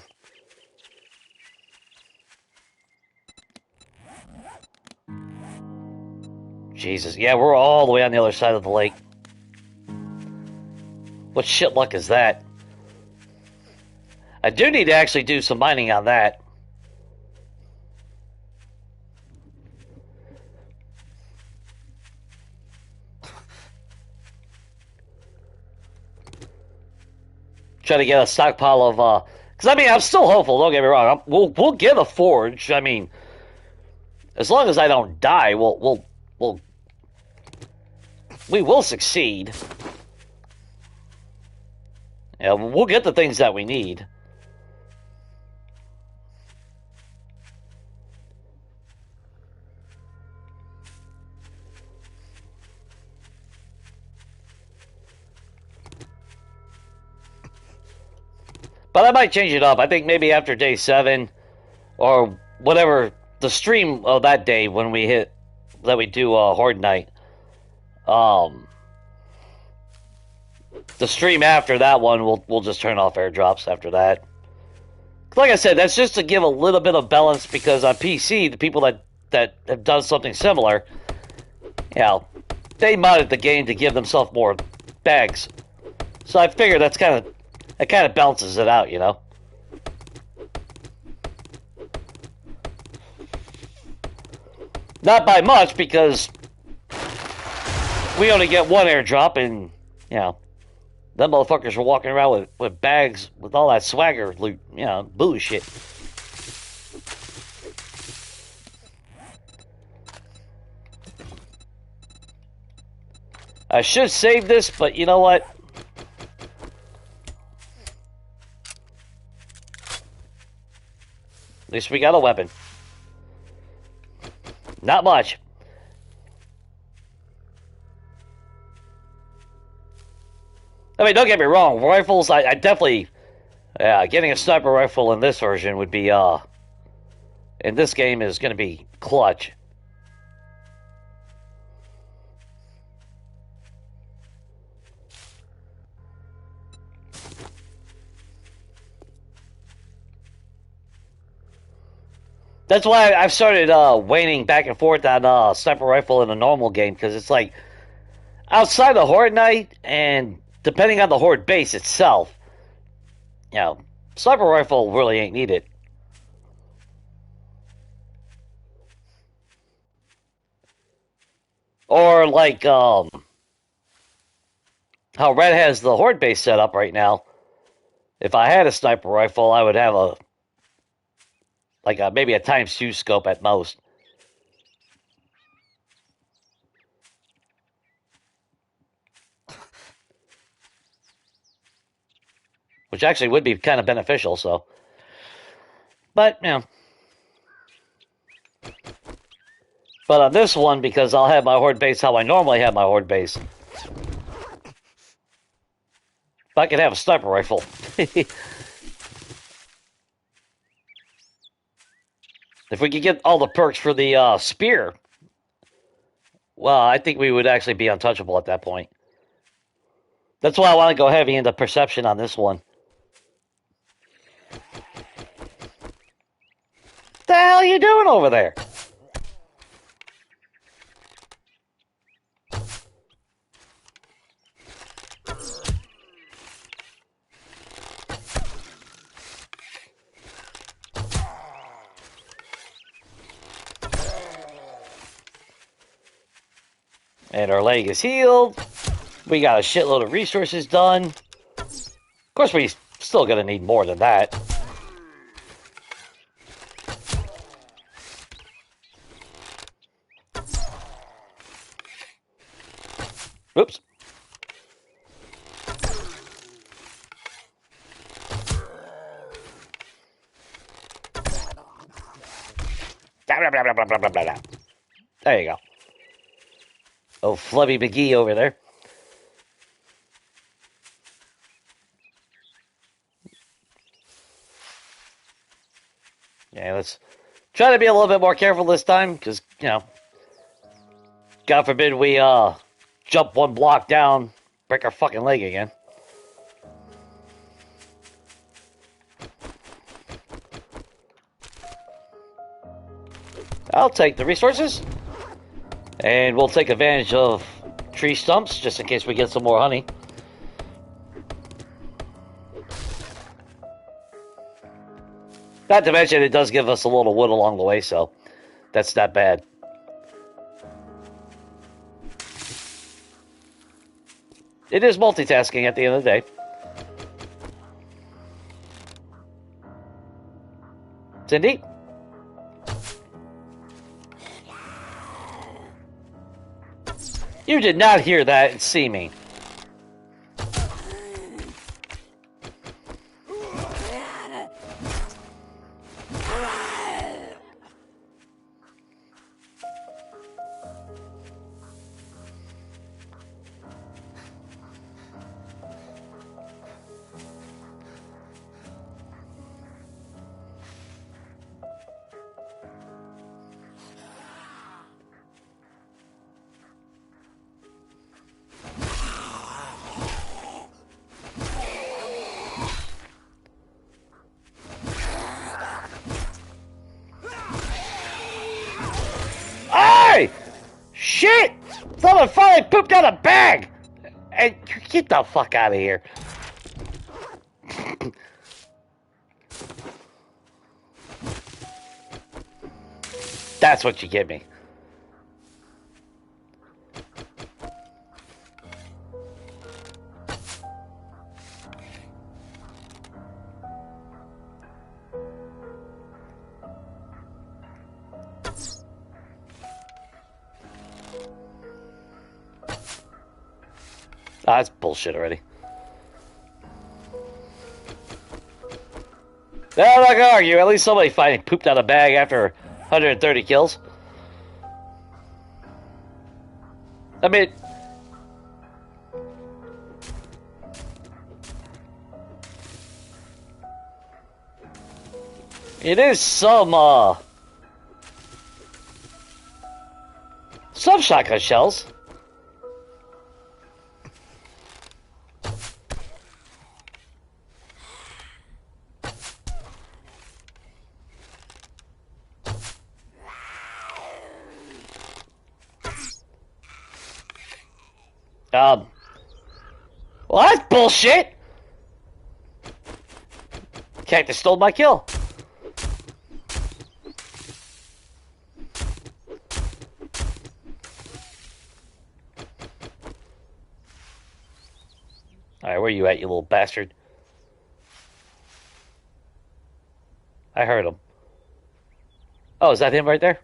Jesus. Yeah, we're all the way on the other side of the lake. What shit luck is that? I do need to actually do some mining on that. Try to get a stockpile of, because I mean, I'm still hopeful, don't get me wrong. We'll get a forge. I mean, as long as I don't die, we will succeed. Yeah, we'll get the things that we need. But I might change it up. I think maybe after day 7 or whatever, the stream of that day when we do Horde Night. The stream after that one, we'll just turn off airdrops after that. Like I said, that's just to give a little bit of balance, because on PC, the people that have done something similar, you know, they modded the game to give themselves more bags. So I figure it kind of balances it out, you know. Not by much, because we only get one airdrop, and, you know, them motherfuckers were walking around with bags with all that swagger loot, you know, bullshit. I should save this, but you know what? At least we got a weapon. Not much. I mean, don't get me wrong. Rifles, I definitely... getting a sniper rifle in this version would be, in this game is going to be clutch. That's why I've started waning back and forth on sniper rifle in a normal game, because it's like, outside of Horde Night, and depending on the Horde base itself, you know, sniper rifle really ain't needed. Or like how Red has the Horde base set up right now. If I had a sniper rifle, I would have maybe a ×2 scope at most. Which actually would be kind of beneficial, so. But, you know. But on this one, because I'll have my Horde base how I normally have my Horde base, If I could have a sniper rifle. If we could get all the perks for the spear, well, I think we would actually be untouchable at that point. That's why I want to go heavy into perception on this one. What the hell are you doing over there? And our leg is healed. We got a shitload of resources done. Of course, we still gonna need more than that. Oops. There you go. Oh, Flubby McGee over there. Yeah, let's try to be a little bit more careful this time, because, you know, God forbid we jump one block down, break our fucking leg again. I'll take the resources. And we'll take advantage of tree stumps, just in case we get some more honey. Not to mention, it does give us a little wood along the way, so that's not bad. It is multitasking at the end of the day. Cindy? You did not hear that and see me. Shit! Someone finally pooped out a bag! Hey, get the fuck out of here. That's what you give me. Ah, that's bullshit already. No, I'm not gonna argue. At least somebody finally pooped out a bag after 130 kills. I mean, it is some shotgun shells. Well, that's bullshit! Cactus stole my kill. Alright, where you at, you little bastard? I heard him. Oh, is that him right there?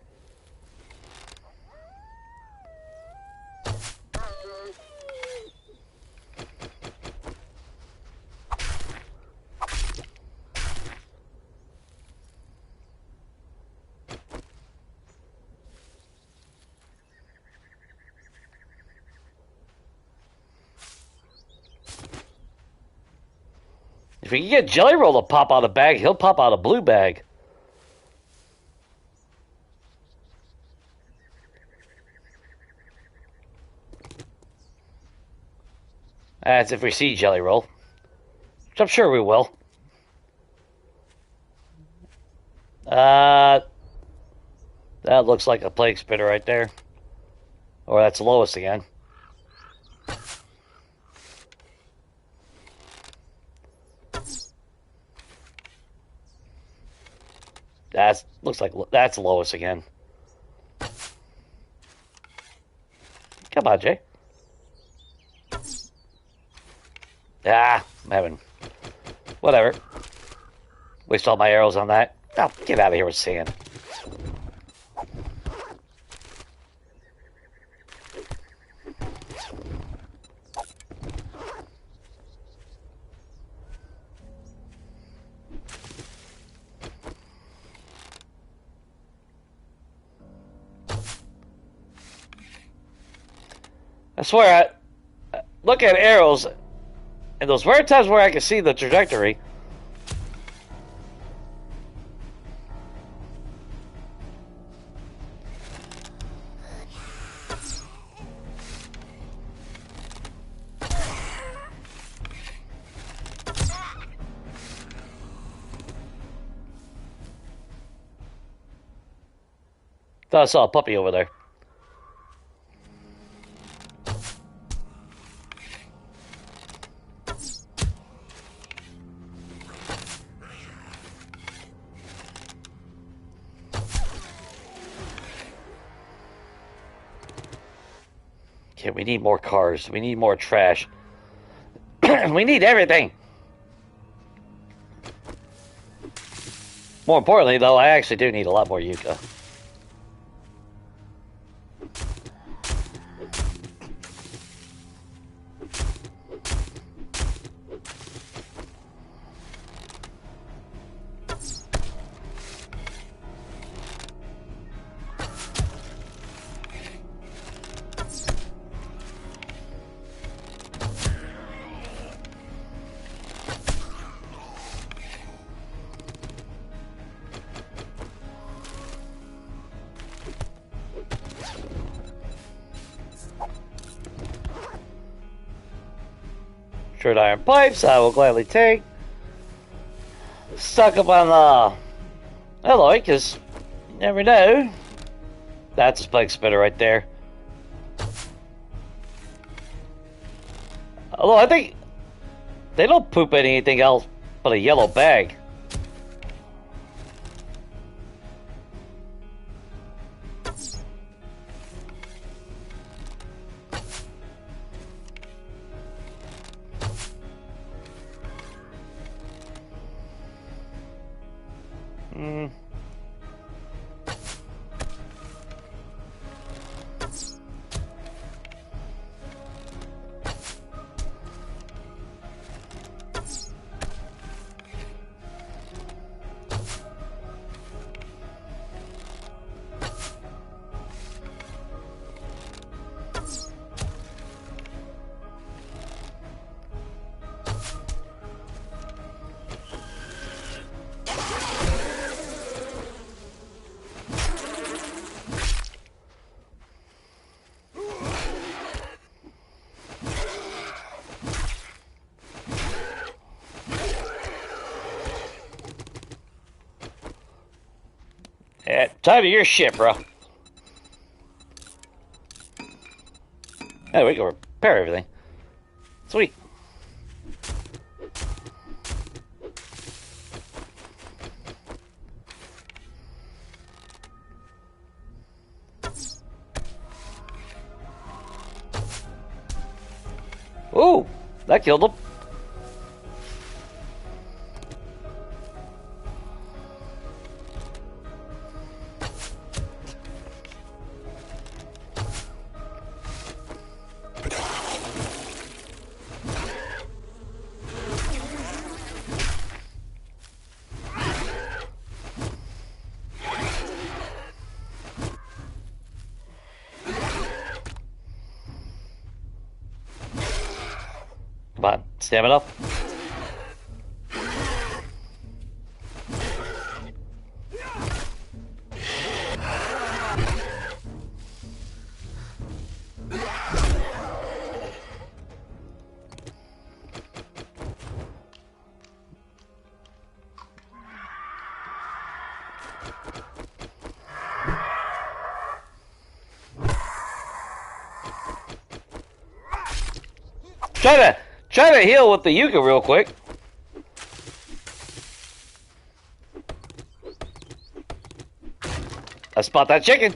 If we can get Jelly Roll to pop out a bag, he'll pop out a blue bag. That's if we see Jelly Roll. Which I'm sure we will. That looks like a plague spitter right there. Or that's Lois again. Looks like that's Lois again. Come on, Jay. I'm having... Whatever. Waste all my arrows on that. Oh, get out of here with sand. I swear, I look at arrows, and those rare times where I can see the trajectory. Thought I saw a puppy over there. Okay, we need more cars. We need more trash. We need everything. More importantly, though, I actually do need a lot more Yucca. Short iron pipes, I will gladly take. Stuck up on the alloy, because you never know. That's a spike spitter right there. Although I think they don't poop anything else but a yellow bag. Yeah, time of your shit, bro. Oh, we can repair everything. Sweet. Ooh, that killed him. Come on, stamina. Try to heal with the yucca real quick. I spot that chicken.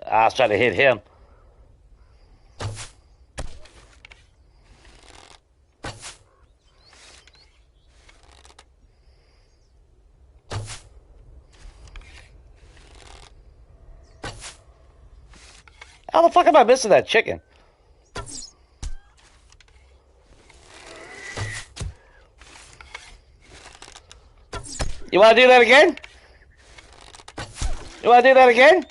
I was trying to hit him. How the fuck am I missing that chicken? You want to do that again? You want to do that again?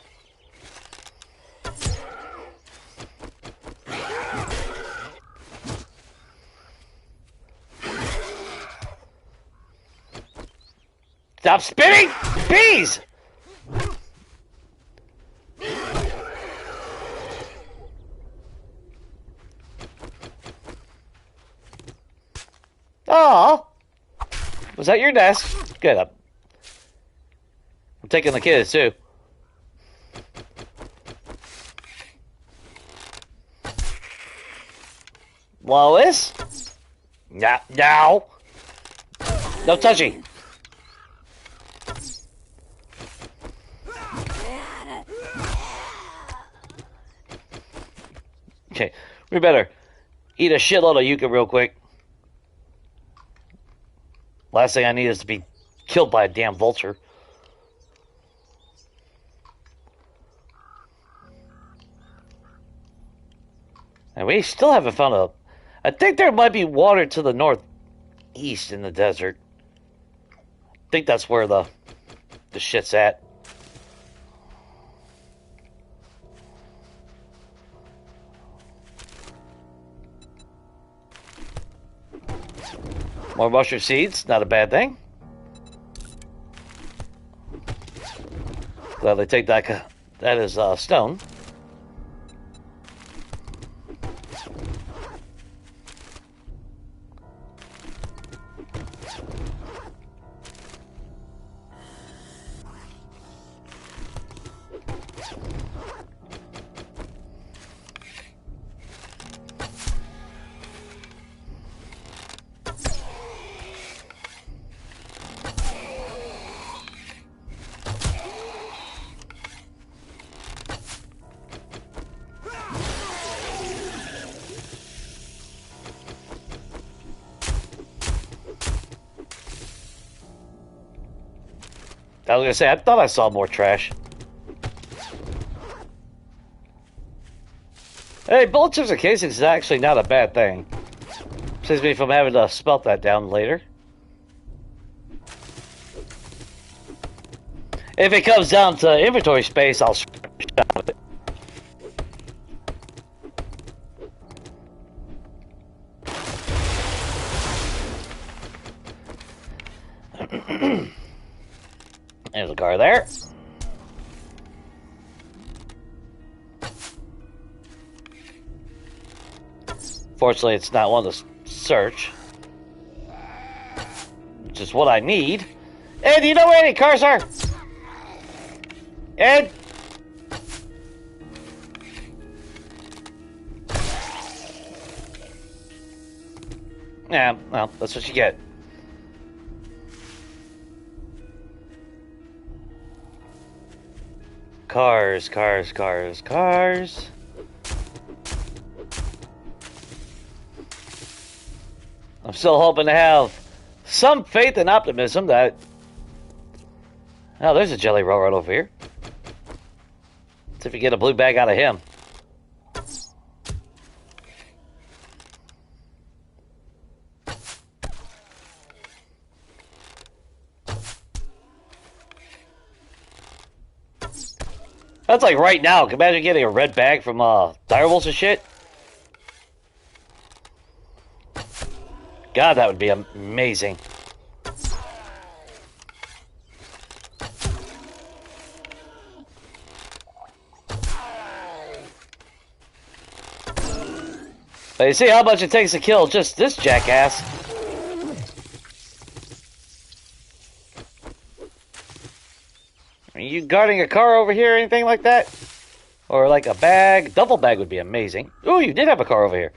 Stop spinning! Bees! Oh, was that your desk? Good. I'm taking the kids too. Lois? No, no. No touching. Okay, we better eat a shitload of yucca real quick. Last thing I need is to be killed by a damn vulture. And we still haven't found a... I think there might be water to the northeast in the desert. I think that's where the shit's at. More mushroom seeds, not a bad thing. Glad they take that as stone. I was gonna say, I thought I saw more trash. Hey, bullet tips and casings is actually not a bad thing. Saves me from having to spelt that down later. If it comes down to inventory space, I'll shop with it. There's a car there. Fortunately, it's not one to search, which is what I need. Ed, do you know where any cars are? Ed? Yeah, well, that's what you get. Cars, cars, cars, cars. I'm still hoping to have some faith and optimism that... Oh, there's a jelly roll right over here. See if we get a blue bag out of him. That's like right now. Can you imagine getting a red bag from Direwolves and shit? God, that would be amazing. But you see how much it takes to kill just this jackass. you guarding a car over here or anything like that? Or like a bag? Duffel bag would be amazing. Oh, you did have a car over here.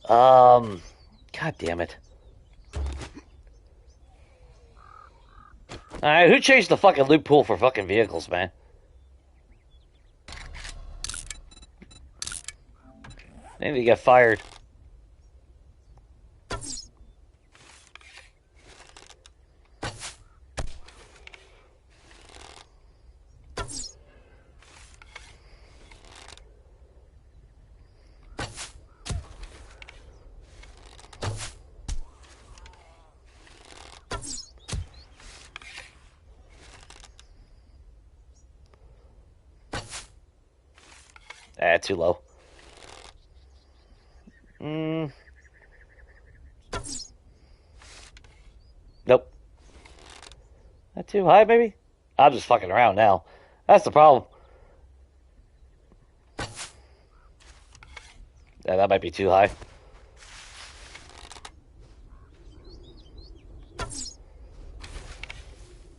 God damn it. Alright, who changed the fucking loop pool for fucking vehicles, man? They need to get fired. Ah, too low. Nope. That too high, maybe? I'm just fucking around now. That's the problem. Yeah, that might be too high.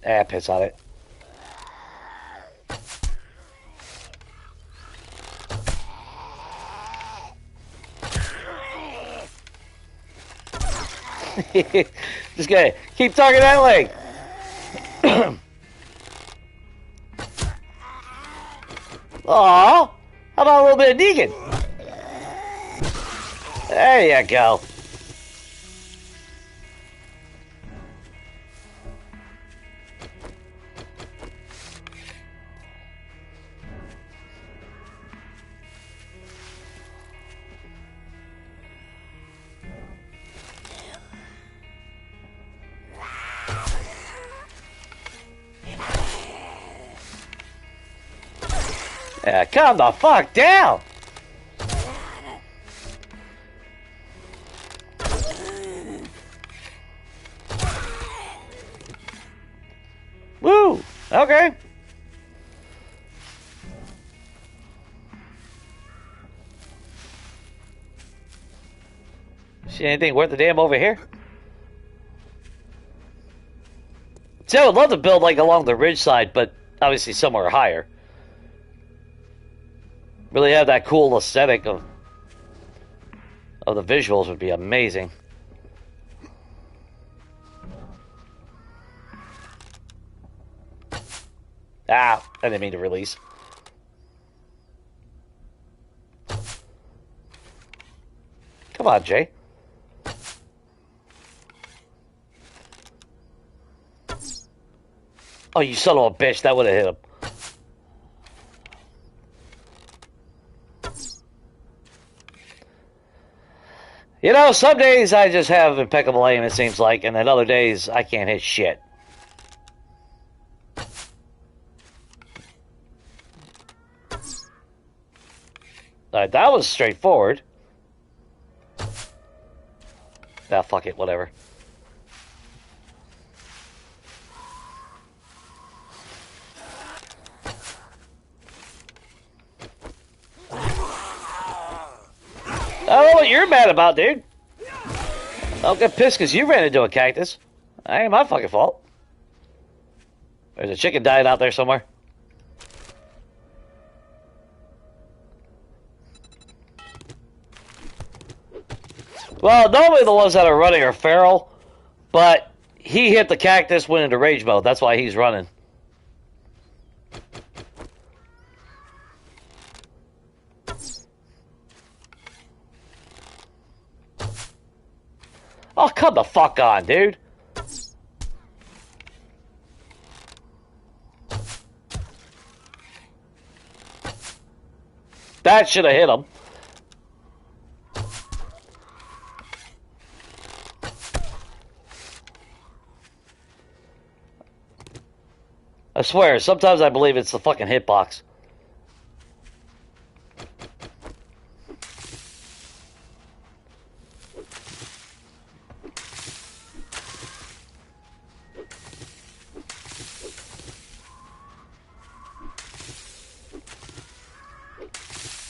Ah, piss on it. Just gonna keep targeting that leg. Aw, how about a little bit of Negan? There you go. Yeah, calm the fuck down. Woo! Okay. See anything worth a damn over here? See, I would love to build like along the ridge side, but obviously somewhere higher. Really have that cool aesthetic of the visuals would be amazing. Ah, I didn't mean to release. Come on, Jay. Oh, you son of a bitch, that would have hit him. You know, some days I just have impeccable aim, it seems like, and then other days I can't hit shit. Alright, that was straightforward. Ah, fuck it, whatever. I don't know what you're mad about, dude. I'll get pissed because you ran into a cactus. That ain't my fucking fault. There's a chicken dying out there somewhere. Well, normally the ones that are running are feral, but he hit the cactus, went into rage mode. That's why he's running. Oh, come the fuck on, dude. That should have hit him. I swear, sometimes I believe it's the fucking hitbox.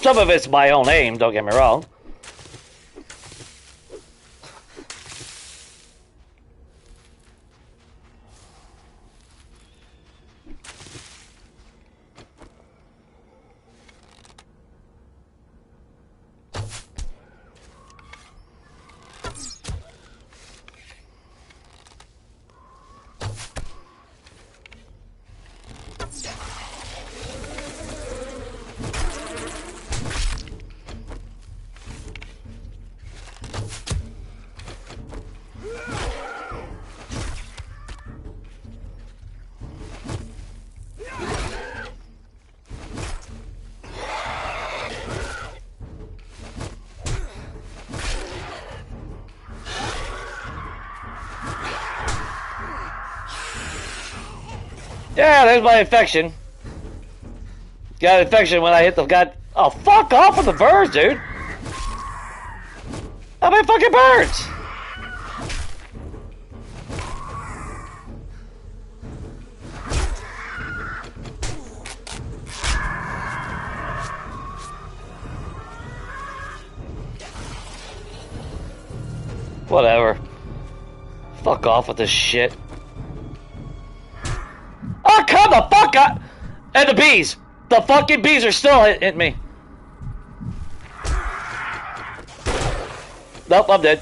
Some of it's my own aim, don't get me wrong. Yeah, there's my infection. Got infection when I hit the god. Oh, fuck off with the birds, dude. How many fucking birds? Whatever. Fuck off with this shit. Oh, come the fuck up! And the bees! The fucking bees are still hitting me. Nope, I'm dead.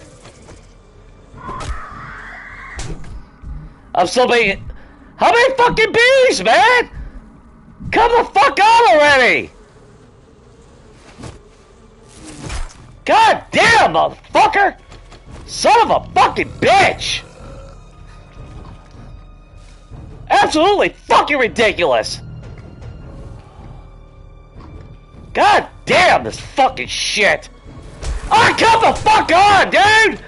I'm still being... How many fucking bees, man? Come the fuck out already! God damn, motherfucker! Son of a fucking bitch! Absolutely fucking ridiculous! God damn this fucking shit! Oh, come the fuck on, dude!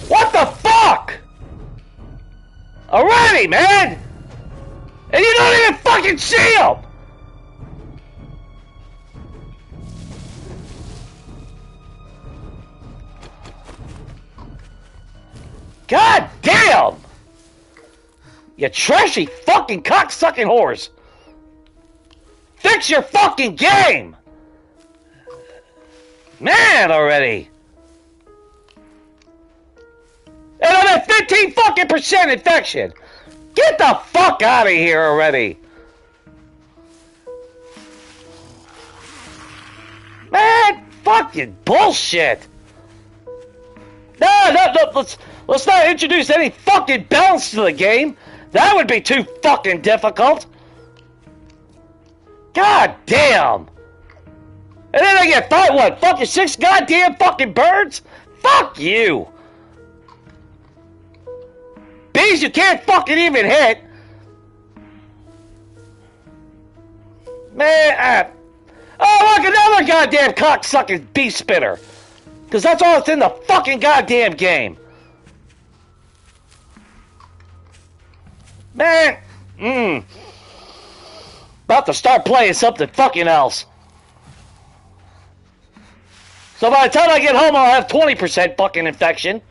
What the fuck? Already, man! And you don't even fucking see them! God damn! You trashy fucking cocksucking whores! Fix your fucking game! Man, already! And I'm at 15 fucking % infection! Get the fuck out of here already! Man, fucking bullshit! No, let's not introduce any fucking balance to the game. That would be too fucking difficult. God damn! And then I get what? Fucking 6 goddamn fucking birds? Fuck you! Bees you can't fucking even hit. Man, oh look, another goddamn cocksucking bee spitter. Because that's all that's in the fucking goddamn game. Man, about to start playing something fucking else. So by the time I get home, I'll have 20% fucking infection.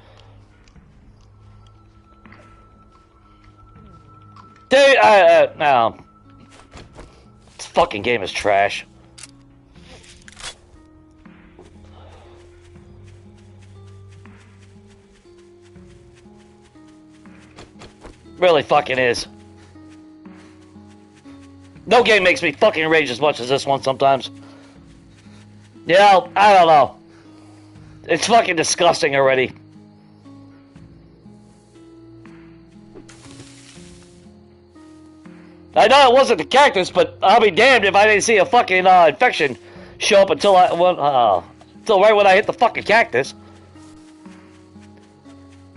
Dude, no. This fucking game is trash. Really fucking is. No game makes me fucking rage as much as this one sometimes. Yeah, I don't know. It's fucking disgusting already. I know it wasn't the cactus, but I'll be damned if I didn't see a fucking infection show up until right when I hit the fucking cactus.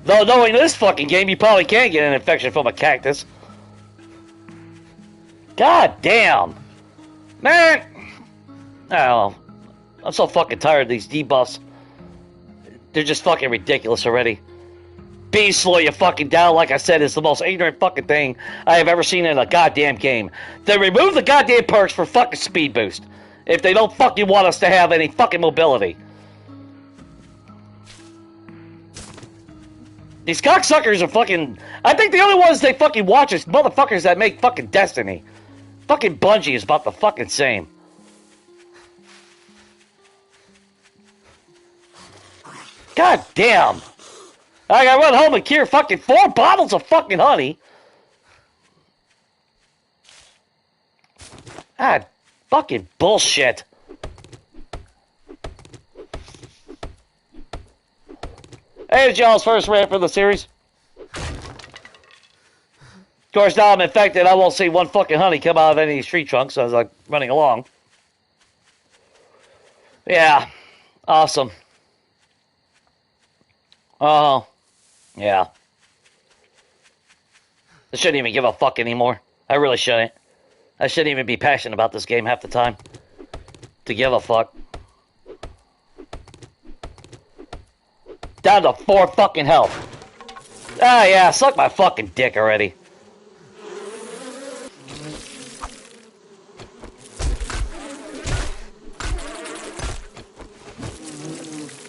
Though knowing this fucking game, you probably can't get an infection from a cactus. God damn. Man. I don't know. I'm so fucking tired of these debuffs. They're just fucking ridiculous already. Bees slow you fucking down, like I said, is the most ignorant fucking thing I have ever seen in a goddamn game. They remove the goddamn perks for fucking speed boost. If they don't fucking want us to have any fucking mobility. These cocksuckers are fucking... I think the only ones they fucking watch is motherfuckers that make fucking Destiny. Fucking Bungie is about the fucking same. God damn. I gotta run home and cure fucking 4 bottles of fucking honey. God, fucking bullshit. Hey, it's y'all's first rant for the series. Of course, now I'm infected. I won't see one fucking honey come out of any of these tree trunks as I'm running along. Yeah, awesome. Oh, yeah. I shouldn't even give a fuck anymore. I really shouldn't. I shouldn't even be passionate about this game half the time. To give a fuck. Down to 4 fucking health. Ah, yeah, suck my fucking dick already.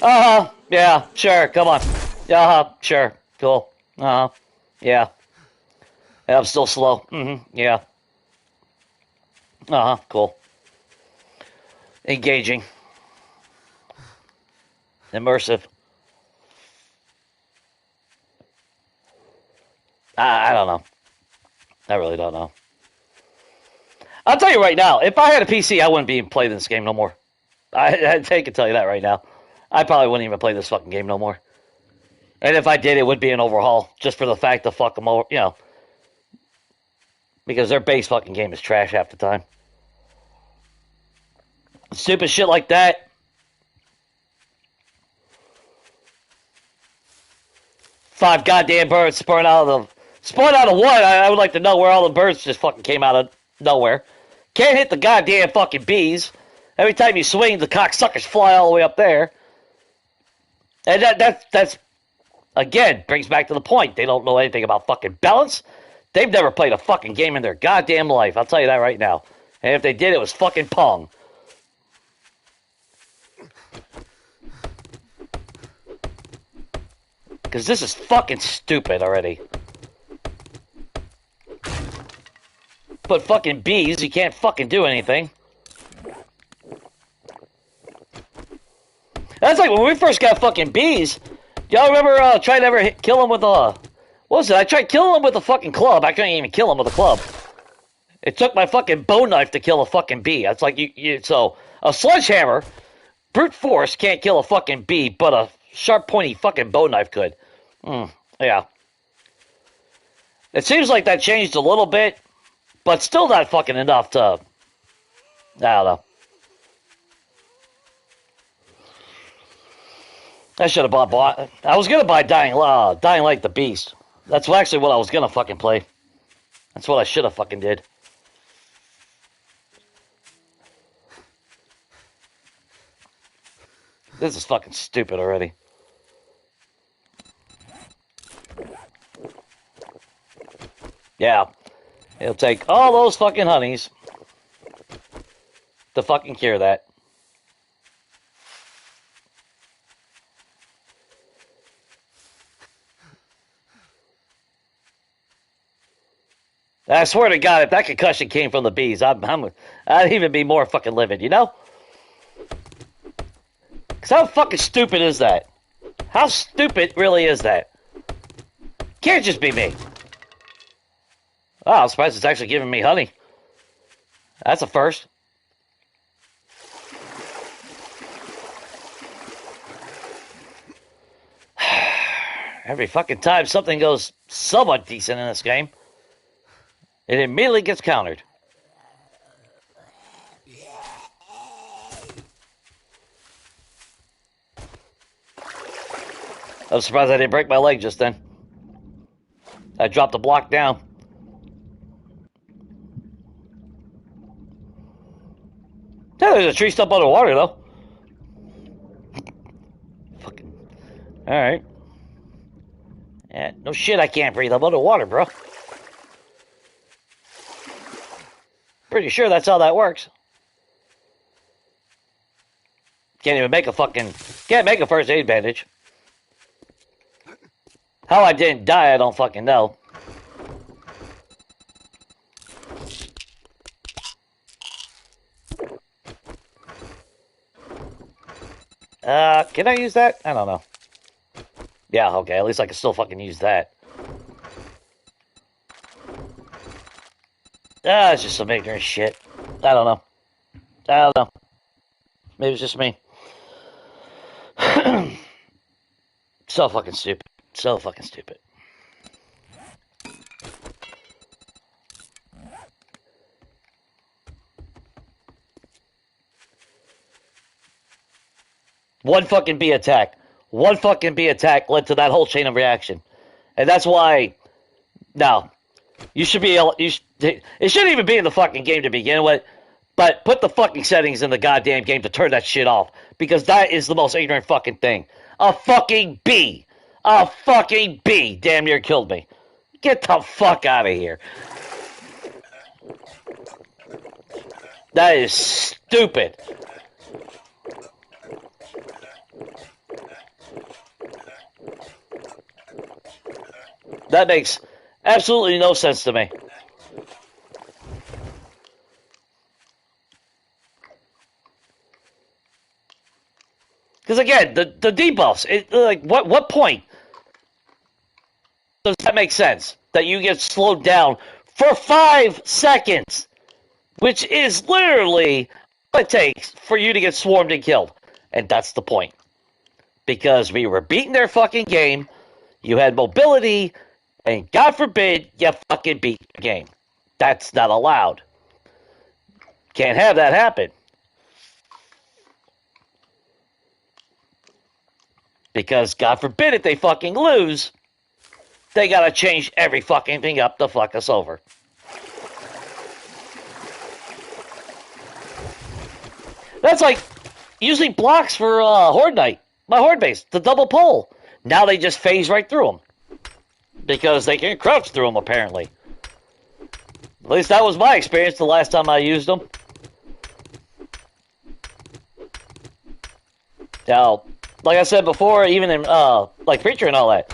Uh-huh. Yeah, sure. Come on. Uh-huh. Sure. Cool. Uh-huh. Yeah. Yeah, I'm still slow. Yeah. Uh-huh. Cool. Engaging. Immersive. I don't know. I really don't know. I'll tell you right now, if I had a PC, I wouldn't be playing this game no more. I can tell you that right now. I probably wouldn't even play this fucking game no more. And if I did, it would be an overhaul, just for the fact to fuck them over, you know. Because their base fucking game is trash half the time. Stupid shit like that. Five goddamn birds spawn out of what? I would like to know where all the birds just fucking came out of nowhere. Can't hit the goddamn fucking bees. Every time you swing, the cocksuckers fly all the way up there. And that's again, brings back to the point. They don't know anything about fucking balance. They've never played a fucking game in their goddamn life. I'll tell you that right now. And if they did, it was fucking Pong. Because this is fucking stupid already. But fucking bees, you can't fucking do anything. That's like when we first got fucking bees. Y'all remember trying to ever kill them with a... What was it? I tried killing them with a fucking club. I couldn't even kill them with a club. It took my fucking bone knife to kill a fucking bee. It's like so a sledgehammer, brute force can't kill a fucking bee, but a sharp, pointy fucking bone knife could. Yeah. It seems like that changed a little bit, but still not fucking enough to... I don't know. I should have bought. I was gonna buy Dying Light the Beast. That's actually what I was gonna fucking play. That's what I should have fucking did. This is fucking stupid already. Yeah. It'll take all those fucking honeys to fucking cure that. I swear to God, if that concussion came from the bees, I'd even be more fucking livid, you know? Because how fucking stupid is that? How stupid really is that? Can't just be me. Oh, I'm surprised it's actually giving me honey. That's a first. Every fucking time something goes somewhat decent in this game, it immediately gets countered. I'm surprised I didn't break my leg just then. I dropped the block down. Yeah, there's a tree stump underwater, though. Fucking... Alright. Yeah, no shit, I can't breathe. I'm underwater, bro. Pretty sure that's how that works. Can't even make a fucking... Can't make a first aid bandage. How I didn't die, I don't fucking know. Can I use that? I don't know. Yeah, okay, at least I can still fucking use that. It's just some ignorant shit. I don't know. I don't know. Maybe it's just me. So fucking stupid. So fucking stupid. One fucking bee attack. One fucking bee attack led to that whole chain of reaction. And that's why... Now, you should be able... it shouldn't even be in the fucking game to begin with, but put the fucking settings in the goddamn game to turn that shit off. Because that is the most ignorant fucking thing. A fucking bee. A fucking bee damn near killed me. Get the fuck out of here. That is stupid. That makes absolutely no sense to me. Because again, the debuffs, like what point does that make sense? That you get slowed down for 5 seconds, which is literally what it takes for you to get swarmed and killed. And that's the point. Because we were beating their fucking game, you had mobility, and God forbid you fucking beat the game. That's not allowed. Can't have that happen. Because God forbid if they fucking lose, they gotta change every fucking thing up to fuck us over. That's like using blocks for Horde Night, my Horde base, the double pole. Now they just phase right through them. Because they can crouch through them, apparently. At least that was my experience the last time I used them. Now, like I said before, even in, like Preacher and all that.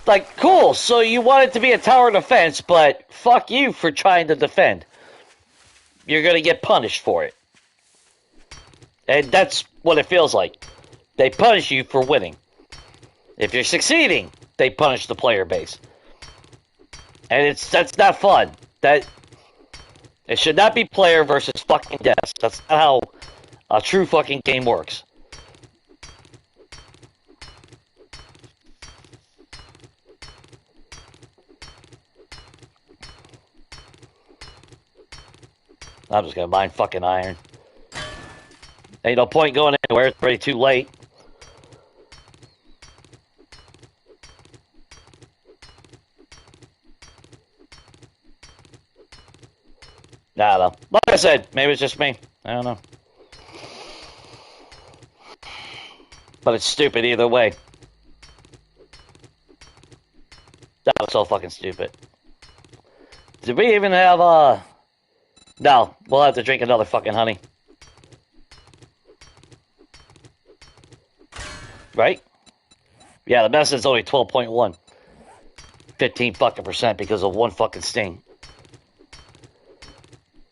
Like, cool, so you want it to be a tower defense, but fuck you for trying to defend. You're gonna get punished for it. And that's what it feels like. They punish you for winning. If you're succeeding, they punish the player base. And that's not fun. It should not be player versus fucking death. That's not how a true fucking game works. I'm just gonna mine fucking iron. Ain't no point going anywhere, it's already too late. I don't know. Like I said, maybe it's just me. I don't know. But it's stupid either way. That was so fucking stupid. Did we even have, No, we'll have to drink another fucking honey. Right? Yeah, the medicine's only 12.1. 15 fucking percent because of one fucking sting.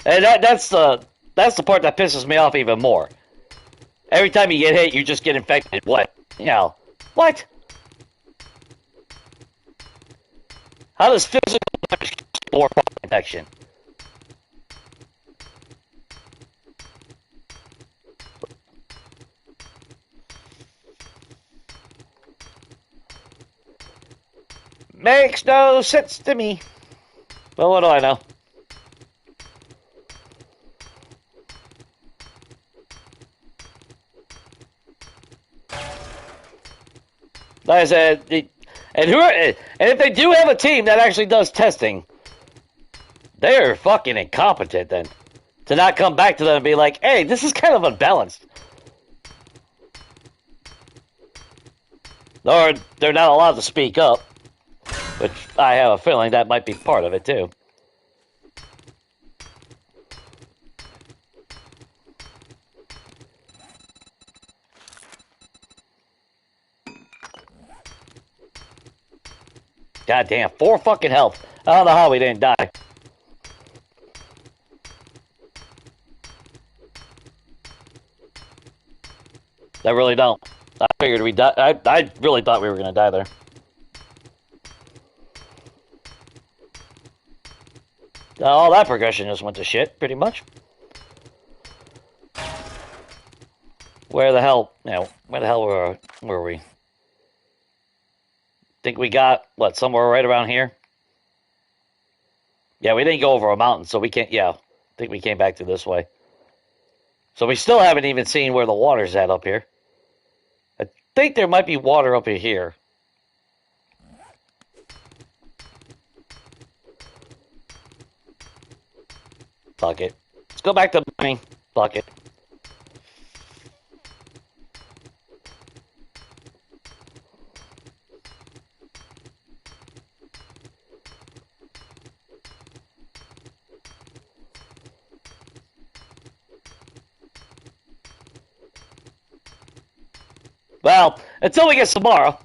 And that's the part that pisses me off even more. Every time you get hit, you just get infected. What? You know, what? How does physical damage more fucking infection? Makes no sense to me. Well, what do I know? Like I said, and if they do have a team that actually does testing, they're fucking incompetent then. To not come back to them and be like, hey, this is kind of unbalanced. Or they're not allowed to speak up. Which I have a feeling that might be part of it too. God damn, 4 fucking health. I don't know how we didn't die. I really don't. I figured we died. I really thought we were gonna die there. All that progression just went to shit, pretty much. Where the hell were we? Think we got, what, somewhere right around here? Yeah, we didn't go over a mountain, so we can't, yeah. I think we came back to this way. So we still haven't even seen where the water's at up here. I think there might be water up in here. Fuck it. Let's go back to mining. Fuck it. Well, until we get tomorrow.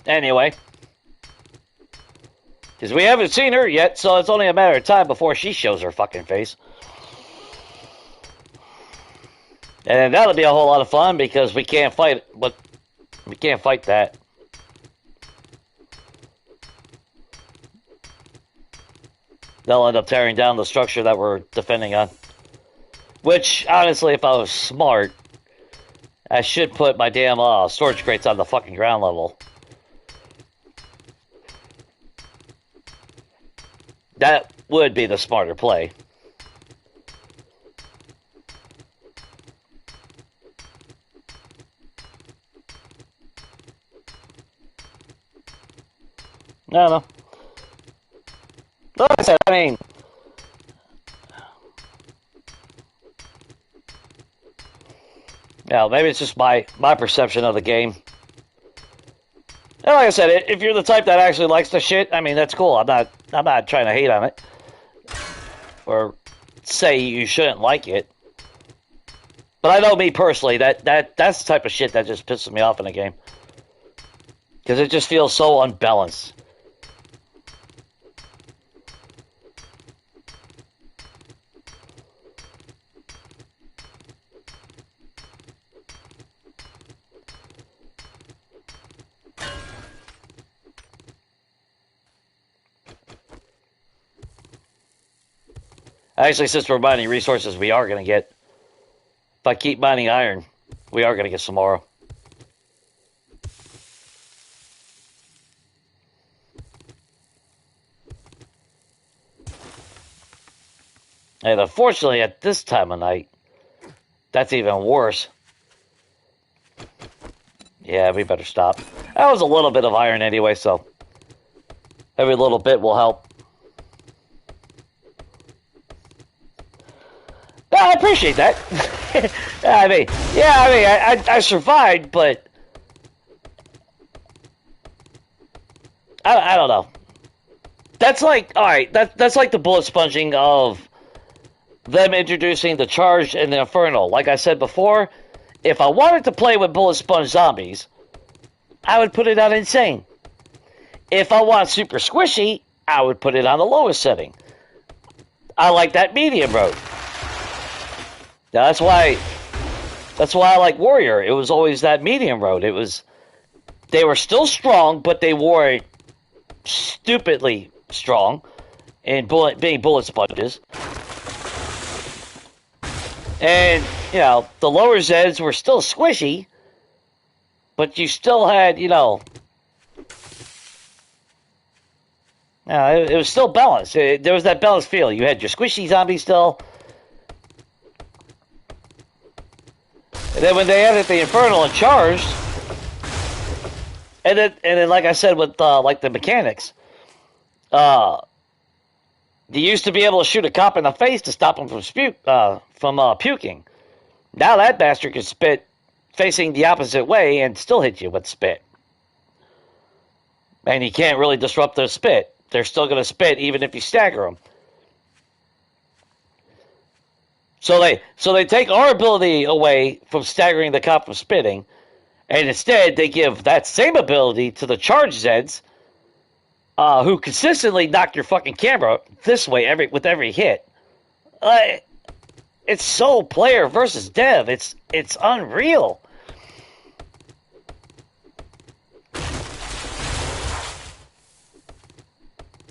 Anyway. Because we haven't seen her yet, so it's only a matter of time before she shows her fucking face. And that'll be a whole lot of fun because we can't fight, but we can't fight that. They'll end up tearing down the structure that we're defending on. Which, honestly, if I was smart, I should put my damn storage crates on the fucking ground level. That would be the smarter play. I don't know. Like I said, I mean, yeah, maybe it's just my perception of the game. And like I said, if you're the type that actually likes the shit, I mean, that's cool. I'm not trying to hate on it or say you shouldn't like it. But I know me personally, that's the type of shit that just pisses me off in a game because it just feels so unbalanced. Actually, since we're mining resources, we are going to get... If I keep mining iron, we are going to get some more. And unfortunately, at this time of night, that's even worse. Yeah, we better stop. That was a little bit of iron anyway, so... Every little bit will help. I appreciate that. I survived, but I don't know. That's like, alright, that's like the bullet sponging of them introducing the Charged and the Infernal. Like I said before, if I wanted to play with bullet sponge zombies, I would put it on Insane. If I want super squishy, I would put it on the lowest setting. I like that medium road. Now, that's why I like Warrior. It was always that medium road. They were still strong, but they were stupidly strong in being bullet sponges. And, you know, the lower Zeds were still squishy, but you still had, it was still balanced. There was that balanced feel. You had your squishy zombies still. And then when they added the Infernal and Charged, and then like I said with like the mechanics, you used to be able to shoot a cop in the face to stop him from puking. Now that bastard can spit facing the opposite way and still hit you with spit. And you can't really disrupt their spit. They're still going to spit even if you stagger them. So they take our ability away from staggering the cop from spitting, and instead they give that same ability to the Charged Zeds, who consistently knock your fucking camera this way with every hit. It's so player versus dev. It's unreal.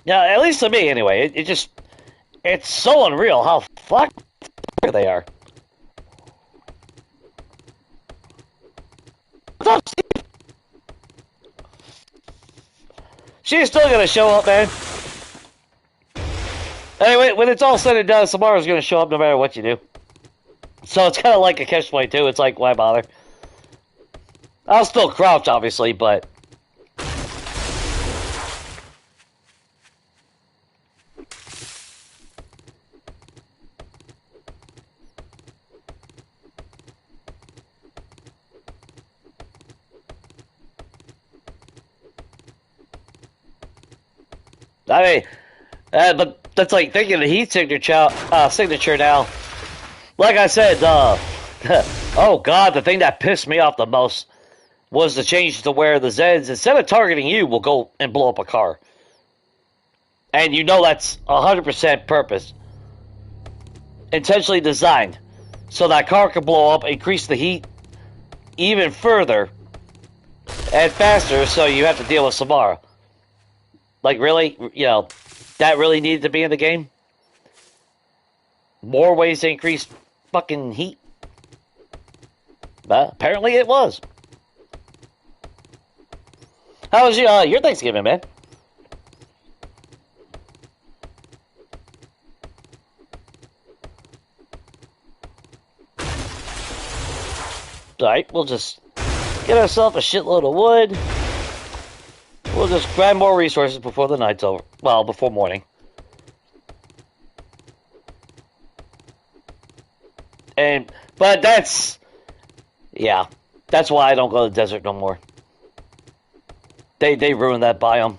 Yeah, at least to me anyway. It's so unreal how fucked they are. What's up, Steve? She's still gonna show up, man. Anyway, when it's all said and done, Samara's gonna show up no matter what you do. So it's kind of like a catch-22. It's like, why bother? I'll still crouch, obviously, but... I mean, but that's like thinking of the heat signature now. Like I said, oh god, the thing that pissed me off the most was to change to where the Zeds, instead of targeting you, will go and blow up a car. And you know that's 100% purpose. Intentionally designed. So that car can blow up, increase the heat even further and faster, so you have to deal with Samara. Like, really? You know, that really needed to be in the game? More ways to increase fucking heat? Apparently it was. How was your Thanksgiving, man? Alright, we'll just get ourselves a shitload of wood. We'll just grab more resources before the night's over. Well, before morning. But that's... Yeah, that's why I don't go to the desert no more. They ruined that biome.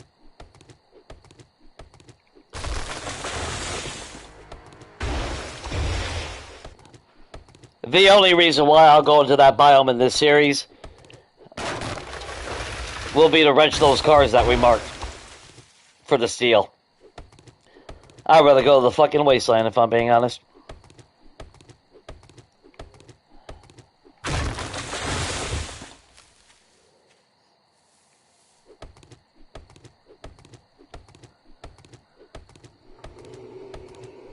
The only reason why I'll go into that biome in this series will be to wrench those cars that we marked for the steel. I'd rather go to the fucking wasteland, if I'm being honest.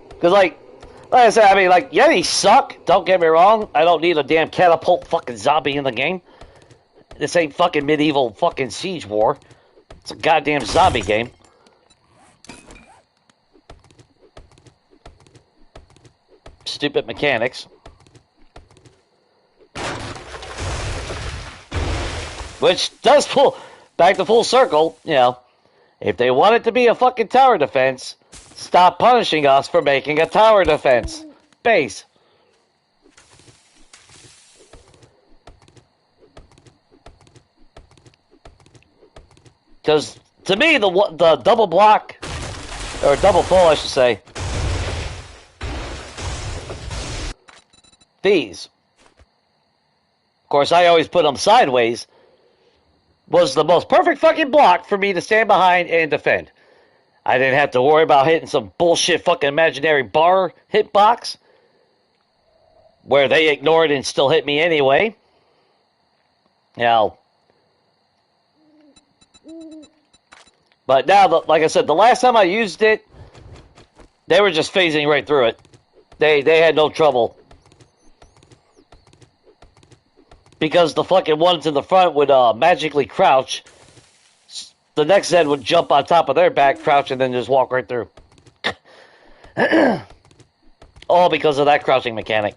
Because, like I said, I mean, like, Yetis suck. Don't get me wrong. I don't need a damn catapult fucking zombie in the game. This ain't fucking medieval fucking siege war. It's a goddamn zombie game. Stupid mechanics. Which does pull back to full circle, you know. If they want it to be a fucking tower defense, stop punishing us for making a tower defense base. Because to me, the double block, or double pull, I should say, these, of course, I always put them sideways, was the most perfect fucking block for me to stand behind and defend. I didn't have to worry about hitting some bullshit fucking imaginary bar hitbox where they ignored and still hit me anyway. Now, but now, like I said, the last time I used it, they were just phasing right through it. They had no trouble. Because the fucking ones in the front would magically crouch. The next Zed would jump on top of their back, crouch, and then just walk right through. All because of that crouching mechanic.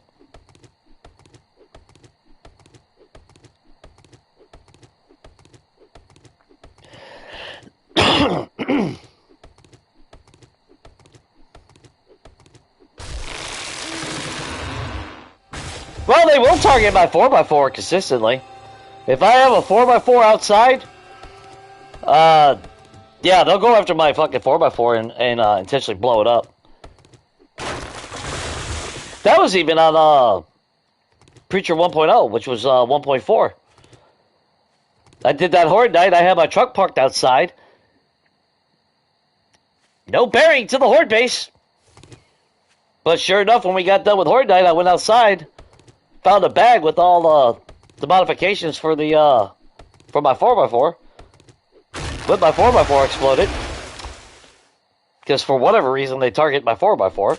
Well, they will target my 4x4 consistently. If I have a 4x4 outside, yeah, they'll go after my fucking 4x4 and intentionally blow it up. That was even on Preacher 1.0, which was 1.4. I did that Horde night. I had my truck parked outside. No bearing to the Horde base. But sure enough, when we got done with Horde night, I went outside, found a bag with all the modifications for the for my 4x4. But my 4x4 exploded. Because for whatever reason, they target my 4x4.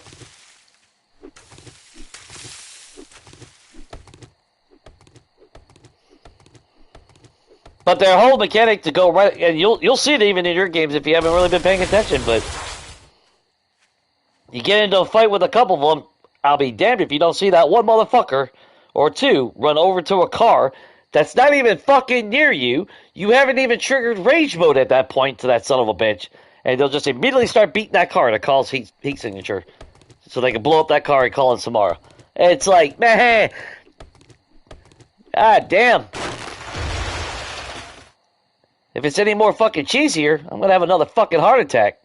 But their whole mechanic to go right, and you'll see it even in your games if you haven't really been paying attention, but you get into a fight with a couple of them, I'll be damned if you don't see that one motherfucker or two run over to a car that's not even fucking near you. You haven't even triggered rage mode at that point to that son of a bitch. And they'll just immediately start beating that car to cause heat signature. So they can blow up that car and call in Samara. And it's like, man, god damn. If it's any more fucking cheesier, I'm going to have another fucking heart attack.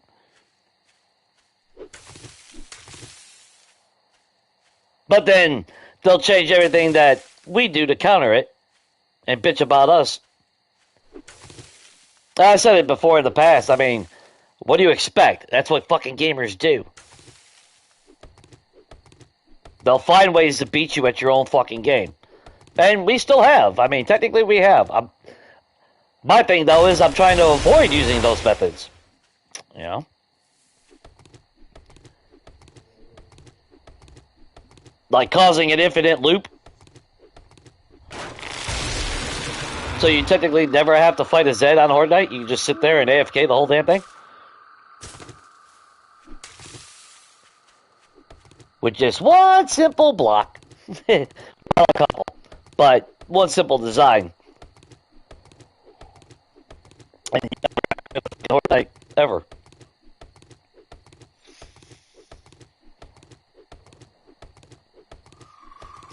But then they'll change everything that we do to counter it and bitch about us I said it before in the past. I mean, what do you expect? That's what fucking gamers do. They'll find ways to beat you at your own fucking game. And we still have. I mean, technically we have. My thing, though, is I'm trying to avoid using those methods. You know? Like causing an infinite loop. So you technically never have to fight a Zed on Horde Night? You can just sit there and AFK the whole damn thing? With just one simple block. Well, a couple. But one simple design. And you never have to Horde Night ever.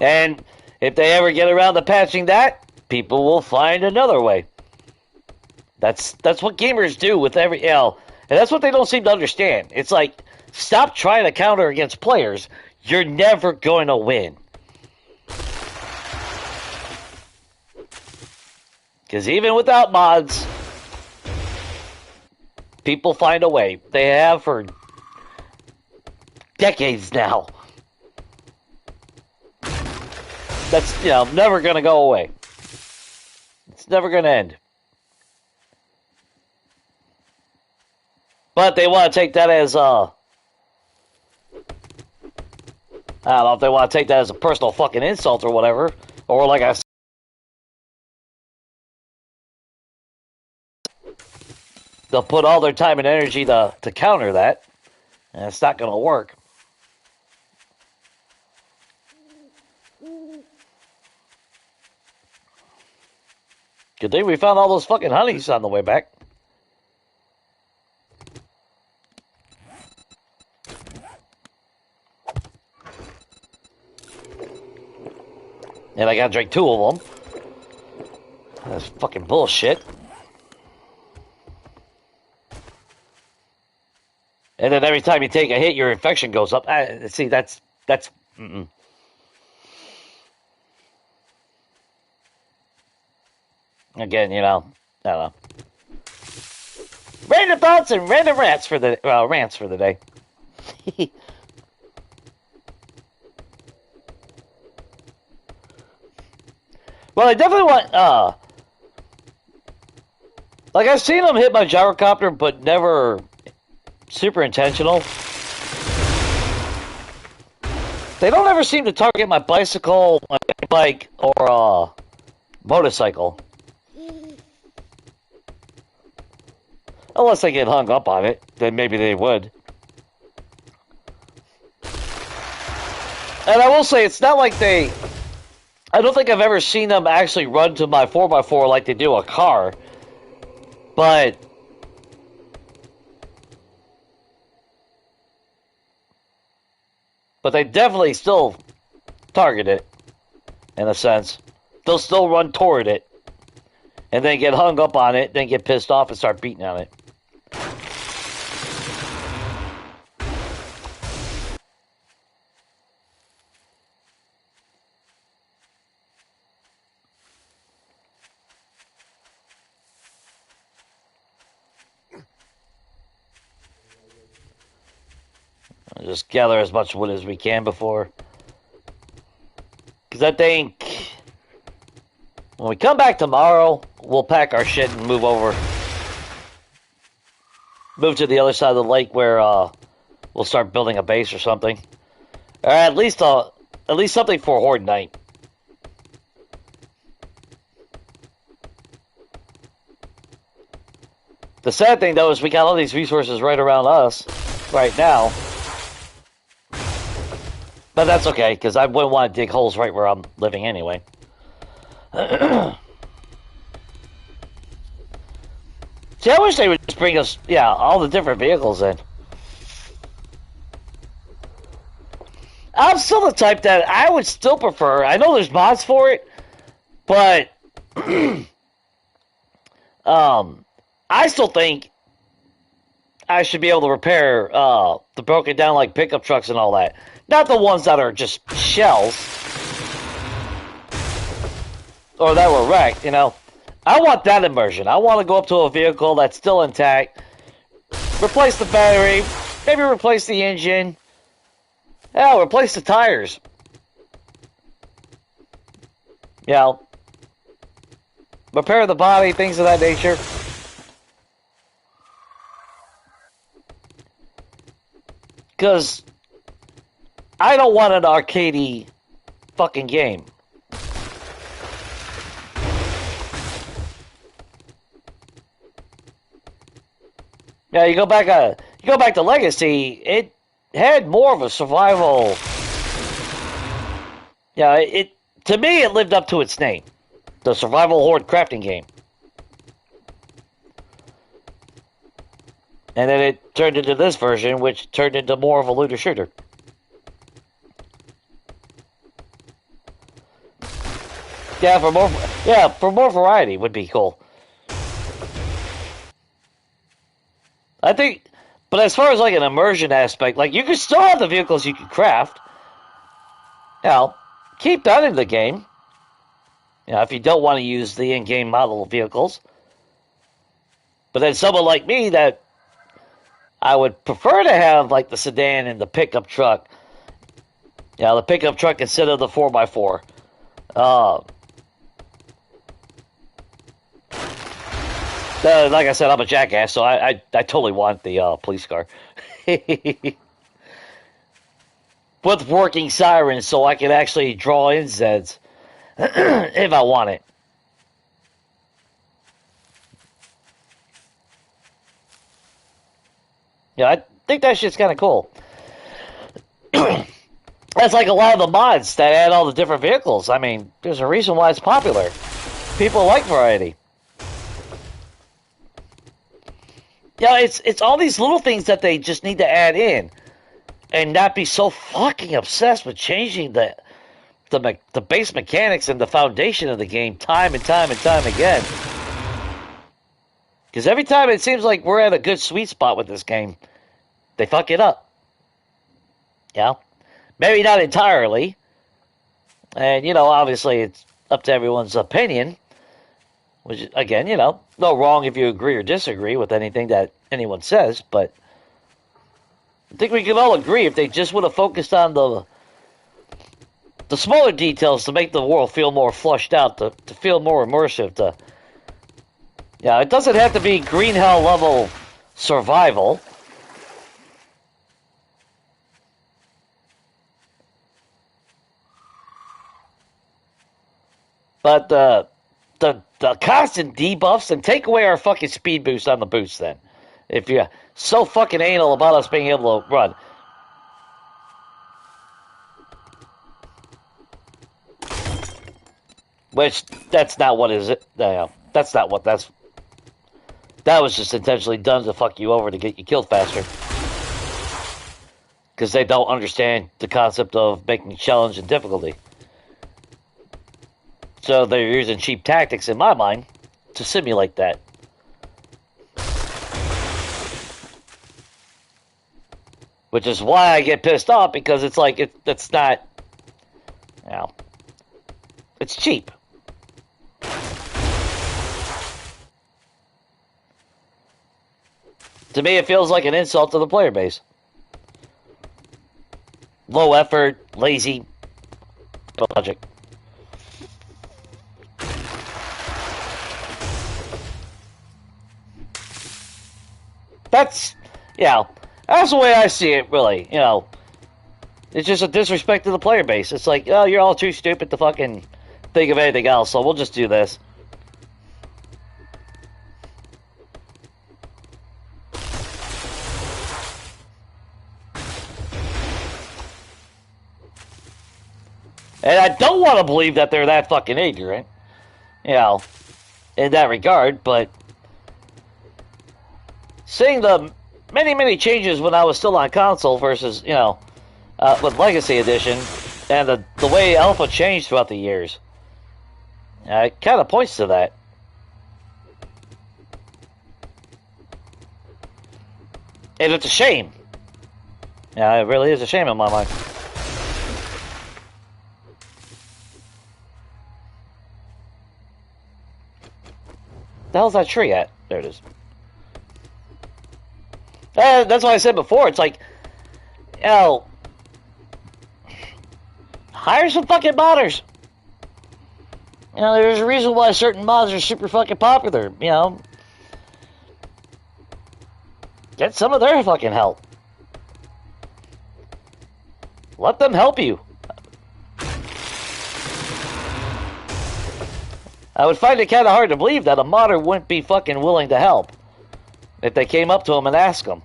And if they ever get around to patching that, people will find another way. That's what gamers do with every and that's what they don't seem to understand. It's like, stop trying to counter against players. You're never going to win. Because even without mods, people find a way. They have for decades now. That's, never going to go away. It's never going to end. But they want to take that as, I don't know if they want to take that as a personal fucking insult or whatever. Or like I said, they'll put all their time and energy to counter that. And it's not going to work. Good thing we found all those fucking honeys on the way back. And I gotta drink 2 of them. That's fucking bullshit. And then every time you take a hit, your infection goes up. See, that's. Again, I don't know. Random thoughts and random rants for the day. Well, I definitely want, like, I've seen them hit my gyrocopter, but never super intentional. They don't ever seem to target my bicycle, my bike, or, motorcycle. Unless they get hung up on it, then maybe they would. And I will say, it's not like they... I don't think I've ever seen them actually run to my 4x4 like they do a car. But... they definitely still target it, in a sense. They'll still run toward it. And then get hung up on it, then get pissed off and start beating on it. Just gather as much wood as we can before. Because I think when we come back tomorrow, we'll pack our shit and move over. Move to the other side of the lake where we'll start building a base or something. Or at least something for Horde Night. The sad thing, though, is we got all these resources right around us right now. But that's okay, because I wouldn't want to dig holes right where I'm living anyway. See, I wish they would just bring us, all the different vehicles in. I'm still the type that I would still prefer. I know there's mods for it, but I still think I should be able to repair the broken down like pickup trucks and all that. Not the ones that are just shells. Or that were wrecked, I want that immersion. I want to go up to a vehicle that's still intact, replace the battery, maybe replace the engine. Hell, replace the tires. You know, repair the body, things of that nature. Because I don't want an arcadey fucking game. Yeah, you go back to Legacy, it had more of a survival. Yeah, to me it lived up to its name. The survival horde crafting game. And then it turned into this version, which turned into more of a looter shooter. Yeah, for more variety would be cool. I think, but as far as like an immersion aspect, like you can still have the vehicles you can craft. You know, keep that in the game. You know, if you don't want to use the in-game model vehicles. But then someone like me that I would prefer to have like the sedan and the pickup truck. You know, the pickup truck instead of the 4x4. Like I said, I'm a jackass, so I totally want the police car. With working sirens so I can actually draw in Zeds if I want it. Yeah, I think that shit's kind of cool. That's like a lot of the mods that add all the different vehicles. I mean, there's a reason why it's popular. People like variety. Yeah, it's all these little things that they just need to add in, and not be so fucking obsessed with changing the base mechanics and the foundation of the game time and time and time again. Because every time it seems like we're at a good sweet spot with this game, they fuck it up. Yeah, maybe not entirely, and you know, obviously it's up to everyone's opinion. Which, again, you know, no wrong if you agree or disagree with anything that anyone says, but I think we can all agree if they just would have focused on the smaller details to make the world feel more flushed out, to feel more immersive. Yeah, it doesn't have to be green hell level survival. But the constant debuffs, and take away our fucking speed boost on the boost then. If you're so fucking anal about us being able to run. Which, that's not what is it. No, that's not what that was just intentionally done to fuck you over to get you killed faster. Because they don't understand the concept of making challenge and difficulty. So they're using cheap tactics, in my mind, to simulate that. Which is why I get pissed off, because it's like, it's not, you know, it's cheap. To me, it feels like an insult to the player base. Low effort, lazy, logic. That's, you know, that's the way I see it, really. You know, it's just a disrespect to the player base. It's like, oh, you're all too stupid to fucking think of anything else, so we'll just do this. And I don't want to believe that they're that fucking ignorant, you know, in that regard, but seeing the many changes when I was still on console versus, you know, with Legacy Edition, and the way Alpha changed throughout the years, it kind of points to that. And it's a shame. Yeah, it really is a shame in my mind. the hell's that tree at? There it is. That's what I said before. It's like, you know, hire some fucking modders. You know, there's a reason why certain mods are super fucking popular. You know, get some of their fucking help. Let them help you. I would find it kind of hard to believe that a modder wouldn't be fucking willing to help if they came up to him and asked him.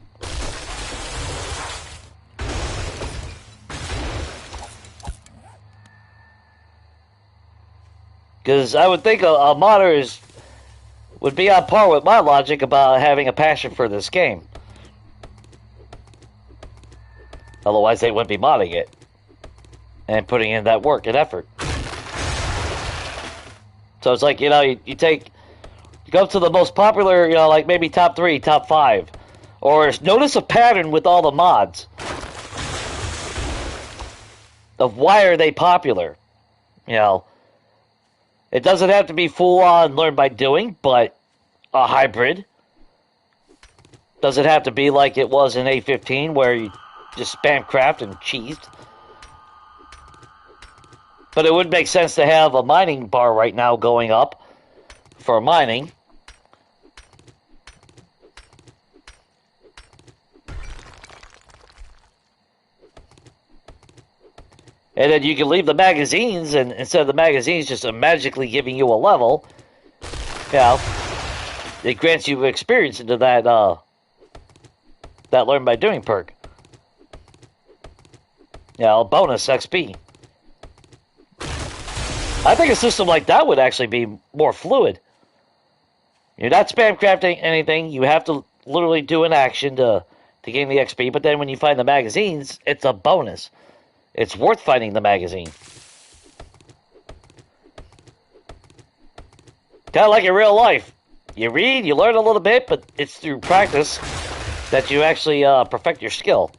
Because I would think a modder would be on par with my logic about having a passion for this game. Otherwise, they wouldn't be modding it and putting in that work and effort. So it's like, you know, you go to the most popular, you know, like maybe top 3, top 5. Or notice a pattern with all the mods of why are they popular. You know, it doesn't have to be full-on learn by doing, but a hybrid. Doesn't have to be like it was in A15 where you just spam craft and cheesed. But it would make sense to have a mining bar right now going up for mining. And then you can leave the magazines, and instead of the magazines just magically giving you a level, you know, it grants you experience into that learn by doing perk. You know, bonus XP. I think a system like that would actually be more fluid. You're not spam crafting anything. You have to literally do an action to gain the XP. But then when you find the magazines, it's a bonus. It's worth finding the magazine. Kind of like in real life. You read, you learn a little bit, but it's through practice that you actually perfect your skill.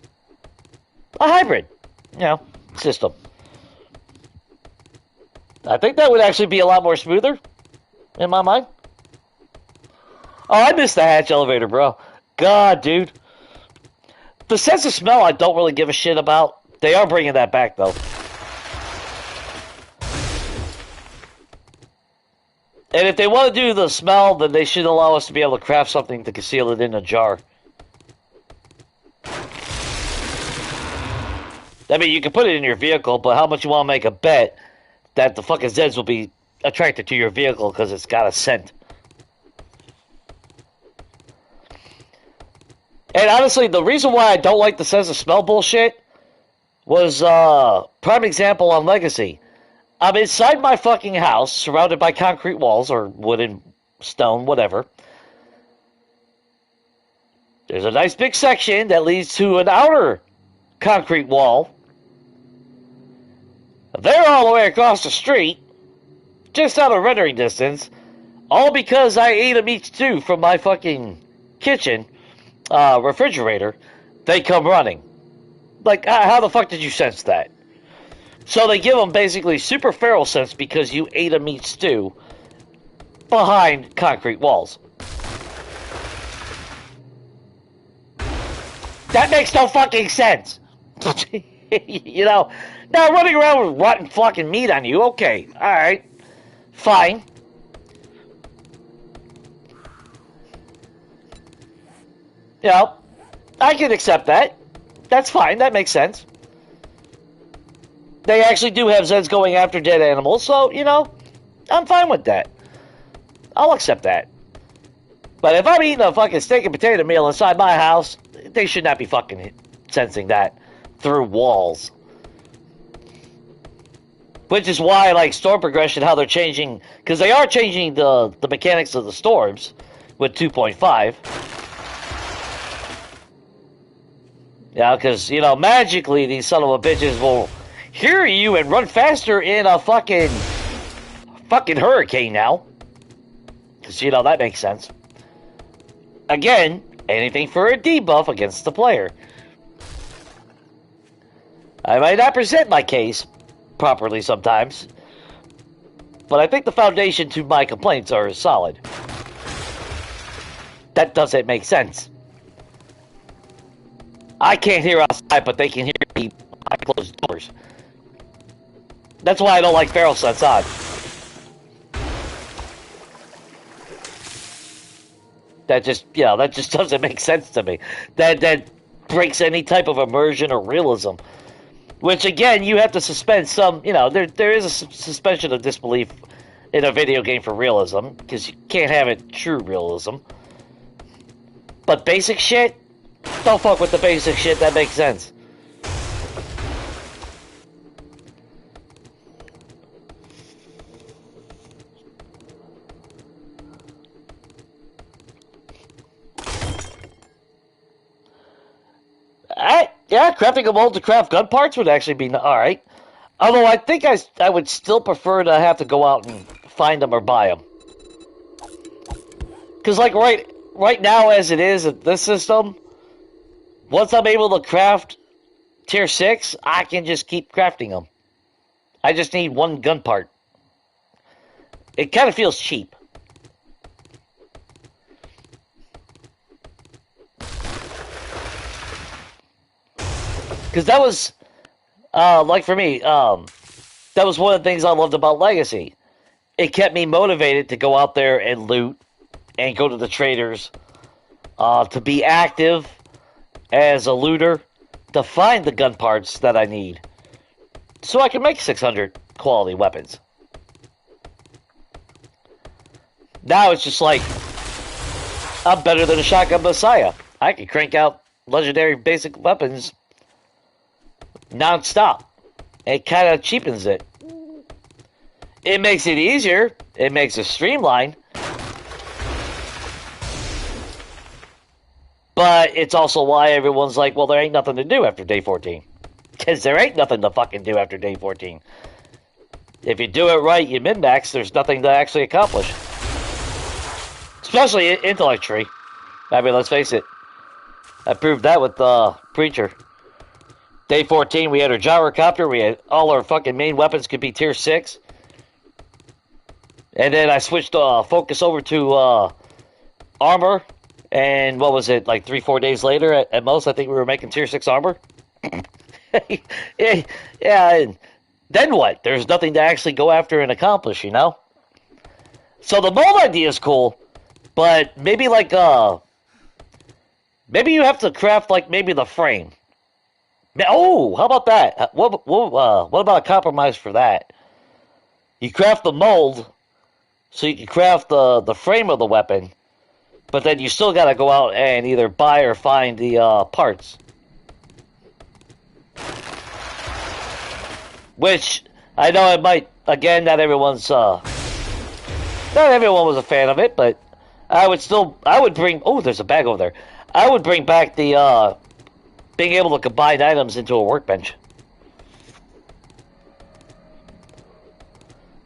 A hybrid, you know, system. I think that would actually be a lot more smoother, in my mind. Oh, I missed the hatch elevator, bro. God, dude. The sense of smell I don't really give a shit about. They are bringing that back, though. And if they want to do the smell, then they should allow us to be able to craft something to conceal it in a jar. I mean, you can put it in your vehicle, but how much you want to make a bet that the fucking Zeds will be attracted to your vehicle because it's got a scent. And honestly, the reason why I don't like the sense of smell bullshit was prime example on Legacy. I'm inside my fucking house, surrounded by concrete walls or wooden, stone, whatever. There's a nice big section that leads to an outer concrete wall. They're all the way across the street, just out of rendering distance, all because I ate a meat stew from my fucking kitchen refrigerator. They come running. Like, how the fuck did you sense that? So they give them basically super feral sense because you ate a meat stew behind concrete walls. That makes no fucking sense. You know, now running around with rotten fucking meat on you, okay, alright, fine. You know, I can accept that. That's fine, that makes sense. They actually do have Zeds going after dead animals, so, you know, I'm fine with that. I'll accept that. But if I'm eating a fucking steak and potato meal inside my house, they should not be fucking sensing that through walls. Which is why I like storm progression, how they're changing, because they are changing the mechanics of the storms with 2.5. Yeah, because, you know, magically these son of a bitches will hear you and run faster in a fucking hurricane now. Because, you know, that makes sense. Again, anything for a debuff against the player. I might not present my case properly sometimes, but I think the foundation to my complaints are solid. That doesn't make sense. I can't hear outside, but they can hear me behind closed doors. That's why I don't like feral sets on. That just doesn't make sense to me. That breaks any type of immersion or realism. Which, again, you have to suspend some, there is a suspension of disbelief in a video game for realism, because you can't have it true realism. But basic shit? Don't fuck with the basic shit, that makes sense. Yeah, crafting a mold to craft gun parts would actually be alright. Although I think I would still prefer to have to go out and find them or buy them. Because like right now as it is, this system, once I'm able to craft tier 6, I can just keep crafting them. I just need one gun part. It kind of feels cheap. Because that was, like for me, that was one of the things I loved about Legacy. It kept me motivated to go out there and loot and go to the traders, to be active as a looter, to find the gun parts that I need, so I can make 600 quality weapons. Now it's just like, I'm better than a shotgun messiah. I can crank out legendary basic weapons non-stop. It kind of cheapens it. It makes it easier. It makes it streamlined. But it's also why everyone's like, well, there ain't nothing to do after day 14. Because there ain't nothing to fucking do after day 14. If you do it right, you min-max, there's nothing to actually accomplish. Especially intellect tree. I mean, let's face it. I proved that with Preacher. Day 14, we had our gyrocopter. We had all our fucking main weapons could be tier 6. And then I switched focus over to armor. And what was it, like 3-4 days later at most, I think we were making tier 6 armor. yeah, and then what? There's nothing to actually go after and accomplish, So the mold idea is cool, but maybe like, maybe you have to craft like maybe the frame. Oh, how about that? What about a compromise for that? You craft the mold, so you can craft the frame of the weapon, but then you still got to go out and either buy or find the parts. Which, I know it might, again, not everyone was a fan of it, but I would bring, oh, there's a bag over there. I would bring back the, being able to combine items into a workbench.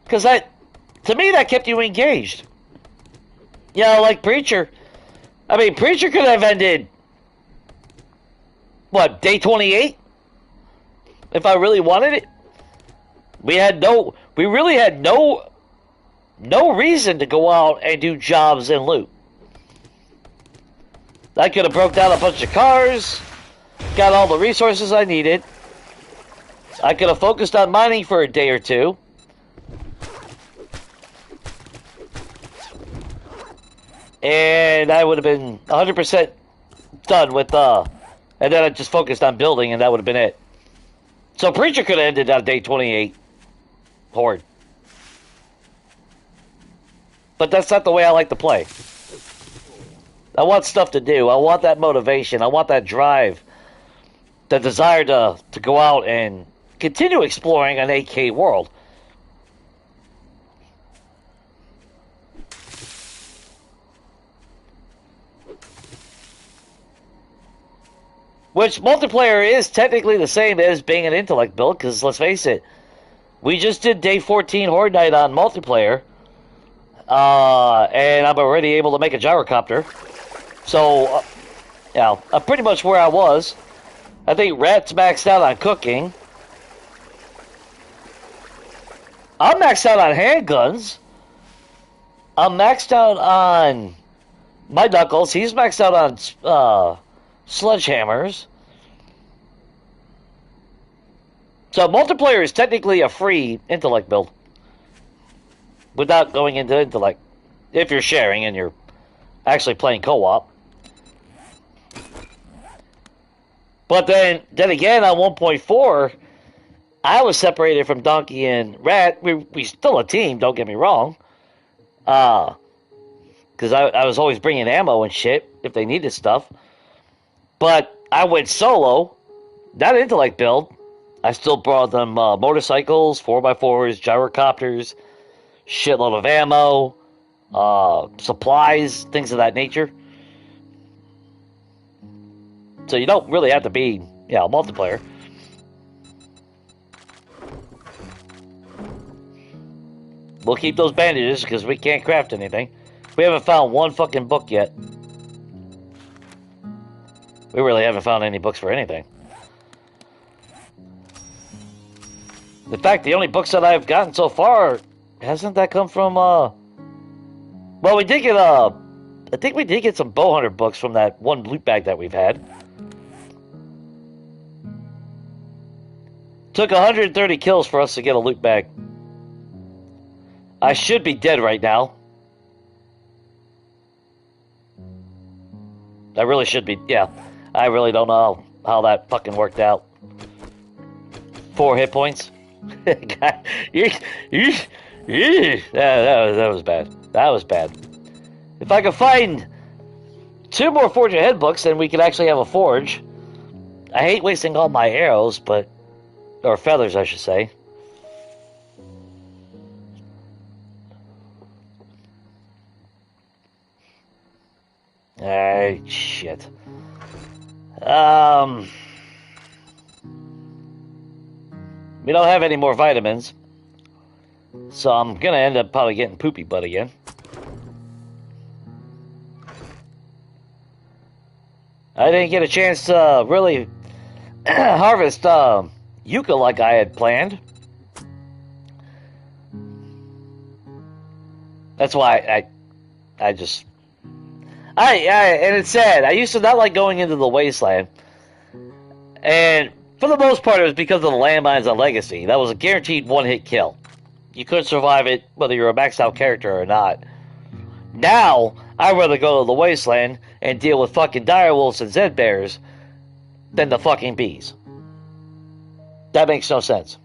Because to me, that kept you engaged. Like Preacher. I mean, Preacher could have ended, what, day 28? If I really wanted it. We really had no reason to go out and do jobs and loot. I could have broke down a bunch of cars, got all the resources I needed. I could have focused on mining for a day or two. And I would have been 100% done with, and then I just focused on building, and that would have been it. So Preacher could have ended on day 28. Horde. But that's not the way I like to play. I want stuff to do. I want that motivation. I want that drive. The desire to go out and continue exploring an 8K world. Which multiplayer is technically the same as being an intellect build, because let's face it, we just did day 14 Horde Night on multiplayer, and I'm already able to make a gyrocopter. So, I'm pretty much where I was. I think Rat's maxed out on cooking. I'm maxed out on handguns. I'm maxed out on My Knuckles, he's maxed out on sledgehammers. So multiplayer is technically a free intellect build. Without going into intellect. If you're sharing and you're actually playing co-op. But then again, on 1.4, I was separated from Donkey and Rat. We still a team, don't get me wrong. Because I was always bringing ammo and shit if they needed stuff. But I went solo, not intellect build. I still brought them motorcycles, 4x4s, gyrocopters, shitload of ammo, supplies, things of that nature. So you don't really have to be, multiplayer. We'll keep those bandages because we can't craft anything. We haven't found one fucking book yet. We really haven't found any books for anything. In fact, the only books that I've gotten so far, hasn't that come from, well, we did get, I think we did get some bow hunter books from that one loot bag that we've had. Took 130 kills for us to get a loot bag. I should be dead right now. I really should be, yeah. I really don't know how that fucking worked out. 4 hit points. God, that was bad. That was bad. If I could find 2 more Forge Ahead books, then we could actually have a forge. I hate wasting all my arrows, but... or feathers, I should say. Alright, shit. We don't have any more vitamins. So I'm gonna end up probably getting poopy butt again. I didn't get a chance to really harvest yucca like I had planned. That's why I just... and it's sad. I used to not like going into the wasteland. And for the most part, it was because of the landmines on Legacy. That was a guaranteed one-hit kill. You couldn't survive it, whether you're a maxed out character or not. Now, I'd rather go to the wasteland and deal with fucking direwolves and Zed bears than the fucking bees. That makes no sense.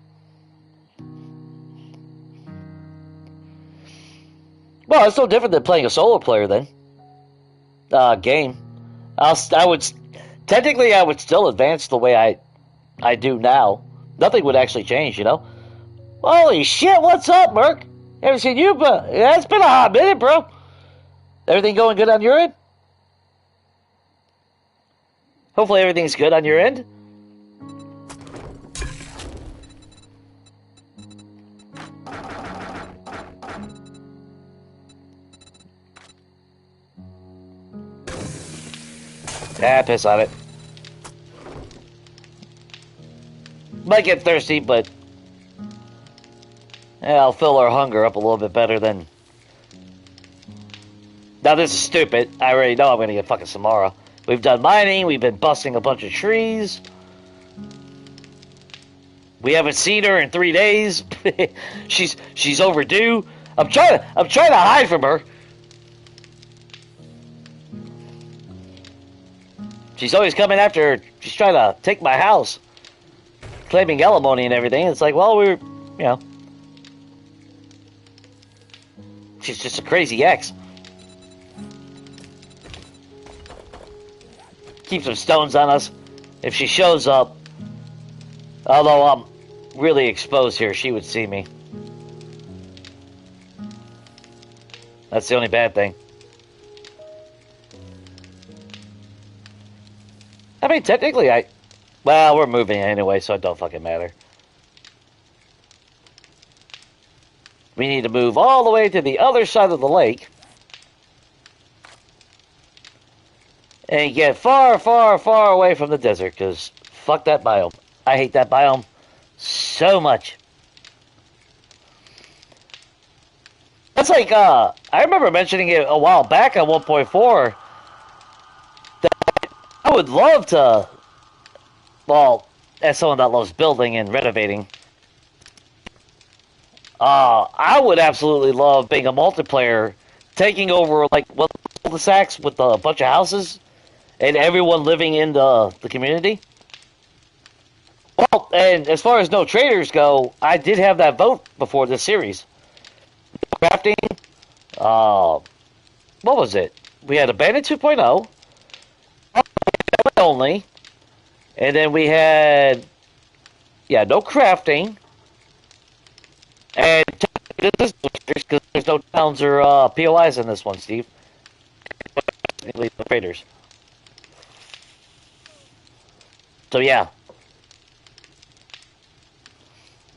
Well, it's no different than playing a solo player then. Game. I would technically I would still advance the way I do now. Nothing would actually change, you know. Holy shit! What's up, Merc? Haven't seen you, but it's been a hot minute, bro. Everything going good on your end? Hopefully everything's good on your end. Piss on it. Might get thirsty, but I'll fill our hunger up a little bit better than... Now this is stupid. I already know I'm gonna get fucking Samara. We've done mining, we've been busting a bunch of trees. We haven't seen her in 3 days. she's overdue. I'm trying to hide from her. She's always coming after, she's trying to take my house. Claiming alimony and everything. It's like, well, we're, you know. She's just a crazy ex. Keep some stones on us. If she shows up, although I'm really exposed here, she would see me. That's the only bad thing. I mean, technically, well, we're moving anyway, so it don't fucking matter. We need to move all the way to the other side of the lake. And get far, far, far away from the desert, because fuck that biome. I hate that biome so much. That's like, I remember mentioning it a while back on 1.4 that I would love to, well, as someone that loves building and renovating, I would absolutely love being a multiplayer, taking over, like, what cul-de-sacs with a bunch of houses and everyone living in the community. Well, and as far as no traders go, I did have that vote before this series. Crafting, uh, what was it? We had Abandoned 2.0, only, and then we had, yeah, no crafting, and because there's no towns or POIs in this one, Steve. The traders. So yeah.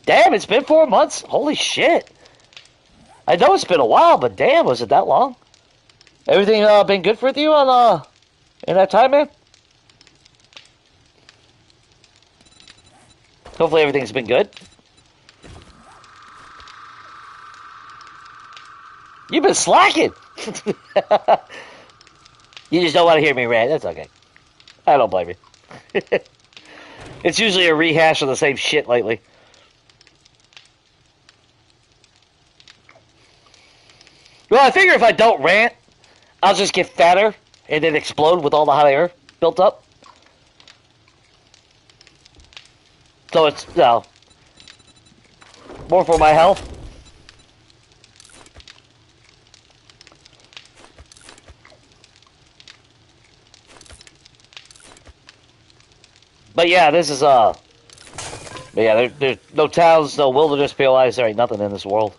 Damn, it's been 4 months? Holy shit. I know it's been a while, but damn, was it that long? Everything been good for you on in that time, man? Hopefully everything's been good. You've been slacking. You just don't want to hear me rant. That's okay. I don't blame you. It's usually a rehash of the same shit lately. Well, I figure if I don't rant, I'll just get fatter and then explode with all the hot air built up. So it's, you know, more for my health. But yeah, this is, but yeah, there's no towns, no wilderness POIs, there ain't nothing in this world.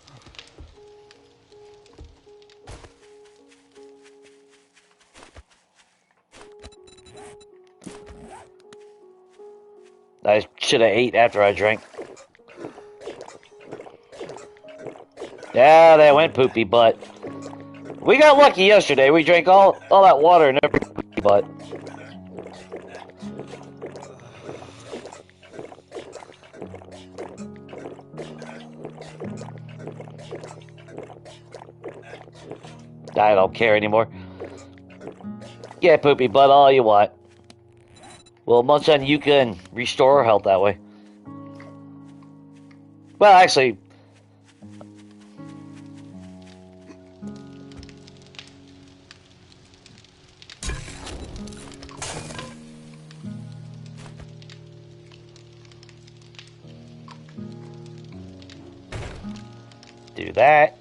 I should have ate after I drank. Yeah, that went poopy butt. We got lucky yesterday. We drank all that water and never poopy butt. I don't care anymore. Get poopy butt all you want. We'll munch on Yucca and restore our health that way. Well, actually, do that.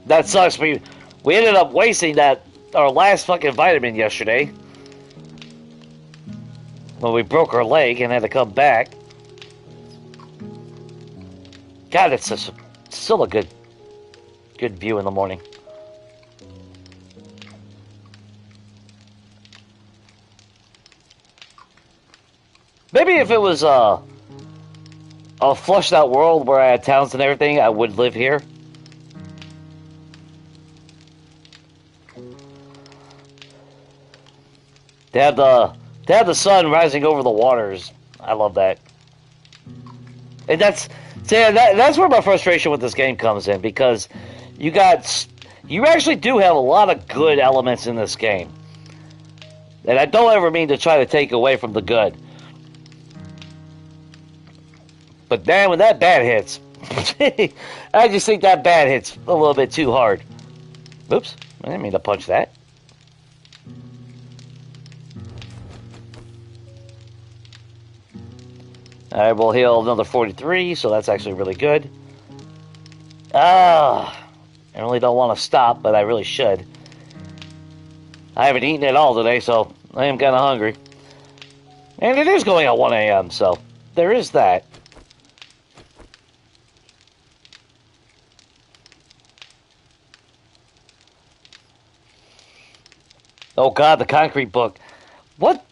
That sucks. We ended up wasting our last fucking vitamin yesterday when we broke our leg and had to come back. God, it's still a good view in the morning. Maybe if it was a flushed out world where I had towns and everything, I would live here. To have the sun rising over the waters, I love that. And that's where my frustration with this game comes in, because you actually do have a lot of good elements in this game. And I don't ever mean to try to take away from the good. But damn, when that bad hits, I just think that bad hits a little bit too hard. Oops, I didn't mean to punch that. Alright, we'll heal another 43, so that's actually really good. I really don't want to stop, but I really should. I haven't eaten at all today, so I am kind of hungry. And it is going at 1 a.m., so there is that. Oh god, the concrete book. What?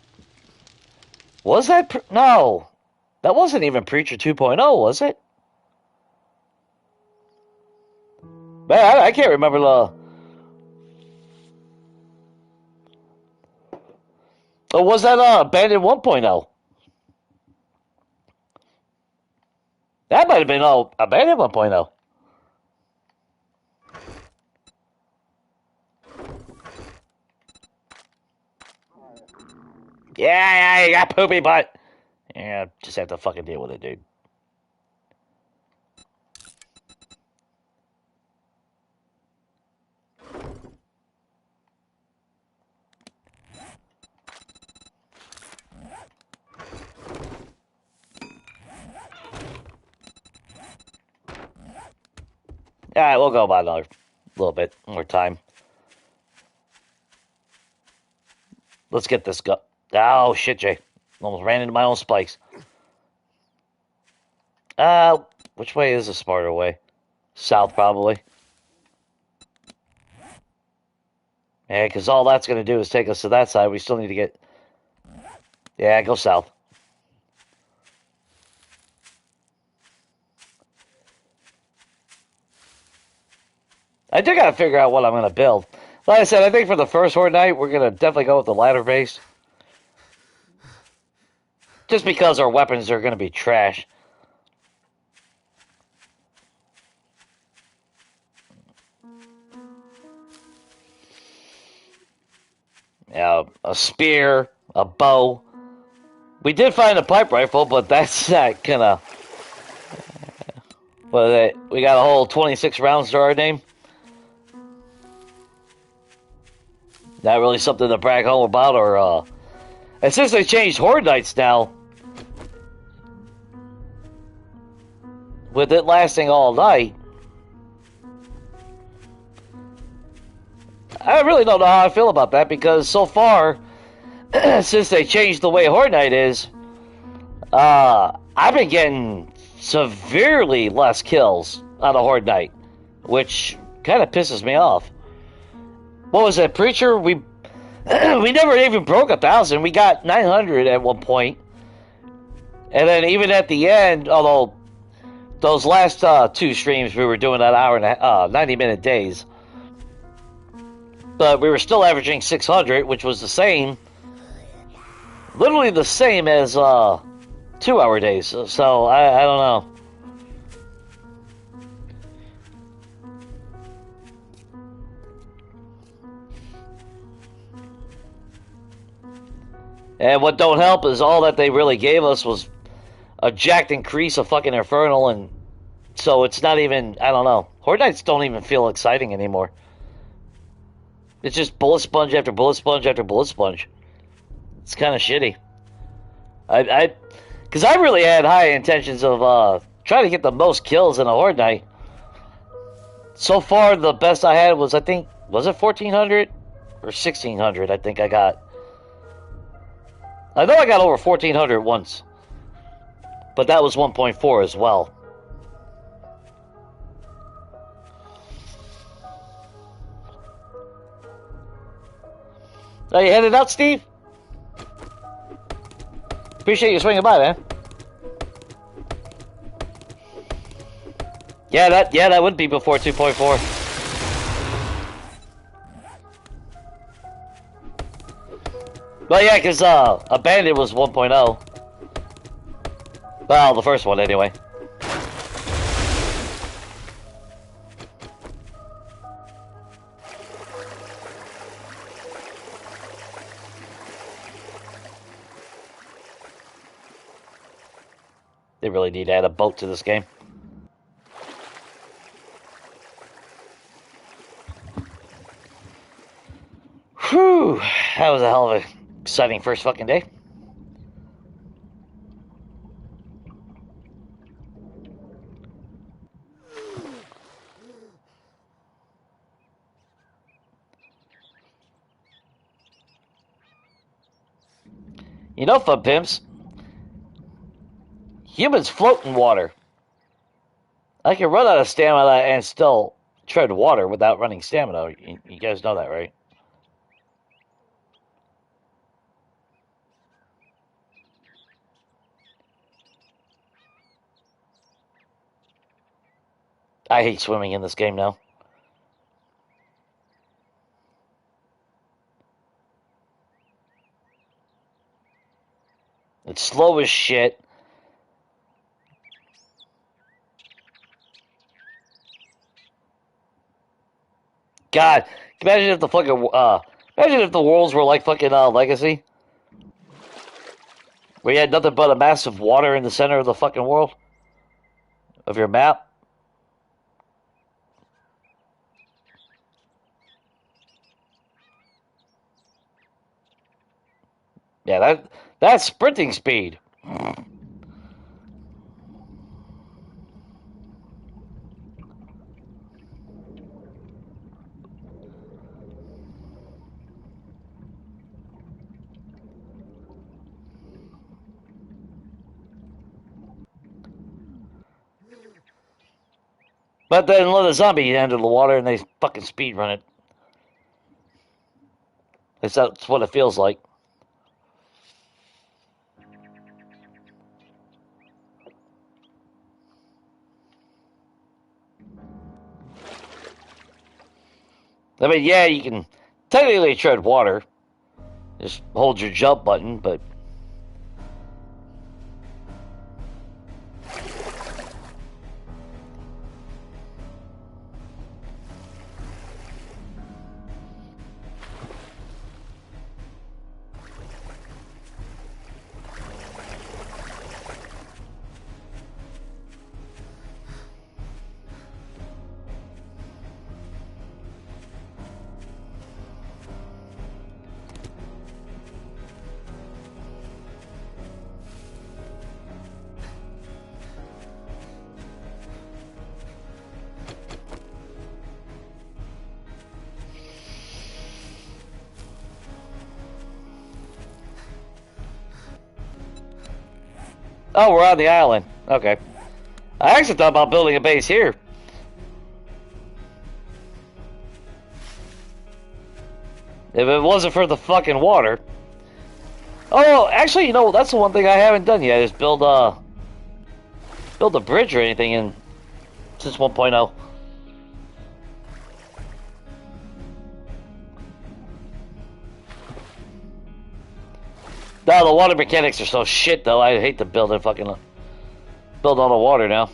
Was that? No. That wasn't even Preacher 2.0, was it? Man, I can't remember Or was that Bandit 1.0? That might have been a Bandit 1.0. Yeah, you got poopy butt. Yeah, just have to fucking deal with it, dude. Alright, we'll go about another little bit more time. Let's get this go. Oh, shit, Jay. Almost ran into my own spikes. Which way is the smarter way? South, probably. Yeah, because all that's going to do is take us to that side. We still need to get... Yeah, go south. I do got to figure out what I'm going to build. Like I said, I think for the first Horde Night, we're going to definitely go with the ladder base. Just because our weapons are going to be trash. Yeah, a spear, a bow. We did find a pipe rifle, but that's not gonna... What is it? We got a whole 26 rounds to our name. Not really something to brag home about, or and since they changed Horde Nights now, with it lasting all night, I really don't know how I feel about that, because so far, since they changed the way Horde Night is, I've been getting severely less kills on a Horde Night, which kind of pisses me off. What was that, Preacher? We never even broke 1,000. We got 900 at one point. And then even at the end, although those last two streams we were doing that hour and 90-minute days, but we were still averaging 600, which was the same, literally the same as 2-hour days. So I don't know. And what don't help is all that they really gave us was a jacked increase of fucking Infernal, and so it's not even, I don't know. Horde Nights don't even feel exciting anymore. It's just bullet sponge after bullet sponge after bullet sponge. It's kind of shitty. Because I really had high intentions of trying to get the most kills in a Horde Night. So far, the best I had was, I think, was it 1,400 or 1,600? I think I got. I know I got over 1,400 once, but that was 1.4 as well. Are you headed out, Steve? Appreciate you swinging by, man. Yeah, that would be before 2.4. Well, yeah, because Abandoned was 1.0. Well, the first one, anyway. They really need to add a boat to this game. Whew, that was a hell of an exciting first fucking day. You know, fun pimps, humans float in water. I can run out of stamina and still tread water without running stamina. You guys know that, right? I hate swimming in this game now. slow as shit. God, imagine if the fucking imagine if the worlds were like fucking Legacy, where you had nothing but a massive water in the center of the fucking world of your map. Yeah, that's sprinting speed. But then let a zombie enter the water and they fucking speed run it. That's what it feels like. I mean, yeah, you can technically tread water. Just hold your jump button, but oh, we're on the island. Okay. I actually thought about building a base here. If it wasn't for the fucking water. Oh, actually, you know, that's the one thing I haven't done yet is build a bridge or anything in since 1.0. No, the water mechanics are so shit though. I hate to build on the water now.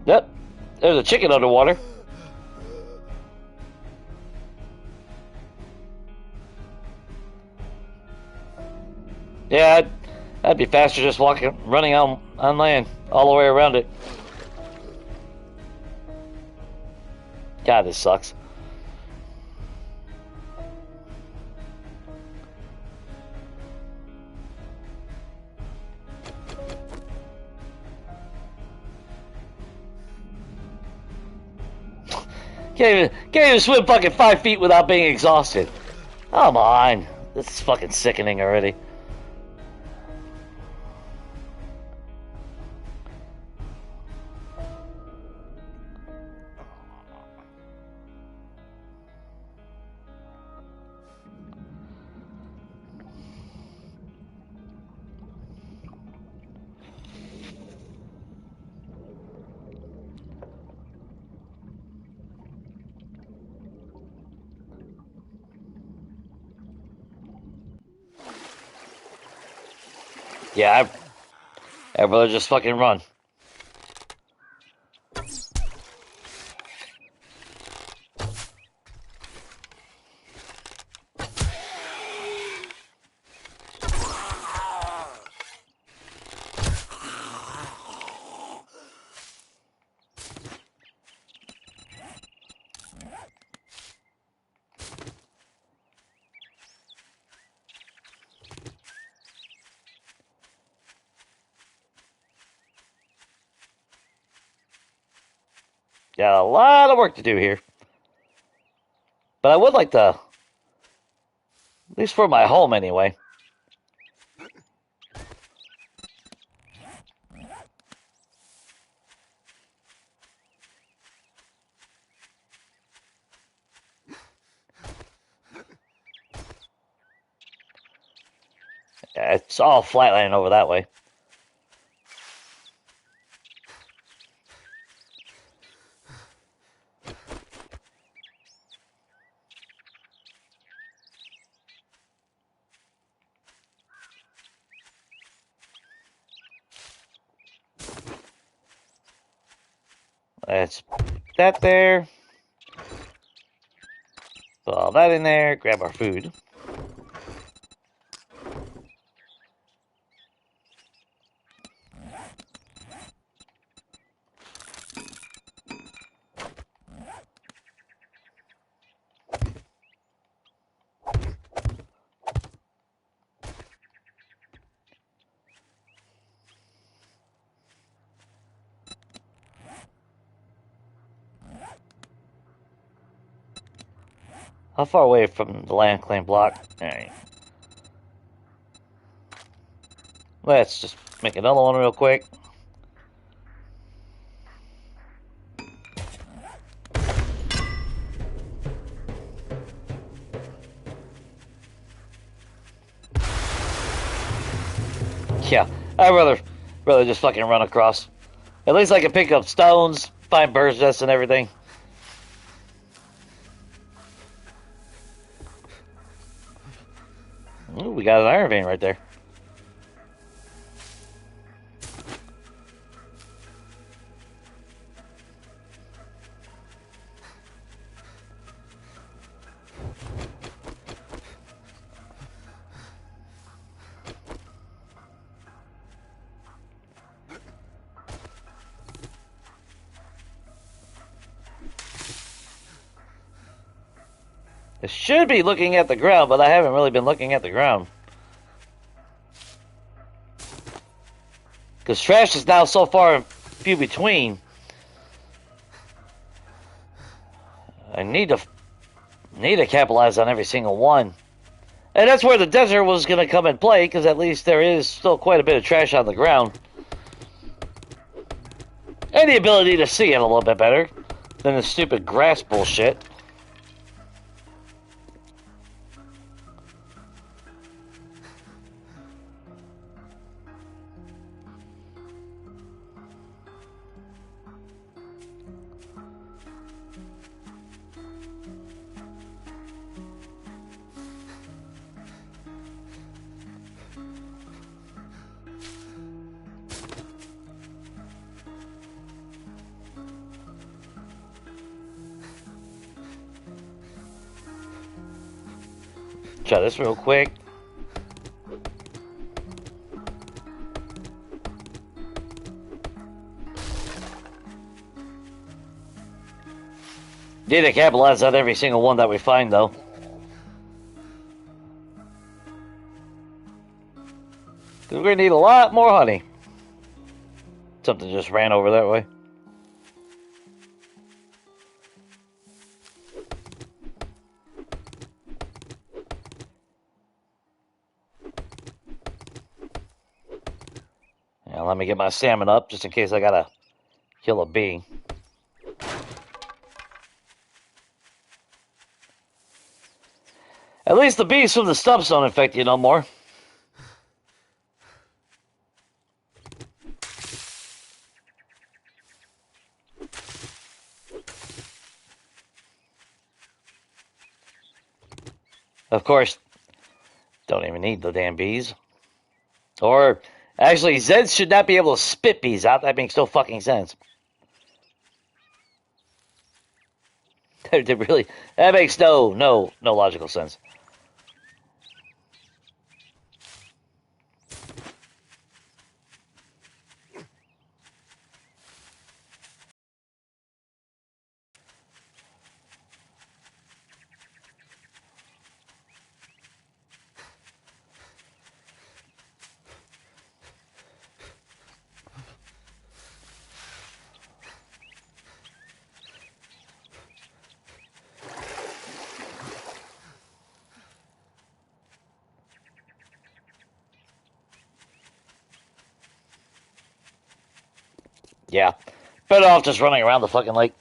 Yep, there's a chicken underwater. Yeah, that'd be faster just running on land all the way around it. God, this sucks. Can't even swim fucking 5 feet without being exhausted. Come on, this is fucking sickening already. Yeah, I'd rather just fucking run. Got a lot of work to do here. But I would like to, at least for my home anyway. Yeah, it's all flatland over that way. Let's put that there. Put all that in there. Grab our food. How far away from the land claim block? Alright. Let's just make another one real quick. Yeah, I'd rather just fucking run across. At least I can pick up stones, find bird's nests and everything. Ooh, we got an iron vein right there. I should be looking at the ground, but I haven't really been looking at the ground. Because trash is now so far and few between. I need to capitalize on every single one. And that's where the desert was going to come in play, because at least there is still quite a bit of trash on the ground. And the ability to see it a little bit better than the stupid grass bullshit. Try this real quick. Need to capitalize on every single one that we find, though. Because we're going to need a lot more honey. Something just ran over that way. Now let me get my stamina up, just in case I gotta kill a bee. At least the bees from the stumps don't infect you no more. Of course, don't even need the damn bees. Or, actually, Zeds should not be able to spit bees out. That makes no fucking sense. That makes no logical sense. Yeah. Better off just running around the fucking lake.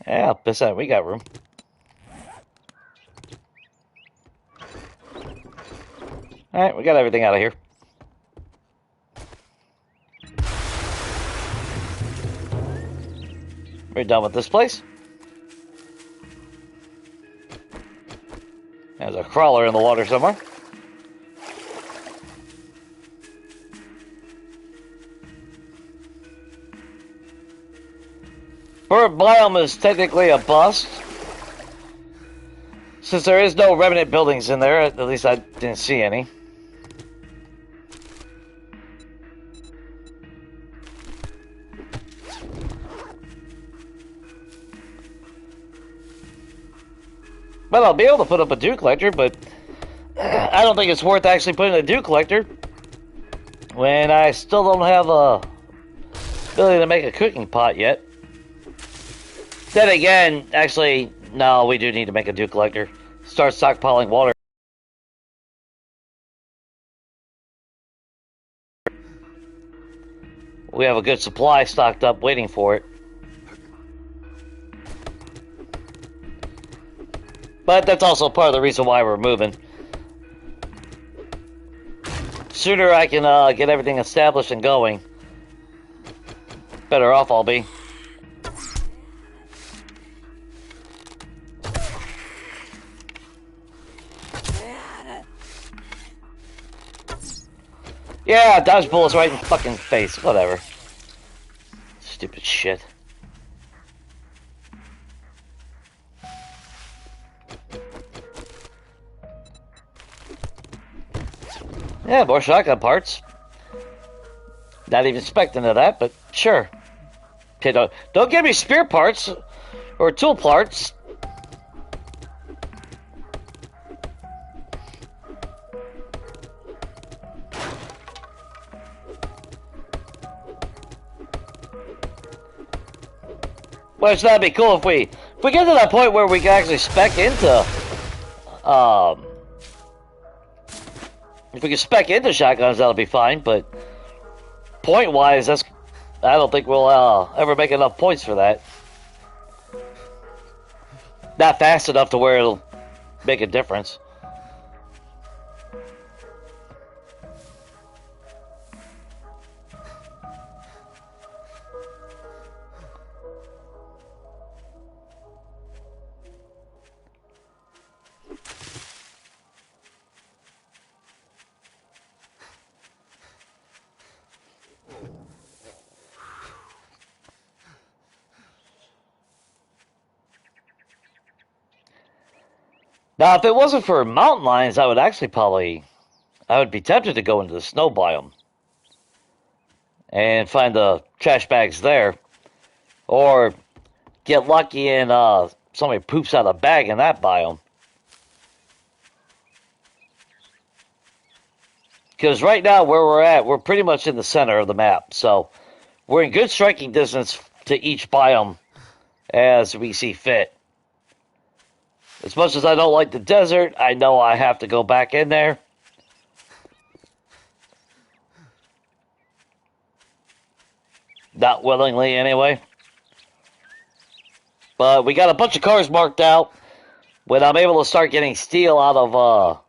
Yeah, piss out. We got room. Alright, we got everything out of here. We're done with this place. There's a crawler in the water somewhere. Bird biome is technically a bust. Since there is no remnant buildings in there, at least I didn't see any. But I'll be able to put up a dew collector, but I don't think it's worth actually putting a dew collector when I still don't have a ability to make a cooking pot yet. Then again, actually, no, we do need to make a dew collector. Start stockpiling water. We have a good supply stocked up waiting for it. But that's also part of the reason why we're moving. Sooner I can get everything established and going, better off I'll be. Yeah, dodge bullets right in the fucking face. Whatever. Stupid shit. Yeah, more shotgun parts. Not even expecting of that, but sure. Okay, don't give me spear parts or tool parts. Well, it's that'd be cool if we get to that point where we can actually spec into if we can spec into shotguns, that'll be fine, but point wise, I don't think we'll ever make enough points for that. Not fast enough to where it'll make a difference. Now, if it wasn't for mountain lions, I would actually I would be tempted to go into the snow biome and find the trash bags there, or get lucky and somebody poops out a bag in that biome. Because right now, where we're at, we're pretty much in the center of the map, so we're in good striking distance to each biome as we see fit. As much as I don't like the desert, I know I have to go back in there. Not willingly, anyway. But we got a bunch of cars marked out. When I'm able to start getting steel out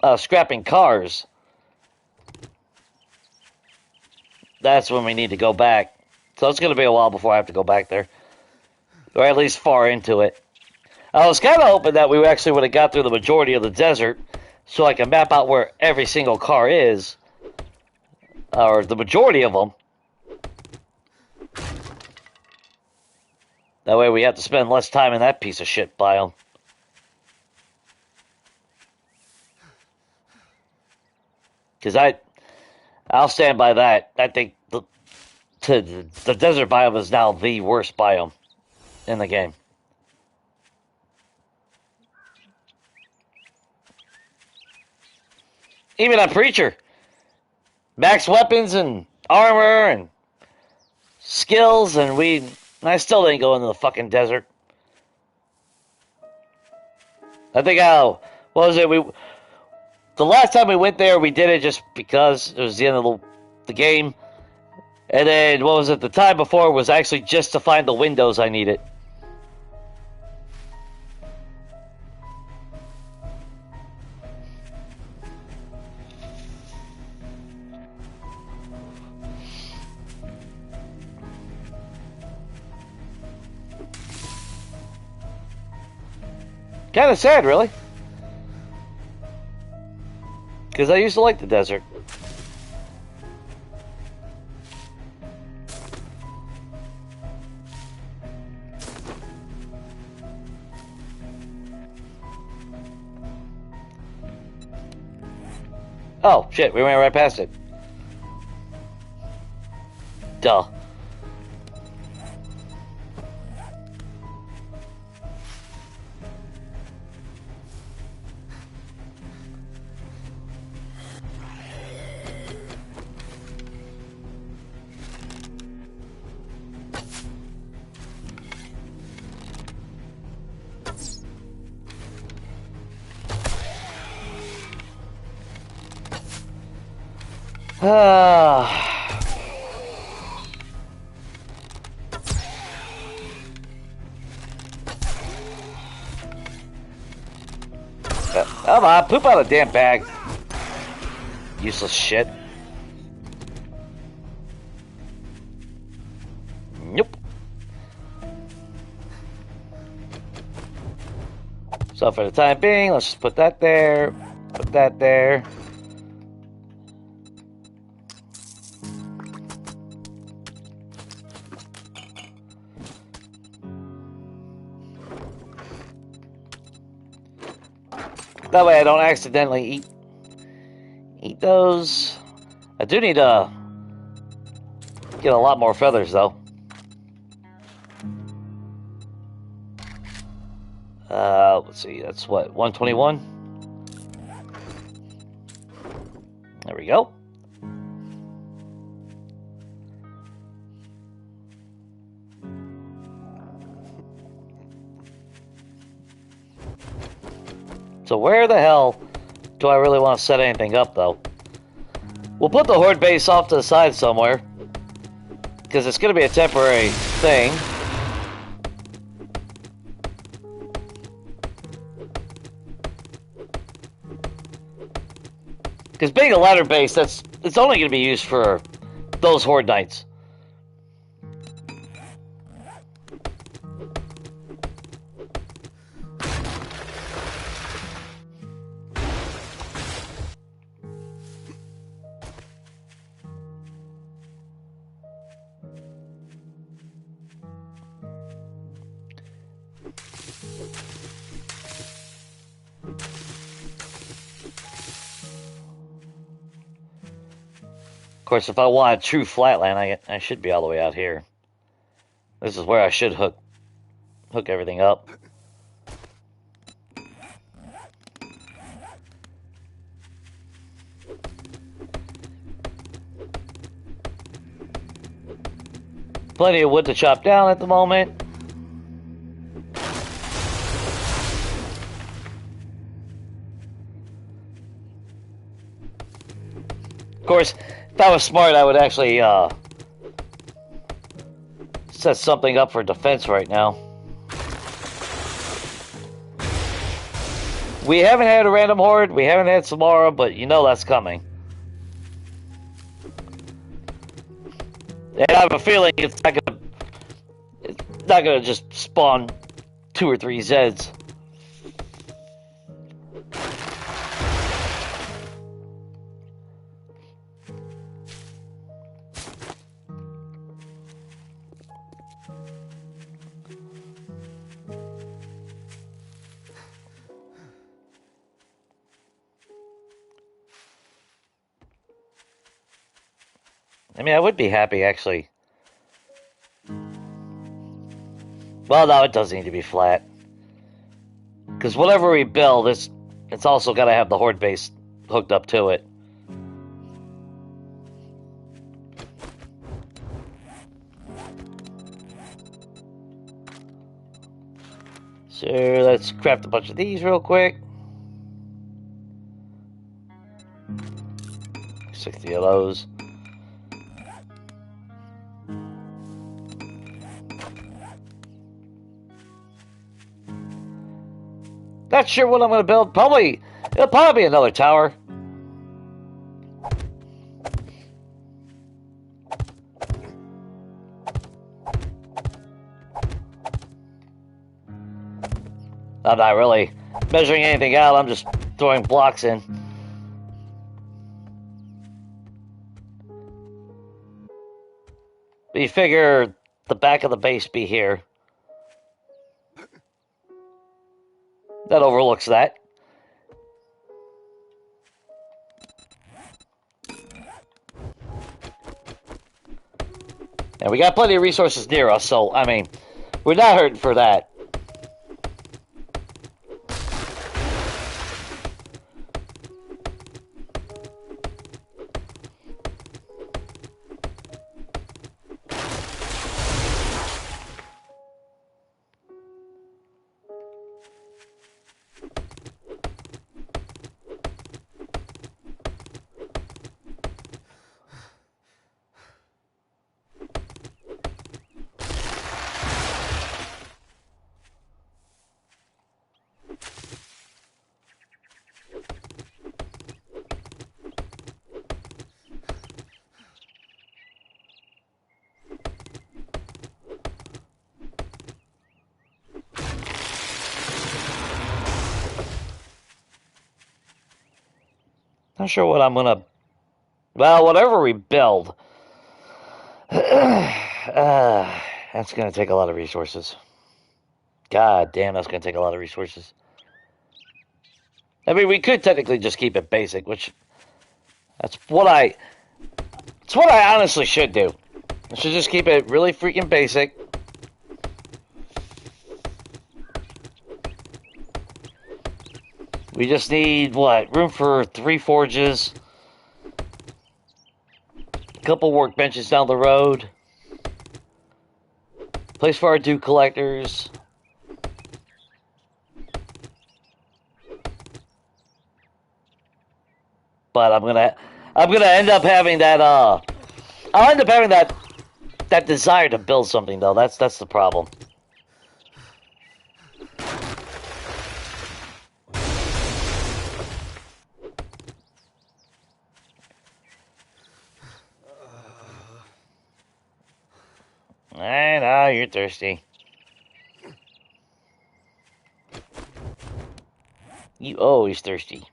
of scrapping cars, that's when we need to go back. So it's going to be a while before I have to go back there. Or at least far into it. I was kind of hoping that we actually would have got through the majority of the desert so I can map out where every single car is. Or the majority of them. That way we have to spend less time in that piece of shit biome. Because I'll stand by that. I think the desert biome is now the worst biome in the game. Even on Preacher, max weapons and armor and skills, and I still didn't go into the fucking desert. I think what was it? The last time we went there, we did it just because it was the end of the game. And then, what was it? The time before was actually just to find the windows I needed. Kind of sad, really. Because I used to like the desert. Oh, shit, we went right past it. Duh. Come on, poop out a damn bag. Useless shit. Nope. So for the time being, let's just put that there. Put that there. That way I don't accidentally eat those. I do need to get a lot more feathers though. Let's see, that's what, 121? There we go. So where the hell do I really want to set anything up, though? We'll put the horde base off to the side somewhere, because it's going to be a temporary thing. Because being a ladder base, it's only going to be used for those horde nights. Of course, if I want a true flatland, I should be all the way out here. This is where I should hook everything up. Plenty of wood to chop down at the moment. Of course, if I was smart, I would actually set something up for defense right now. We haven't had a random horde, we haven't had Samara, but you know that's coming. And I have a feeling it's not gonna just spawn 2 or 3 Zeds. I mean, I would be happy, actually. Well, no, it does need to be flat. Because whatever we build, it's also got to have the horde base hooked up to it. So, let's craft a bunch of these real quick. 60 of those. Not sure what I'm going to build. It'll probably be another tower. I'm not really measuring anything out. I'm just throwing blocks in. But you figure the back of the base be here. That overlooks that. And we got plenty of resources near us, so, I mean, we're not hurting for that. Not sure what I'm gonna... Well, whatever we build... that's gonna take a lot of resources. God damn, that's gonna take a lot of resources. I mean, we could technically just keep it basic, which... It's what I honestly should do. I should just keep it really freaking basic. We just need, what, room for 3 forges, a couple workbenches down the road, place for our dew collectors, but I'm gonna end up having that, I'll end up having that desire to build something, though. That's the problem. I know, you're thirsty. You always thirsty.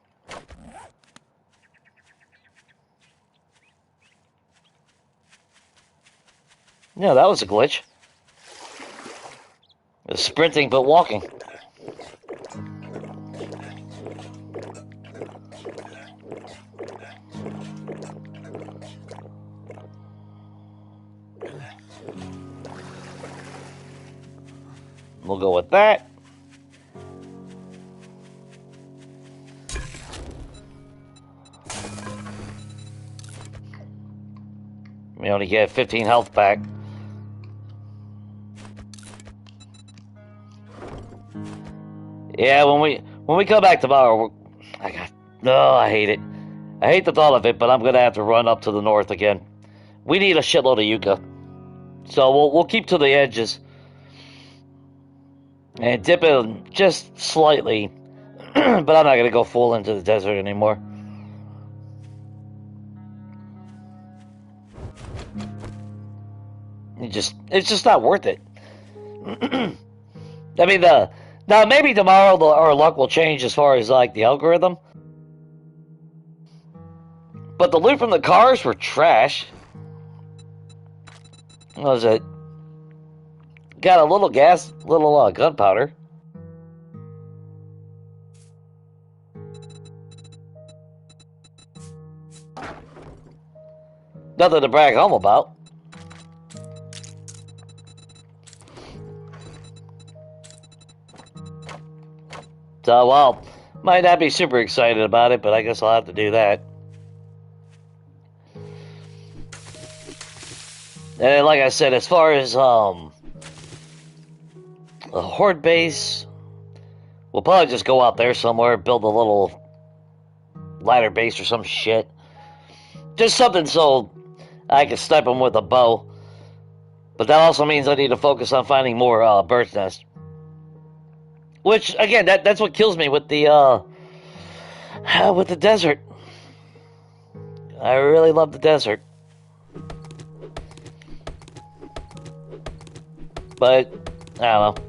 No, that was a glitch. It was sprinting but walking. We'll go with that. We only get 15 health back. Yeah, when we come back tomorrow, I hate it. I hate the thought of it, but I'm gonna have to run up to the north again. We need a shitload of yucca, so we'll keep to the edges and dip in just slightly. But I'm not gonna go full into the desert anymore. It's just not worth it. I mean, now maybe tomorrow our luck will change as far as like the algorithm. But the loot from the cars were trash. What was it? Got a little gas, little gunpowder. Nothing to brag home about. So, well, might not be super excited about it, but I guess I'll have to do that. And like I said, as far as a horde base, we'll probably just go out there somewhere, build a little ladder base or some shit. Just something so I can snipe them with a bow. But that also means I need to focus on finding more bird's nests. Which, again, that's what kills me with the desert. I really love the desert. But, I don't know.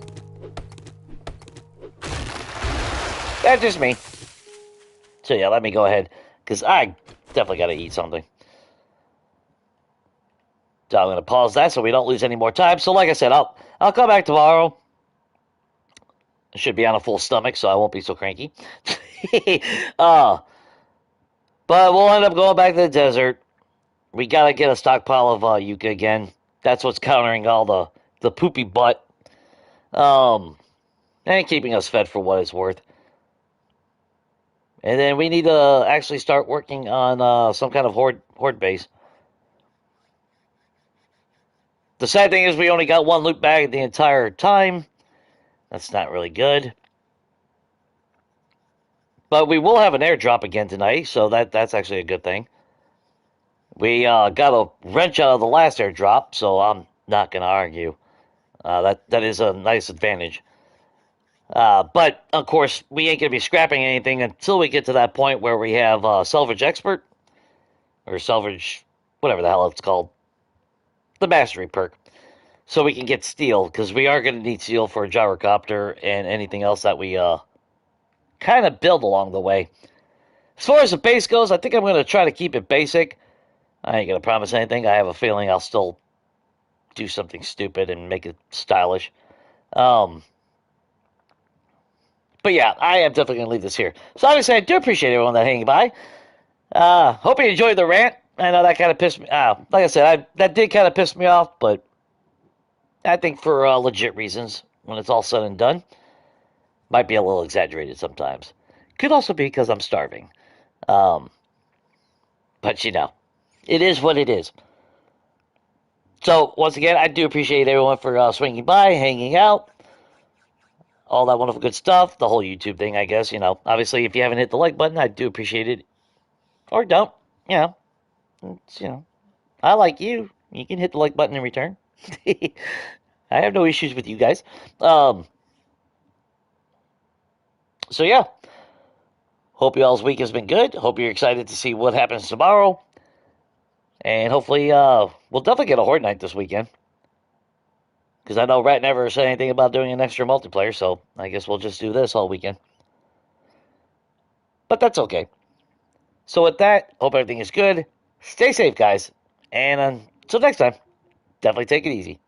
That's just me. So yeah, let me go ahead, because I definitely got to eat something. So I'm going to pause that so we don't lose any more time. So like I said, I'll come back tomorrow. I should be on a full stomach, so I won't be so cranky. uh, but we'll end up going back to the desert. We got to get a stockpile of yucca again. That's what's countering all the poopy butt. And keeping us fed for what it's worth. And then we need to actually start working on some kind of horde base. The sad thing is we only got one loot bag the entire time. That's not really good. But we will have an airdrop again tonight, so that's actually a good thing. We got a wrench out of the last airdrop, so I'm not going to argue. That is a nice advantage. But, of course, we ain't going to be scrapping anything until we get to that point where we have Salvage Expert, or Salvage, whatever the hell it's called, the Mastery perk, so we can get steel, because we are going to need steel for a gyrocopter and anything else that we kind of build along the way. As far as the base goes, I think I'm going to try to keep it basic. I ain't going to promise anything. I have a feeling I'll still do something stupid and make it stylish. But yeah, I am definitely going to leave this here. So obviously, I do appreciate everyone that hanging by. Hope you enjoyed the rant. I know that kind of pissed me off. Like I said, that did kind of piss me off, but I think for legit reasons, when it's all said and done, might be a little exaggerated sometimes. Could also be because I'm starving. But you know, it is what it is. So once again, I do appreciate everyone for swinging by, hanging out. All that wonderful good stuff, the whole YouTube thing, I guess, you know. Obviously, if you haven't hit the like button, I do appreciate it. Or don't, you know. It's, you know, I like you. You can hit the like button in return. I have no issues with you guys. So, yeah. Hope y'all's week has been good. Hope you're excited to see what happens tomorrow. And hopefully, we'll definitely get a Horde Night this weekend. Because I know Rat never said anything about doing an extra multiplayer, so I guess we'll just do this all weekend. But that's okay. So with that, hope everything is good. Stay safe, guys. And until next time, definitely take it easy.